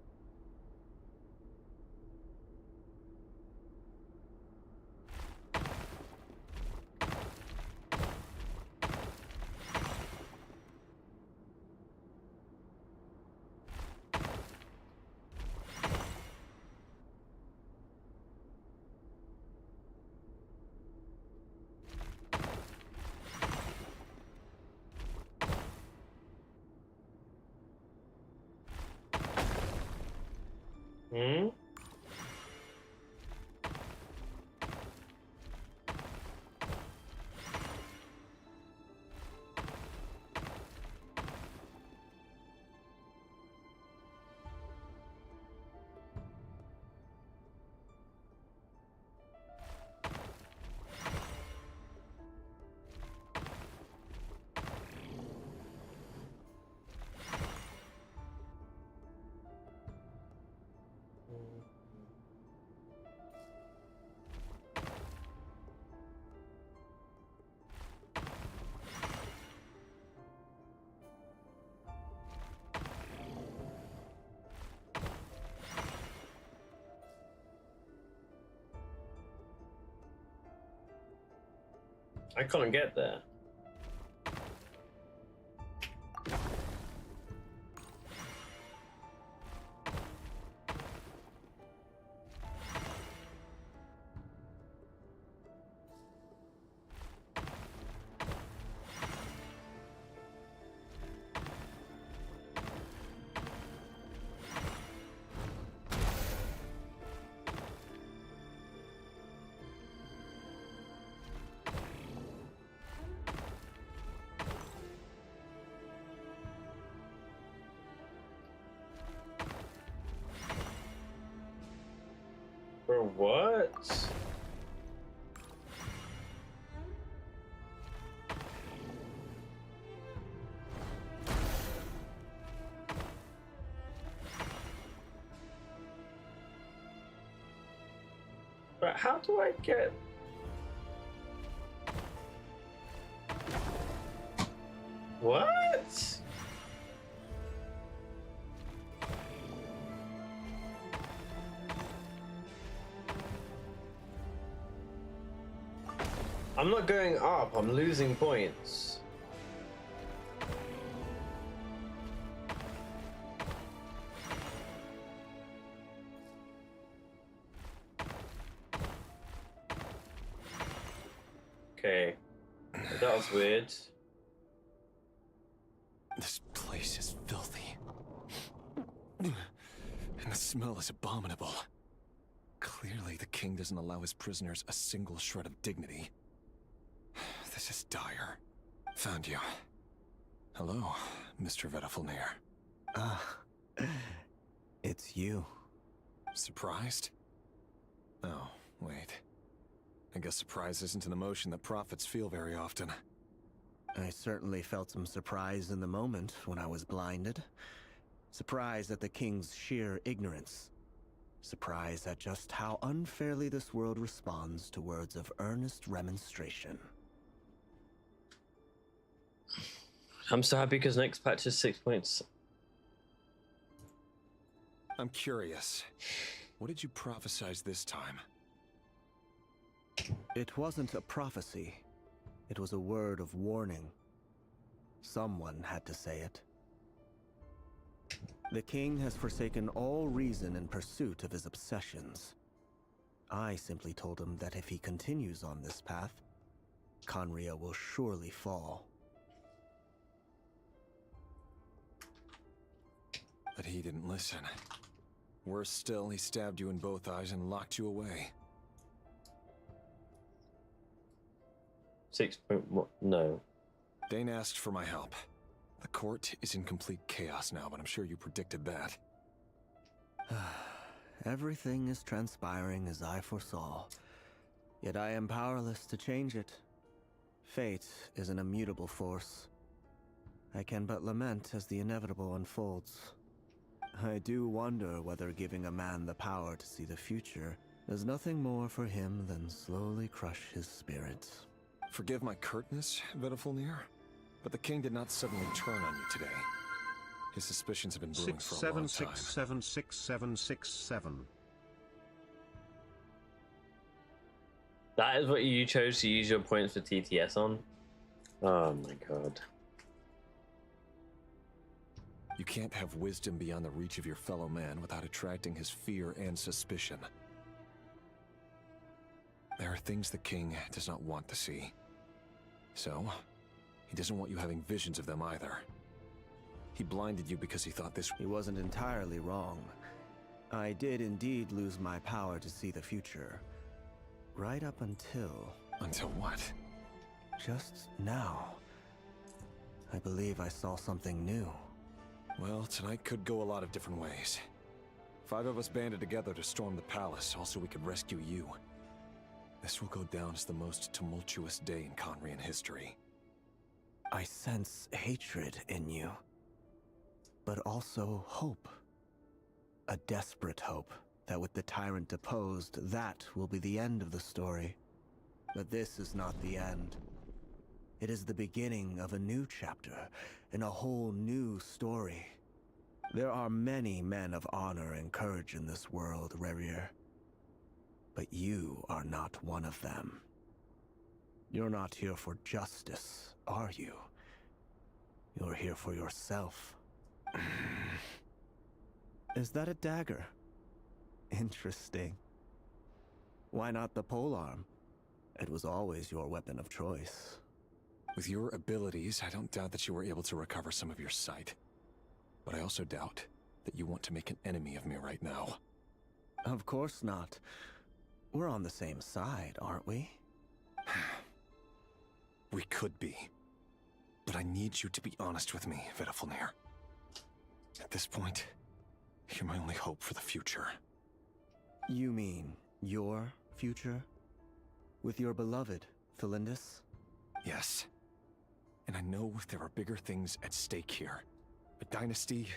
Hmm? I couldn't get there. For what? But how do I get... What? I'm not going up, I'm losing points. Okay, that was weird. This place is filthy. And the smell is abominable. Clearly, the king doesn't allow his prisoners a single shred of dignity. This is dire. Found you. Hello, Mr. Vedafilnir. It's you. Surprised? Oh, wait. I guess surprise isn't an emotion that prophets feel very often. I certainly felt some surprise in the moment when I was blinded. Surprise at the king's sheer ignorance. Surprise at just how unfairly this world responds to words of earnest remonstration. I'm so happy because next patch is 6 points. I'm curious. What did you prophesize this time? It wasn't a prophecy. It was a word of warning. Someone had to say it. The king has forsaken all reason in pursuit of his obsessions. I simply told him that if he continues on this path, Conria will surely fall. But he didn't listen. Worse still, he stabbed you in both eyes and locked you away. 6 point... no. Dane asked for my help. The court is in complete chaos now, but I'm sure you predicted that. Everything is transpiring as I foresaw, yet I am powerless to change it. Fate is an immutable force. I can but lament as the inevitable unfolds. I do wonder whether giving a man the power to see the future does nothing more for him than slowly crush his spirit. Forgive my curtness, Vedafilnir, but the king did not suddenly turn on you today. His suspicions have been brewing for a long time. 6767667. That is what you chose to use your points for TTS on? Oh my god. You can't have wisdom beyond the reach of your fellow man without attracting his fear and suspicion. There are things the king does not want to see. So, he doesn't want you having visions of them either. He blinded you because he thought this... He wasn't entirely wrong. I did indeed lose my power to see the future. Right up until... Until what? Just now. I believe I saw something new. Well, tonight could go a lot of different ways. 5 of us banded together to storm the palace, also we could rescue you. This will go down as the most tumultuous day in Conrian history. I sense hatred in you, but also hope. A desperate hope that with the tyrant deposed, that will be the end of the story. But this is not the end. It is the beginning of a new chapter, in a whole new story. There are many men of honor and courage in this world, Rerir. But you are not one of them. You're not here for justice, are you? You're here for yourself. Is that a dagger? Interesting. Why not the polearm? It was always your weapon of choice. With your abilities, I don't doubt that you were able to recover some of your sight. But I also doubt that you want to make an enemy of me right now. Of course not. We're on the same side, aren't we? We could be. But I need you to be honest with me, Vedafilnir. At this point, you're my only hope for the future. You mean your future? With your beloved, Felindus? Yes. And I know there are bigger things at stake here. A dynasty,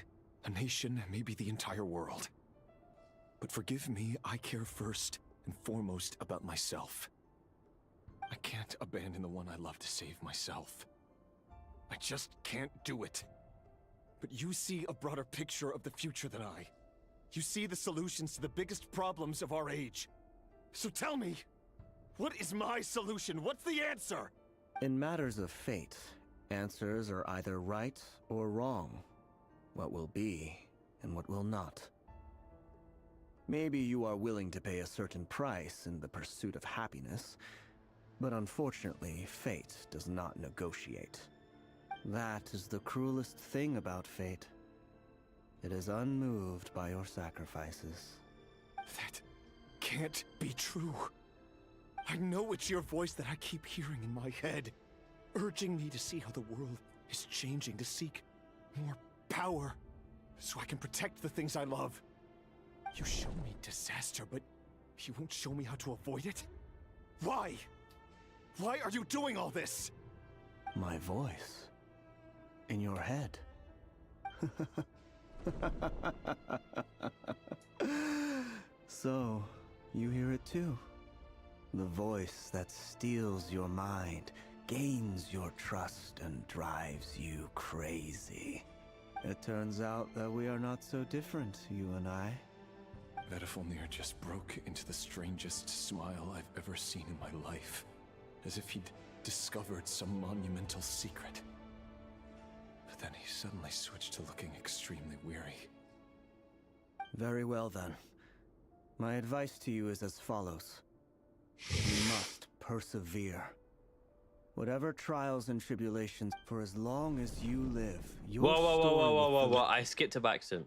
a nation, maybe the entire world. But forgive me, I care first and foremost about myself. I can't abandon the one I love to save myself. I just can't do it. But you see a broader picture of the future than I. You see the solutions to the biggest problems of our age. So tell me, what is my solution? What's the answer? In matters of fate, answers are either right or wrong. What will be and what will not. Maybe you are willing to pay a certain price in the pursuit of happiness, but unfortunately, fate does not negotiate. That is the cruelest thing about fate. It is unmoved by your sacrifices. That can't be true. I know it's your voice that I keep hearing in my head, urging me to see how the world is changing, to seek more power, so I can protect the things I love. You show me disaster, but you won't show me how to avoid it? Why? Why are you doing all this? My voice. In your head. So, you hear it too. The voice that steals your mind, gains your trust, and drives you crazy. It turns out that we are not so different, you and I. Vedafilnir just broke into the strangest smile I've ever seen in my life, as if he'd discovered some monumental secret. But then he suddenly switched to looking extremely weary. Very well then. My advice to you is as follows. You must persevere. Whatever trials and tribulations, for as long as you live, your Whoa. I skipped a accent.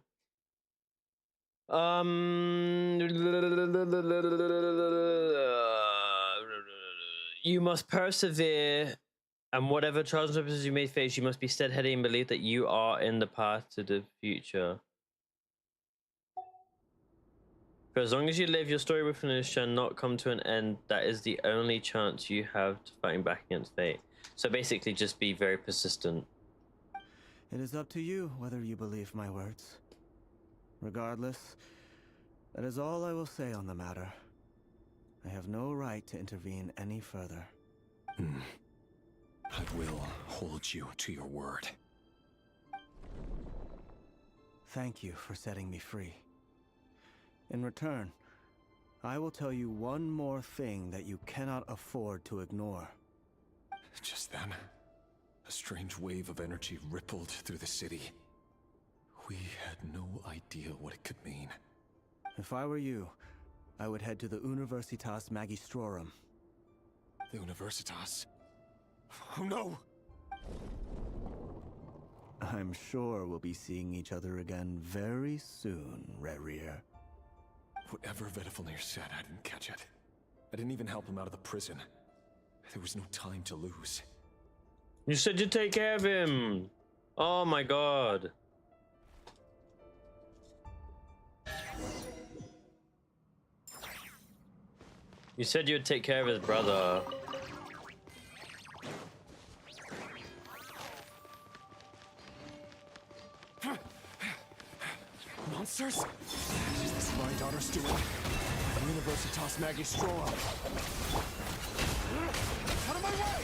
You must persevere, and whatever trials and tribulations you may face, you must be steadheaded and believe that you are in the path to the future. For as long as you live, your story with Felindus shall not come to an end. That is the only chance you have to fighting back against fate. So basically, just be very persistent. It is up to you whether you believe my words. Regardless, that is all I will say on the matter. I have no right to intervene any further. I will hold you to your word. Thank you for setting me free. In return, I will tell you one more thing that you cannot afford to ignore. Just then, a strange wave of energy rippled through the city. We had no idea what it could mean. If I were you, I would head to the Universitas Magistrorum. The Universitas? Oh no! I'm sure we'll be seeing each other again very soon, Rerir. Whatever Vedifalnir said, I didn't catch it. I didn't even help him out of the prison. There was no time to lose. You said you'd take care of him. Oh my god. You said you would take care of his brother. Monsters? Is this my daughter's doing? Universitas Magistrorum. Out of my way!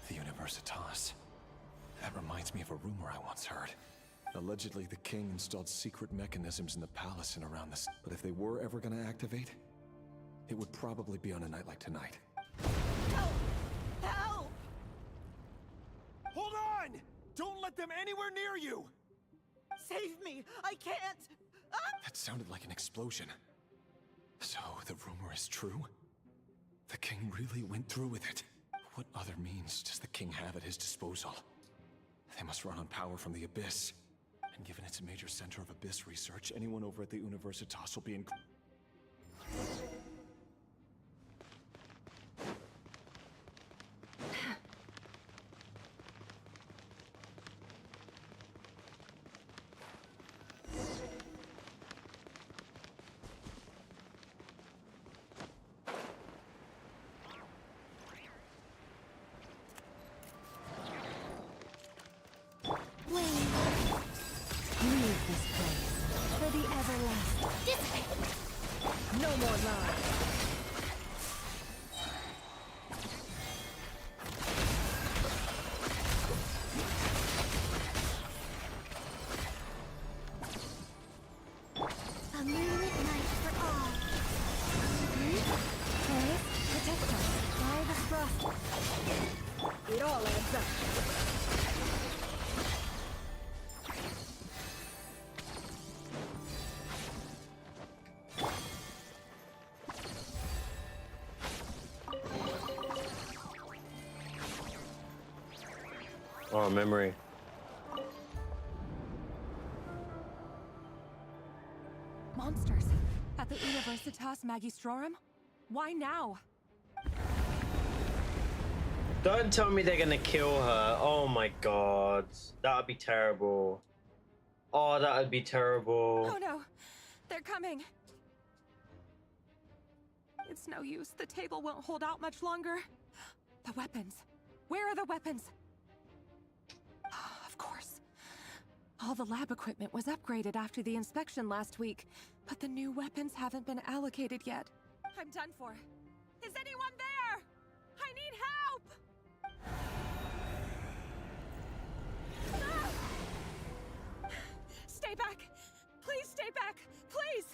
The Universitas. That reminds me of a rumor I once heard. Allegedly, the king installed secret mechanisms in the palace and around this. But if they were ever gonna activate, it would probably be on a night like tonight. Help! Help! Hold on! Don't let them anywhere near you! Save me! I can't! Ah! That sounded like an explosion. So, the rumor is true? The king really went through with it. What other means does the king have at his disposal? They must run on power from the Abyss. And given it's a major center of Abyss research, anyone over at the Universitas will be in... Leave this place for the everlasting. No more lies. A moonlit night for all. Praise, protect us. By the thrust. It all adds up. Oh, memory. Monsters at the Universitas Magistrorum? Why now? Don't tell me they're gonna kill her. Oh my god. That would be terrible. Oh, that would be terrible. Oh no, they're coming. It's no use. The table won't hold out much longer. The weapons. Where are the weapons? Of course. All the lab equipment was upgraded after the inspection last week, but the new weapons haven't been allocated yet. I'm done for. Is anyone there? I need help! Ah! Stay back! Please stay back! Please!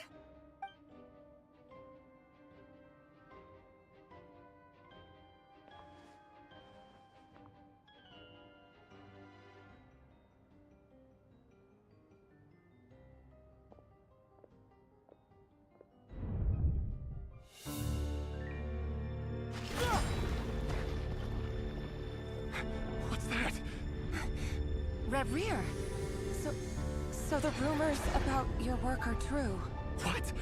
What's that? Rear. So the rumors about your work are true. What?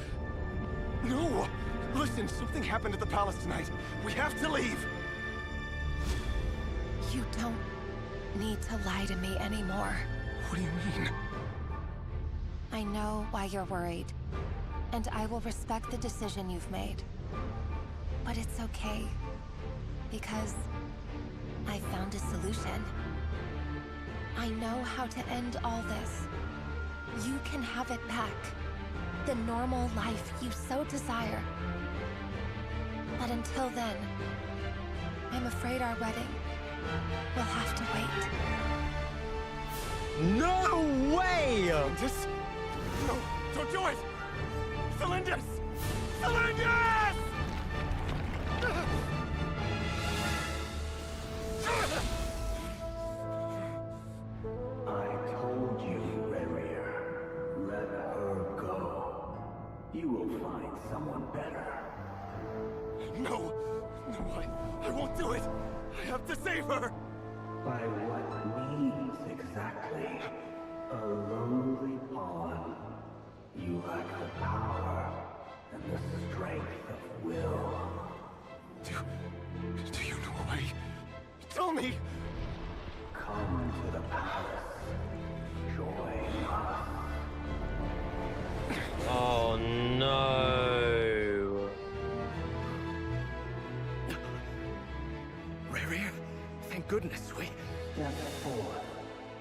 No! Listen, something happened at the palace tonight. We have to leave! You don't need to lie to me anymore. What do you mean? I know why you're worried, and I will respect the decision you've made. But it's okay, because I found a solution. I know how to end all this. You can have it back. The normal life you so desire. But until then, I'm afraid our wedding will have to wait. No way! Cylindus? No, don't do it! Cylindus! Cylindus! I told you, Rerir. Let her go. You will find someone better. No! No, I won't do it! I have to save her! By what means exactly? A lowly pawn. You lack the power and the strength of will. Do you know why? Tell me! Come to the palace. Join us. Oh no. Rary, thank goodness we... Step forth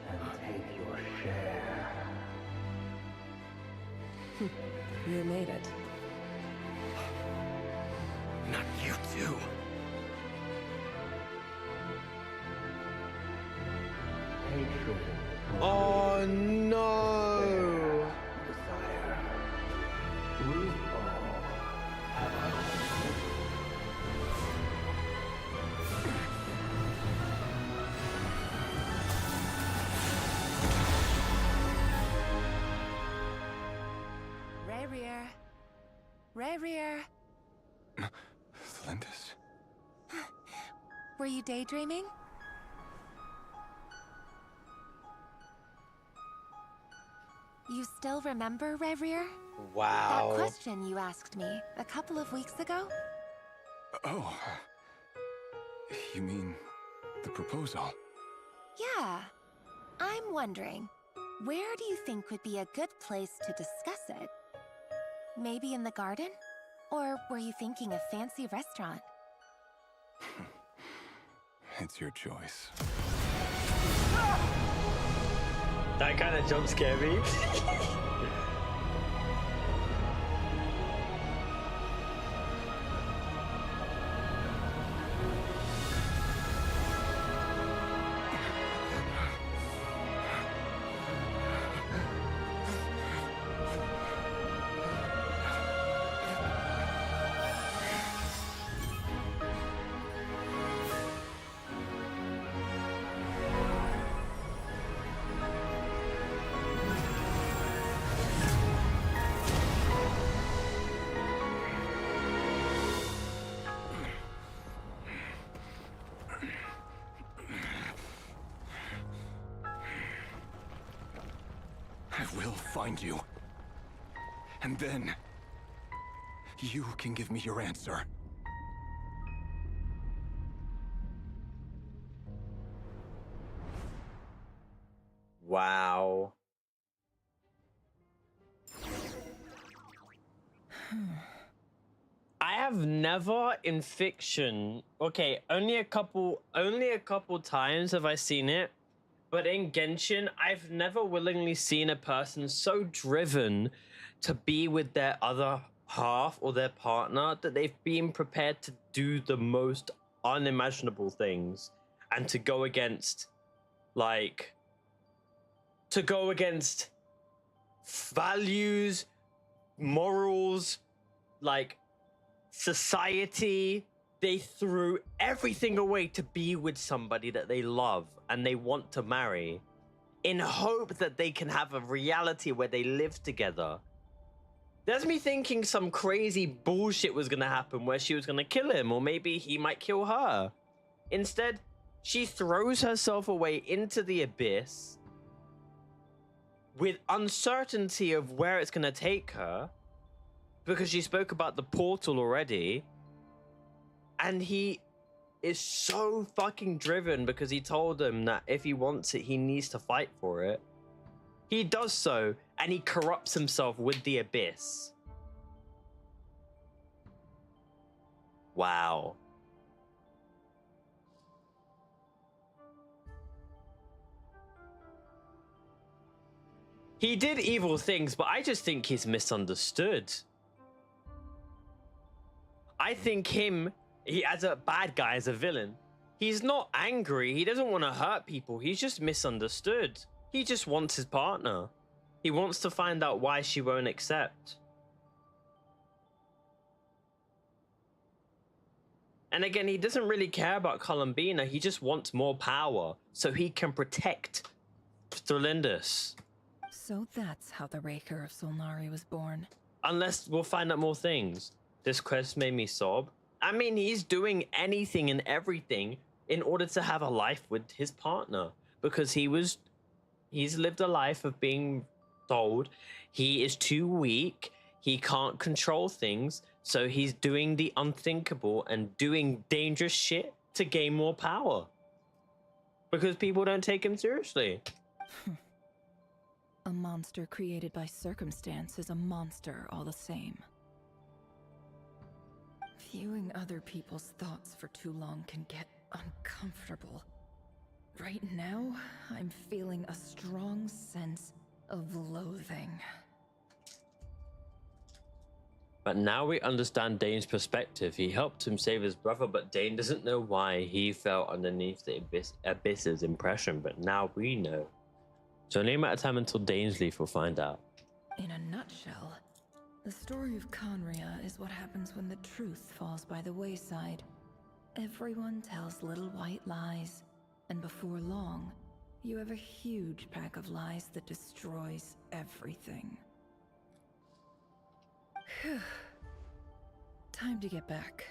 and take your share. You made it. Not you too. Hatred. Oh no. Desire. We all have our own. Rarier. Rarier. Lindis? Were you daydreaming? You still remember, Rarier? Wow. That question you asked me a couple of weeks ago? Oh. You mean the proposal? Yeah. I'm wondering, where do you think would be a good place to discuss it? Maybe in the garden? Or were you thinking a fancy restaurant? It's your choice. That kind of jump scared me. I will find you. And then... you can give me your answer. Wow. I have never in fiction, okay, only a couple times have I seen it, but in Genshin, I've never willingly seen a person so driven to be with their other half or their partner that they've been prepared to do the most unimaginable things and to go against, like, values, morals, like, society. They threw everything away to be with somebody that they love and they want to marry in hope that they can have a reality where they live together. There's me thinking some crazy bullshit was gonna happen where she was gonna kill him or maybe he might kill her. Instead, she throws herself away into the abyss with uncertainty of where it's gonna take her because she spoke about the portal already. And he is so fucking driven because he told him that if he wants it, he needs to fight for it. He does so, and he corrupts himself with the abyss. Wow. He did evil things, but I just think he's misunderstood. I think he as a bad guy, as a villain, he's not angry. He doesn't want to hurt people. He's just misunderstood. He just wants his partner. He wants to find out why she won't accept. And again, he doesn't really care about Columbina. He just wants more power so he can protect Threlindis. So that's how the Raker of Solnari was born. Unless we'll find out more things. This quest made me sob. I mean, he's doing anything and everything in order to have a life with his partner because he was He's lived a life of being told he is too weak, he can't control things, so he's doing the unthinkable and doing dangerous shit to gain more power. Because people don't take him seriously. A monster created by circumstance is a monster all the same. Viewing other people's thoughts for too long can get uncomfortable. Right now, I'm feeling a strong sense of loathing. But now we understand Dane's perspective. He helped him save his brother, but Dane doesn't know why he fell underneath the abyss's impression. But now we know. It's only a matter of time until Dainsleif will find out. In a nutshell, the story of Conria is what happens when the truth falls by the wayside. Everyone tells little white lies, and before long, you have a huge pack of lies that destroys everything. Phew. Time to get back.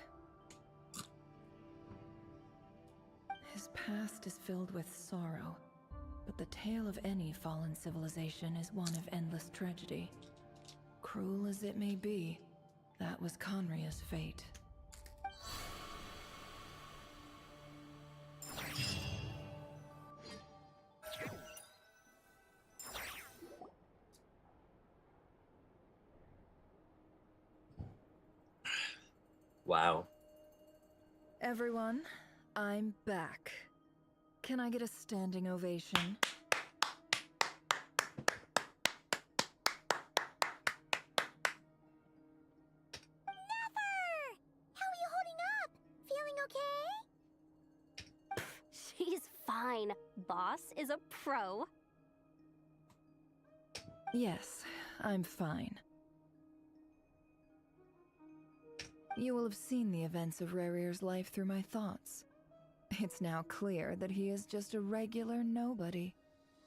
His past is filled with sorrow, but the tale of any fallen civilization is one of endless tragedy. Cruel as it may be, that was Conria's fate. Wow. Everyone, I'm back. Can I get a standing ovation? How are you holding up? Feeling okay? She's fine. Boss is a pro. Yes, I'm fine. You will have seen the events of Rarir's life through my thoughts. It's now clear that he is just a regular nobody,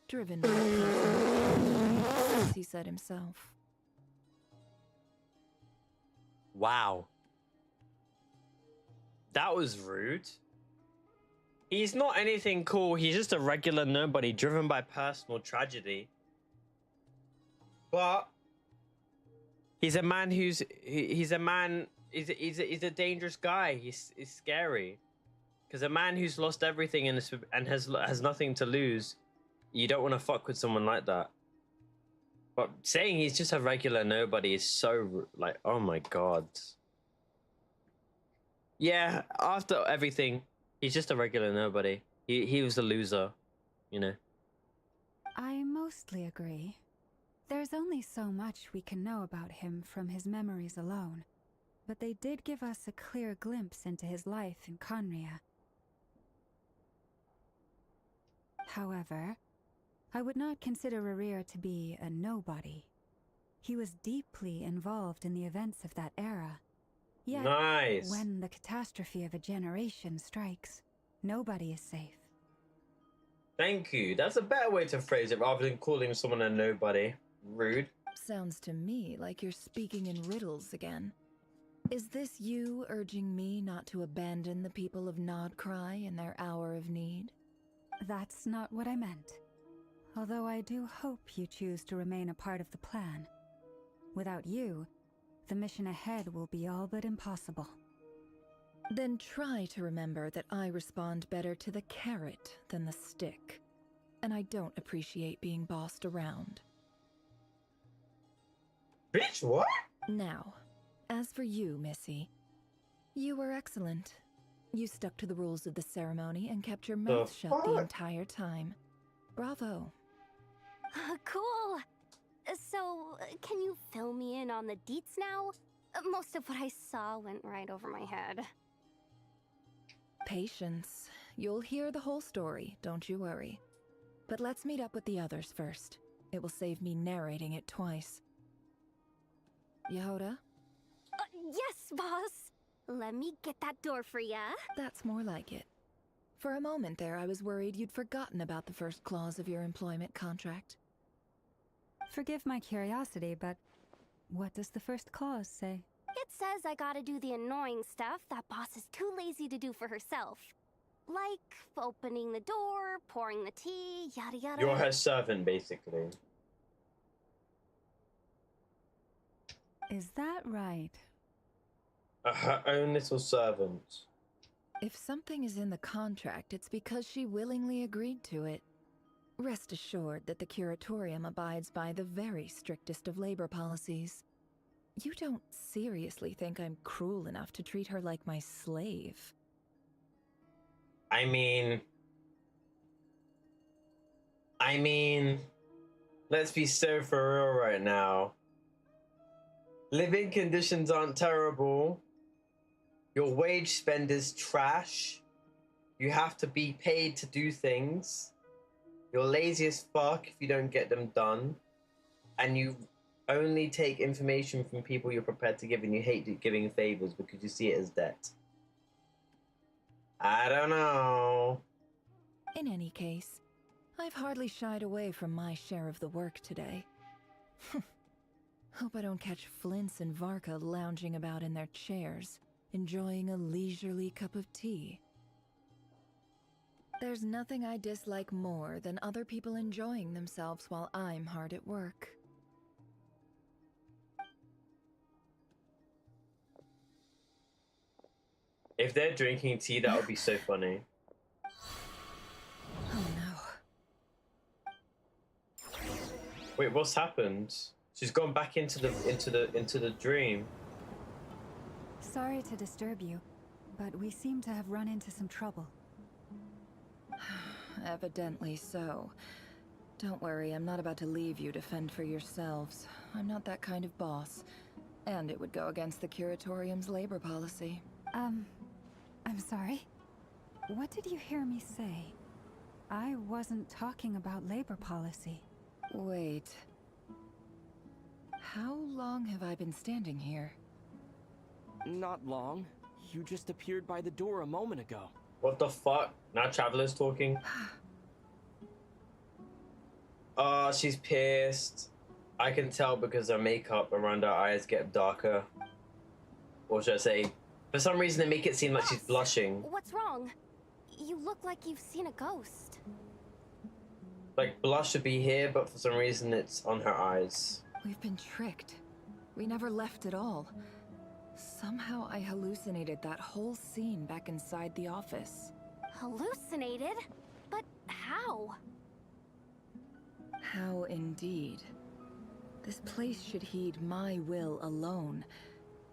driven by personal, as he said himself. Wow. That was rude. He's not anything cool. He's just a regular nobody driven by personal tragedy. But he's a man who's he's a dangerous guy. He's scary. Because a man who's lost everything and has nothing to lose, you don't want to fuck with someone like that. But saying he's just a regular nobody is so like, oh my god. Yeah, after everything, he's just a regular nobody. He was a loser, you know. I mostly agree. There's only so much we can know about him from his memories alone, but they did give us a clear glimpse into his life in Conria. However, I would not consider Rarir to be a nobody. He was deeply involved in the events of that era. Yet, nice. When the catastrophe of a generation strikes, nobody is safe. Thank you. That's a better way to phrase it rather than calling someone a nobody. Rude. Sounds to me like you're speaking in riddles again. Is this you urging me not to abandon the people of Nodcry in their hour of need? That's not what I meant. Although I do hope you choose to remain a part of the plan. Without you, the mission ahead will be all but impossible. Then try to remember that I respond better to the carrot than the stick. And I don't appreciate being bossed around. Bitch, what? Now, as for you, Missy, you were excellent. You stuck to the rules of the ceremony and kept your mouth shut the entire time. Bravo. Cool. So, can you fill me in on the deets now? Most of what I saw went right over my head. Patience. You'll hear the whole story, don't you worry. But let's meet up with the others first. It will save me narrating it twice. Yehoda? Yes, boss! Let me get that door for ya. That's more like it. For a moment there, I was worried you'd forgotten about the first clause of your employment contract. Forgive my curiosity, but what does the first clause say? It says I gotta do the annoying stuff that boss is too lazy to do for herself. Like opening the door, pouring the tea, yada yada. You're her servant, basically. Is that right? Her own little servant. If something is in the contract, it's because she willingly agreed to it. Rest assured that the Curatorium abides by the very strictest of labor policies. You don't seriously think I'm cruel enough to treat her like my slave? I mean, let's be so for real right now. Living conditions aren't terrible. Your wage spend is trash. You have to be paid to do things. You're lazy as fuck if you don't get them done. And you only take information from people you're prepared to give, and you hate giving favors because you see it as debt. I don't know. In any case, I've hardly shied away from my share of the work today. Hope I don't catch Flintz and Varka lounging about in their chairs, enjoying a leisurely cup of tea. There's nothing I dislike more than other people enjoying themselves while I'm hard at work. If they're drinking tea, that would be so funny. Oh no. Wait, what's happened? She's gone back into the dream. Sorry to disturb you, but we seem to have run into some trouble. Evidently so. Don't worry, I'm not about to leave you to fend for yourselves. I'm not that kind of boss. And it would go against the Curatorium's labor policy. I'm sorry. What did you hear me say? I wasn't talking about labor policy. Wait. How long have I been standing here? Not long. You just appeared by the door a moment ago. What the fuck? Now Traveler's talking. Oh, she's pissed. I can tell because her makeup around her eyes get darker. Or should I say, for some reason they make it seem like she's blushing. What's wrong? You look like you've seen a ghost. Like, blush should be here, but for some reason it's on her eyes. We've been tricked. We never left at all. Somehow I hallucinated that whole scene back inside the office. Hallucinated? But how? How indeed. This place should heed my will alone.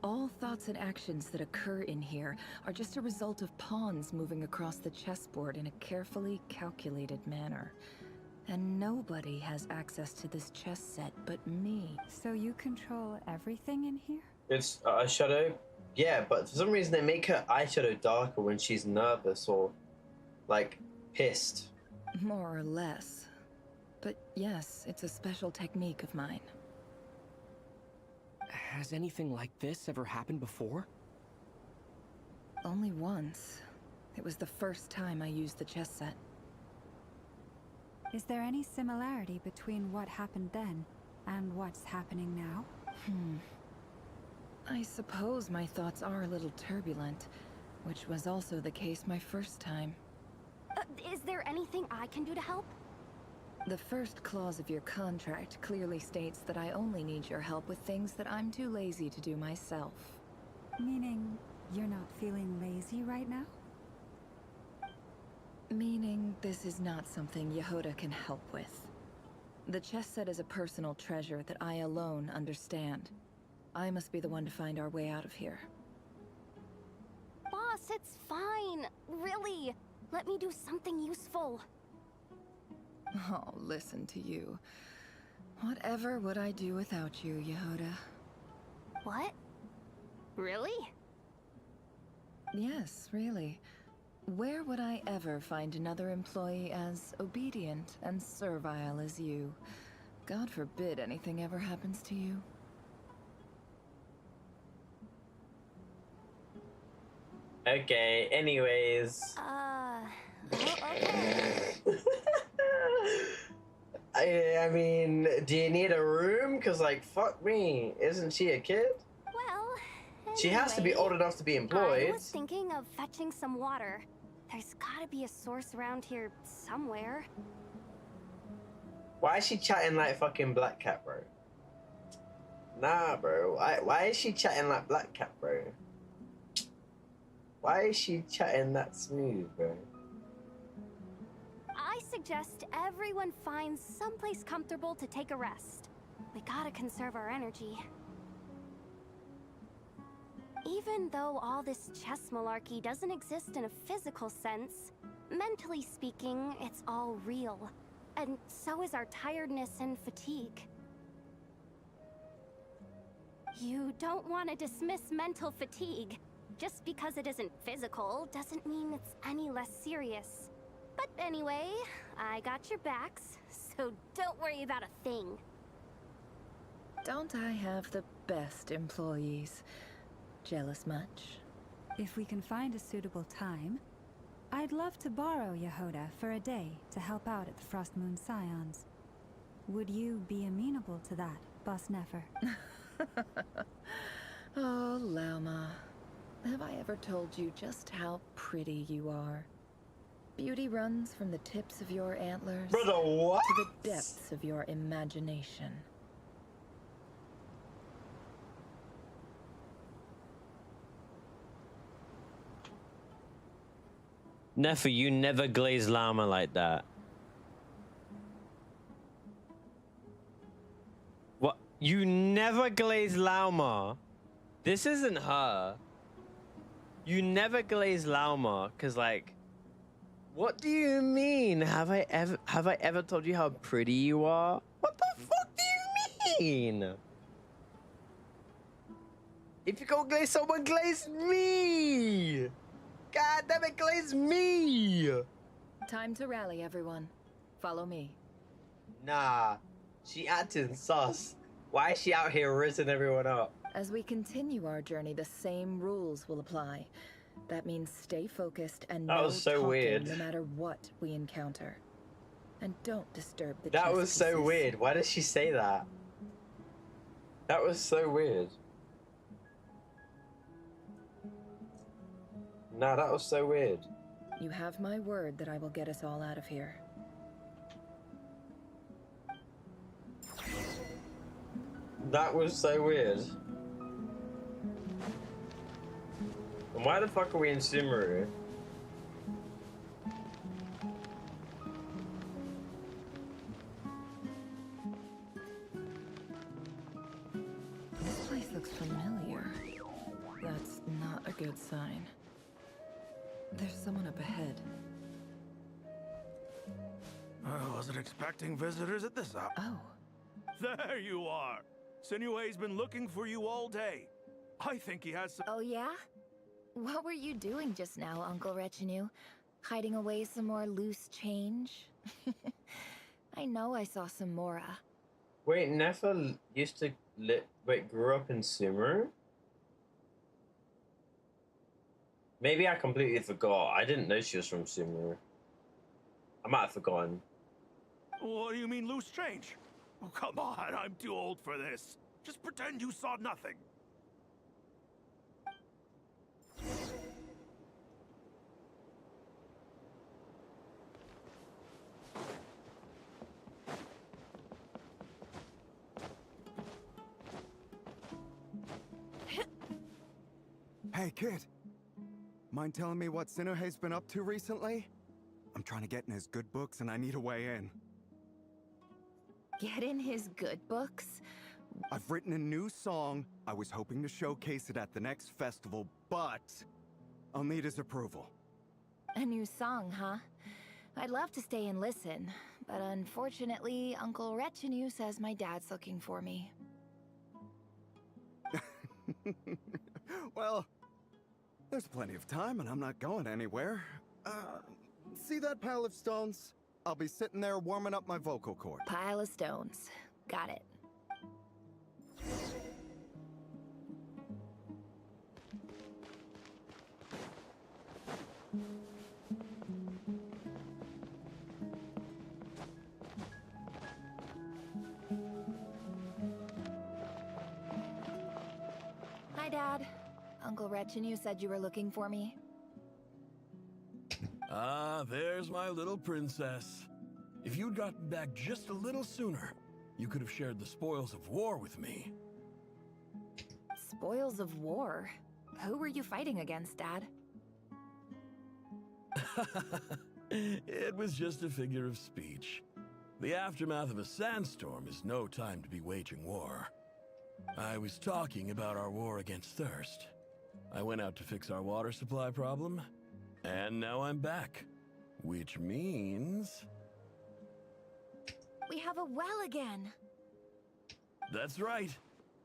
All thoughts and actions that occur in here are just a result of pawns moving across the chessboard in a carefully calculated manner. And nobody has access to this chess set but me. So you control everything in here? It's eyeshadow? Yeah, but for some reason they make her eyeshadow darker when she's nervous or, like, pissed. More or less. But yes, it's a special technique of mine. Has anything like this ever happened before? Only once. It was the first time I used the chess set. Is there any similarity between what happened then and what's happening now? I suppose my thoughts are a little turbulent, which was also the case my first time. Is there anything I can do to help? The first clause of your contract clearly states that I only need your help with things that I'm too lazy to do myself. Meaning, you're not feeling lazy right now? Meaning, this is not something Yehoda can help with. The chess set is a personal treasure that I alone understand. I must be the one to find our way out of here. Boss, it's fine. Really. Let me do something useful. Oh, listen to you. Whatever would I do without you, Yehoda? What? Really? Yes, really. Where would I ever find another employee as obedient and servile as you? God forbid anything ever happens to you. Okay, anyways. Okay. I mean, do you need a room? Cause like, fuck me, isn't she a kid? Well, She has to be anyway, old enough to be employed. I was thinking of fetching some water. There's gotta be a source around here somewhere. Why is she chatting like fucking Black Cat, bro? Nah, bro. Why is she chatting like Black Cat, bro? Why is she chatting that smooth, bro? I suggest everyone finds someplace comfortable to take a rest. We gotta conserve our energy. Even though all this chess malarkey doesn't exist in a physical sense, mentally speaking, it's all real. And so is our tiredness and fatigue. You don't want to dismiss mental fatigue. Just because it isn't physical doesn't mean it's any less serious. But anyway, I got your backs, so don't worry about a thing. Don't I have the best employees? Jealous much? If we can find a suitable time, I'd love to borrow Yehoda for a day to help out at the Frost Moon Scions. Would you be amenable to that, Boss Nefer? Oh, Lauma. Have I ever told you just how pretty you are? Beauty runs from the tips of your antlers Brother, what? to the depths of your imagination. Nefer, you never glaze llama like that. What? You never glaze llama? This isn't her. You never glaze llama, cause like, what do you mean? Have I ever told you how pretty you are? What the fuck do you mean? If you go glaze someone, glaze me. God damn it, glaze me! Time to rally, everyone. Follow me. Nah, she acting sus. Why is she out here rizzing everyone up? As we continue our journey, the same rules will apply. That means stay focused and That no was so talking weird. no matter what we encounter. And don't disturb the That chess was so pieces. weird. Why did she say that? That was so weird. Nah, that was so weird. You have my word that I will get us all out of here. That was so weird. And why the fuck are we in Sumeru? This place looks familiar. That's not a good sign. There's someone up ahead. I wasn't expecting visitors at this hour. Oh. There you are. Sinue's been looking for you all day. I think he has some... Oh yeah? What were you doing just now, Uncle Retinue? Hiding away some more loose change? I know I saw some Mora. Wait, Nefer used to grew up in Sumeru? Maybe I completely forgot. I didn't know she was from Sumeru. I might have forgotten. What do you mean loose change? Oh, come on, I'm too old for this. Just pretend you saw nothing. Hey, kid. Mind telling me what Sinuhe's been up to recently? I'm trying to get in his good books and I need a way in. Get in his good books? I've written a new song. I was hoping to showcase it at the next festival, but I'll need his approval. A new song, huh? I'd love to stay and listen, but unfortunately, Uncle Retinue says my dad's looking for me. Well, there's plenty of time and I'm not going anywhere. See that pile of stones? I'll be sitting there warming up my vocal cord. Pile of stones. Got it. Hi, Dad. Uncle Retinue said you were looking for me. Ah, there's my little princess. If you'd gotten back just a little sooner, you could have shared the spoils of war with me. Spoils of war? Who were you fighting against, Dad? It was just a figure of speech. The aftermath of a sandstorm is no time to be waging war. I was talking about our war against thirst. I went out to fix our water supply problem, and now I'm back. Which means... We have a well again! That's right.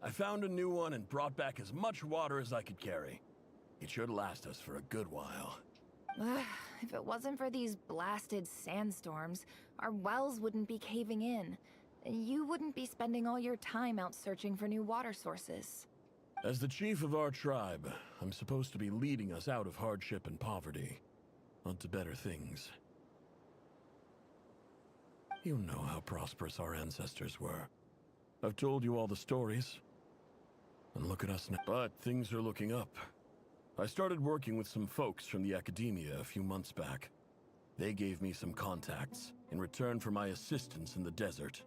I found a new one and brought back as much water as I could carry. It should last us for a good while. If it wasn't for these blasted sandstorms, our wells wouldn't be caving in. You wouldn't be spending all your time out searching for new water sources. As the chief of our tribe, I'm supposed to be leading us out of hardship and poverty, onto better things. You know how prosperous our ancestors were. I've told you all the stories. And look at us now. But things are looking up. I started working with some folks from the academia a few months back. They gave me some contacts in return for my assistance in the desert.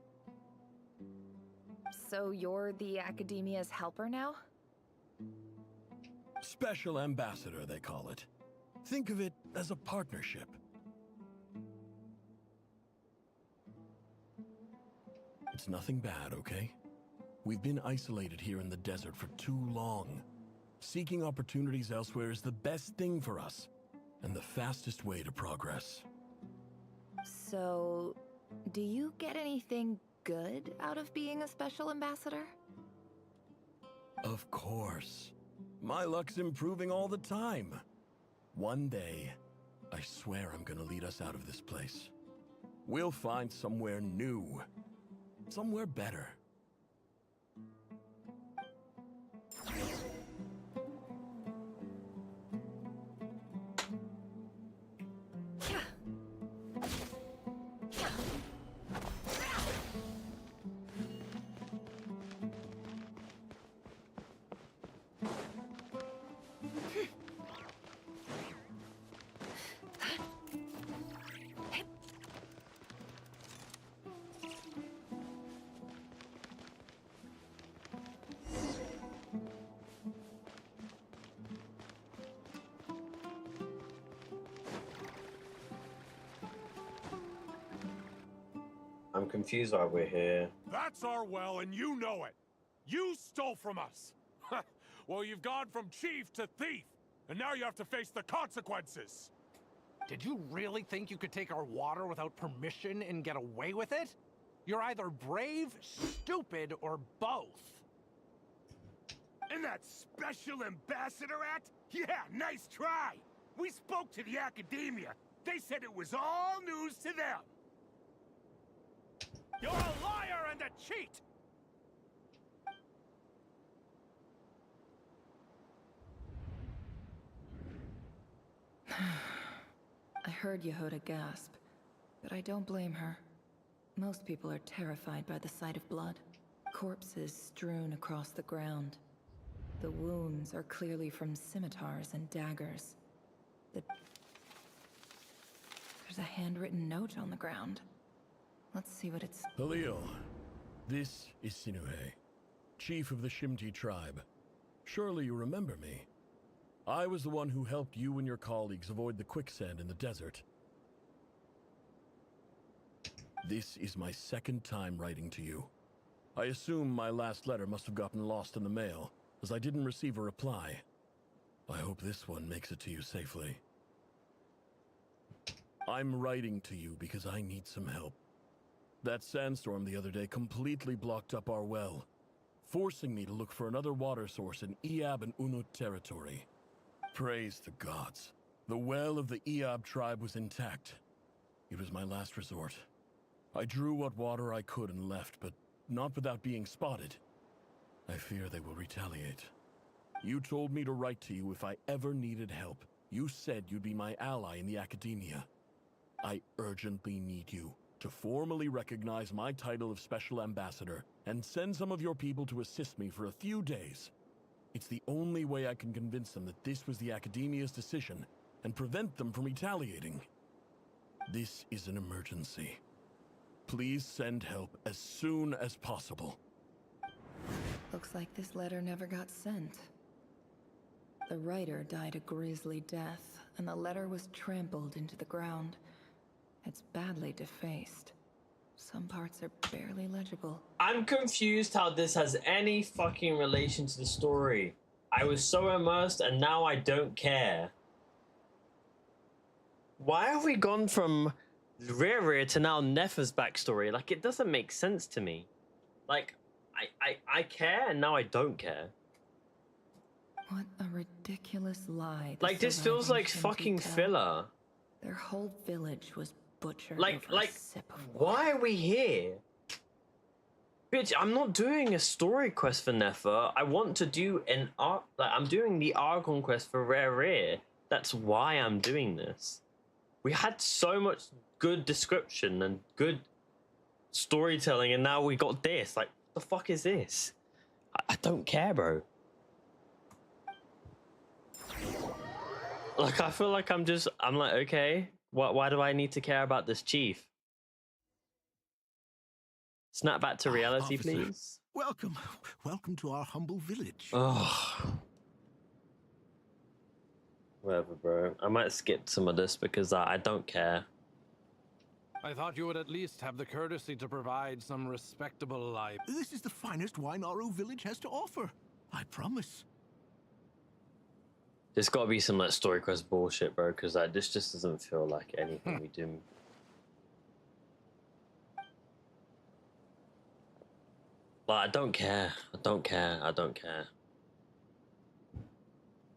So you're the academia's helper now? Special ambassador, they call it. Think of it as a partnership. It's nothing bad, okay? We've been isolated here in the desert for too long. Seeking opportunities elsewhere is the best thing for us, and the fastest way to progress. So, do you get anything good out of being a special ambassador? Of course. My luck's improving all the time. One day, I swear I'm gonna lead us out of this place. We'll find somewhere new. Somewhere better. I'm confused why we're here. That's our well, and you know it. You stole from us. Well, you've gone from chief to thief, and now you have to face the consequences. Did you really think you could take our water without permission and get away with it? You're either brave, stupid, or both. And that special ambassador act? Yeah, nice try. We spoke to the academia. They said it was all news to them. You're a liar and a cheat! I heard Yehuda gasp, but I don't blame her. Most people are terrified by the sight of blood. Corpses strewn across the ground. The wounds are clearly from scimitars and daggers. There's a handwritten note on the ground. Let's see what it's... Halil, this is Sinuhe, chief of the Shimti tribe. Surely you remember me. I was the one who helped you and your colleagues avoid the quicksand in the desert. This is my second time writing to you. I assume my last letter must have gotten lost in the mail, as I didn't receive a reply. I hope this one makes it to you safely. I'm writing to you because I need some help. That sandstorm the other day completely blocked up our well, forcing me to look for another water source in Iab and Unut territory. Praise the gods. The well of the Iab tribe was intact. It was my last resort. I drew what water I could and left, but not without being spotted. I fear they will retaliate. You told me to write to you if I ever needed help. You said you'd be my ally in the academia. I urgently need you to formally recognize my title of Special Ambassador and send some of your people to assist me for a few days. It's the only way I can convince them that this was the Academia's decision and prevent them from retaliating. This is an emergency. Please send help as soon as possible. Looks like this letter never got sent. The writer died a grisly death, and the letter was trampled into the ground. It's badly defaced. Some parts are barely legible. I'm confused how this has any fucking relation to the story. I was so immersed and now I don't care. Why have we gone from Rear to now Nefer's backstory? Like, it doesn't make sense to me. Like, I care and now I don't care. What a ridiculous lie. Like, this feels like fucking filler. Their whole village was butchered Like, over a sip of why are we here? Bitch, I'm not doing a story quest for Nefer. I want to do an arc. Like, I'm doing the Argon quest for Rare. That's why I'm doing this. We had so much good description and good storytelling, and now we got this. Like, what the fuck is this? I don't care, bro. Like, I feel like I'm like, okay, why do I need to care about this chief? Snap back to reality, Officer, please. Welcome to our humble village. Oh. Whatever, bro. I might skip some of this because I don't care. I thought you would at least have the courtesy to provide some respectable life. This is the finest wine our village has to offer. I promise. There's got to be some like story quest bullshit, bro, because this just doesn't feel like anything we do. Like, I don't care. I don't care. I don't care.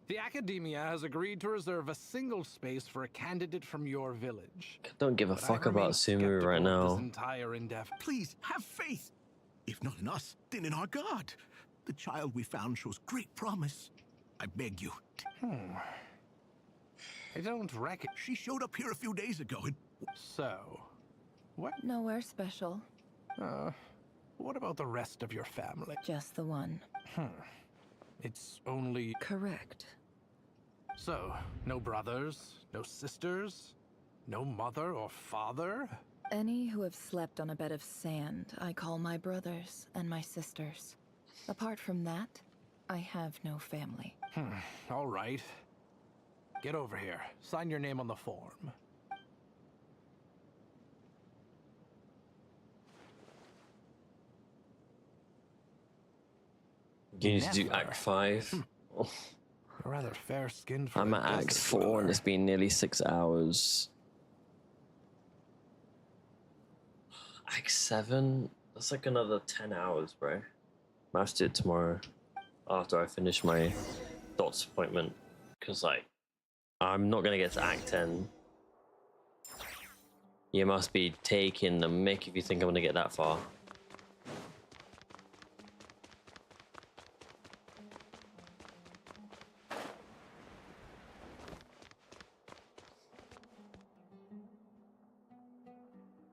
The Academia has agreed to reserve a single space for a candidate from your village. I don't give a fuck about Sumu right This now. entire endeavor. Please, have faith. If not in us, then in our god. The child we found shows great promise. I beg you. I don't reckon. She showed up here a few days ago and... So, what? Nowhere special. What about the rest of your family? Just the one. It's only... Correct. So, no brothers, no sisters, no mother or father? Any who have slept on a bed of sand, I call my brothers and my sisters. Apart from that, I have no family. All right. Get over here. Sign your name on the form. You need to do Act 5. Rather fair-skinned for I'm a at Act desert 4 dweller. and it's been nearly 6 hours. Act 7? That's like another 10 hours, bro. I have to do it tomorrow after I finish my DOTS appointment. Because, like, I'm not going to get to Act 10. You must be taking the mick if you think I'm going to get that far.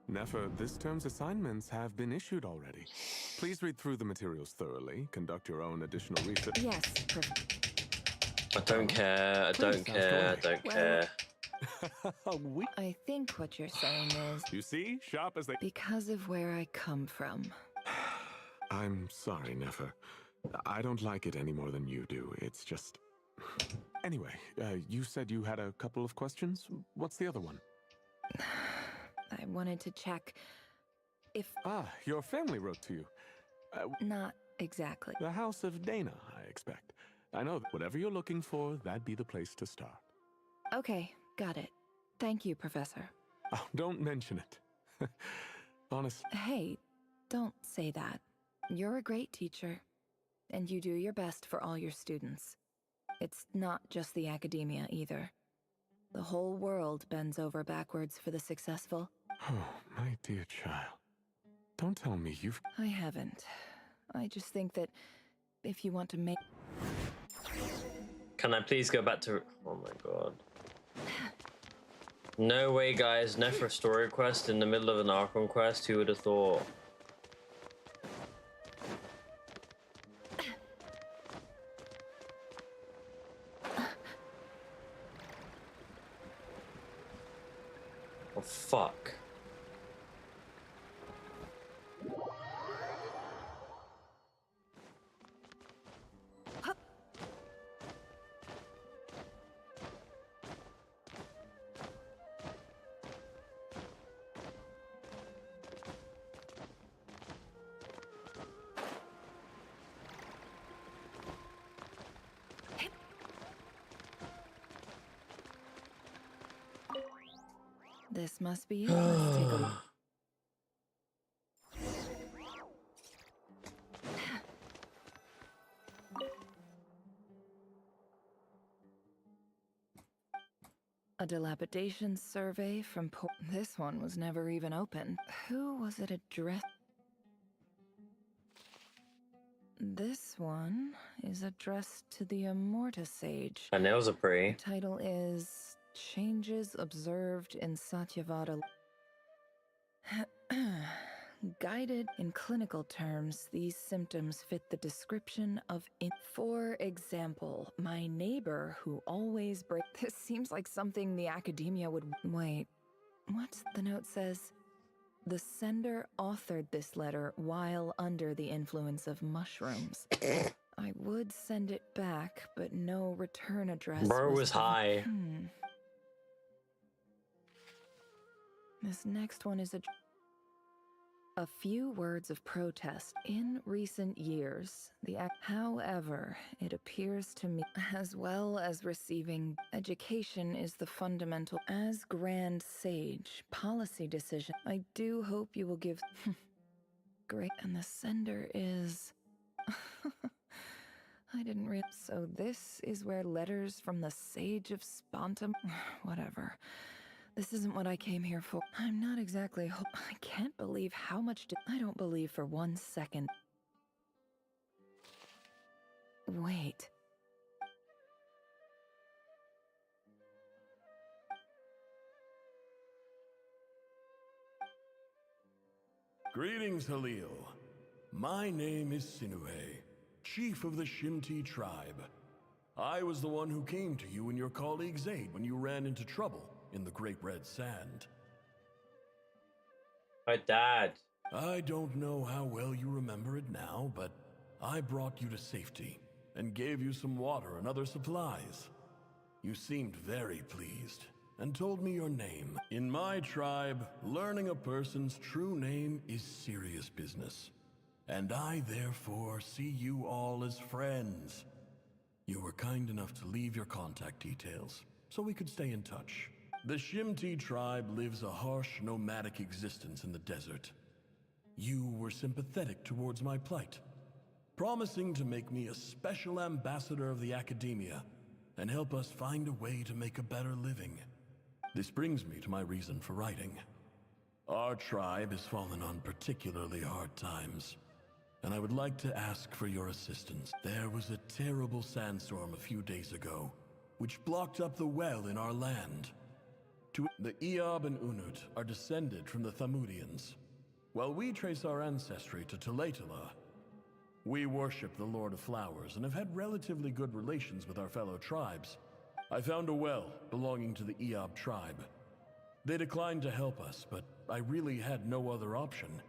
Nefer, this term's assignments have been issued already. Please read through the materials thoroughly, conduct your own additional research. Yes, I don't care, I don't care, I don't care. I think what you're saying is... You see? Sharp as they... Because of where I come from. I'm sorry, Nefer. I don't like it any more than you do. It's just... Anyway, you said you had a couple of questions. What's the other one? I wanted to check if... Ah, your family wrote to you. Not exactly. The House of Dana, I expect. I know that whatever you're looking for, that'd be the place to start. Okay, got it. Thank you, Professor. Oh, don't mention it. Honest. Hey, don't say that. You're a great teacher, and you do your best for all your students. It's not just the academia, either. The whole world bends over backwards for the successful. Oh, my dear child. Don't tell me you've... I haven't. I just think that if you want to make... Can I please go back to... Oh my god. No way, guys. Nefer story quest in the middle of an Archon quest. Who would have thought? Oh, fuck. This must be it. Let's take a look. A dilapidation survey from this one was never even opened. Who was it addressed? This one is addressed to the Immorta Sage. Her nails are pretty. The title is Changes Observed in Satyavada. Guided in clinical terms, these symptoms fit the description of for example, my neighbor who always This seems like something the academia would. Wait, what's the note says? The sender authored this letter while under the influence of mushrooms. I would send it back, but no return address. Bro was high. This next one is a few words of protest. In recent years, however, it appears to me, as well as receiving education is the fundamental. As Grand Sage, policy decision, I do hope you will give. Great. And the sender is. I didn't read. So this is where letters from the Sage of Spontum. Whatever. This isn't what I came here for. I'm not exactly. I can't believe how much. I don't believe for 1 second. Wait. Greetings, Halil. My name is Sinuhe, chief of the Shinti tribe. I was the one who came to you and your colleague Zaid when you ran into trouble in the Great Red Sand. My dad. I don't know how well you remember it now, but I brought you to safety and gave you some water and other supplies. You seemed very pleased and told me your name. In my tribe, learning a person's true name is serious business, and I therefore see you all as friends. You were kind enough to leave your contact details so we could stay in touch. The Shimti tribe lives a harsh, nomadic existence in the desert. You were sympathetic towards my plight, promising to make me a special ambassador of the academia and help us find a way to make a better living. This brings me to my reason for writing. Our tribe has fallen on particularly hard times, and I would like to ask for your assistance. There was a terrible sandstorm a few days ago, which blocked up the well in our land. The Eob and Unut are descended from the Thamudians, while we trace our ancestry to Tulatala. We worship the Lord of Flowers and have had relatively good relations with our fellow tribes. I found a well belonging to the Eob tribe. They declined to help us, but I really had no other option.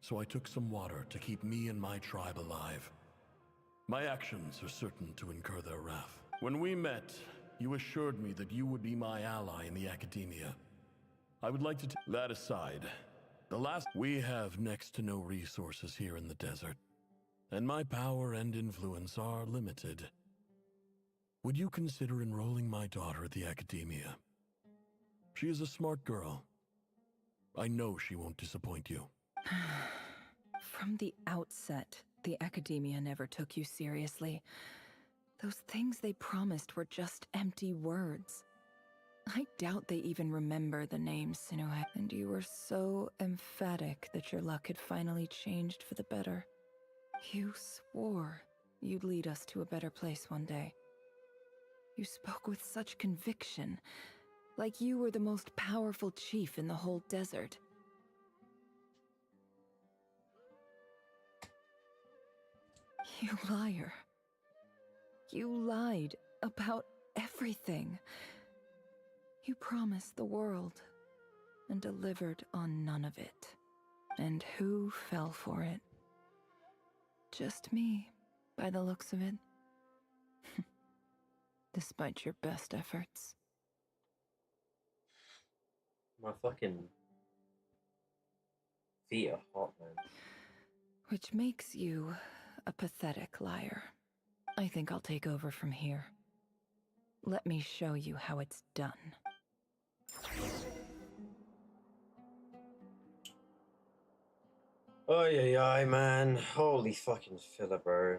So I took some water to keep me and my tribe alive. My actions are certain to incur their wrath. When we met, you assured me that you would be my ally in the academia. I would like to that aside. We have next to no resources here in the desert, and my power and influence are limited. Would you consider enrolling my daughter at the academia? She is a smart girl. I know she won't disappoint you. From the outset, the academia never took you seriously. Those things they promised were just empty words. I doubt they even remember the name Sinuhe. And you were so emphatic that your luck had finally changed for the better. You swore you'd lead us to a better place one day. You spoke with such conviction, like you were the most powerful chief in the whole desert. You liar. You lied about everything. You promised the world, and delivered on none of it. And who fell for it? Just me, by the looks of it. Despite your best efforts. My fucking feet are hot, man. Which makes you a pathetic liar. I think I'll take over from here. Let me show you how it's done. Oh yeah, man. Holy fucking filler, bro.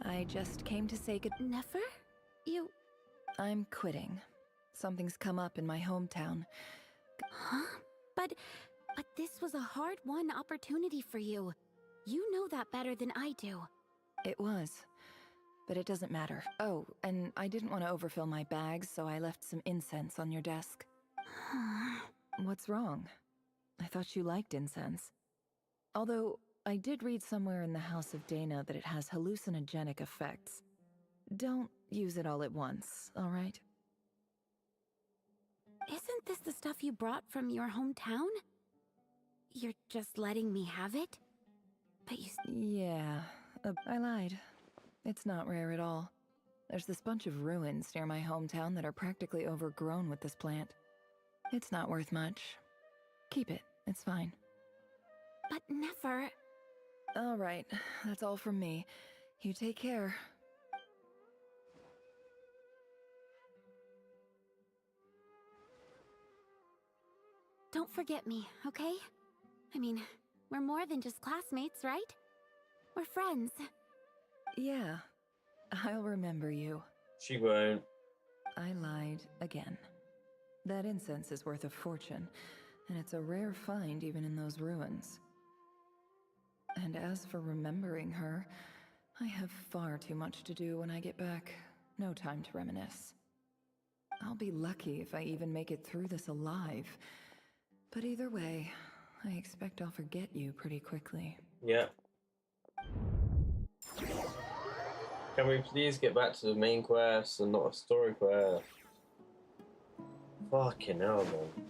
I just came to say good. Nefer? You... I'm quitting. Something's come up in my hometown. Huh? But this was a hard-won opportunity for you. You know that better than I do. It was. But it doesn't matter. Oh, and I didn't want to overfill my bags, so I left some incense on your desk. What's wrong? I thought you liked incense. Although, I did read somewhere in the House of Dana that it has hallucinogenic effects. Don't use it all at once, alright? Isn't this the stuff you brought from your hometown? You're just letting me have it? But you... Yeah, I lied. It's not rare at all. There's this bunch of ruins near my hometown that are practically overgrown with this plant. It's not worth much. Keep it, it's fine. But Nefer... Alright, that's all from me. You take care. Don't forget me, okay? I mean, we're more than just classmates, right? We're friends. Yeah, I'll remember you. She won't. I lied again. That incense is worth a fortune, and it's a rare find even in those ruins. And as for remembering her, I have far too much to do when I get back. No time to reminisce. I'll be lucky if I even make it through this alive. But either way, I expect I'll forget you pretty quickly. Yeah. Can we please get back to the main quest and not a story quest? Fucking hell, man.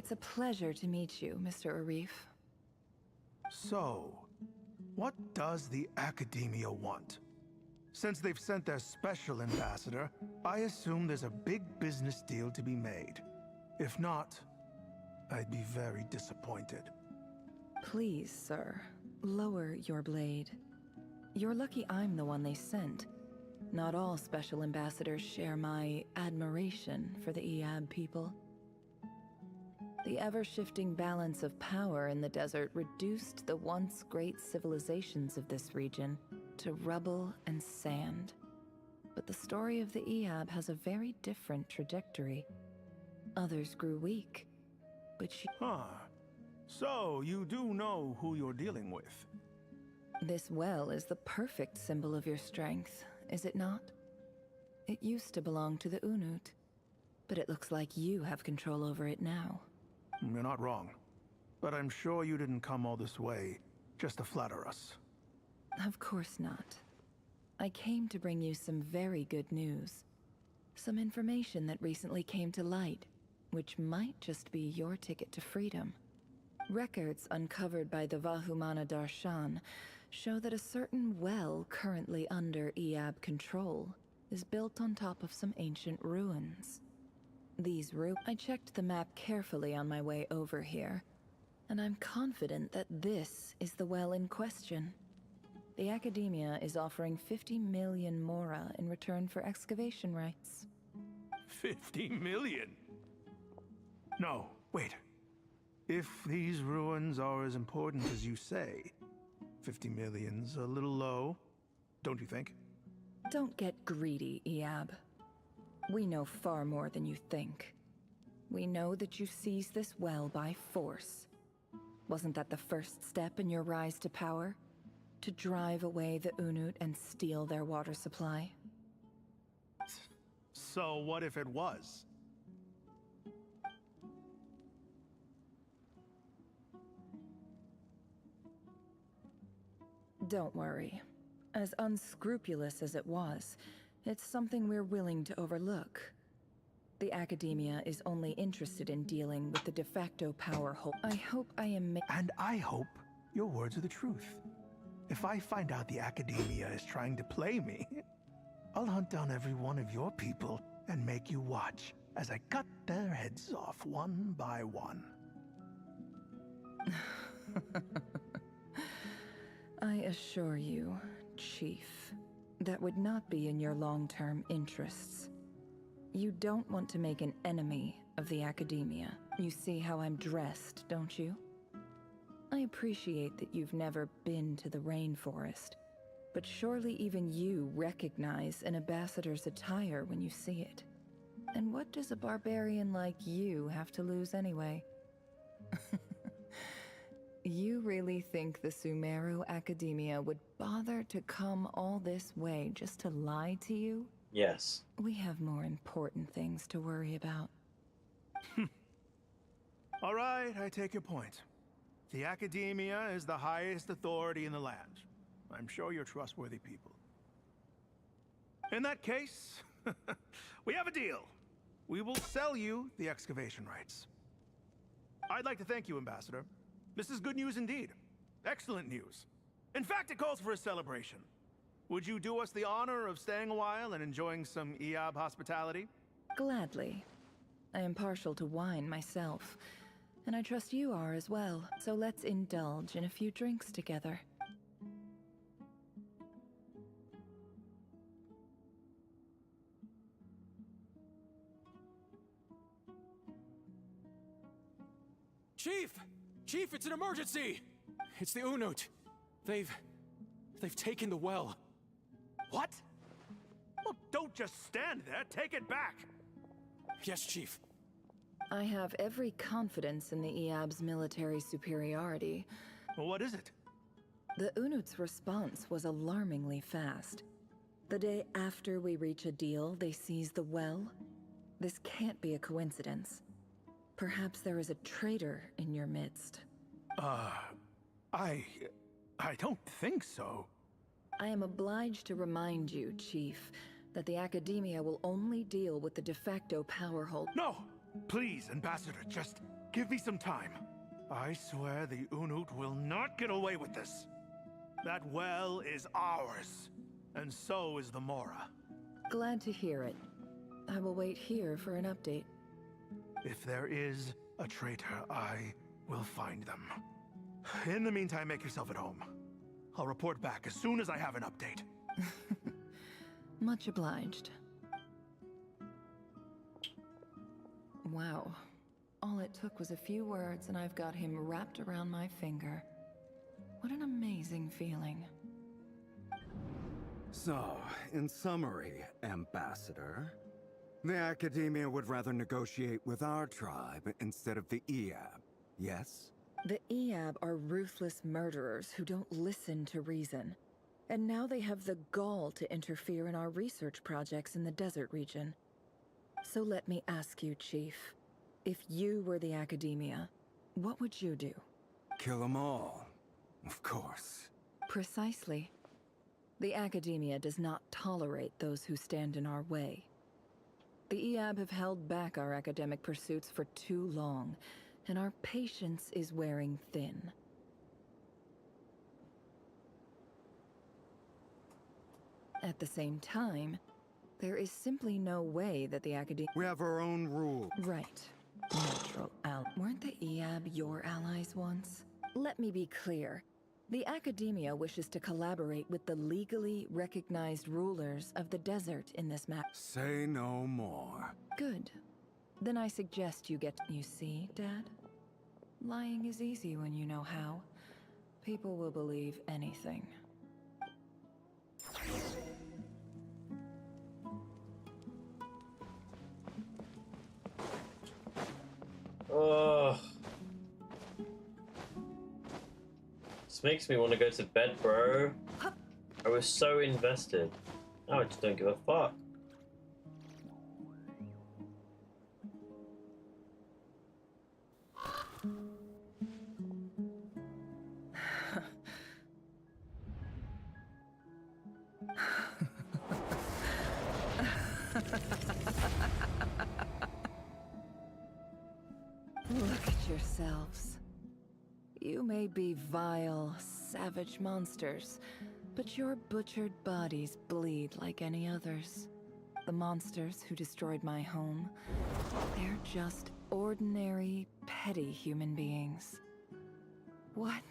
It's a pleasure to meet you, Mr. Arif. So, what does the Academia want? Since they've sent their special ambassador, I assume there's a big business deal to be made. If not, I'd be very disappointed. Please, sir, lower your blade. You're lucky I'm the one they sent. Not all special ambassadors share my admiration for the Eab people. The ever-shifting balance of power in the desert reduced the once great civilizations of this region to rubble and sand. But the story of the Eab has a very different trajectory. Others grew weak, but So, you do know who you're dealing with? This well is the perfect symbol of your strength, is it not? It used to belong to the Unut, but it looks like you have control over it now. You're not wrong. But I'm sure you didn't come all this way just to flatter us. Of course not. I came to bring you some very good news. Some information that recently came to light, which might just be your ticket to freedom. Records uncovered by the Vahumana Darshan show that a certain well currently under Eab control is built on top of some ancient ruins. I checked the map carefully on my way over here, and I'm confident that this is the well in question. The Academia is offering 50 million mora in return for excavation rights. 50 million? No, wait. If these ruins are as important as you say, 50 million's a little low, don't you think? Don't get greedy, Iab. We know far more than you think. We know that you seized this well by force. Wasn't that the first step in your rise to power? To drive away the Unut and steal their water supply? So what if it was? Don't worry. As unscrupulous as it was, it's something we're willing to overlook. The Academia is only interested in dealing with the de facto power hold. I hope I am And I hope your words are the truth. If I find out the Academia is trying to play me, I'll hunt down every one of your people and make you watch as I cut their heads off one by one. I assure you, Chief, that would not be in your long-term interests. You don't want to make an enemy of the Academia. You see how I'm dressed, don't you? I appreciate that you've never been to the rainforest, but surely even you recognize an ambassador's attire when you see it. And what does a barbarian like you have to lose anyway? You really think the Sumeru Academia would bother to come all this way just to lie to you? Yes. We have more important things to worry about. All right, I take your point. The Academia is the highest authority in the land. I'm sure you're trustworthy people. In that case, we have a deal. We will sell you the excavation rights. I'd like to thank you, Ambassador. This is good news indeed. Excellent news. In fact, it calls for a celebration. Would you do us the honor of staying a while and enjoying some Iab hospitality? Gladly. I am partial to wine myself, and I trust you are as well. So let's indulge in a few drinks together. Chief! Chief, it's an emergency! It's the Unut. They've taken the well. What? Well, don't just stand there. Take it back. Yes, Chief. I have every confidence in the Iab's military superiority. Well, what is it? The Unut's response was alarmingly fast. The day after we reach a deal, they seize the well. This can't be a coincidence. Perhaps there is a traitor in your midst. I don't think so. I am obliged to remind you, Chief, that the Academia will only deal with the de facto power hold. No! Please, Ambassador, just give me some time. I swear the Unut will not get away with this. That well is ours, and so is the Mora. Glad to hear it. I will wait here for an update. If there is a traitor, I will find them. In the meantime, make yourself at home. I'll report back as soon as I have an update. Much obliged. Wow. All it took was a few words and I've got him wrapped around my finger. What an amazing feeling. So, in summary, Ambassador, the Academia would rather negotiate with our tribe instead of the Iab, yes? The Iab are ruthless murderers who don't listen to reason. And now they have the gall to interfere in our research projects in the desert region. So let me ask you, Chief. If you were the Academia, what would you do? Kill them all, of course. Precisely. The Academia does not tolerate those who stand in our way. The Iab have held back our academic pursuits for too long, and our patience is wearing thin. At the same time, There is simply no way that the Academy... We have our own rules. Right. Natural Weren't the EAB your allies once? Let me be clear. The Academia wishes to collaborate with the legally recognized rulers of the desert in this map. Say no more. Good. Then I suggest you get... You see, Dad? Lying is easy when you know how. People will believe anything. Ugh. This makes me want to go to bed, bro. I was so invested. Now I just don't give a fuck. Look at yourselves. You may be vile, savage monsters, but your butchered bodies bleed like any others. The monsters who destroyed my home, they're just ordinary, petty human beings. What?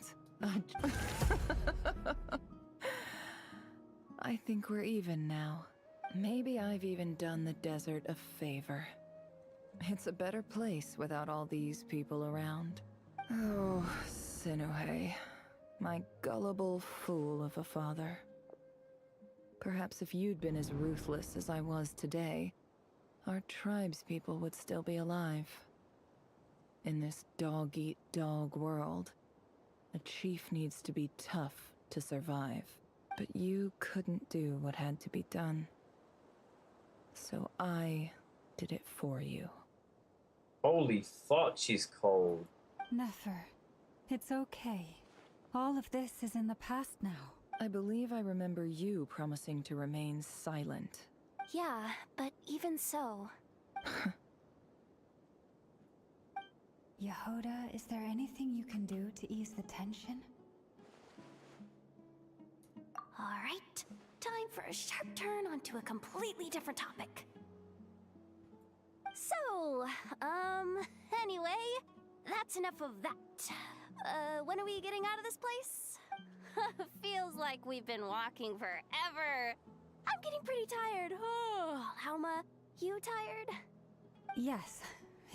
I think we're even now. Maybe I've even done the desert a favor. It's a better place without all these people around. Oh, Sinuhe, my gullible fool of a father. Perhaps if you'd been as ruthless as I was today, our tribespeople would still be alive. In this dog-eat-dog world, a chief needs to be tough to survive. But you couldn't do what had to be done. So I did it for you. Holy fuck, she's cold. Nefer, it's okay. All of this is in the past now. I believe I remember you promising to remain silent. Yeah, but even so... Yehoda, is there anything you can do to ease the tension? Alright, time for a sharp turn onto a completely different topic. So, anyway, that's enough of that. When are we getting out of this place? Feels like we've been walking forever. I'm getting pretty tired. Oh, Lauma, you tired? Yes.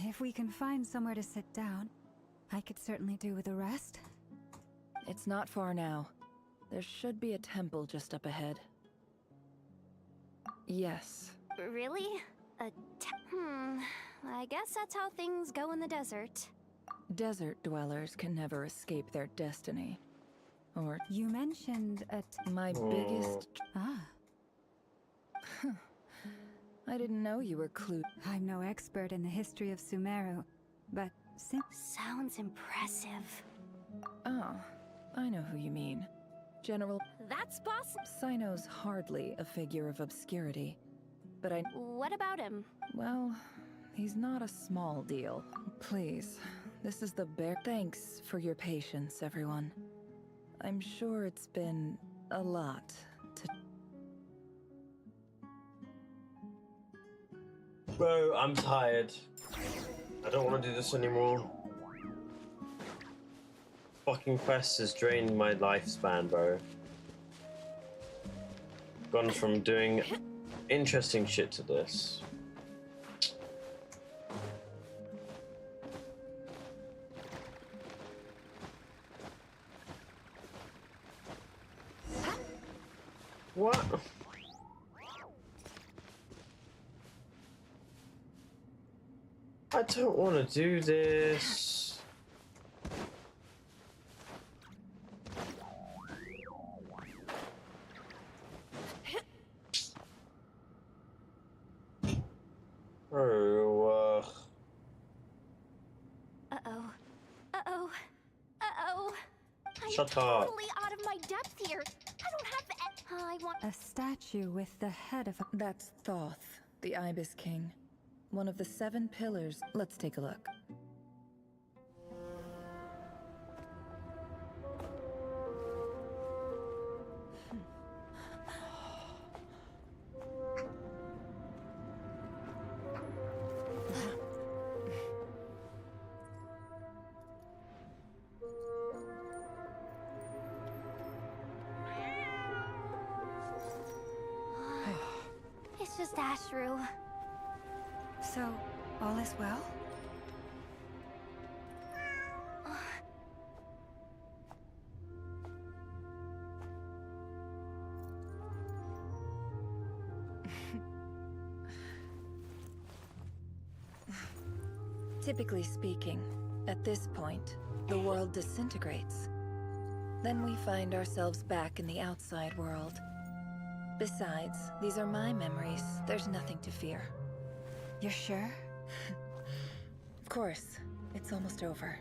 If we can find somewhere to sit down, I could certainly do with a rest. It's not far now. There should be a temple just up ahead. Yes. Really? I guess that's how things go in the desert. Desert dwellers can never escape their destiny. Or... You mentioned my biggest... Ah. I didn't know you were clued. I'm no expert in the history of Sumeru, but... Sounds impressive. Oh, I know who you mean. General... That's boss... Sino's hardly a figure of obscurity, but I... What about him? Well, he's not a small deal. Please, this is the bare... Thanks for your patience, everyone. I'm sure it's been a lot to... Bro, I'm tired. I don't want to do this anymore. Fucking quest has drained my lifespan, bro. Gone from doing interesting shit to this. What? I don't want to do this. Oh, Uh-oh. Uh-oh. Uh-oh. Shut I'm up. totally out of my depth here. I don't have I want... A statue with the head of a... That's Thoth, the Ibis King. One of the 7 pillars. Let's take a look. true. So, all is well? Typically speaking, at this point, the world disintegrates. Then we find ourselves back in the outside world. Besides, these are my memories. There's nothing to fear. You're sure? Of course. It's almost over.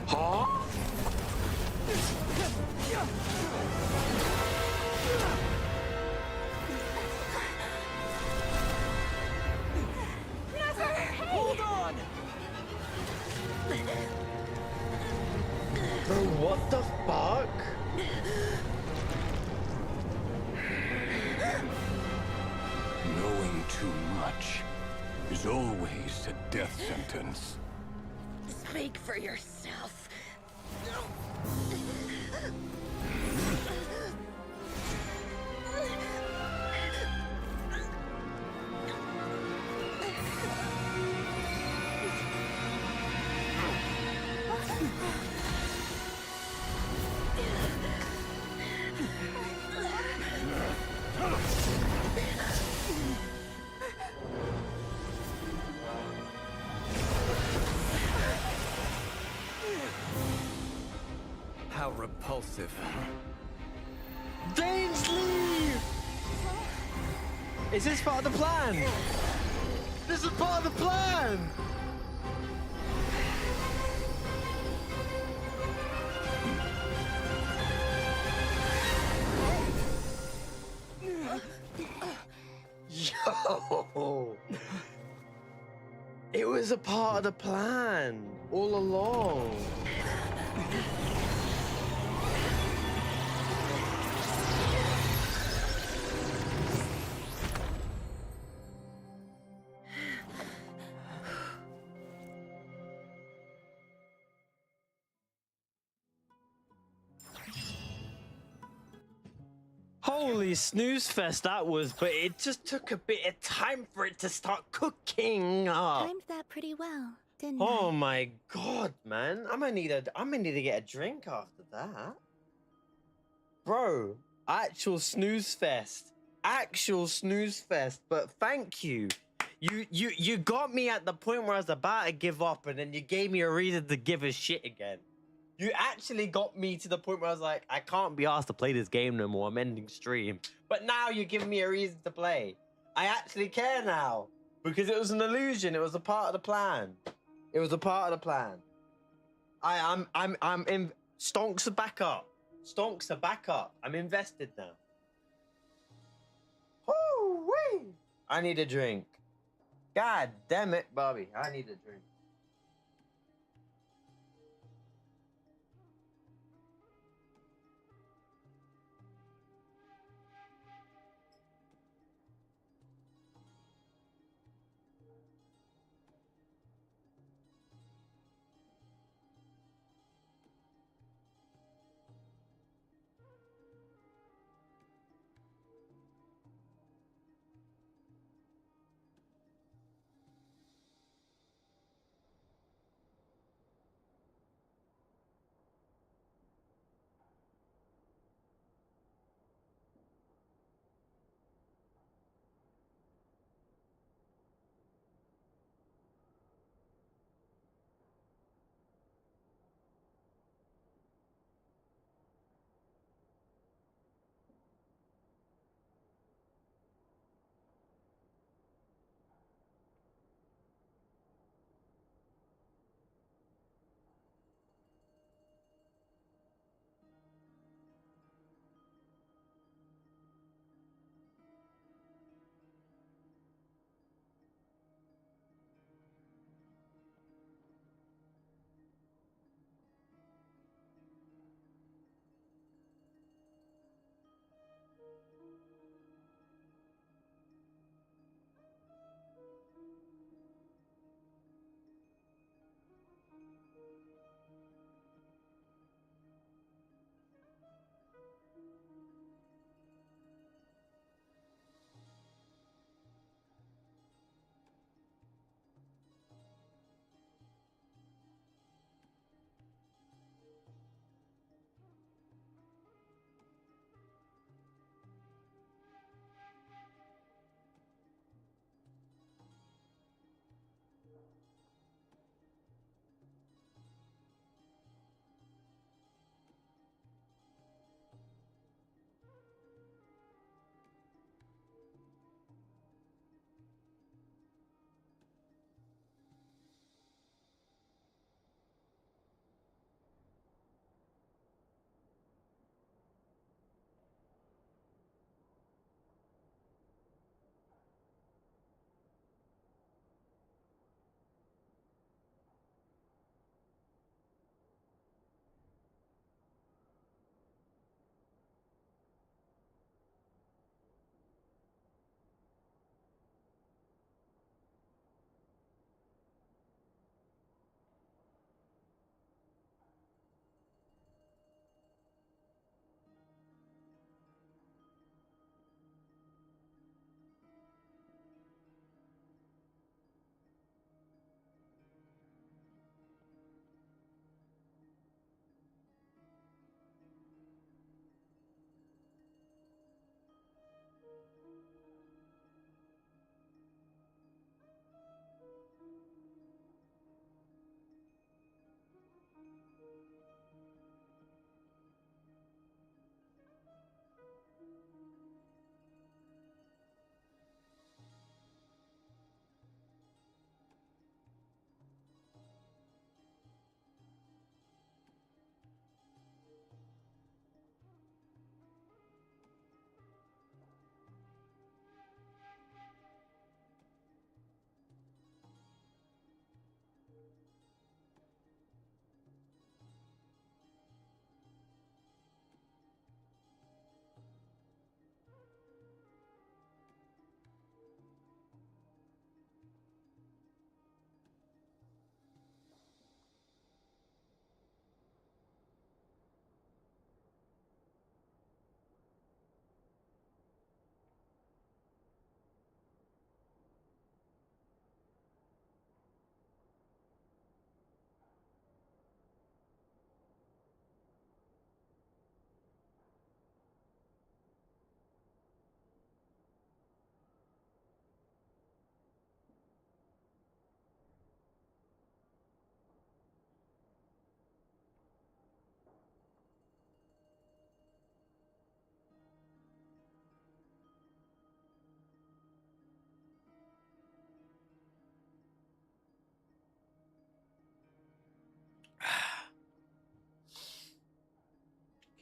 Huh? Hold on! Bro, what the fuck? Knowing too much is always a death sentence. Speak for yourself. How repulsive. Dainsley! Is this part of the plan? This is part of the plan! Yo! It was a part of the plan all along. Holy snooze fest that was, but it just took a bit of time for it to start cooking up. Timed that pretty well, didn't Oh I? my god, man. I'm gonna need to get a drink after that. Bro, actual snooze fest. Actual snooze fest, but thank you. You got me at the point where I was about to give up, and then you gave me a reason to give a shit again. You actually got me to the point where I was like, I can't be asked to play this game no more. I'm ending stream. But now you're giving me a reason to play. I actually care now. Because it was an illusion. It was a part of the plan. It was a part of the plan. I'm in. Stonks are back up. Stonks are back up. I'm invested now. Woo-wee! I need a drink. God damn it, Bobby. I need a drink.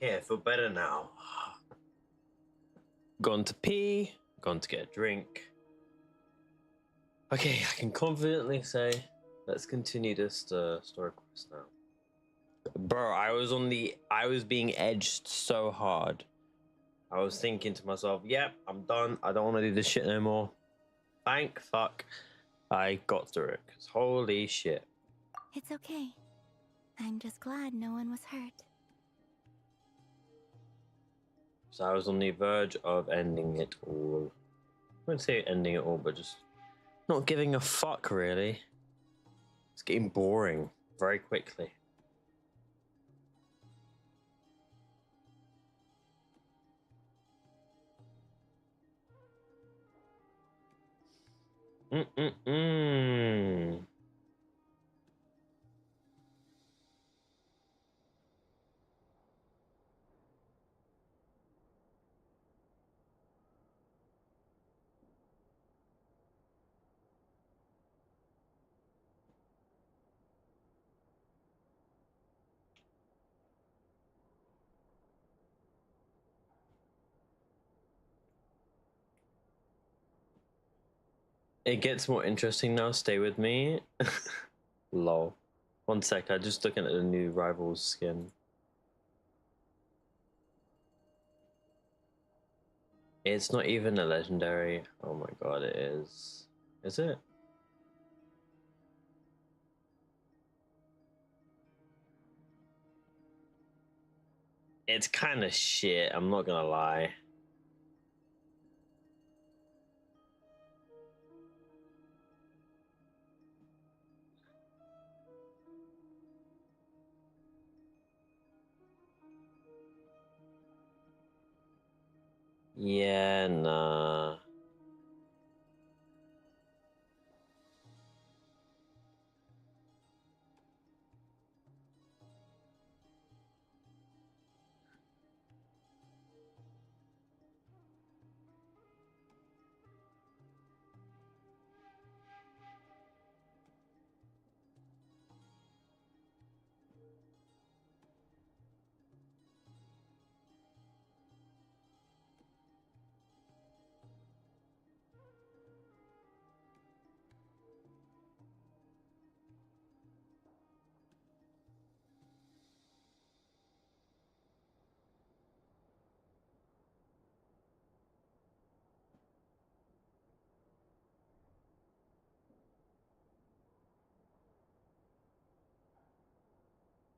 Okay, I feel better now. Gone to pee, gone to get a drink. Okay, I can confidently say, let's continue this story quest now. Bro, I was being edged so hard. I was thinking to myself, yep, I'm done. I don't want to do this shit no more. Thank fuck I got through it, because holy shit. It's okay. I'm just glad no one was hurt. So I was on the verge of ending it all. I wouldn't say ending it all, but just not giving a fuck, really. It's getting boring very quickly. Mm-mm-mm. It gets more interesting now. Stay with me. Lol. One sec, I'm just looking at the new Rivals skin. It's not even a legendary. Oh my god, it is. Is it? It's kind of shit, I'm not gonna lie. Yeah, nah.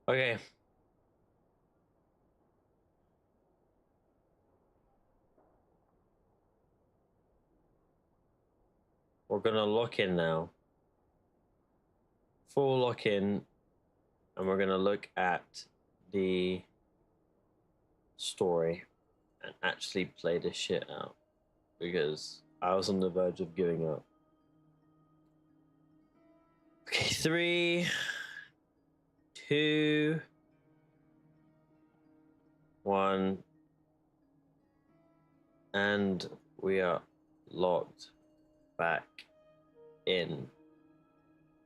Okay. We're gonna lock in now. Full lock in, and we're gonna look at the story and actually play this shit out, because I was on the verge of giving up. Okay, 3, 2, 1, and we are locked back in.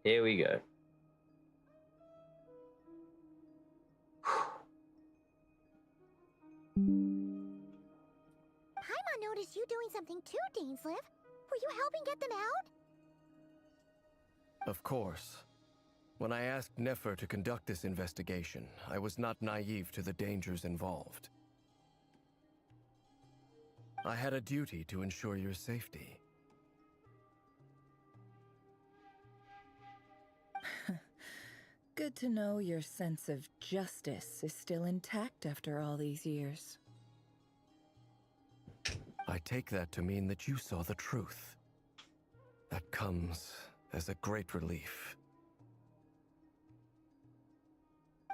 Here we go. Paimon noticed you doing something too, Dainsliv. Were you helping get them out? Of course. When I asked Nefer to conduct this investigation, I was not naive to the dangers involved. I had a duty to ensure your safety. Good to know your sense of justice is still intact after all these years. I take that to mean that you saw the truth. That comes as a great relief.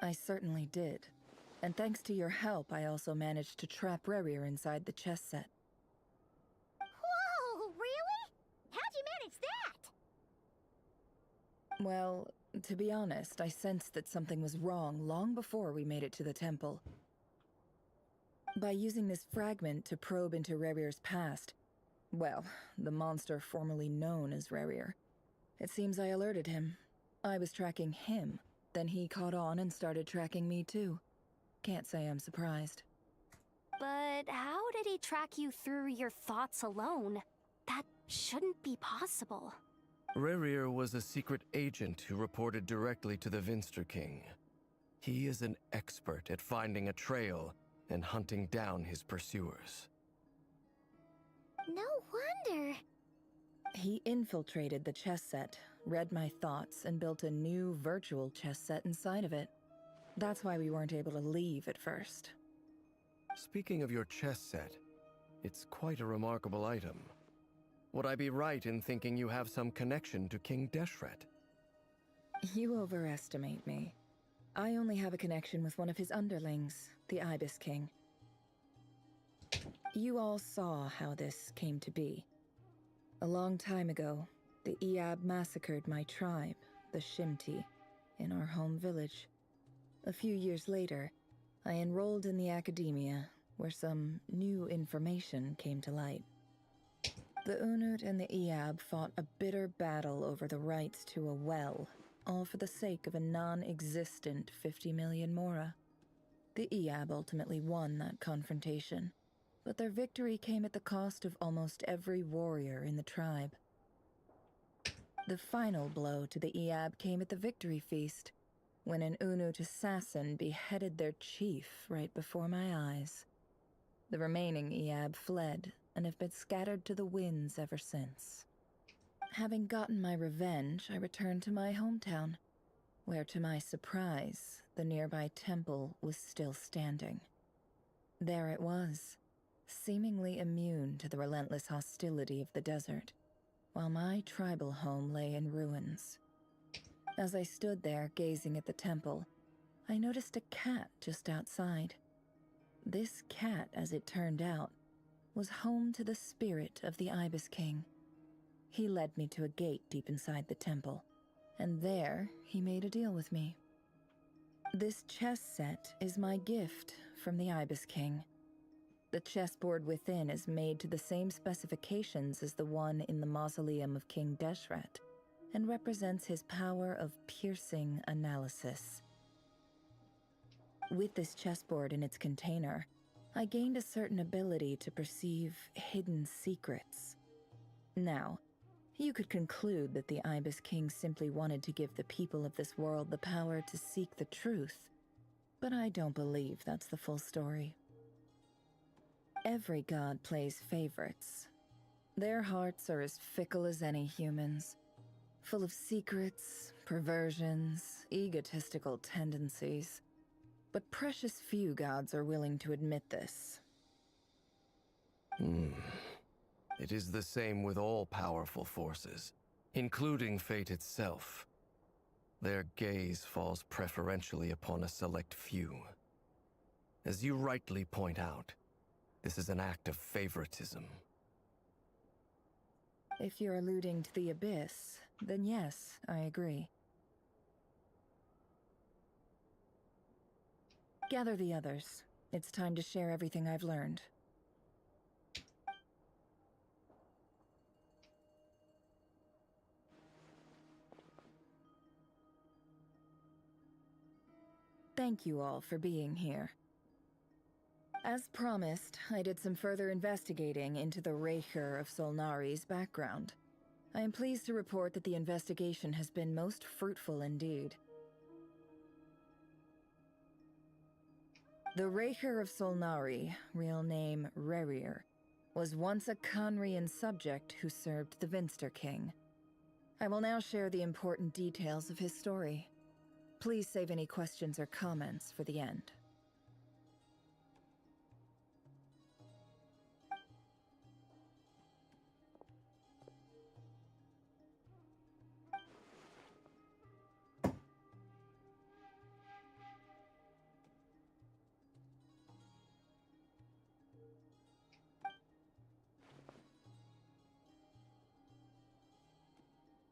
I certainly did. And thanks to your help, I also managed to trap Rerir inside the chess set. Whoa, really? How'd you manage that? Well, to be honest, I sensed that something was wrong long before we made it to the temple. By using this fragment to probe into Rerir's past, well, the monster formerly known as Rerir, it seems I alerted him. I was tracking him, then he caught on and started tracking me too. Can't say I'm surprised. But how did he track you through your thoughts alone? That shouldn't be possible. Rerir was a secret agent who reported directly to the Vinster King. He is an expert at finding a trail and hunting down his pursuers. No wonder. He infiltrated the chess set, read my thoughts, and built a new virtual chess set inside of it. That's why we weren't able to leave at first. Speaking of your chess set, it's quite a remarkable item. Would I be right in thinking you have some connection to King Deshret? You overestimate me. I only have a connection with one of his underlings, the Ibis King. You all saw how this came to be. A long time ago, the Eab massacred my tribe, the Shimti, in our home village. A few years later, I enrolled in the academia, where some new information came to light. The Unut and the Eab fought a bitter battle over the rights to a well, all for the sake of a non-existent 50 million Mora. The Eab ultimately won that confrontation, but their victory came at the cost of almost every warrior in the tribe. The final blow to the Eab came at the victory feast, when an Unut assassin beheaded their chief right before my eyes. The remaining Eab fled and have been scattered to the winds ever since. Having gotten my revenge, I returned to my hometown, where to my surprise, the nearby temple was still standing. There it was, seemingly immune to the relentless hostility of the desert, while my tribal home lay in ruins. As I stood there gazing at the temple, I noticed a cat just outside. This cat, as it turned out, was home to the spirit of the Ibis King. He led me to a gate deep inside the temple, and there he made a deal with me. This chess set is my gift from the Ibis King. The chessboard within is made to the same specifications as the one in the mausoleum of King Deshret, and represents his power of piercing analysis. With this chessboard in its container, I gained a certain ability to perceive hidden secrets. Now, you could conclude that the Ibis King simply wanted to give the people of this world the power to seek the truth, but I don't believe that's the full story. Every god plays favorites. Their hearts are as fickle as any human's, full of secrets, perversions, egotistical tendencies. But precious few gods are willing to admit this. It is the same with all powerful forces, including fate itself. Their gaze falls preferentially upon a select few. As you rightly point out, this is an act of favoritism. If you're alluding to the Abyss, then yes, I agree. Gather the others. It's time to share everything I've learned. Thank you all for being here. As promised, I did some further investigating into the Raker of Solnari's background. I am pleased to report that the investigation has been most fruitful indeed. The Raker of Solnari, real name Rerir, was once a Conrian subject who served the Vinster King. I will now share the important details of his story. Please save any questions or comments for the end.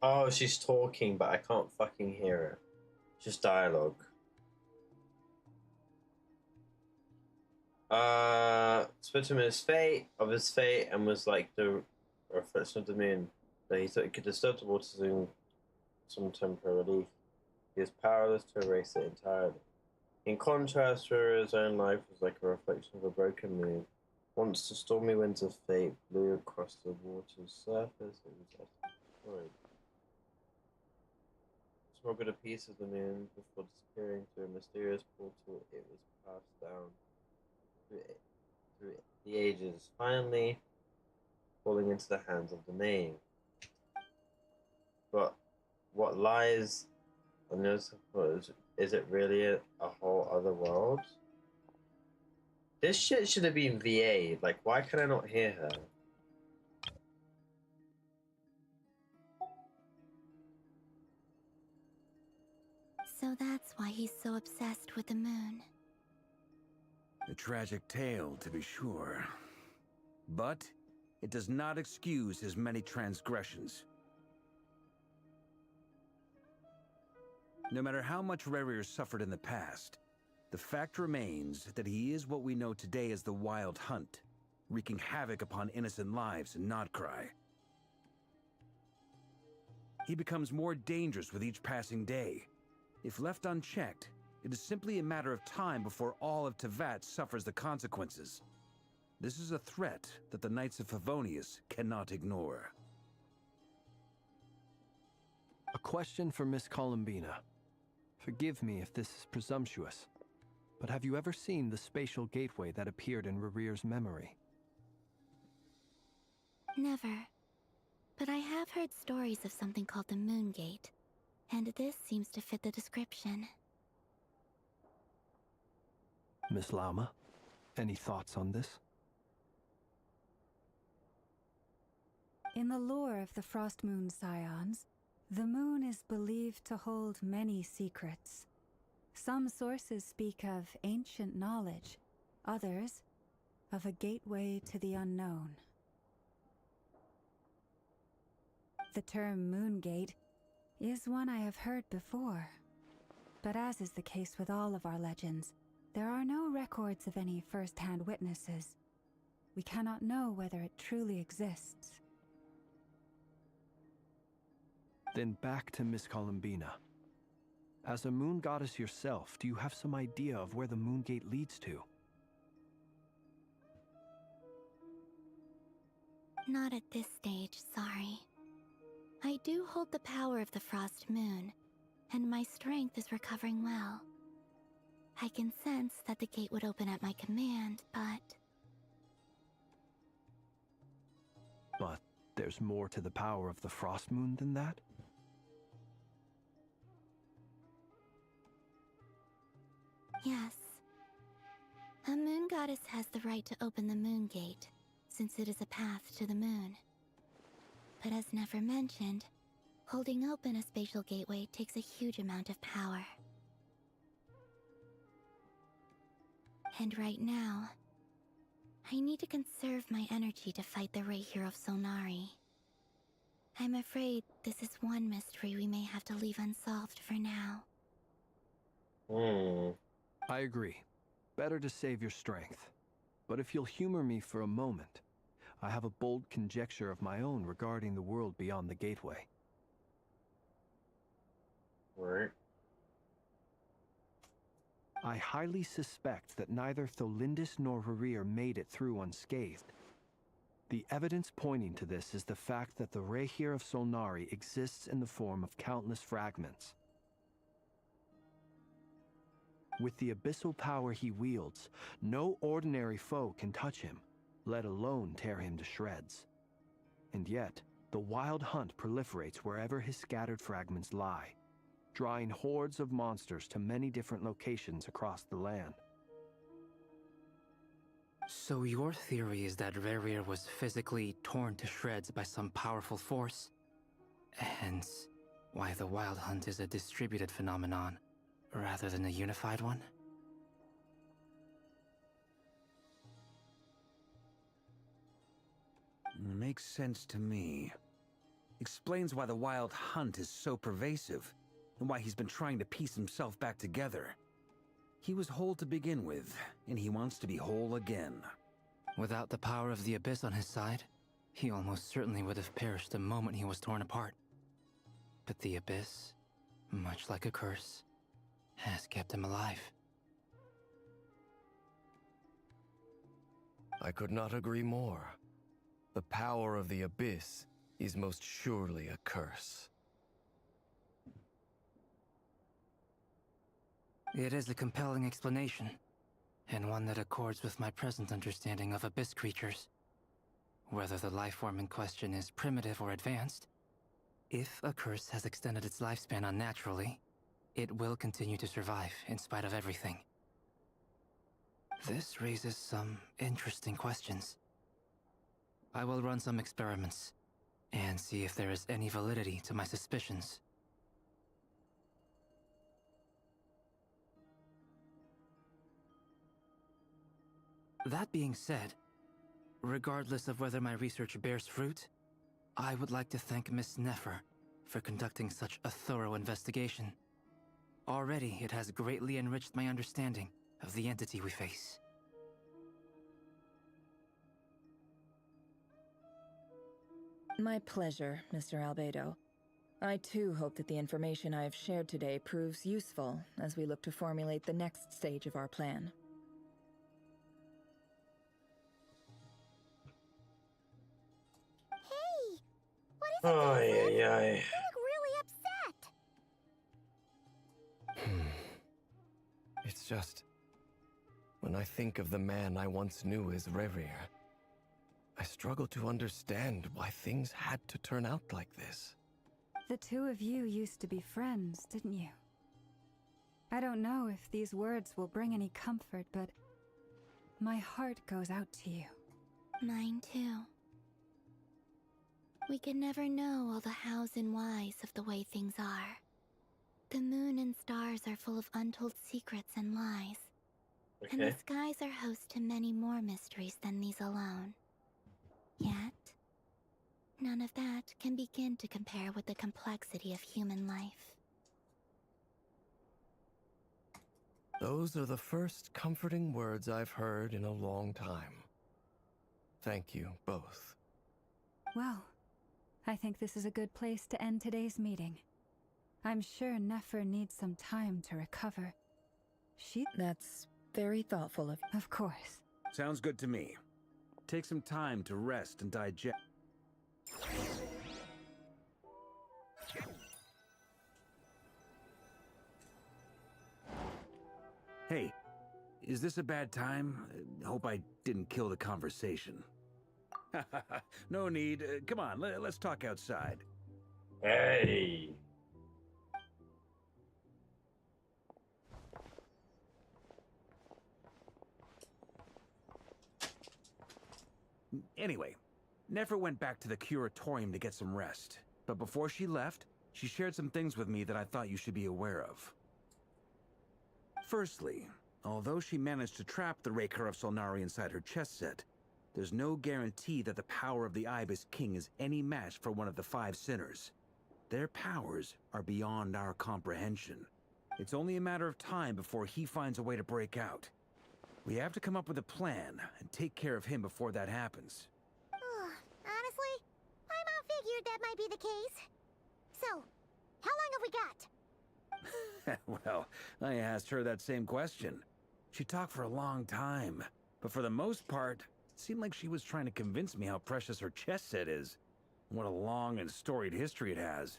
Oh, she's talking, but I can't fucking hear her. Just dialogue. Spoke to him of his fate, and was like the reflection of the moon. That he thought it could disturb the waters in some temporary relief. He is powerless to erase it entirely. In contrast, Riri's own life was like a reflection of a broken moon. Once the stormy winds of fate blew across the water's surface, it was utterly destroyed. Smuggled a piece of the moon before disappearing through a mysterious portal, it was passed down through the ages, finally falling into the hands of the name. But what lies on the other side, is it really a whole other world? This shit should have been VA. Like, why can I not hear her? So that's why he's so obsessed with the moon. A tragic tale, to be sure. But it does not excuse his many transgressions. No matter how much Rerir suffered in the past, the fact remains that he is what we know today as the Wild Hunt, wreaking havoc upon innocent lives in Nodcry. He becomes more dangerous with each passing day. If left unchecked, it is simply a matter of time before all of Tevat suffers the consequences. This is a threat that the Knights of Favonius cannot ignore. A question for Miss Columbina. Forgive me if this is presumptuous, but have you ever seen the spatial gateway that appeared in Rerir's memory? Never. But I have heard stories of something called the Moon Gate, and this seems to fit the description. Miss Lauma, any thoughts on this? In the lore of the Frost Moon Scions, the moon is believed to hold many secrets. Some sources speak of ancient knowledge, others of a gateway to the unknown. The term Moon Gate is one I have heard before, but as is the case with all of our legends, there are no records of any first-hand witnesses. We cannot know whether it truly exists. Then back to Miss Columbina. As a moon goddess yourself, do you have some idea of where the Moon Gate leads to? Not at this stage, sorry. I do hold the power of the Frost Moon, and my strength is recovering well. I can sense that the gate would open at my command, but... But there's more to the power of the Frost Moon than that? Yes. A moon goddess has the right to open the Moon Gate, since it is a path to the moon. But as Nefer mentioned, holding open a spatial gateway takes a huge amount of power. And right now, I need to conserve my energy to fight the Rahier of Solnari. I'm afraid this is one mystery we may have to leave unsolved for now. I agree. Better to save your strength. But if you'll humor me for a moment, I have a bold conjecture of my own regarding the world beyond the gateway. Right. I highly suspect that neither Tholindis nor Rerir made it through unscathed. The evidence pointing to this is the fact that the Rahier of Solnari exists in the form of countless fragments. With the abyssal power he wields, no ordinary foe can touch him, let alone tear him to shreds. And yet, the Wild Hunt proliferates wherever his scattered fragments lie, drawing hordes of monsters to many different locations across the land. So your theory is that Rerir was physically torn to shreds by some powerful force? Hence, why the Wild Hunt is a distributed phenomenon, rather than a unified one? Makes sense to me. Explains why the Wild Hunt is so pervasive, and why he's been trying to piece himself back together. He was whole to begin with, and he wants to be whole again. Without the power of the Abyss on his side, he almost certainly would have perished the moment he was torn apart. But the Abyss, much like a curse, has kept him alive. I could not agree more. The power of the Abyss is most surely a curse. It is a compelling explanation, and one that accords with my present understanding of Abyss creatures. Whether the life form in question is primitive or advanced, if a curse has extended its lifespan unnaturally, it will continue to survive in spite of everything. This raises some interesting questions. I will run some experiments and see if there is any validity to my suspicions. That being said, regardless of whether my research bears fruit, I would like to thank Miss Nefer for conducting such a thorough investigation. Already, it has greatly enriched my understanding of the entity we face. My pleasure, Mr. Albedo. I too hope that the information I have shared today proves useful as we look to formulate the next stage of our plan. Hey! What is it, Oh, Dave? yeah, You look really upset! It's just... when I think of the man I once knew as Rerir, I struggle to understand why things had to turn out like this. The two of you used to be friends, didn't you? I don't know if these words will bring any comfort, but my heart goes out to you. Mine too. We could never know all the hows and whys of the way things are. The moon and stars are full of untold secrets and lies. And the skies are host to many more mysteries than these alone. Yet, none of that can begin to compare with the complexity of human life. Those are the first comforting words I've heard in a long time. Thank you, both. Well, I think this is a good place to end today's meeting. I'm sure Nefer needs some time to recover. That's very thoughtful of you. Of course. Sounds good to me. Take some time to rest and digest. Hey, is this a bad time? Hope I didn't kill the conversation. No need. Come on, let's talk outside. Hey. Anyway, Nefer went back to the curatorium to get some rest. But before she left, she shared some things with me that I thought you should be aware of. Firstly, although she managed to trap the Raker of Solnari inside her chess set, there's no guarantee that the power of the Ibis King is any match for one of the 5 sinners. Their powers are beyond our comprehension. It's only a matter of time before he finds a way to break out. We have to come up with a plan and take care of him before that happens. Honestly, my mom figured that might be the case. So, how long have we got? Well, I asked her that same question. She talked for a long time, but for the most part, it seemed like she was trying to convince me how precious her chess set is. What a long and storied history it has.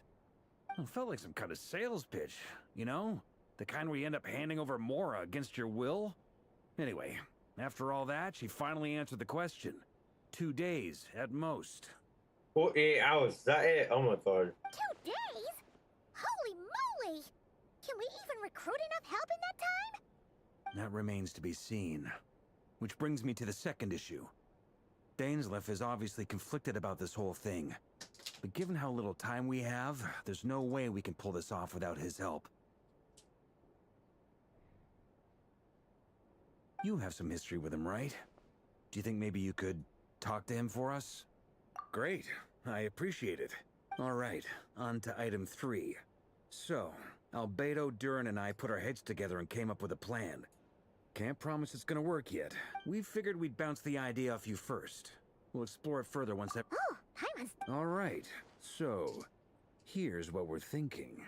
It felt like some kind of sales pitch, you know? The kind where you end up handing over Mora against your will. Anyway, after all that, she finally answered the question. 2 days, at most. 48 hours, is that it? Oh my god. 2 days? Holy moly! Can we even recruit enough help in that time? That remains to be seen. Which brings me to the second issue. Dainsleif is obviously conflicted about this whole thing. But given how little time we have, there's no way we can pull this off without his help. You have some history with him, right? Do you think maybe you could talk to him for us? Great. I appreciate it. All right, on to item 3. So, Albedo, Durin, and I put our heads together and came up with a plan. Can't promise it's gonna work yet. We figured we'd bounce the idea off you first. We'll explore it further once that... Oh, hi, All right, so, here's what we're thinking.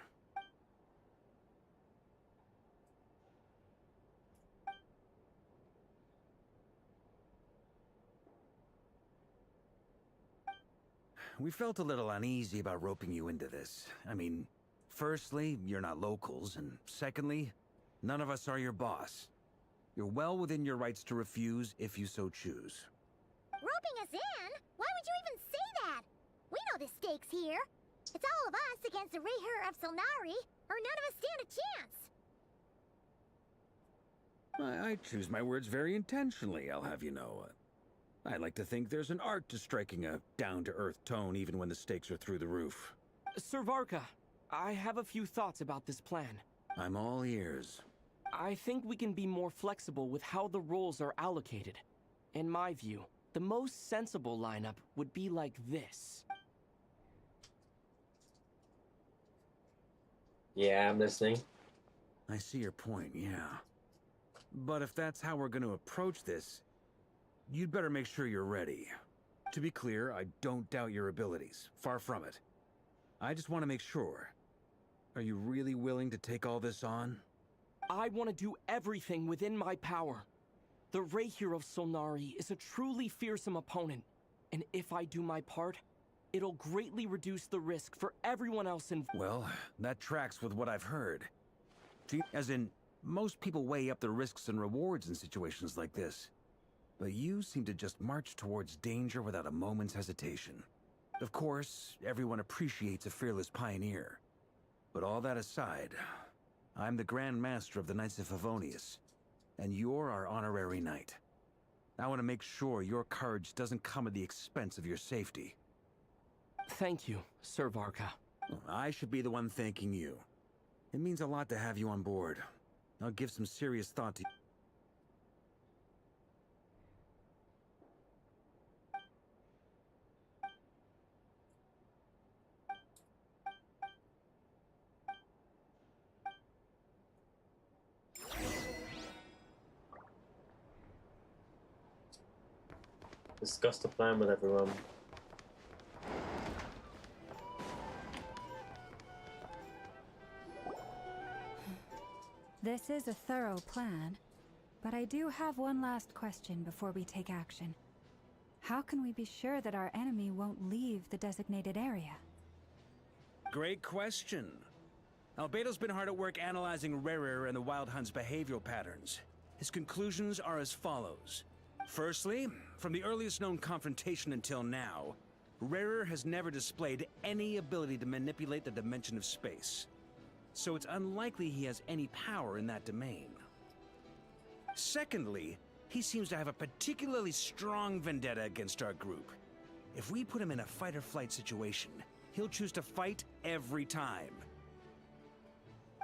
we felt a little uneasy about roping you into this. I mean, firstly, you're not locals, and secondly, none of us are your boss. You're well within your rights to refuse if you so choose. Roping us in? Why would you even say that? We know the stakes here. It's all of us against the Rayher of Solnari, or none of us stand a chance. I choose my words very intentionally, I'll have you know. I like to think there's an art to striking a down-to-earth tone even when the stakes are through the roof. Sir Varka, I have a few thoughts about this plan. I'm all ears. I think we can be more flexible with how the roles are allocated. In my view, the most sensible lineup would be like this. Yeah, I'm listening. I see your point, yeah. But if that's how we're going to approach this, you'd better make sure you're ready. To be clear, I don't doubt your abilities. Far from it. I just want to make sure. Are you really willing to take all this on? I want to do everything within my power. The Rayher of Solnari is a truly fearsome opponent, and if I do my part, it'll greatly reduce the risk for everyone else involved. Well, that tracks with what I've heard. As in, most people weigh up the risks and rewards in situations like this. But you seem to just march towards danger without a moment's hesitation. Of course, everyone appreciates a fearless pioneer. But all that aside, I'm the Grand Master of the Knights of Favonius, and you're our honorary knight. I want to make sure your courage doesn't come at the expense of your safety. Thank you, Sir Varka. I should be the one thanking you. It means a lot to have you on board. I'll give some serious thought to you. Discuss the plan with everyone. This is a thorough plan, but I do have one last question before we take action. How can we be sure that our enemy won't leave the designated area? Great question. Albedo's been hard at work analyzing Rayher and the Wild Hunt's behavioral patterns. His conclusions are as follows. Firstly, from the earliest known confrontation until now, Rayher has never displayed any ability to manipulate the dimension of space. So it's unlikely he has any power in that domain. Secondly, he seems to have a particularly strong vendetta against our group. If we put him in a fight-or-flight situation, he'll choose to fight every time.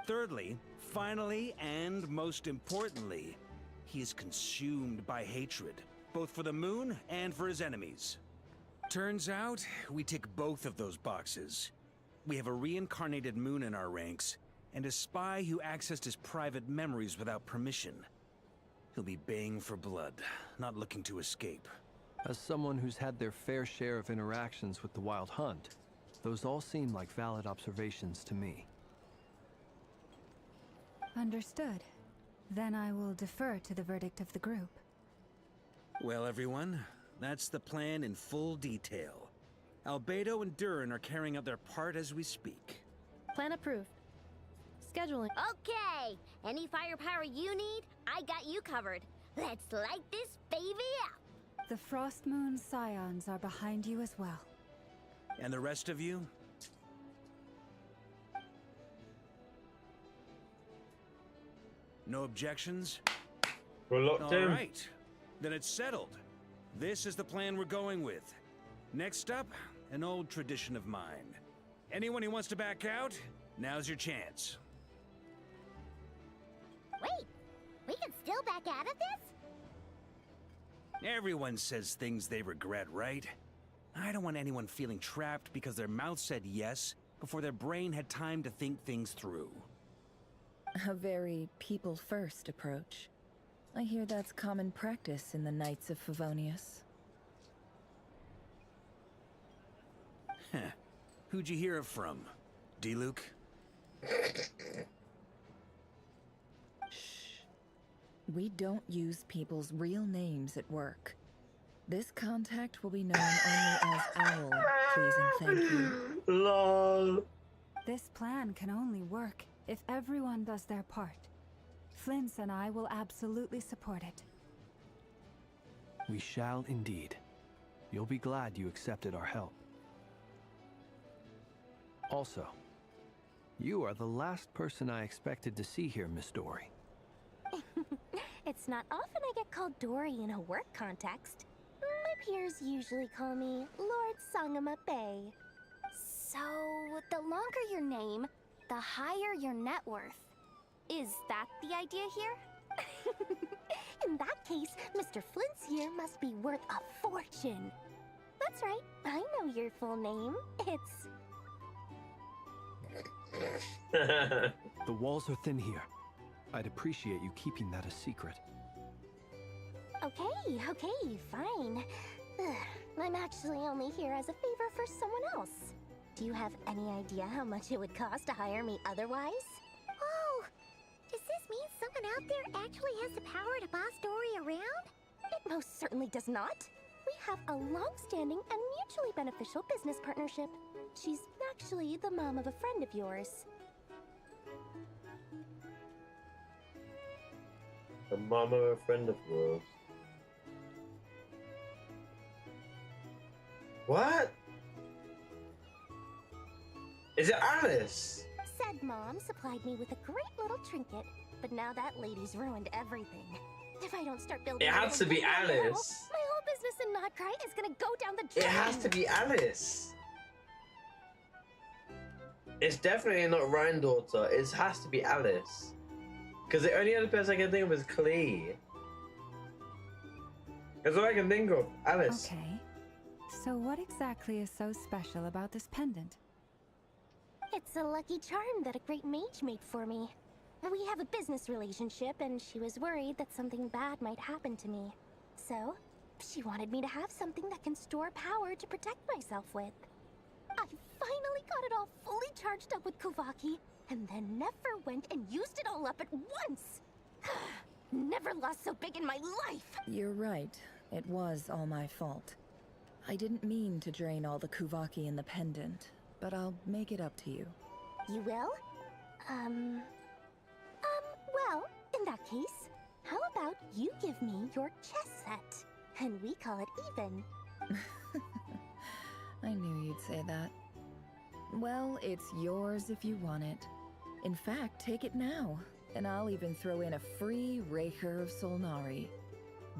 Thirdly, finally, and most importantly, he is consumed by hatred, both for the moon and for his enemies. Turns out, we tick both of those boxes. We have a reincarnated moon in our ranks, and a spy who accessed his private memories without permission. He'll be baying for blood, not looking to escape. As someone who's had their fair share of interactions with the Wild Hunt, those all seem like valid observations to me. Understood. Then I will defer to the verdict of the group. Well, everyone, that's the plan in full detail. Albedo and Durin are carrying out their part as we speak. Plan approved. Scheduling. Okay, any firepower you need, I got you covered. Let's light this baby up. The Frost Moon Scions are behind you as well. And the rest of you? No objections? We're locked in. All right, then it's settled. This is the plan we're going with. Next up, an old tradition of mine. Anyone who wants to back out, now's your chance. Wait, we can still back out of this? Everyone says things they regret, right? I don't want anyone feeling trapped because their mouth said yes before their brain had time to think things through. A very people-first approach. I hear that's common practice in the Knights of Favonius. Heh. Who'd you hear it from? D-Luke? We don't use people's real names at work. This contact will be known only as Owl. Please and thank you. Lol. This plan can only work if everyone does their part. Flint's and I will absolutely support it. We shall indeed. You'll be glad you accepted our help. Also, you are the last person I expected to see here, Miss Dory. It's not often I get called Dory in a work context. My peers usually call me Lord Sangamabe. So, the longer your name, the higher your net worth. Is that the idea here? In that case, Mr. Flint's here must be worth a fortune. That's right, I know your full name. It's... The walls are thin here. I'd appreciate you keeping that a secret. Okay, fine. Ugh, I'm actually only here as a favor for someone else. Do you have any idea how much it would cost to hire me otherwise? Oh, does this mean someone out there actually has the power to boss Dory around? It most certainly does not. We have a long-standing and mutually beneficial business partnership. She's actually the mom of a friend of yours. The mom of a friend of yours. What? Is it Alice? Said mom supplied me with a great little trinket, but now that lady's ruined everything. If I don't start building, It has to be Alice. Now, my whole business in Notcry is gonna go down the drain. It has to be Alice. It's definitely not Rhine-Daughter. It has to be Alice. Because the only other person I can think of is Klee. That's all I can think of. Alice. Okay. So what exactly is so special about this pendant? It's a lucky charm that a great mage made for me. We have a business relationship, and she was worried that something bad might happen to me. So, she wanted me to have something that can store power to protect myself with. I finally got it all fully charged up with Kuvaki, and then never went and used it all up at once! Never lost so big in my life! You're right. It was all my fault. I didn't mean to drain all the Kuvaki in the pendant, but I'll make it up to you. You will? Well, in that case, how about you give me your chess set? And we call it even. I knew you'd say that. Well, it's yours if you want it. In fact, take it now, and I'll even throw in a free Raker of Solnari.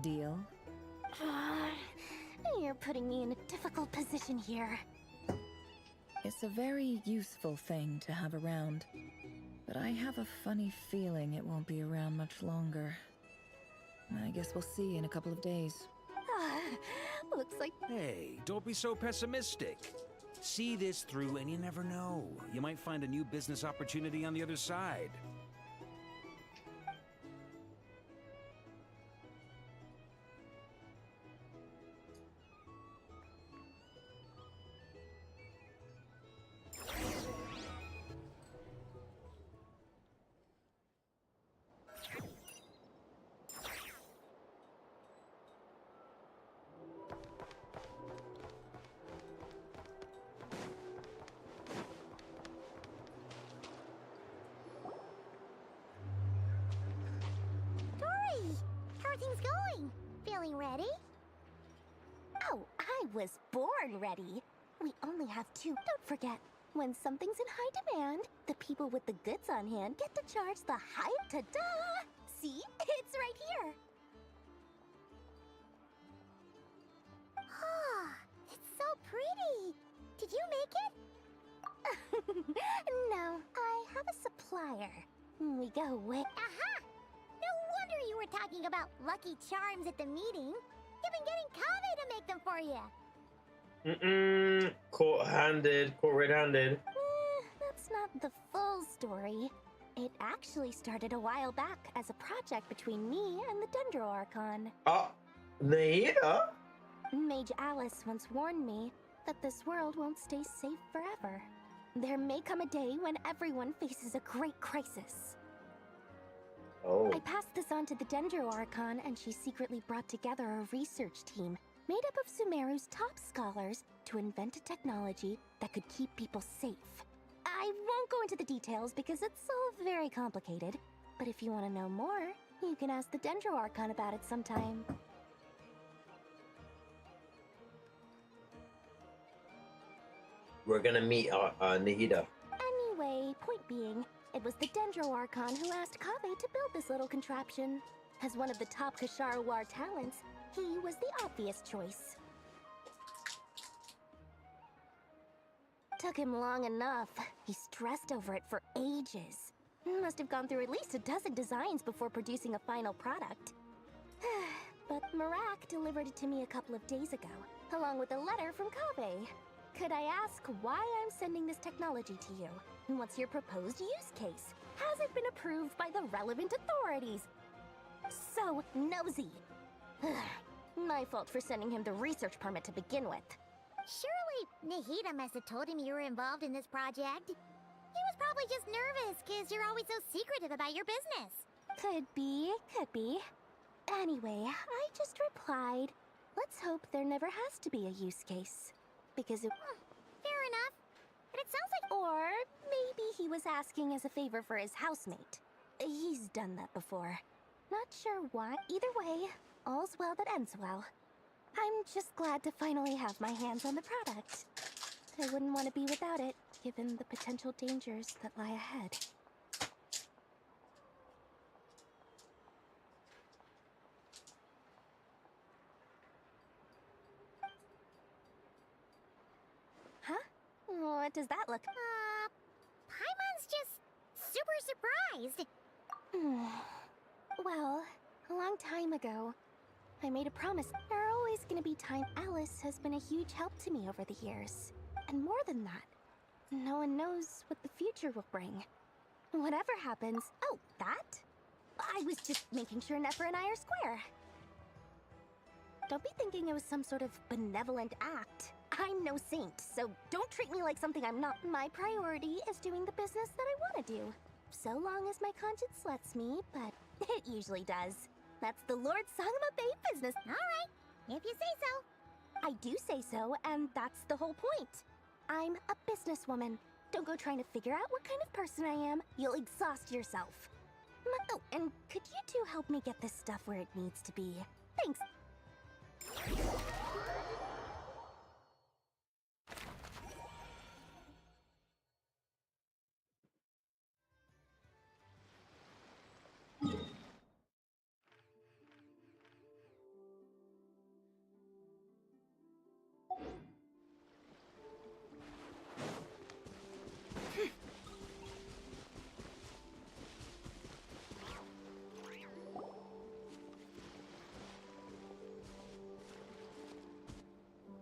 Deal? You're putting me in a difficult position here. It's a very useful thing to have around, but I have a funny feeling it won't be around much longer. I guess we'll see in a couple of days. Looks like... Hey, don't be so pessimistic. See this through and you never know. You might find a new business opportunity on the other side. Ready? Oh, I was born ready. We only have two. Don't forget, when something's in high demand, the people with the goods on hand get to charge the high ta-da! See? It's right here. Ah, it's so pretty. Did you make it? No, I have a supplier. We go way... Aha! No wonder you were talking about lucky charms at the meeting. You've been getting Kave to make them for you. Caught red-handed. That's not the full story. It actually started a while back as a project between me and the Dendro Archon. Naida? Mage Alice once warned me that this world won't stay safe forever. There may come a day when everyone faces a great crisis. Oh. I passed this on to the Dendro Archon, and she secretly brought together a research team. made up of Sumeru's top scholars to invent a technology that could keep people safe. I won't go into the details because it's all very complicated, but if you want to know more, you can ask the Dendro Archon about it sometime. We're gonna meet Nahida. Anyway, point being, it was the Dendro Archon who asked Kaveh to build this little contraption. As one of the top Kasharu War talents, he was the obvious choice. Took him long enough. He stressed over it for ages. Must have gone through at least a dozen designs before producing a final product. But Marak delivered it to me a couple of days ago, along with a letter from Kaveh. Could I ask why I'm sending this technology to you? And what's your proposed use case? Has it been approved by the relevant authorities? So nosy. My fault for sending him the research permit to begin with. Surely Nahida must have told him you were involved in this project. He was probably just nervous because you're always so secretive about your business. Could be, could be. Anyway, I just replied, let's hope there never has to be a use case. Because it... Fair enough. But it sounds like... Or maybe he was asking as a favor for his housemate. He's done that before. Not sure why. Either way, all's well that ends well. I'm just glad to finally have my hands on the product. I wouldn't want to be without it, given the potential dangers that lie ahead. Huh? What does that look? Paimon's just super surprised. Well, a long time ago, I made a promise. There are always gonna be times. Alice has been a huge help to me over the years. And more than that, no one knows what the future will bring. Whatever happens... Oh, that? I was just making sure Nefer and I are square. Don't be thinking it was some sort of benevolent act. I'm no saint, so don't treat me like something I'm not. My priority is doing the business that I want to do. So long as my conscience lets me, but it usually does. That's the Lord Sangama Bay business. All right, if you say so. I do say so, and that's the whole point. I'm a businesswoman. Don't go trying to figure out what kind of person I am. You'll exhaust yourself. Oh, and could you two help me get this stuff where it needs to be? Thanks.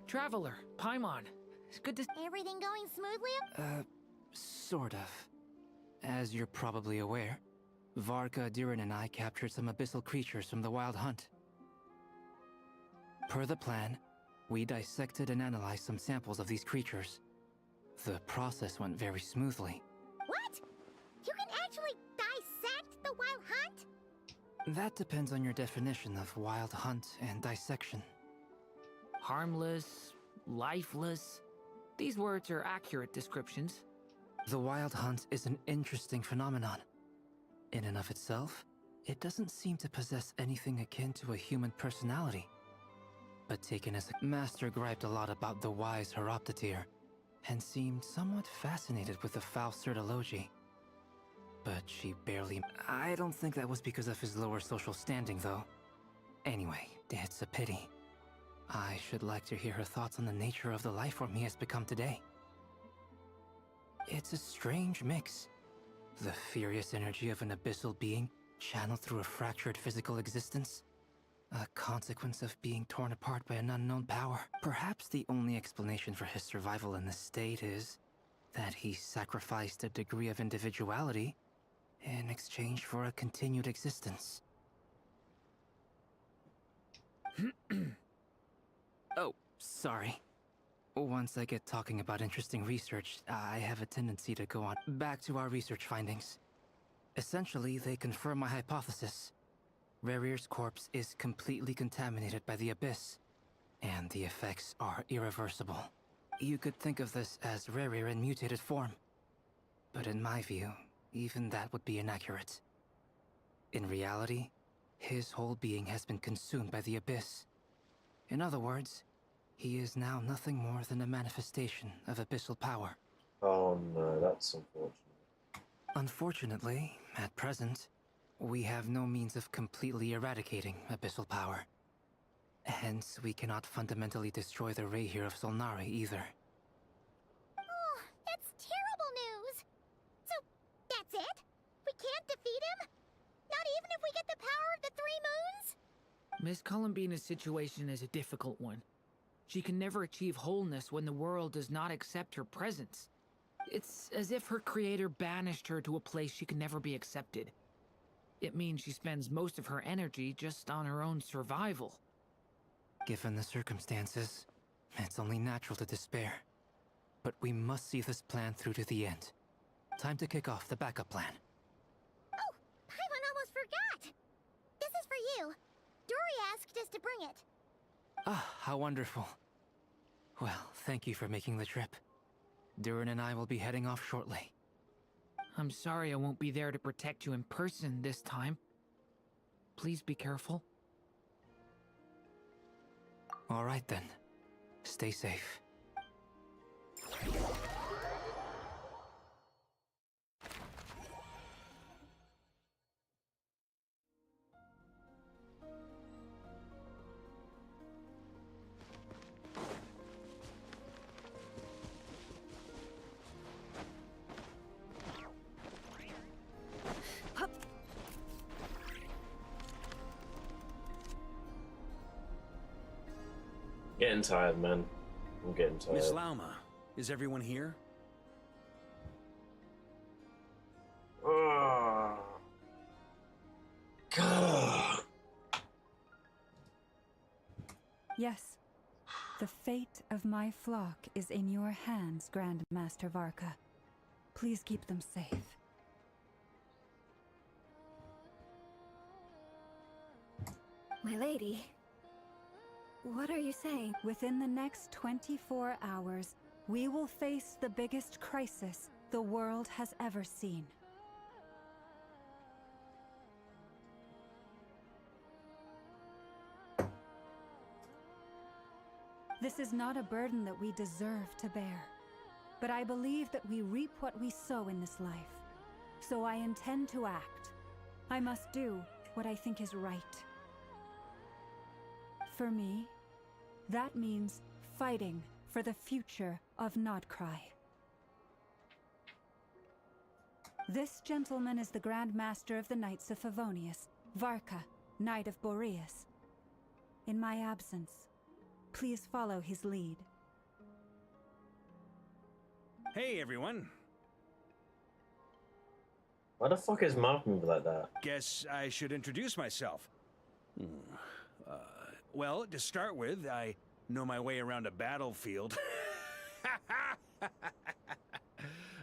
Traveler, Paimon. It's good to... Everything going smoothly? Sort of. As you're probably aware, Varka, Diren, and I captured some abyssal creatures from the Wild Hunt. Per the plan, we dissected and analyzed some samples of these creatures. The process went very smoothly. What? You can actually dissect the Wild Hunt? That depends on your definition of Wild Hunt and dissection. Harmless, lifeless. These words are accurate descriptions. The Wild Hunt is an interesting phenomenon. In and of itself, it doesn't seem to possess anything akin to a human personality. But taken as a master griped a lot about the wise Horoptatyr, and seemed somewhat fascinated with the foul Certology. But she barely... I don't think that was because of his lower social standing, though. Anyway, it's a pity. I should like to hear her thoughts on the nature of the life form he has become today. It's a strange mix. The furious energy of an abyssal being channeled through a fractured physical existence. A consequence of being torn apart by an unknown power. Perhaps the only explanation for his survival in this state is that he sacrificed a degree of individuality in exchange for a continued existence. Oh, sorry. Once I get talking about interesting research, I have a tendency to go on. Back to our research findings. Essentially, they confirm my hypothesis. Rerir's corpse is completely contaminated by the Abyss. and the effects are irreversible. You could think of this as Rerir in mutated form. But in my view, even that would be inaccurate. In reality, his whole being has been consumed by the Abyss. In other words, he is now nothing more than a manifestation of abyssal power. Oh no, that's unfortunate. Unfortunately, at present, we have no means of completely eradicating abyssal power. Hence, we cannot fundamentally destroy the Reihir of Solnari either. Oh, that's terrible news! So, that's it? We can't defeat him? Not even if we get the power of the Three Moons? Miss Columbina's situation is a difficult one. She can never achieve wholeness when the world does not accept her presence. It's as if her creator banished her to a place she can never be accepted. It means she spends most of her energy just on her own survival. Given the circumstances, it's only natural to despair. But we must see this plan through to the end. Time to kick off the backup plan. Oh, Paimon almost forgot! This is for you. Dory asked us to bring it. Ah, how wonderful. Well, thank you for making the trip. Durin and I will be heading off shortly. I'm sorry I won't be there to protect you in person this time. Please be careful. All right then. Stay safe. Getting tired, man. I'm getting tired. Miss Lauma, is everyone here? Yes. The fate of my flock is in your hands, Grand Master Varka. Please keep them safe. My lady, what are you saying? Within the next 24 hours, we will face the biggest crisis the world has ever seen. This is not a burden that we deserve to bear, but I believe that we reap what we sow in this life. So I intend to act. I must do what I think is right. For me, that means fighting for the future of Nodcry. This gentleman is the Grand Master of the Knights of Favonius, Varka, Knight of Boreas. In my absence, please follow his lead. Hey, everyone. Why the fuck is mouth move like that? Guess I should introduce myself. Well, to start with, I know my way around a battlefield.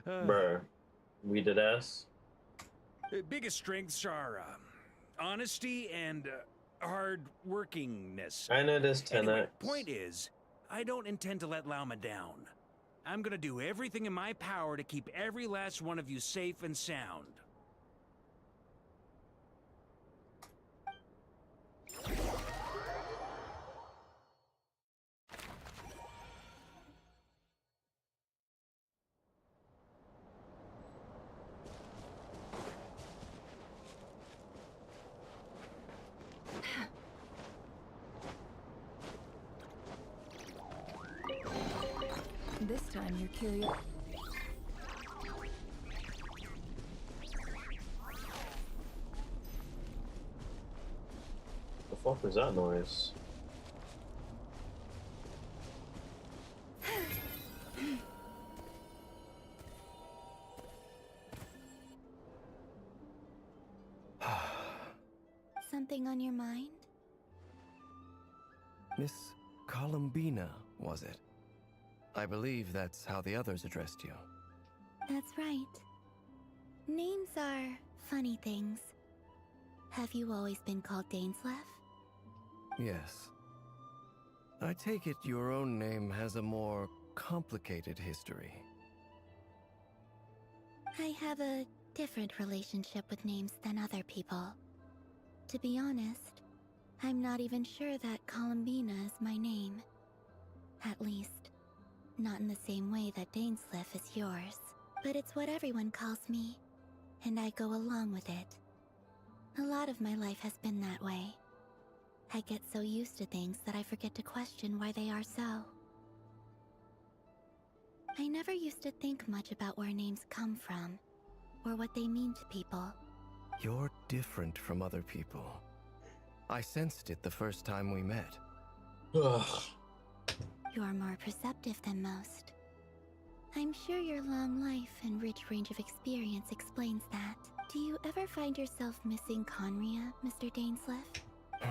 Bruh, we did ass. Biggest strengths are honesty and hard workingness. I know this 10x. Anyway, point is, I don't intend to let Lauma down. I'm gonna do everything in my power to keep every last one of you safe and sound. This time you're curious. The fuck was that noise? Something on your mind? Miss Columbina, was it? I believe that's how the others addressed you. That's right. Names are funny things. Have you always been called Dainslev? Yes. I take it your own name has a more complicated history. I have a different relationship with names than other people. To be honest, I'm not even sure that Columbina is my name. At least, not in the same way that Dainsleif is yours. But it's what everyone calls me, and I go along with it. A lot of my life has been that way. I get so used to things that I forget to question why they are so. I never used to think much about where names come from, or what they mean to people. You're different from other people. I sensed it the first time we met. Ugh. You're more perceptive than most. I'm sure your long life and rich range of experience explains that. Do you ever find yourself missing Conria, Mr. Dainsleif?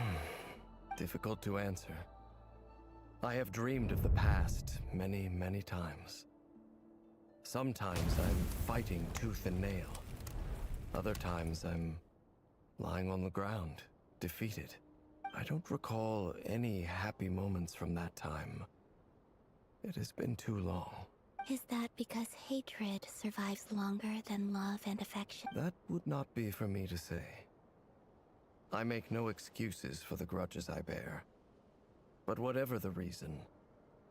Difficult to answer. I have dreamed of the past many, many times. Sometimes I'm fighting tooth and nail. Other times I'm lying on the ground, defeated. I don't recall any happy moments from that time. It has been too long. Is that because hatred survives longer than love and affection? That would not be for me to say. I make no excuses for the grudges I bear. But whatever the reason,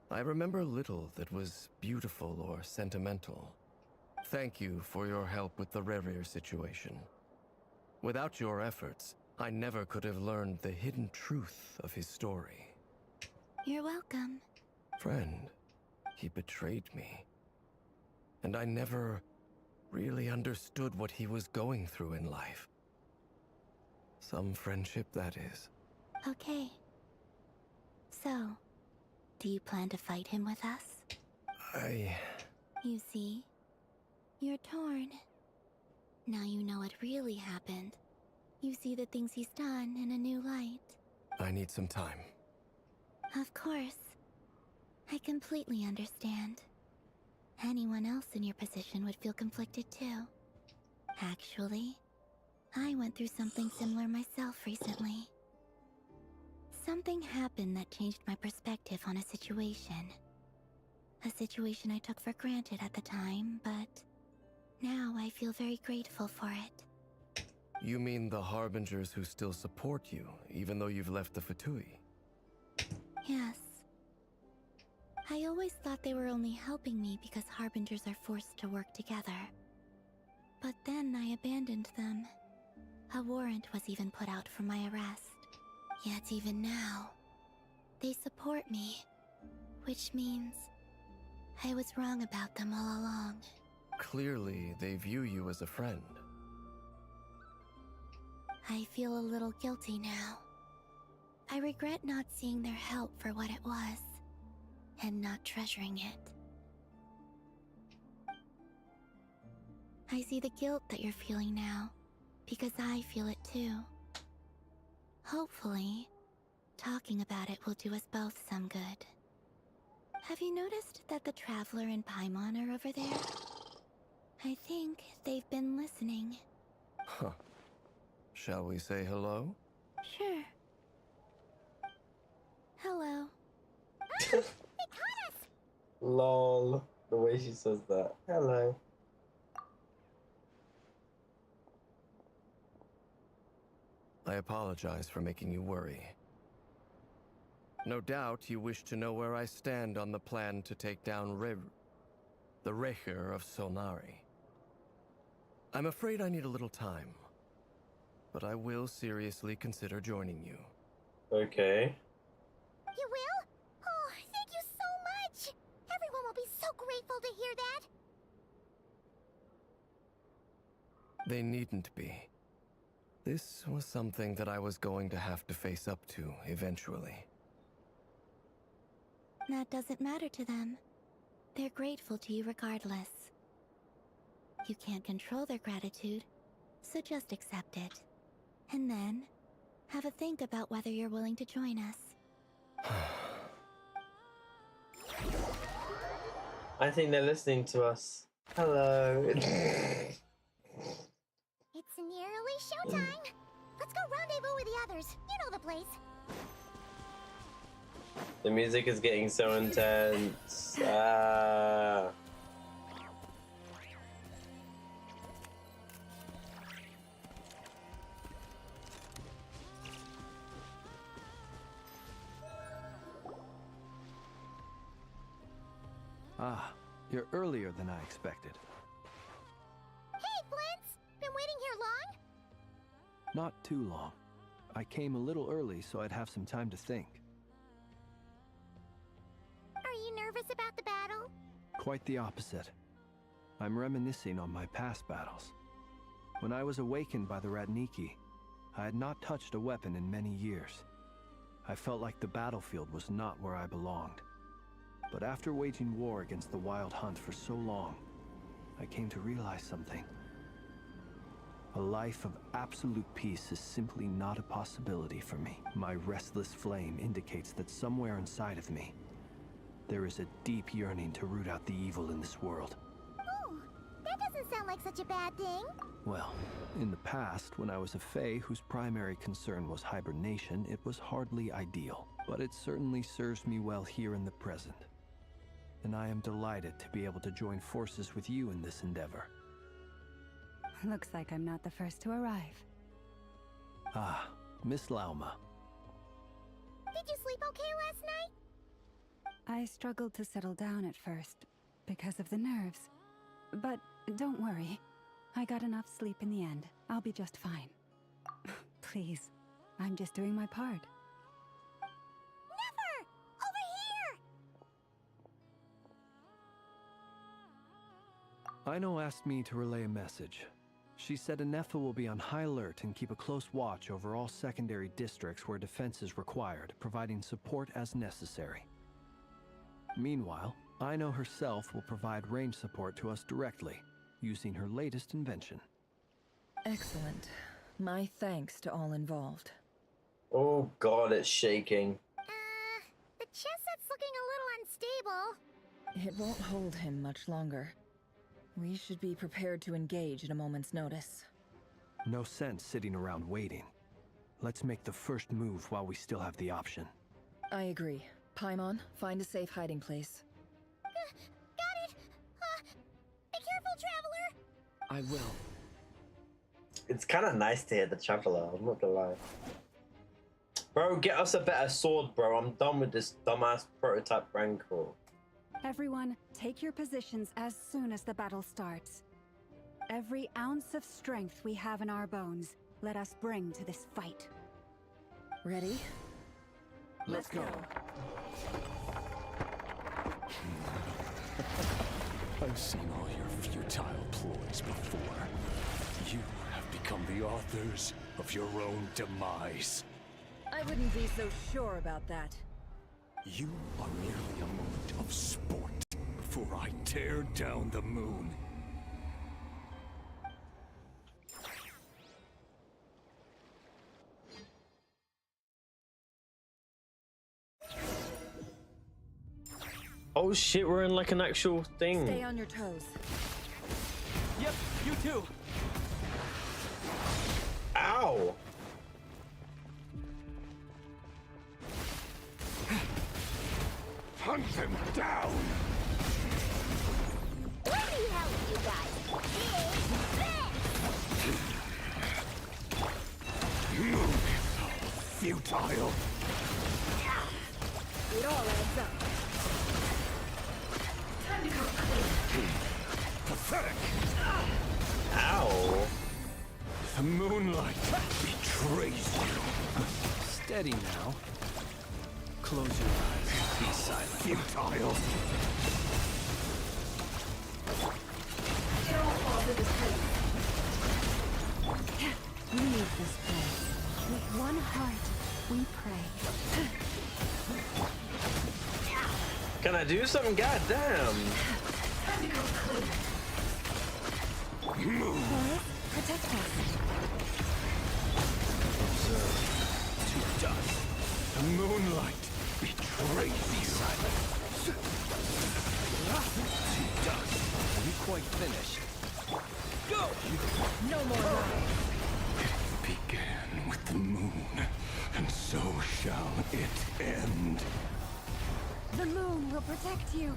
I remember little that was beautiful or sentimental. Thank you for your help with the Rerir situation. Without your efforts, I never could have learned the hidden truth of his story. You're welcome. Friend, he betrayed me. And I never really understood what he was going through in life. Some friendship, that is. Okay. So, do you plan to fight him with us? You see, you're torn. Now you know what really happened. You see the things he's done in a new light. I need some time. Of course. I completely understand. Anyone else in your position would feel conflicted too. Actually, I went through something similar myself recently. Something happened that changed my perspective on a situation. A situation I took for granted at the time, but now I feel very grateful for it. You mean the Harbingers who still support you, even though you've left the Fatui? Yes. I always thought they were only helping me because Harbingers are forced to work together. But then I abandoned them. A warrant was even put out for my arrest. Yet even now, they support me. Which means I was wrong about them all along. Clearly, they view you as a friend. I feel a little guilty now. I regret not seeing their help for what it was, and not treasuring it. I see the guilt that you're feeling now, because I feel it too. Hopefully, talking about it will do us both some good. Have you noticed that the Traveler and Paimon are over there? I think they've been listening. Huh. Shall we say hello? Sure. Hello. They caught us! Lol. The way she says that. Hello. I apologize for making you worry. No doubt you wish to know where I stand on the plan to take down the Recher of Solnari. I'm afraid I need a little time, but I will seriously consider joining you. Okay. You will? Oh, thank you so much! Everyone will be so grateful to hear that! They needn't be. This was something that I was going to have to face up to eventually. That doesn't matter to them. They're grateful to you regardless. You can't control their gratitude, so just accept it. And then, have a think about whether you're willing to join us. I think they're listening to us. Hello. It's nearly showtime! Let's go rendezvous with the others. You know the place. The music is getting so intense. Ah, you're earlier than I expected. Hey, Flint's! Been waiting here long? Not too long. I came a little early so I'd have some time to think. Are you nervous about the battle? Quite the opposite. I'm reminiscing on my past battles. When I was awakened by the Ratniki, I had not touched a weapon in many years. I felt like the battlefield was not where I belonged. But after waging war against the Wild Hunt for so long, I came to realize something. A life of absolute peace is simply not a possibility for me. My restless flame indicates that somewhere inside of me, there is a deep yearning to root out the evil in this world. Oh, that doesn't sound like such a bad thing. Well, in the past, when I was a Fae whose primary concern was hibernation, it was hardly ideal. But it certainly serves me well here in the present. And I am delighted to be able to join forces with you in this endeavor. Looks like I'm not the first to arrive. Ah, Miss Lauma. Did you sleep okay last night? I struggled to settle down at first, because of the nerves. But don't worry, I got enough sleep in the end. I'll be just fine. Please, I'm just doing my part. Never! Over here! Aino asked me to relay a message. She said Anefa will be on high alert and keep a close watch over all secondary districts where defense is required, providing support as necessary. Meanwhile, Aino herself will provide range support to us directly, using her latest invention. Excellent. My thanks to all involved. Oh god, it's shaking. The chess set's looking a little unstable. It won't hold him much longer. We should be prepared to engage at a moment's notice. No sense sitting around waiting. Let's make the first move while we still have the option. I agree. Paimon, find a safe hiding place. Got it! Be careful, Traveler! I will. It's kind of nice to hear the Traveler, I'm not gonna lie. Bro, get us a better sword, bro. I'm done with this dumbass prototype Rancor. Everyone, take your positions as soon as the battle starts. Every ounce of strength we have in our bones, let us bring to this fight. Ready? Let's go. I've seen all your futile ploys before. You have become the authors of your own demise. I wouldn't be so sure about that. You are merely a moment of sport before I tear down the moon. Oh shit, we're in like an actual thing. Stay on your toes. Yep, you too. Ow! Hunt them down! Let me help you guys! Futile! It all adds up. Time to go clean. Pathetic! Ow! The moonlight betrays you. Steady now. Close your eyes. Be silent. Futile! It all falls into place. Leave this place. With one heart, we pray. Can I do something? Goddamn! Time to go clean. Boris, protect us. Observe. To dust. The moonlight betrays you. Silent. To dust. Are you quite finished? Go! No more running. It began with the moon, and so shall it end. The moon will protect you.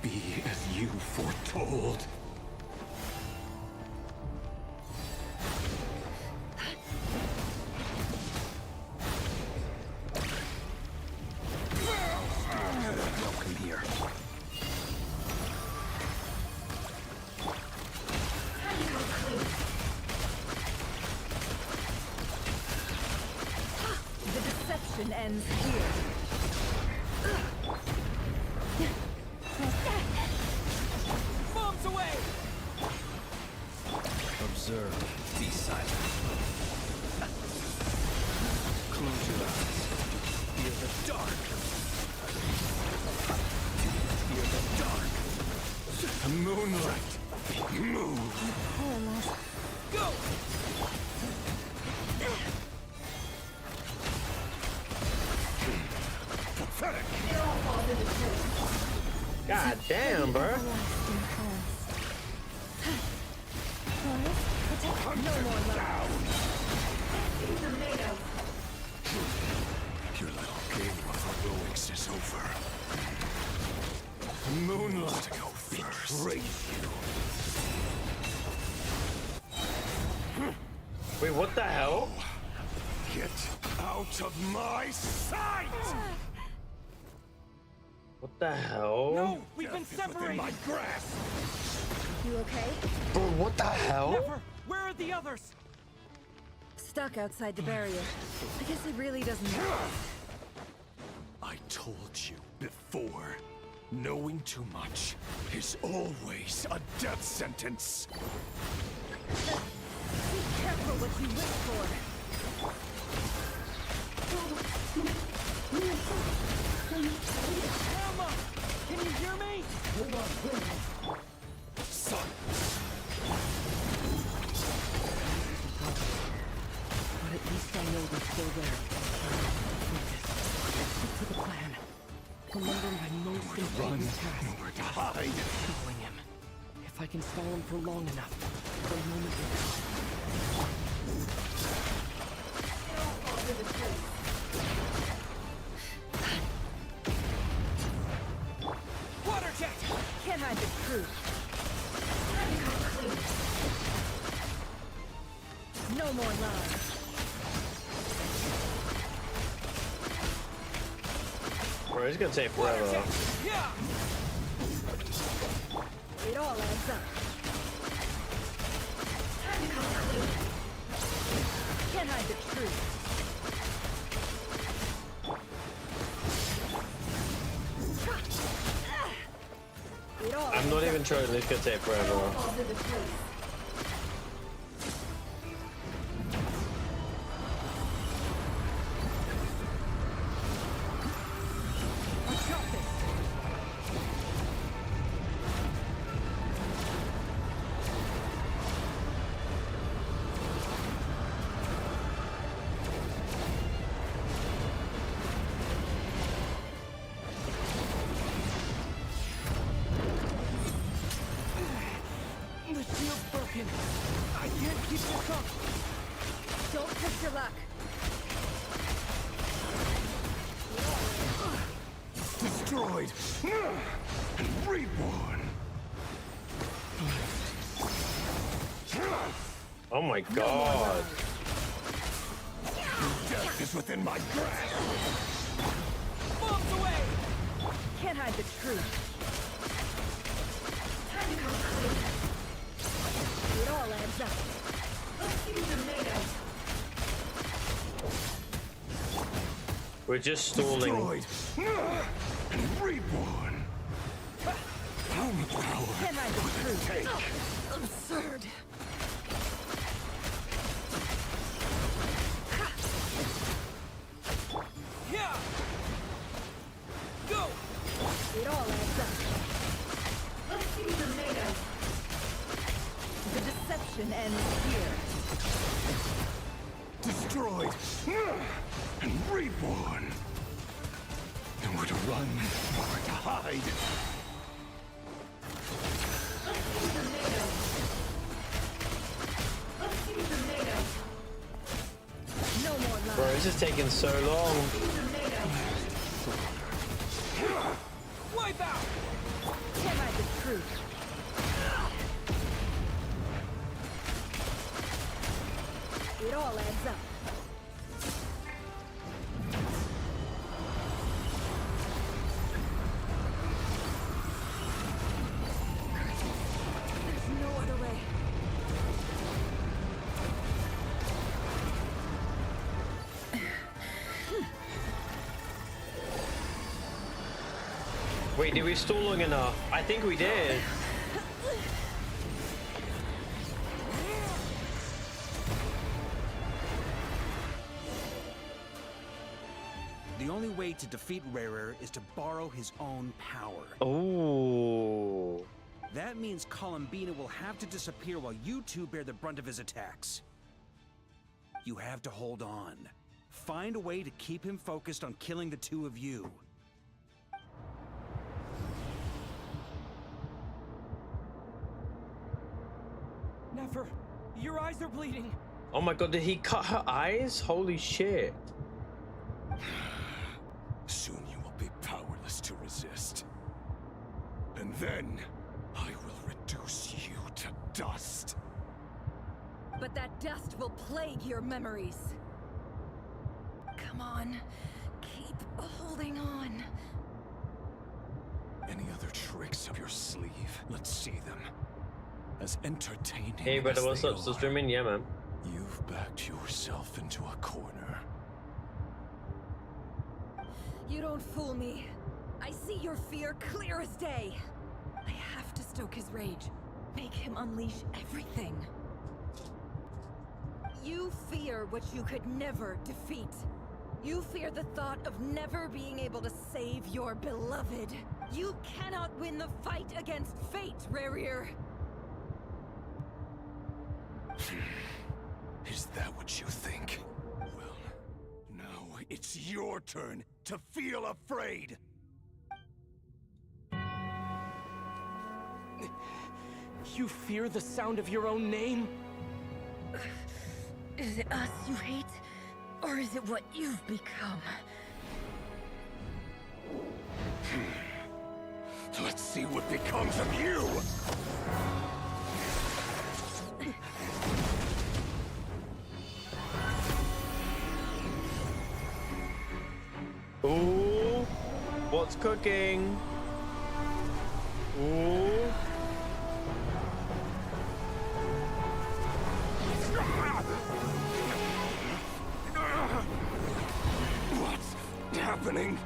Be as you foretold. Welcome here. The deception ends here. Bombs away! Observe. Be silent. Close your eyes. Fear the dark. Fear the dark. Moonlight. Move. Go! Pathetic. God damn, bro. Your little game of heroics is over. Moonlight to go first. Wait, what the hell? Get out of my sight! What the hell? No, we've been separated. My grasp. You okay? Bro, what the hell? Never. Where are the others? Stuck outside the barrier. I guess it really doesn't matter. I told you before. Knowing too much is always a death sentence. Be careful what you wish for. Grandma! Can you hear me? Son! But at least I know they're still there. Focus. Stick to the plan. Remember my most important task. Nowhere to hide. Following him. If I can stall him for long enough, the moment will come. Water jet! Can't hide the truth. No more lies. Bro, it's gonna take forever. Yeah! It all adds up. Can't hide the truth. It all I'm not adds even up. sure this could take forever. The shield's broken. I can't keep this up. Don't push your luck. Destroyed and reborn. Oh my god. Death is within my grasp. Bombs away! Can't hide the truth. Time to come clean. It all adds up. Let's see what they're made of. We're just stalling. Destroyed and reborn. How much power Can't hide the truth. take? Absurd. Yeah! Go! It all adds up. Let's see what they're made of. The deception ends here. destroyed and reborn. Nowhere to run, nowhere to hide. No more lies. Bro, this is taking so long. Wipe out! Can't hide the truth. It all adds up. There's no other way. Wait, did we stall long enough? I think we did. The only way to defeat Rarer is to borrow his own power. Oh. That means Columbina will have to disappear while you two bear the brunt of his attacks. You have to hold on. Find a way to keep him focused on killing the two of you. Nefer, your eyes are bleeding. Oh my god, did he cut her eyes? Holy shit. Soon you will be powerless to resist. And then, I will reduce you to dust. But that dust will plague your memories. Come on, keep holding on. Any other tricks up your sleeve? Let's see them. As entertaining Hey brother, as what's they up? Still are, streaming? Yeah, man. You've backed yourself into a corner. You don't fool me. I see your fear clear as day. I have to stoke his rage. Make him unleash everything. You fear what you could never defeat. You fear the thought of never being able to save your beloved. You cannot win the fight against fate, Rarir. Is that what you think? Well, now it's your turn to feel afraid! You fear the sound of your own name? Is it us you hate? Or is it what you've become? Let's see what becomes of you! Ooh, what's cooking? Ooh. What's happening?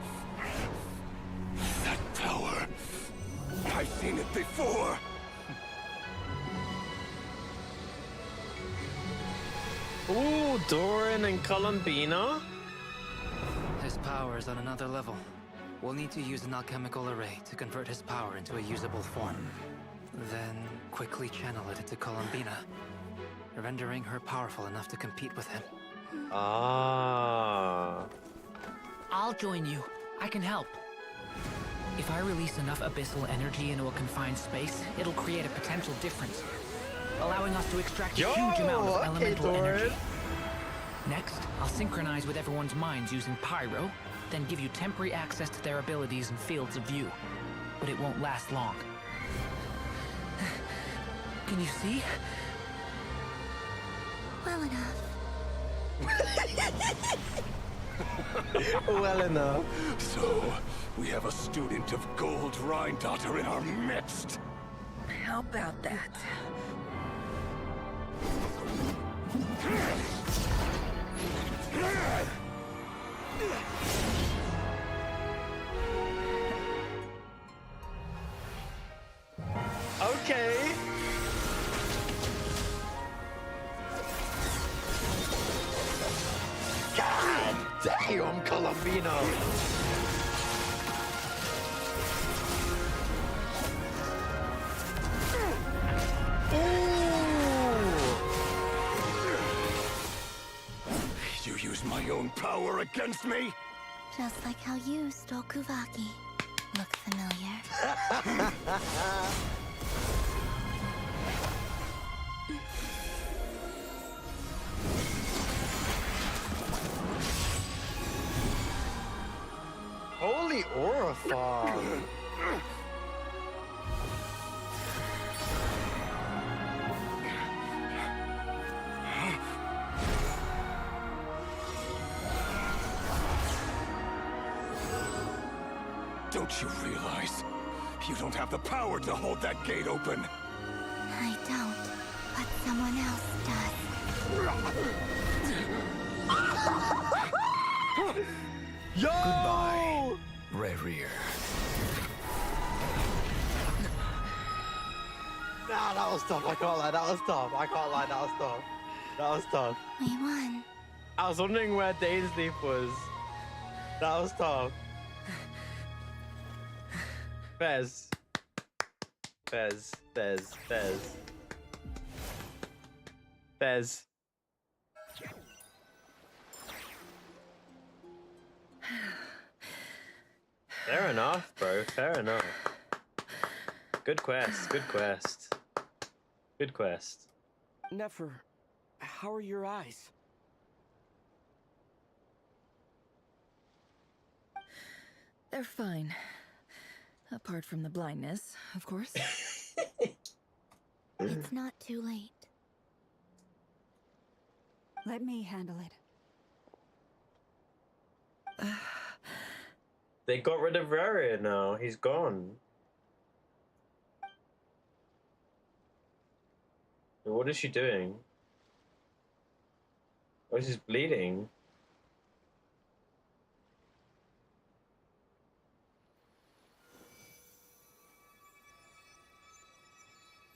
That power. I've seen it before. Ooh, Doran and Columbina. His power is on another level. We'll need to use an alchemical array to convert his power into a usable form. Then quickly channel it into Columbina, rendering her powerful enough to compete with him. Ah. I'll join you. I can help. If I release enough abyssal energy into a confined space, it'll create a potential difference, allowing us to extract a huge amount of elemental energy. Next, I'll synchronize with everyone's minds using Pyro, then give you temporary access to their abilities and fields of view. But it won't last long. Can you see? Well enough. Well enough. So, we have a student of Gold Rhine-Daughter in our midst. How about that? Okay. God damn, Columbina. You use my own power against me? Just like how you stole Kuvaki. Look familiar? Holy aura fog. Don't you realize? You don't have the power to hold that gate open. I don't, but someone else does. Yo! Goodbye, Rerir. Nah, that was tough. I can't lie. That was tough. I can't lie. That was tough. That was tough. We won. I was wondering where Dainsleif was. That was tough. Fez. Fez. Fez. Fez. Fez. Fair enough, bro. Fair enough. Good quest. Good quest. Good quest. Nefer, how are your eyes? They're fine. Apart from the blindness, of course. It's not too late. Let me handle it. They got rid of Raria now. He's gone. What is she doing? Oh, she's bleeding.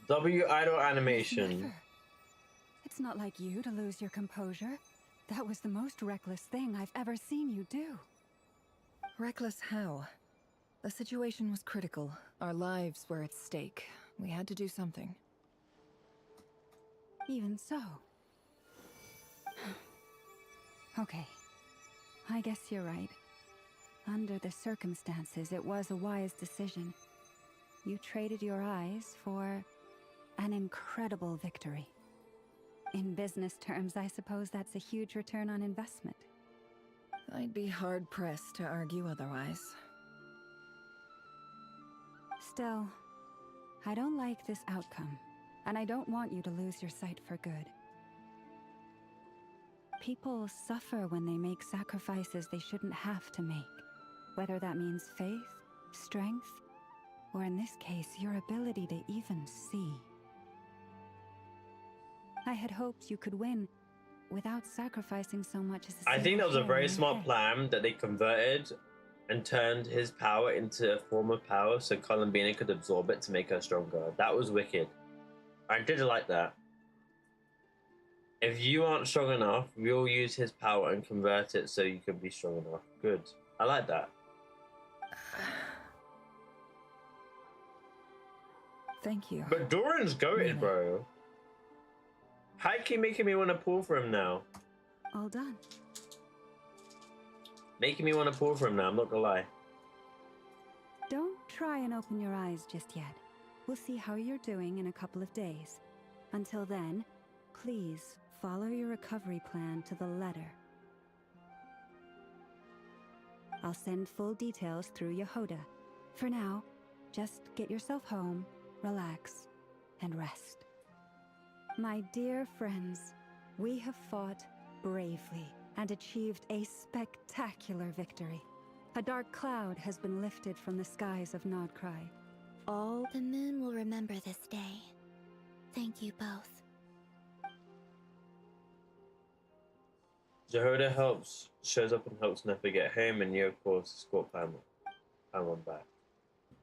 W idle animation. Never. It's not like you to lose your composure. That was the most reckless thing I've ever seen you do. Reckless how? The situation was critical. Our lives were at stake. We had to do something. Even so. Okay. I guess you're right. Under the circumstances, it was a wise decision. You traded your eyes for an incredible victory. In business terms, I suppose that's a huge return on investment. I'd be hard-pressed to argue otherwise. Still, I don't like this outcome, and I don't want you to lose your sight for good. People suffer when they make sacrifices they shouldn't have to make, whether that means faith, strength, or in this case, your ability to even see. I had hoped you could win without sacrificing so much as a I think that was a single hair very on your smart head. plan that they converted and turned his power into a form of power so Columbina could absorb it to make her stronger. That was wicked. I did like that. If you aren't strong enough, we'll use his power and convert it so you can be strong enough. Good. I like that. Thank you. But Doran's goated, bro. How can making me want to pull for him now? All done. Making me want to pull for him now, I'm not gonna lie. Don't try and open your eyes just yet. We'll see how you're doing in a couple of days. Until then, please follow your recovery plan to the letter. I'll send full details through Yehoda. For now, just get yourself home, relax, and rest. My dear friends, we have fought bravely and achieved a spectacular victory. A dark cloud has been lifted from the skies of Nodcry. All The moon will remember this day. Thank you both. Jehoda shows up and helps Nefer get home, and you, of course, escort Paimon back.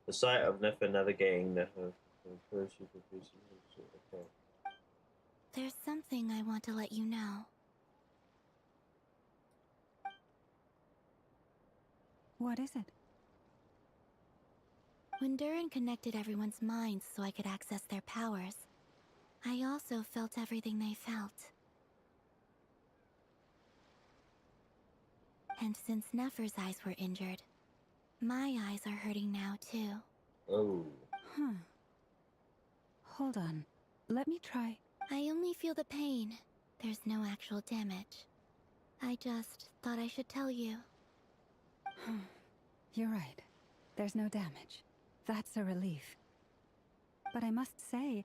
The sight of Nefer navigating Nefer encourages you to do something. Okay. There's something I want to let you know. What is it? When Durin connected everyone's minds so I could access their powers, I also felt everything they felt. And since Nefer's eyes were injured, my eyes are hurting now too. Oh. Huh. Hold on. Let me try. I only feel the pain. There's no actual damage. I just thought I should tell you. You're right. There's no damage. That's a relief. But I must say,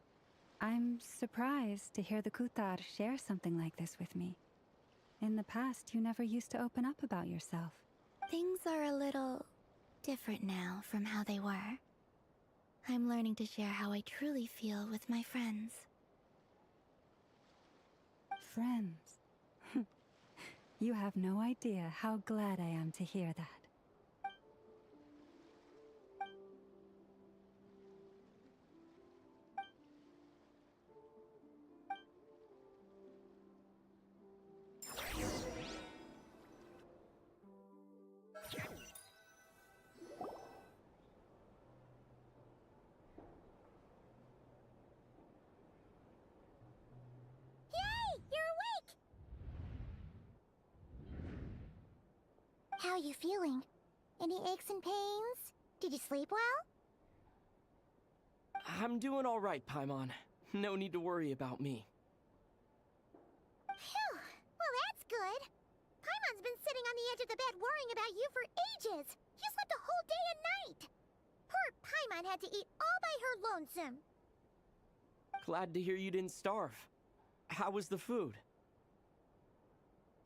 I'm surprised to hear the Kutar share something like this with me. In the past, you never used to open up about yourself. Things are a little different now from how they were. I'm learning to share how I truly feel with my friends. Friends. You have no idea how glad I am to hear that. How you feeling? Any aches and pains? Did you sleep well? I'm doing all right, Paimon. No need to worry about me. Phew, well that's good. Paimon's been sitting on the edge of the bed worrying about you for ages. You slept a whole day and night. Poor Paimon had to eat all by her lonesome. Glad to hear you didn't starve. How was the food?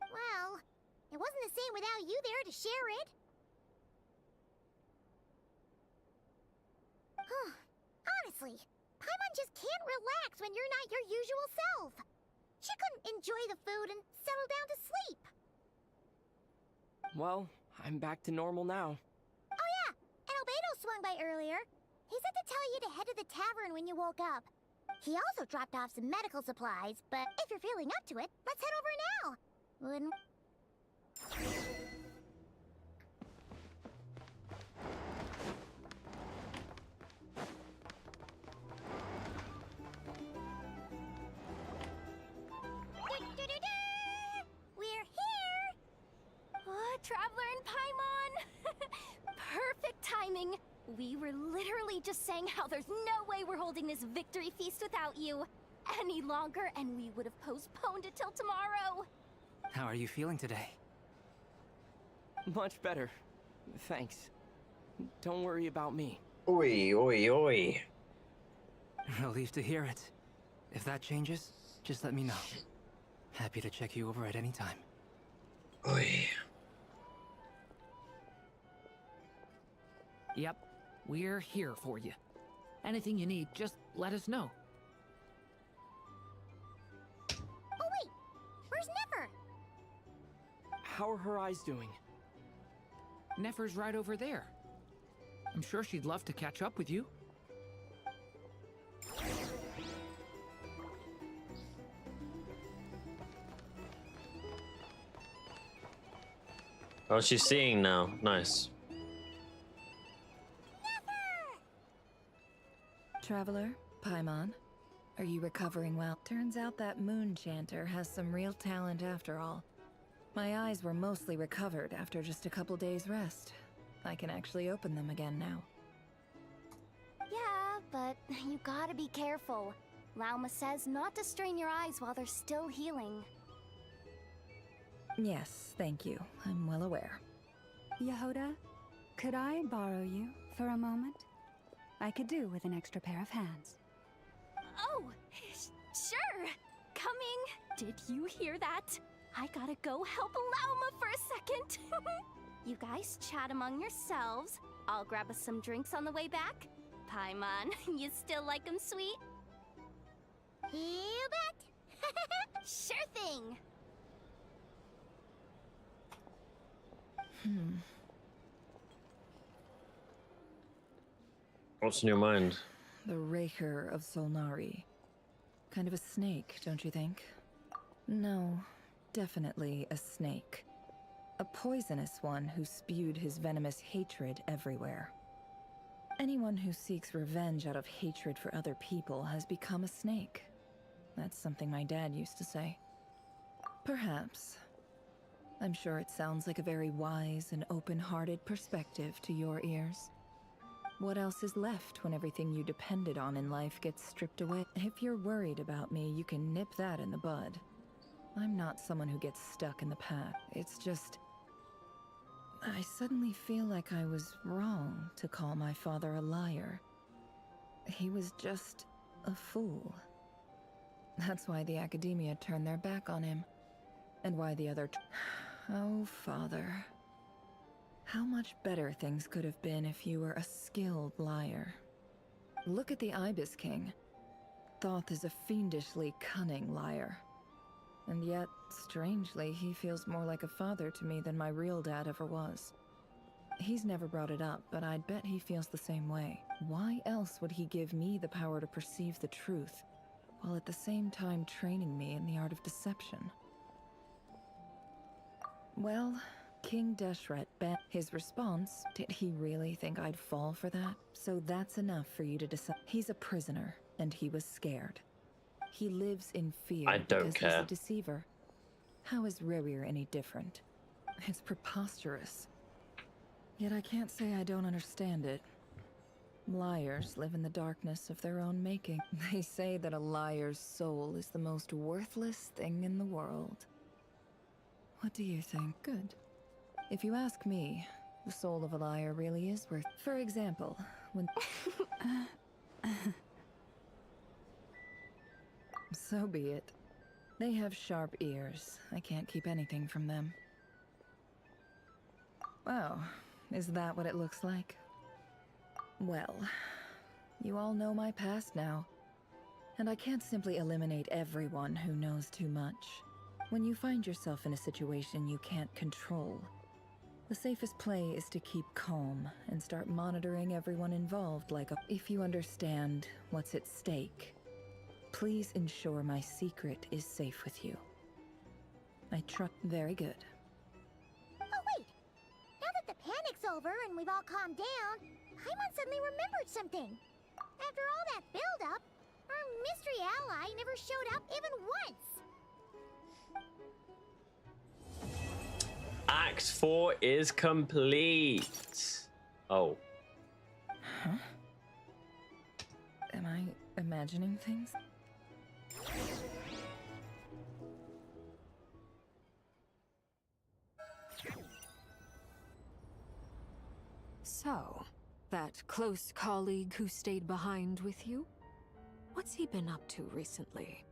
Well, it wasn't the same without you there to share it. Honestly, Paimon just can't relax when you're not your usual self. She couldn't enjoy the food and settle down to sleep. Well, I'm back to normal now. Oh yeah, and Albedo swung by earlier. He said to tell you to head to the tavern when you woke up. He also dropped off some medical supplies, but if you're feeling up to it, let's head over now. Wouldn't... We're here! Traveler and Paimon! Perfect timing! We were literally just saying how there's no way we're holding this victory feast without you any longer, and we would have postponed it till tomorrow. How are you feeling today? Much better. Thanks. Don't worry about me. Oi, oi, oi. Relieved to hear it. If that changes, just let me know. Happy to check you over at any time. Oi. Yep, we're here for you. Anything you need, just let us know. Oh wait, where's Nefer? How are her eyes doing? Nefer's right over there. I'm sure she'd love to catch up with you. Oh, she's seeing now. Nice. Traveler, Paimon, are you recovering well? Turns out that moon chanter has some real talent after all. My eyes were mostly recovered after just a couple days rest. I can actually open them again now. Yeah, but you gotta be careful. Lauma says not to strain your eyes while they're still healing. Yes, thank you. I'm well aware. Yehoda, could I borrow you for a moment? I could do with an extra pair of hands. Oh, sure. Coming. Did you hear that? I gotta go help Lauma for a second. You guys chat among yourselves. I'll grab us some drinks on the way back. Paimon, you still like 'em sweet? You bet. Sure thing. What's in your mind? The Raker of Solnari. Kind of a snake, don't you think? No, definitely a snake. A poisonous one who spewed his venomous hatred everywhere. Anyone who seeks revenge out of hatred for other people has become a snake. That's something my dad used to say. Perhaps. I'm sure it sounds like a very wise and open-hearted perspective to your ears. What else is left when everything you depended on in life gets stripped away? If you're worried about me, you can nip that in the bud. I'm not someone who gets stuck in the past. It's just... I suddenly feel like I was wrong to call my father a liar. He was just a fool. That's why the academia turned their back on him. And why the other... Oh, Father. How much better things could have been if you were a skilled liar. Look at the Ibis King. Thoth is a fiendishly cunning liar. And yet, strangely, he feels more like a father to me than my real dad ever was. He's never brought it up, but I'd bet he feels the same way. Why else would he give me the power to perceive the truth, while at the same time training me in the art of deception? Well, King Deshret bet his response. Did he really think I'd fall for that? So that's enough for you to decide. He's a prisoner, and he was scared. He lives in fear I don't because care. he's a deceiver. How is Rerir any different? It's preposterous. Yet I can't say I don't understand it. Liars live in the darkness of their own making. They say that a liar's soul is the most worthless thing in the world. What do you think? Good. If you ask me, the soul of a liar really is worth... For example, when... So be it. They have sharp ears. I can't keep anything from them. Oh, is that what it looks like? Well, you all know my past now. And I can't simply eliminate everyone who knows too much. When you find yourself in a situation you can't control, the safest play is to keep calm and start monitoring everyone involved like a... If you understand what's at stake, please ensure my secret is safe with you. I trust... Very good. Oh wait! Now that the panic's over and we've all calmed down, Paimon suddenly remembered something. After all that build-up, our mystery ally never showed up even once. Act 4 is complete. Oh. Huh? Am I imagining things? So, that close colleague who stayed behind with you? What's he been up to recently?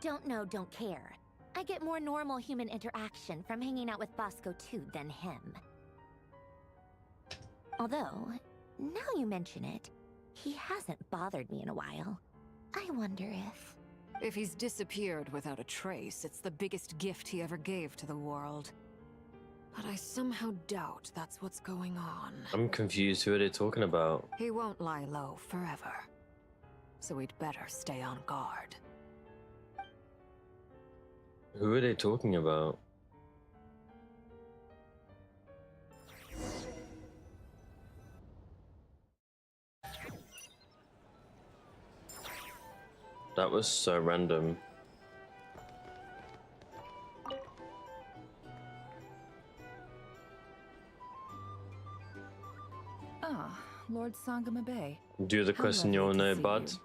Don't know, don't care. I get more normal human interaction from hanging out with Bosco 2 than him. Although, now you mention it, he hasn't bothered me in a while. I wonder if... If he's disappeared without a trace, it's the biggest gift he ever gave to the world. But I somehow doubt that's what's going on. I'm confused. Who are they talking about? He won't lie low forever. So we'd better stay on guard. Who are they talking about? That was so random. Ah, Lord Sangama Bay. Do the How question lovely you'll to know, see bud. you.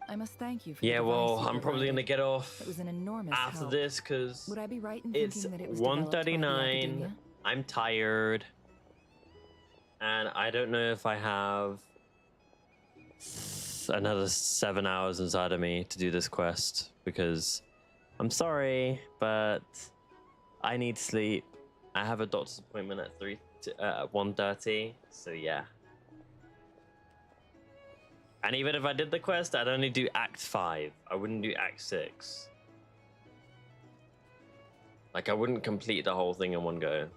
I must thank you for Yeah, the well, device you I'm probably gonna provided. get off It was an enormous after help. this because Would I be right in it's thinking that it was developed by the 1:39. academia? I'm tired, and I don't know if I have another 7 hours inside of me to do this quest because I'm sorry, but I need sleep. I have a doctor's appointment at 1:30, so yeah. And even if I did the quest, I'd only do Act 5. I wouldn't do Act 6. Like, I wouldn't complete the whole thing in one go.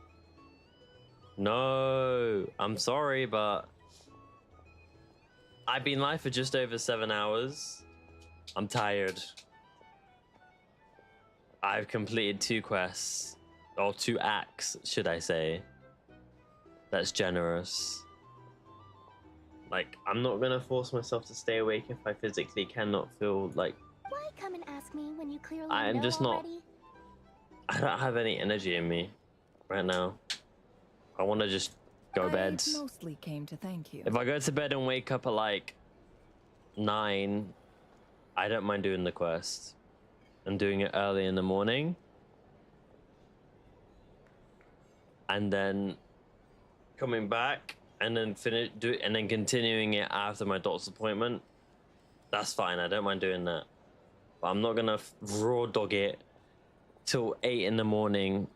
No, I'm sorry, but I've been live for just over 7 hours. I'm tired. I've completed 2 quests, or 2 acts, should I say. That's generous. Like, I'm not gonna force myself to stay awake if I physically cannot feel like Why come and ask me when you clearly I'm know just not. already? I don't have any energy in me right now. I want to just go to bed. I mostly came to thank you. If I go to bed and wake up at like 9, I don't mind doing the quest and doing it early in the morning, and then coming back and then and then continuing it after my doctor's appointment. That's fine. I don't mind doing that, but I'm not gonna raw dog it till 8 in the morning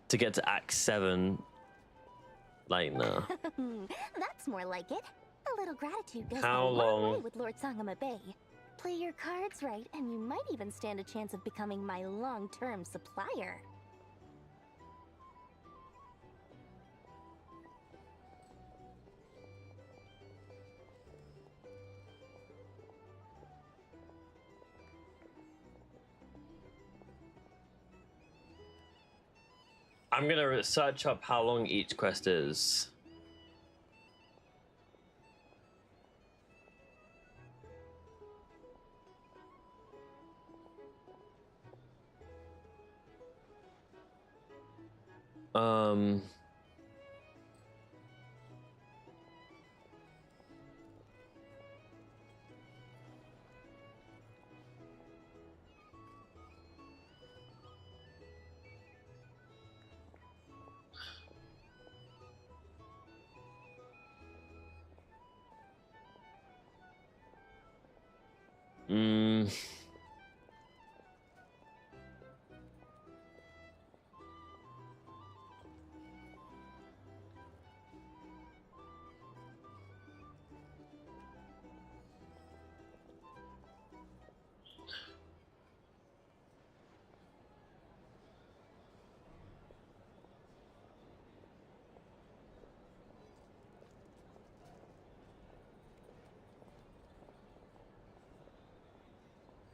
to get to Act 7. Like, no. That's more like it. A little gratitude goes How a long way long? with Lord Sangama Bay. Play your cards right, and you might even stand a chance of becoming my long-term supplier. I'm gonna search up how long each quest is. Um. Mm.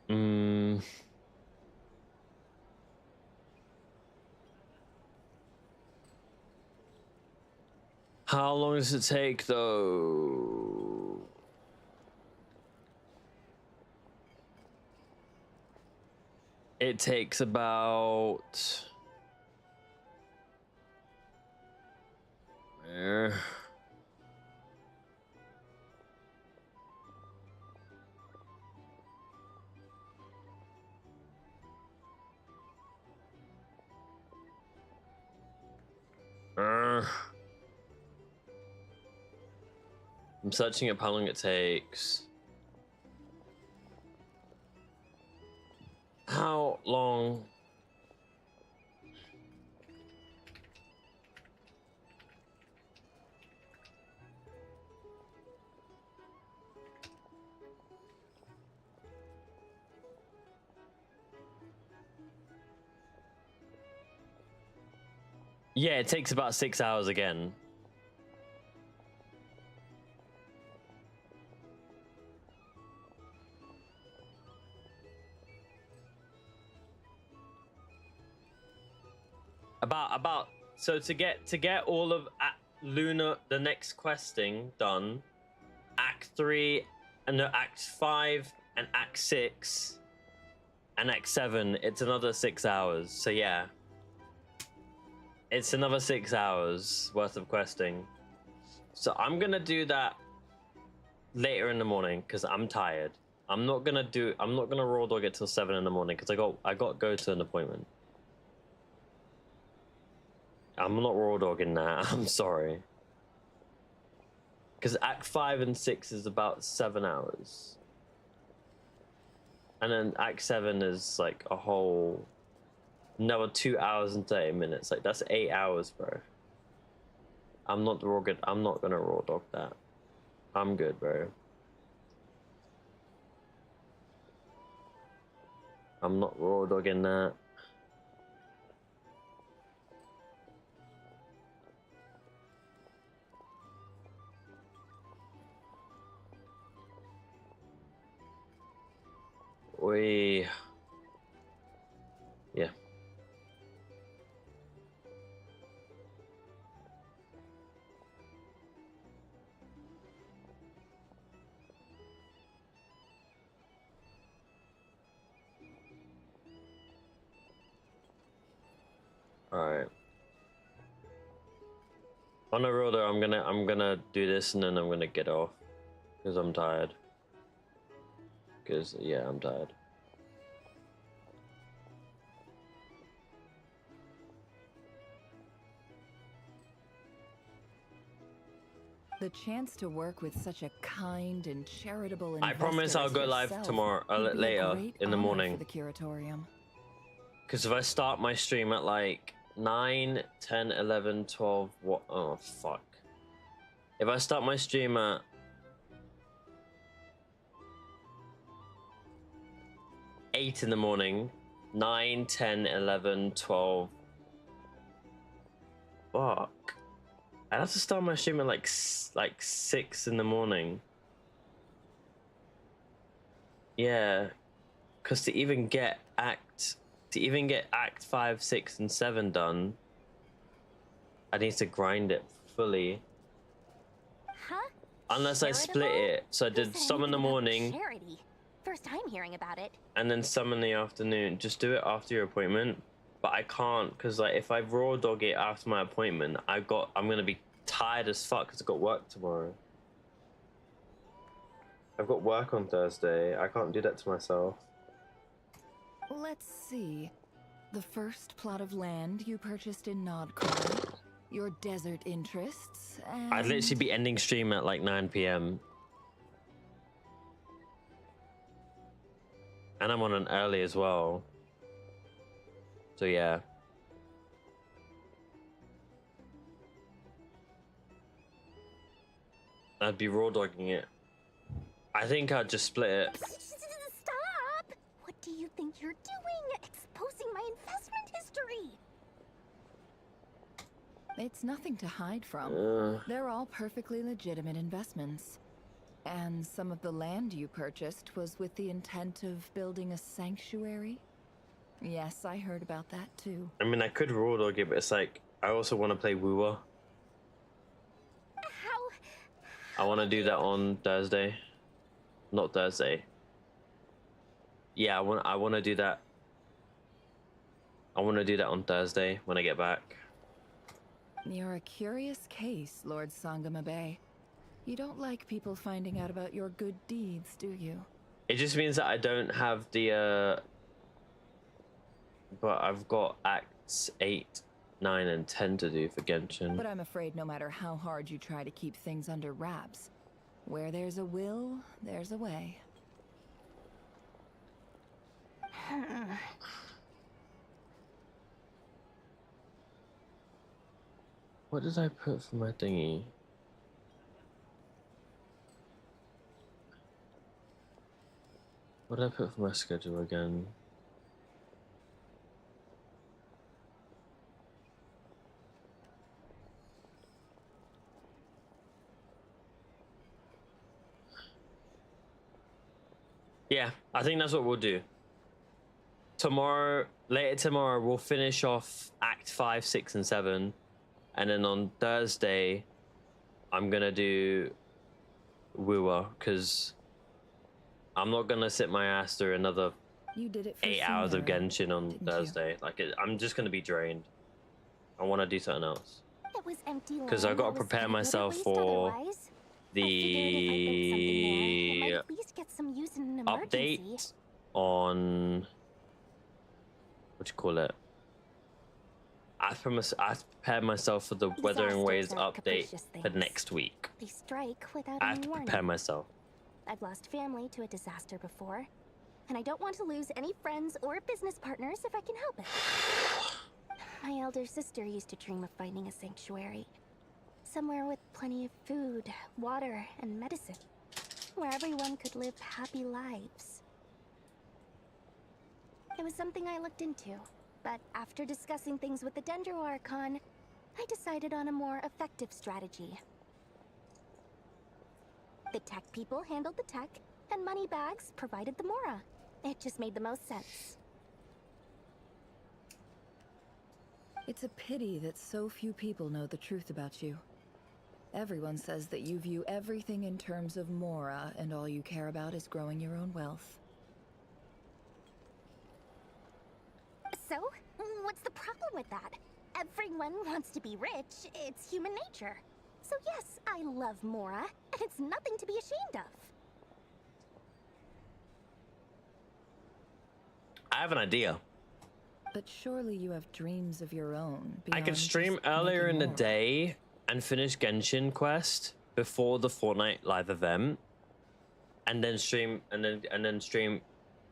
Mm. How long does it take though? It takes about eh, uh, I'm searching up how long it takes. How long? Yeah, it takes about 6 hours again. About so to get all of Luna, the next questing done, Act 3 and no, Act 5 and Act 6 and Act 7, it's another 6 hours. So yeah, it's another 6 hours worth of questing. So I'm gonna do that later in the morning because I'm tired. I'm not gonna raw dog it till 7 in the morning because I got to go to an appointment. I'm not raw dogging that. I'm sorry. Because Act 5 and 6 is about 7 hours. And then Act 7 is like a whole another 2 hours and 30 minutes. Like, that's 8 hours, bro. I'm not gonna raw dog that. I'm good, bro. I'm not raw dogging that. Yeah. Alright. On a real though, I'm gonna do this and then I'm gonna get off. Because I'm tired. Because, yeah, I'm tired. The chance to work with such a kind and charitable I promise investor I'll as go live yourself tomorrow, would be a later great in the honor morning. for the curatorium. Because if I start my stream at like 9, 10, 11, 12, what? Oh, fuck. If I start my stream at 8 in the morning, 9, 10, 11, 12. Fuck. I'd have to start my stream at like 6 in the morning. Yeah. Because to even get Act 5, 6, and 7 done, I need to grind it fully. Huh? Unless I split it. So I did some in the morning. Charity. First time hearing about it. And then some in the afternoon. Just do it after your appointment. But I can't, because like if I raw dog it after my appointment, I'm gonna be tired as fuck because I've got work tomorrow. I've got work on Thursday. I can't do that to myself. Let's see. The first plot of land you purchased in Nodcore, your desert interests, and... I'd literally be ending stream at like 9 PM. And I'm on an early as well. So yeah. I'd be raw dogging it. I think I'd just split it. Stop! What do you think you're doing? Exposing my investment history! It's nothing to hide from. They're all perfectly legitimate investments. And some of the land you purchased was with the intent of building a sanctuary? Yes, I heard about that too. I mean, I could raw dog it, but it's like, I also want to play Wooer. I want to do that on Thursday. Not Thursday. Yeah, I want to do that. I want to do that on Thursday when I get back. You're a curious case, Lord Sangamabe. You don't like people finding out about your good deeds, do you? It just means that I don't have the but I've got acts 8, 9, and 10 to do for Genshin. But I'm afraid no matter how hard you try to keep things under wraps, where there's a will, there's a way. What did I put for my thingy? What did I put for my schedule again? Yeah, I think that's what we'll do. Later tomorrow, we'll finish off Act 5, 6, and 7. And then on Thursday, I'm gonna do Wooer, because I'm not gonna sit my ass through another You did it for 8 hours of Sierra, Genshin on Thursday. Like, I'm just gonna be drained. I want to do something else. It was empty Because I've got to prepare myself for the at least get some use in an emergency. update on what you call it. I prepared myself for the Weathering Waves Disasters are update capricious for things. next week. They strike without I have any to warning. prepare myself. I've lost family to a disaster before, and I don't want to lose any friends or business partners if I can help it. My elder sister used to dream of finding a sanctuary. Somewhere with plenty of food, water, and medicine. Where everyone could live happy lives. It was something I looked into, but after discussing things with the Dendro Archon, I decided on a more effective strategy. The tech people handled the tech, and Moneybags provided the Mora. It just made the most sense. It's a pity that so few people know the truth about you. Everyone says that you view everything in terms of Mora, and all you care about is growing your own wealth. So, what's the problem with that? Everyone wants to be rich. It's human nature. So yes, I love Mora, and it's nothing to be ashamed of. I have an idea. But surely you have dreams of your own. I could beyond stream just earlier in making the more. day and finish Genshin quest before the Fortnite live event, and then stream stream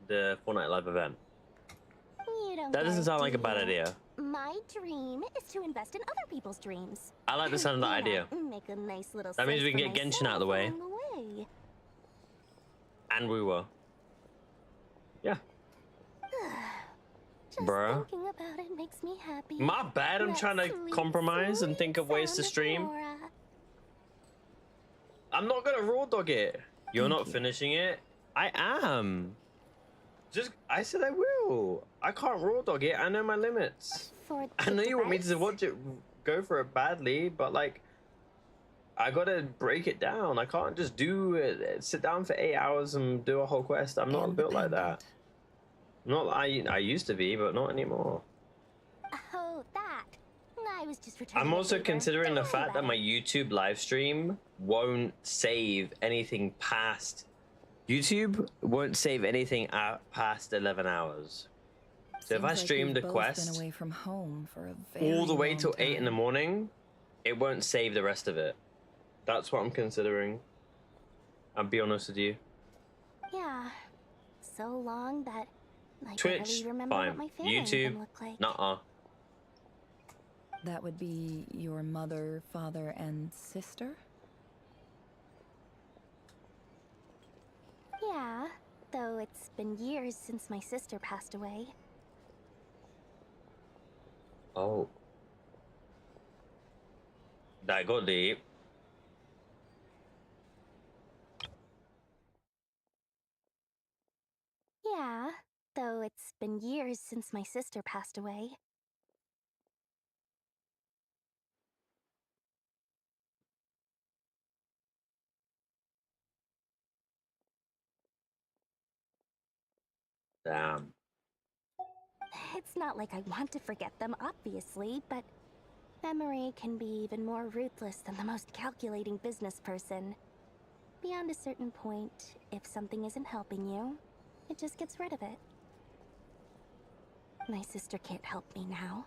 the Fortnite live event. You don't That get doesn't it, sound like a do bad you? idea. My dream is to invest in other people's dreams. I like the sound of that idea. Make a nice little That means we slice can for get Genshin out of the way. myself along the way. And we were. Yeah. Just Bruh. thinking about it makes me happy. My bad, I'm That trying to sweet, compromise and think of ways to sound of stream. Mora. I'm not gonna raw dog it. You're not finishing it. I am. I said I will. I can't raw dog it. I know my limits. For I know you want me to the watch it, go for it badly, but like, I gotta break it down. I can't just do it, sit down for 8 hours and do a whole quest. I'm not built like that. Not I used to be, but not anymore. Oh, that. I was just returning. I'm a also favor. considering the Don't worry fact that about my it. YouTube live stream won't save anything past. YouTube won't save anything past 11 hours. So if I Seems like stream we've the both quest been away from home for a very all the way long till 8 in the time. morning, it won't save the rest of it. That's what I'm considering. I'll be honest with you. Yeah. So long that I Twitch, barely remember fine. what my family YouTube, even looked like. nuh-uh. That would be your mother, father, and sister? Yeah, though it's been years since my sister passed away. Oh. That got deep. Yeah, though it's been years since my sister passed away. Damn. It's not like I want to forget them, obviously, but memory can be even more ruthless than the most calculating business person. Beyond a certain point, if something isn't helping you, it just gets rid of it. My sister can't help me now.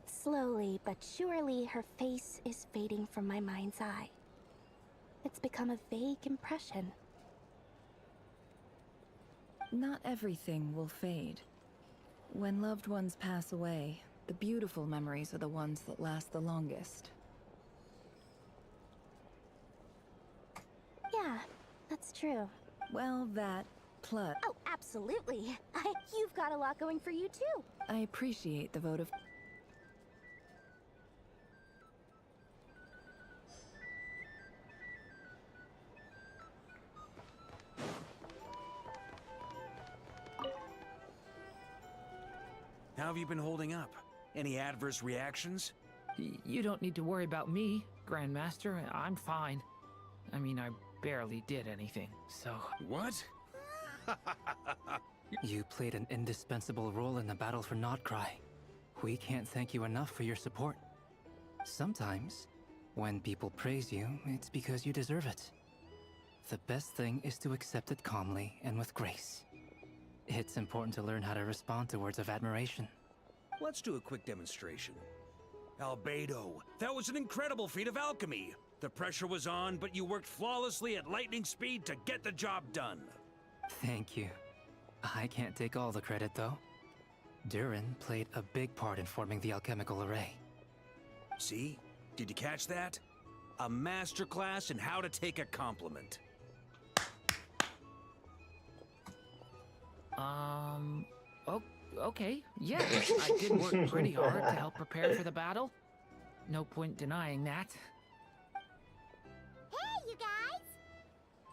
Slowly but surely, her face is fading from my mind's eye. It's become a vague impression. Not everything will fade. When loved ones pass away, the beautiful memories are the ones that last the longest. Yeah, that's true. Well, that plus... Oh, absolutely. You've got a lot going for you, too. I appreciate the vote of... How have you been holding up? Any adverse reactions? You don't need to worry about me, Grandmaster. I'm fine. I mean, I barely did anything, so... What? You played an indispensable role in the battle for Nodcry. We can't thank you enough for your support. Sometimes, when people praise you, it's because you deserve it. The best thing is to accept it calmly and with grace. It's important to learn how to respond to words of admiration. Let's do a quick demonstration. Albedo, that was an incredible feat of alchemy. The pressure was on, but you worked flawlessly at lightning speed to get the job done. Thank you. I can't take all the credit, though. Durin played a big part in forming the alchemical array. See? Did you catch that? A masterclass in how to take a compliment. Okay, yeah, I did work pretty hard to help prepare for the battle. No point denying that. Hey, you guys!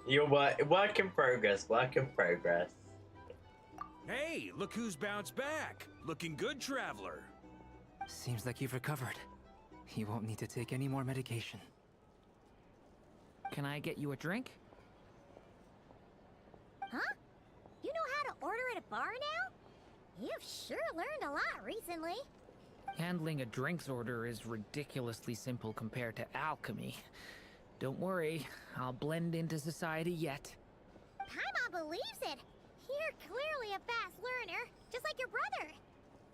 You're work in progress, work in progress. Hey, look who's bounced back. Looking good, traveler. Seems like you've recovered. You won't need to take any more medication. Can I get you a drink? Huh? You know how to order at a bar now? You've sure learned a lot recently. Handling a drinks order is ridiculously simple compared to alchemy. Don't worry, I'll blend into society yet. Paimon believes it. You're clearly a fast learner, just like your brother.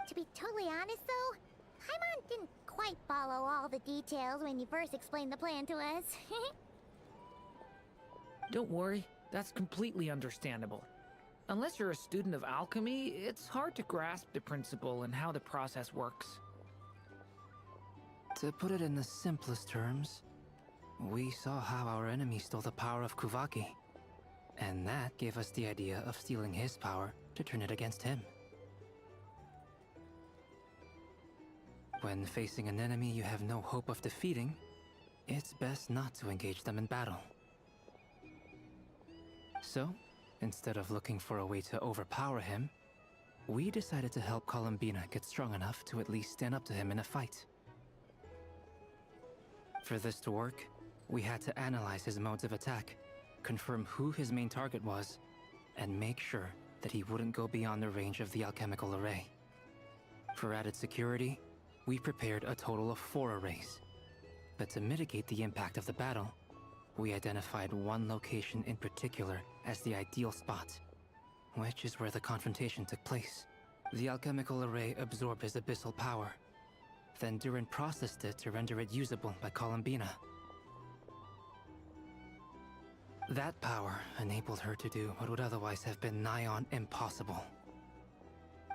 To be totally honest, though, Paimon didn't quite follow all the details when you first explained the plan to us. Don't worry, that's completely understandable. Unless you're a student of alchemy, it's hard to grasp the principle and how the process works. To put it in the simplest terms, we saw how our enemy stole the power of Kuvaki. And that gave us the idea of stealing his power to turn it against him. When facing an enemy you have no hope of defeating, it's best not to engage them in battle. So, instead of looking for a way to overpower him, we decided to help Columbina get strong enough to at least stand up to him in a fight. For this to work, we had to analyze his modes of attack, confirm who his main target was, and make sure that he wouldn't go beyond the range of the alchemical array. For added security, we prepared a total of 4 arrays. But to mitigate the impact of the battle, we identified one location in particular as the ideal spot, which is where the confrontation took place. The alchemical array absorbed his abyssal power. Then Durin processed it to render it usable by Columbina. That power enabled her to do what would otherwise have been nigh on impossible.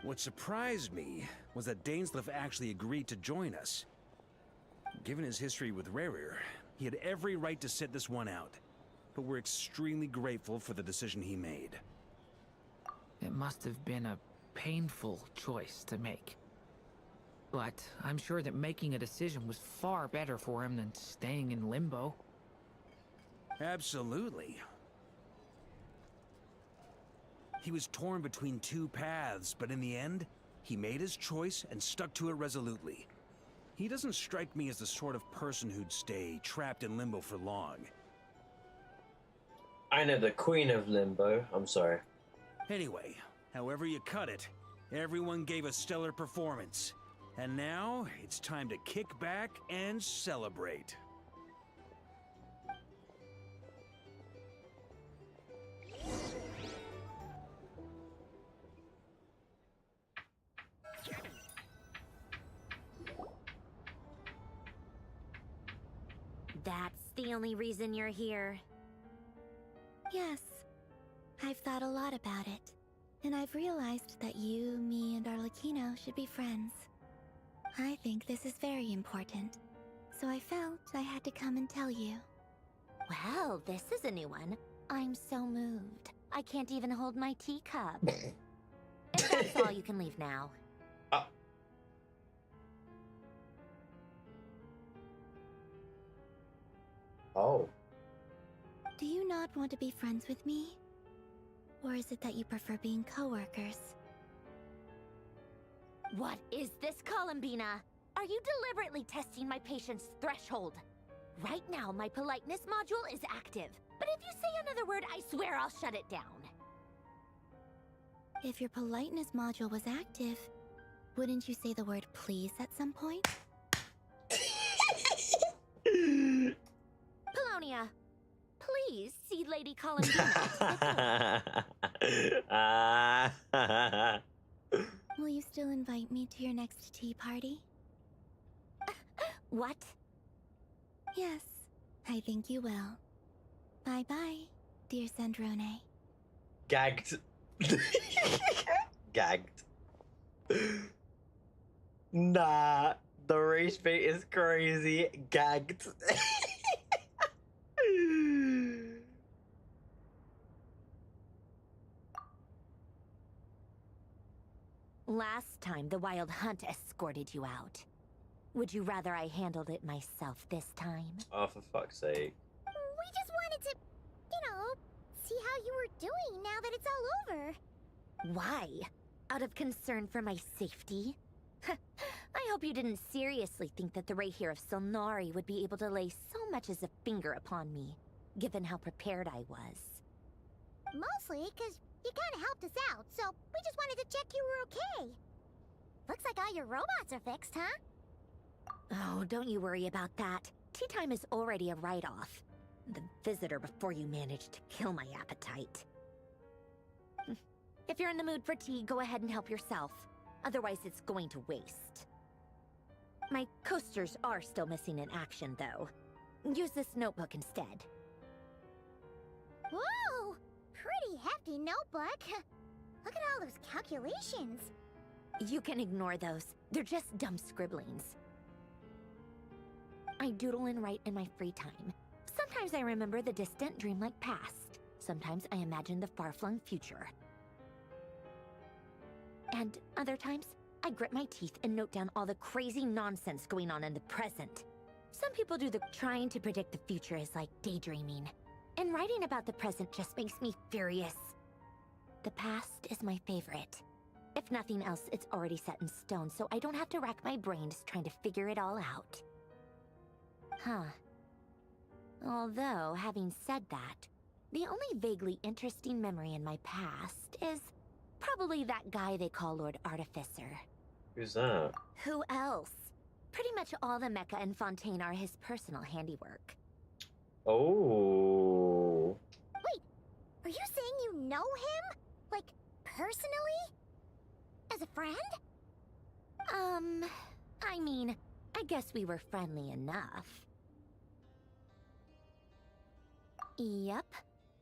What surprised me was that Dainsleif actually agreed to join us. Given his history with Rerir, he had every right to sit this one out. But we're extremely grateful for the decision he made. It must have been a painful choice to make. But I'm sure that making a decision was far better for him than staying in limbo. Absolutely. He was torn between 2 paths, but in the end, he made his choice and stuck to it resolutely. He doesn't strike me as the sort of person who'd stay trapped in limbo for long. I know the queen of limbo. I'm sorry. Anyway, however you cut it, everyone gave a stellar performance. And now, it's time to kick back and celebrate. That's the only reason you're here. Yes. I've thought a lot about it. And I've realized that you, me, and Arlecchino should be friends. I think this is very important. So I felt I had to come and tell you. Well, this is a new one. I'm so moved. I can't even hold my teacup. If that's all, you can leave now. Oh. Do you not want to be friends with me? Or is it that you prefer being co-workers? What is this, Columbina? Are you deliberately testing my patience threshold? Right now, my politeness module is active. But if you say another word, I swear I'll shut it down. If your politeness module was active, wouldn't you say the word please at some point? Polonia, please see Lady Columbina. Will you still invite me to your next tea party? What? Yes, I think you will. Bye-bye, dear Sandrone. Gagged. Gagged. Nah, the race bait is crazy. Gagged. Last time, the Wild Hunt escorted you out. Would you rather I handled it myself this time? Oh, for fuck's sake. We just wanted to, see how you were doing now that it's all over. Why? Out of concern for my safety? I hope you didn't seriously think that the Rayhir of Solnari would be able to lay so much as a finger upon me, given how prepared I was. Mostly because you kind of helped us out, so we just wanted to check you were okay. Looks like all your robots are fixed, huh? Oh, don't you worry about that. Tea time is already a write-off. The visitor before you managed to kill my appetite. If you're in the mood for tea, go ahead and help yourself. Otherwise, it's going to waste. My coasters are still missing in action, though. Use this notebook instead. Whoa! Pretty hefty notebook. Look at all those calculations. You can ignore those. They're just dumb scribblings. I doodle and write in my free time. Sometimes I remember the distant, dreamlike past. Sometimes I imagine the far-flung future. And other times, I grit my teeth and note down all the crazy nonsense going on in the present. Some people do the trying to predict the future is like daydreaming. And writing about the present just makes me furious. The past is my favorite. If nothing else, it's already set in stone, so I don't have to rack my brains trying to figure it all out. Huh. Although, having said that, the only vaguely interesting memory in my past is probably that guy they call Lord Artificer. Who's that? Who else? Pretty much all the mecha and Fontaine are his personal handiwork. Oh. Wait, are you saying you know him? Like, personally? As a friend? I mean, I guess we were friendly enough. Yep.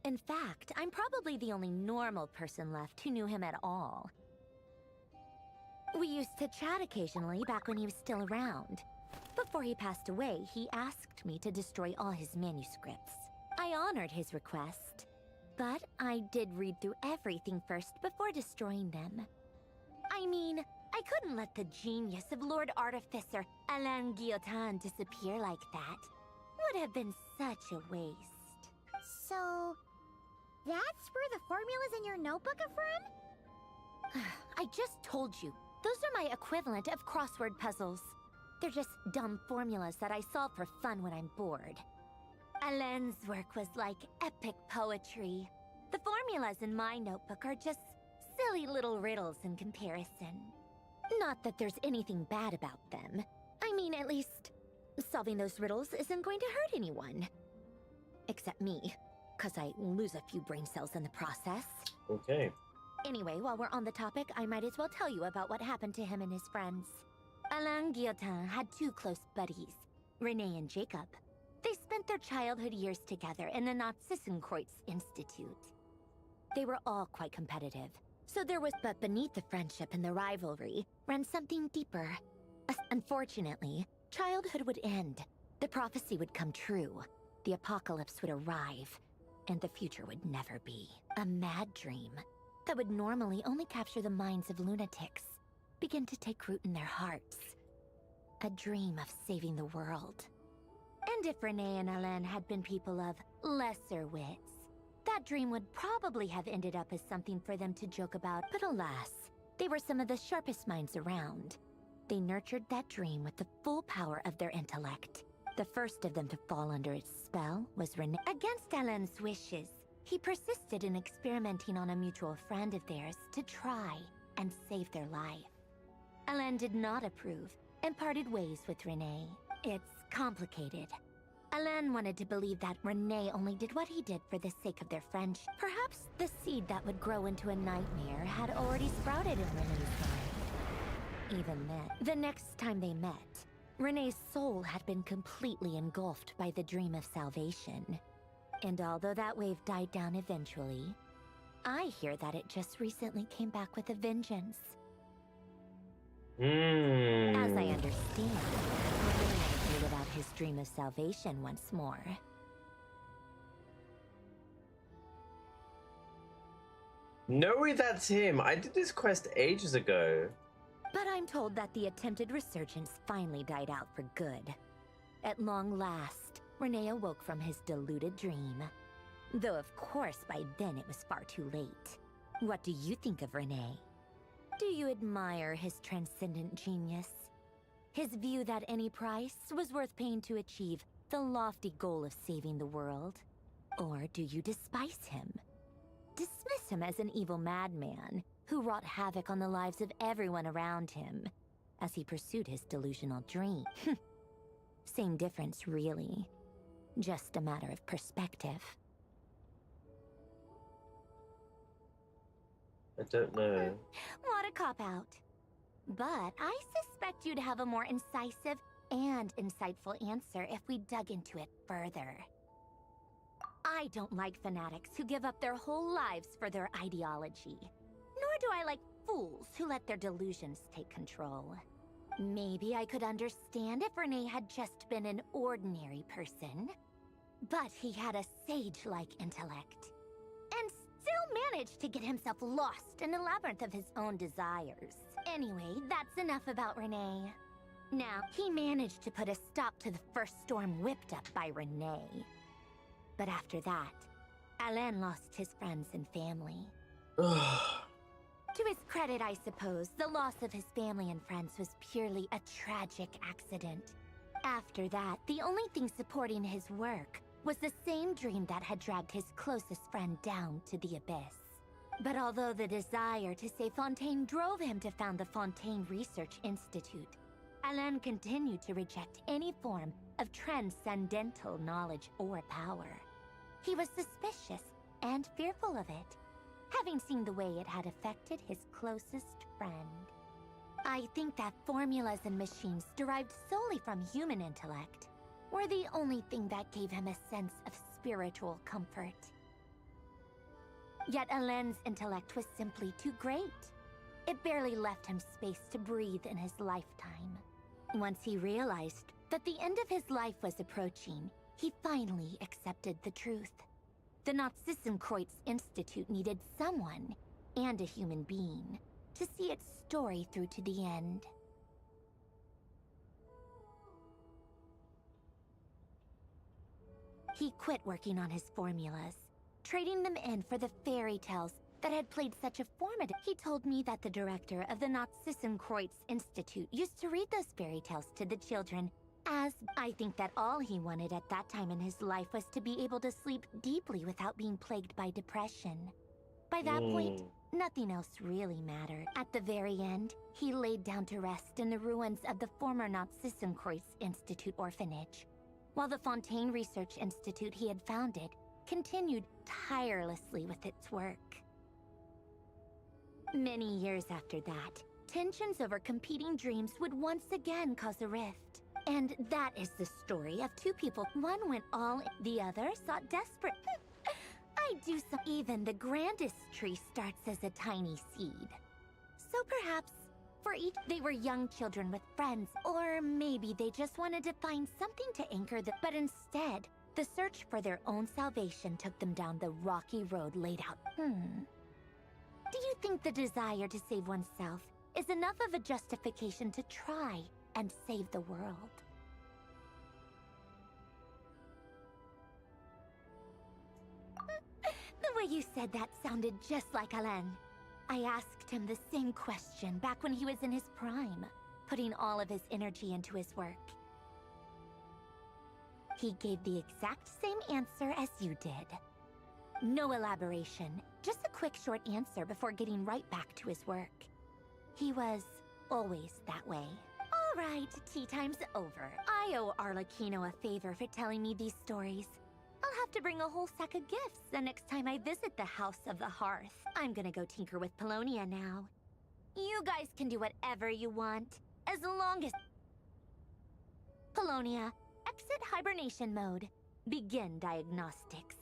In fact, I'm probably the only normal person left who knew him at all. We used to chat occasionally back when he was still around. Before he passed away, he asked me to destroy all his manuscripts. I honored his request, but I did read through everything first before destroying them. I mean, I couldn't let the genius of Lord Artificer Alain Guillotin disappear like that. Would have been such a waste. So, that's where the formulas in your notebook are from? I just told you. Those are my equivalent of crossword puzzles. They're just dumb formulas that I solve for fun when I'm bored. Alain's work was like epic poetry. The formulas in my notebook are just silly little riddles in comparison. Not that there's anything bad about them. I mean, at least, solving those riddles isn't going to hurt anyone. Except me, because I lose a few brain cells in the process. Okay. Anyway, while we're on the topic, I might as well tell you about what happened to him and his friends. Alain Guillotin had two close buddies, Renee and Jacob. They spent their childhood years together in the Narzissenkreuz Institute. They were all quite competitive, so there was, but beneath the friendship and the rivalry ran something deeper. Unfortunately, childhood would end, the prophecy would come true, the apocalypse would arrive, and the future would never be. A mad dream that would normally only capture the minds of lunatics begin to take root in their hearts. A dream of saving the world. And if Renee and Alain had been people of lesser wits, that dream would probably have ended up as something for them to joke about, but alas, they were some of the sharpest minds around. They nurtured that dream with the full power of their intellect. The first of them to fall under its spell was Renee. Against Alain's wishes, he persisted in experimenting on a mutual friend of theirs to try and save their life. Alain did not approve and parted ways with Renee. It's complicated. Alain wanted to believe that Renee only did what he did for the sake of their friendship. Perhaps the seed that would grow into a nightmare had already sprouted in Renee's mind. Even then, the next time they met, Renee's soul had been completely engulfed by the dream of salvation. And although that wave died down eventually, I hear that it just recently came back with a vengeance. As I understand, I really want to live out his dream of salvation once more. No, that's him. I did this quest ages ago. But I'm told that the attempted resurgence finally died out for good. At long last, Renee awoke from his deluded dream. Though of course by then it was far too late. What do you think of Renee? Do you admire his transcendent genius? His view that any price was worth paying to achieve the lofty goal of saving the world? Or do you despise him? Dismiss him as an evil madman who wrought havoc on the lives of everyone around him as he pursued his delusional dream. Same difference, really. Just a matter of perspective. I don't know. What a cop-out. But I suspect you'd have a more incisive and insightful answer if we dug into it further. I don't like fanatics who give up their whole lives for their ideology. Nor do I like fools who let their delusions take control. Maybe I could understand if Renee had just been an ordinary person. But he had a sage-like intellect. And still managed to get himself lost in a labyrinth of his own desires. Anyway, that's enough about Renee. Now, he managed to put a stop to the first storm whipped up by Renee. But after that, Alain lost his friends and family. To his credit, I suppose, the loss of his family and friends was purely a tragic accident. After that, the only thing supporting his work was the same dream that had dragged his closest friend down to the abyss. But although the desire to save Fontaine drove him to found the Fontaine Research Institute, Alain continued to reject any form of transcendental knowledge or power. He was suspicious and fearful of it, having seen the way it had affected his closest friend. I think that formulas and machines derived solely from human intellect were the only thing that gave him a sense of spiritual comfort. Yet Alain's intellect was simply too great. It barely left him space to breathe in his lifetime. Once he realized that the end of his life was approaching, he finally accepted the truth. The Nazissenkreuz Institute needed someone, and a human being, to see its story through to the end. He quit working on his formulas, trading them in for the fairy tales that had played such a formative... He told me that the director of the Nazissenkreuz Institute used to read those fairy tales to the children, as I think that all he wanted at that time in his life was to be able to sleep deeply without being plagued by depression. By that point, nothing else really mattered. At the very end, he laid down to rest in the ruins of the former Nazissenkreuz Institute orphanage, while the Fontaine Research Institute he had founded continued tirelessly with its work. Many years after that, tensions over competing dreams would once again cause a rift. And that is the story of two people. One went all in, the other sought desperate. I do so. Even the grandest tree starts as a tiny seed. So perhaps, for each, they were young children with friends, or maybe they just wanted to find something to anchor them. But instead, the search for their own salvation took them down the rocky road laid out. Do you think the desire to save oneself is enough of a justification to try and save the world? The way you said that sounded just like Alain. I asked him the same question back when he was in his prime, putting all of his energy into his work. He gave the exact same answer as you did. No elaboration, just a quick short answer before getting right back to his work. He was always that way. All right, tea time's over. I owe Arlecchino a favor for telling me these stories. I'll have to bring a whole sack of gifts the next time I visit the House of the Hearth. I'm gonna go tinker with Polonia now. You guys can do whatever you want, as long as... Polonia, exit hibernation mode. Begin diagnostics.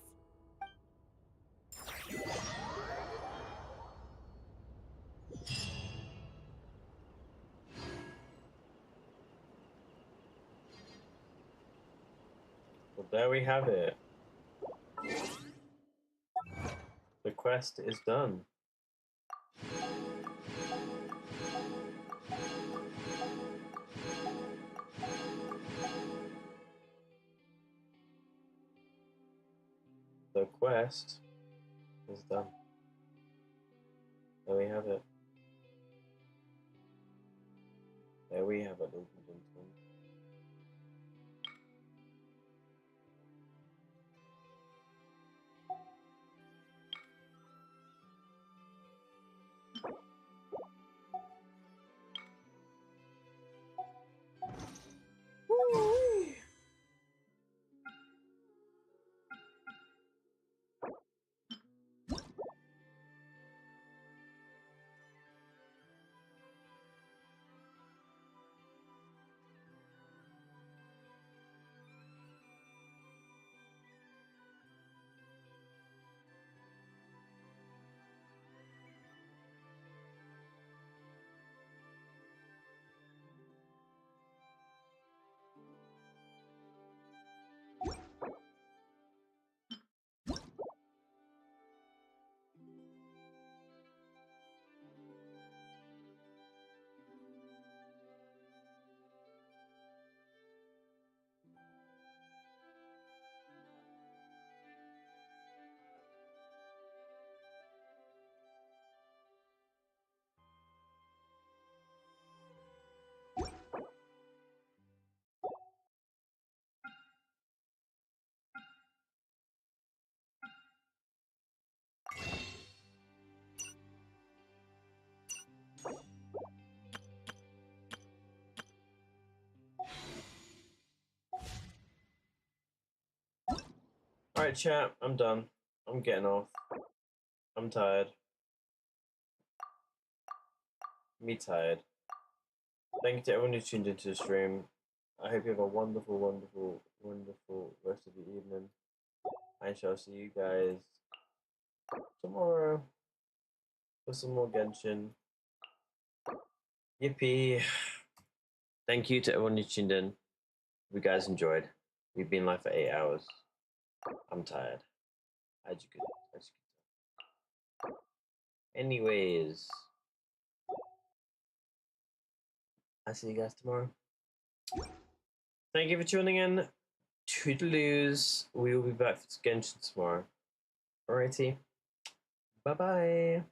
Well, there we have it. The quest is done. The quest is done. There we have it. There we have it, ladies and gentlemen. Alright, chat, I'm done. I'm getting off. I'm tired. Me tired. Thank you to everyone who tuned into the stream. I hope you have a wonderful, wonderful, wonderful rest of the evening. I shall see you guys tomorrow for some more Genshin. Yippee. Thank you to everyone who tuned in. Hope you guys enjoyed. We've been live for 8 hours. I'm tired. As you can tell. Anyways, I'll see you guys tomorrow. Thank you for tuning in. Toodaloos. We will be back for Genshin tomorrow. Alrighty. Bye bye.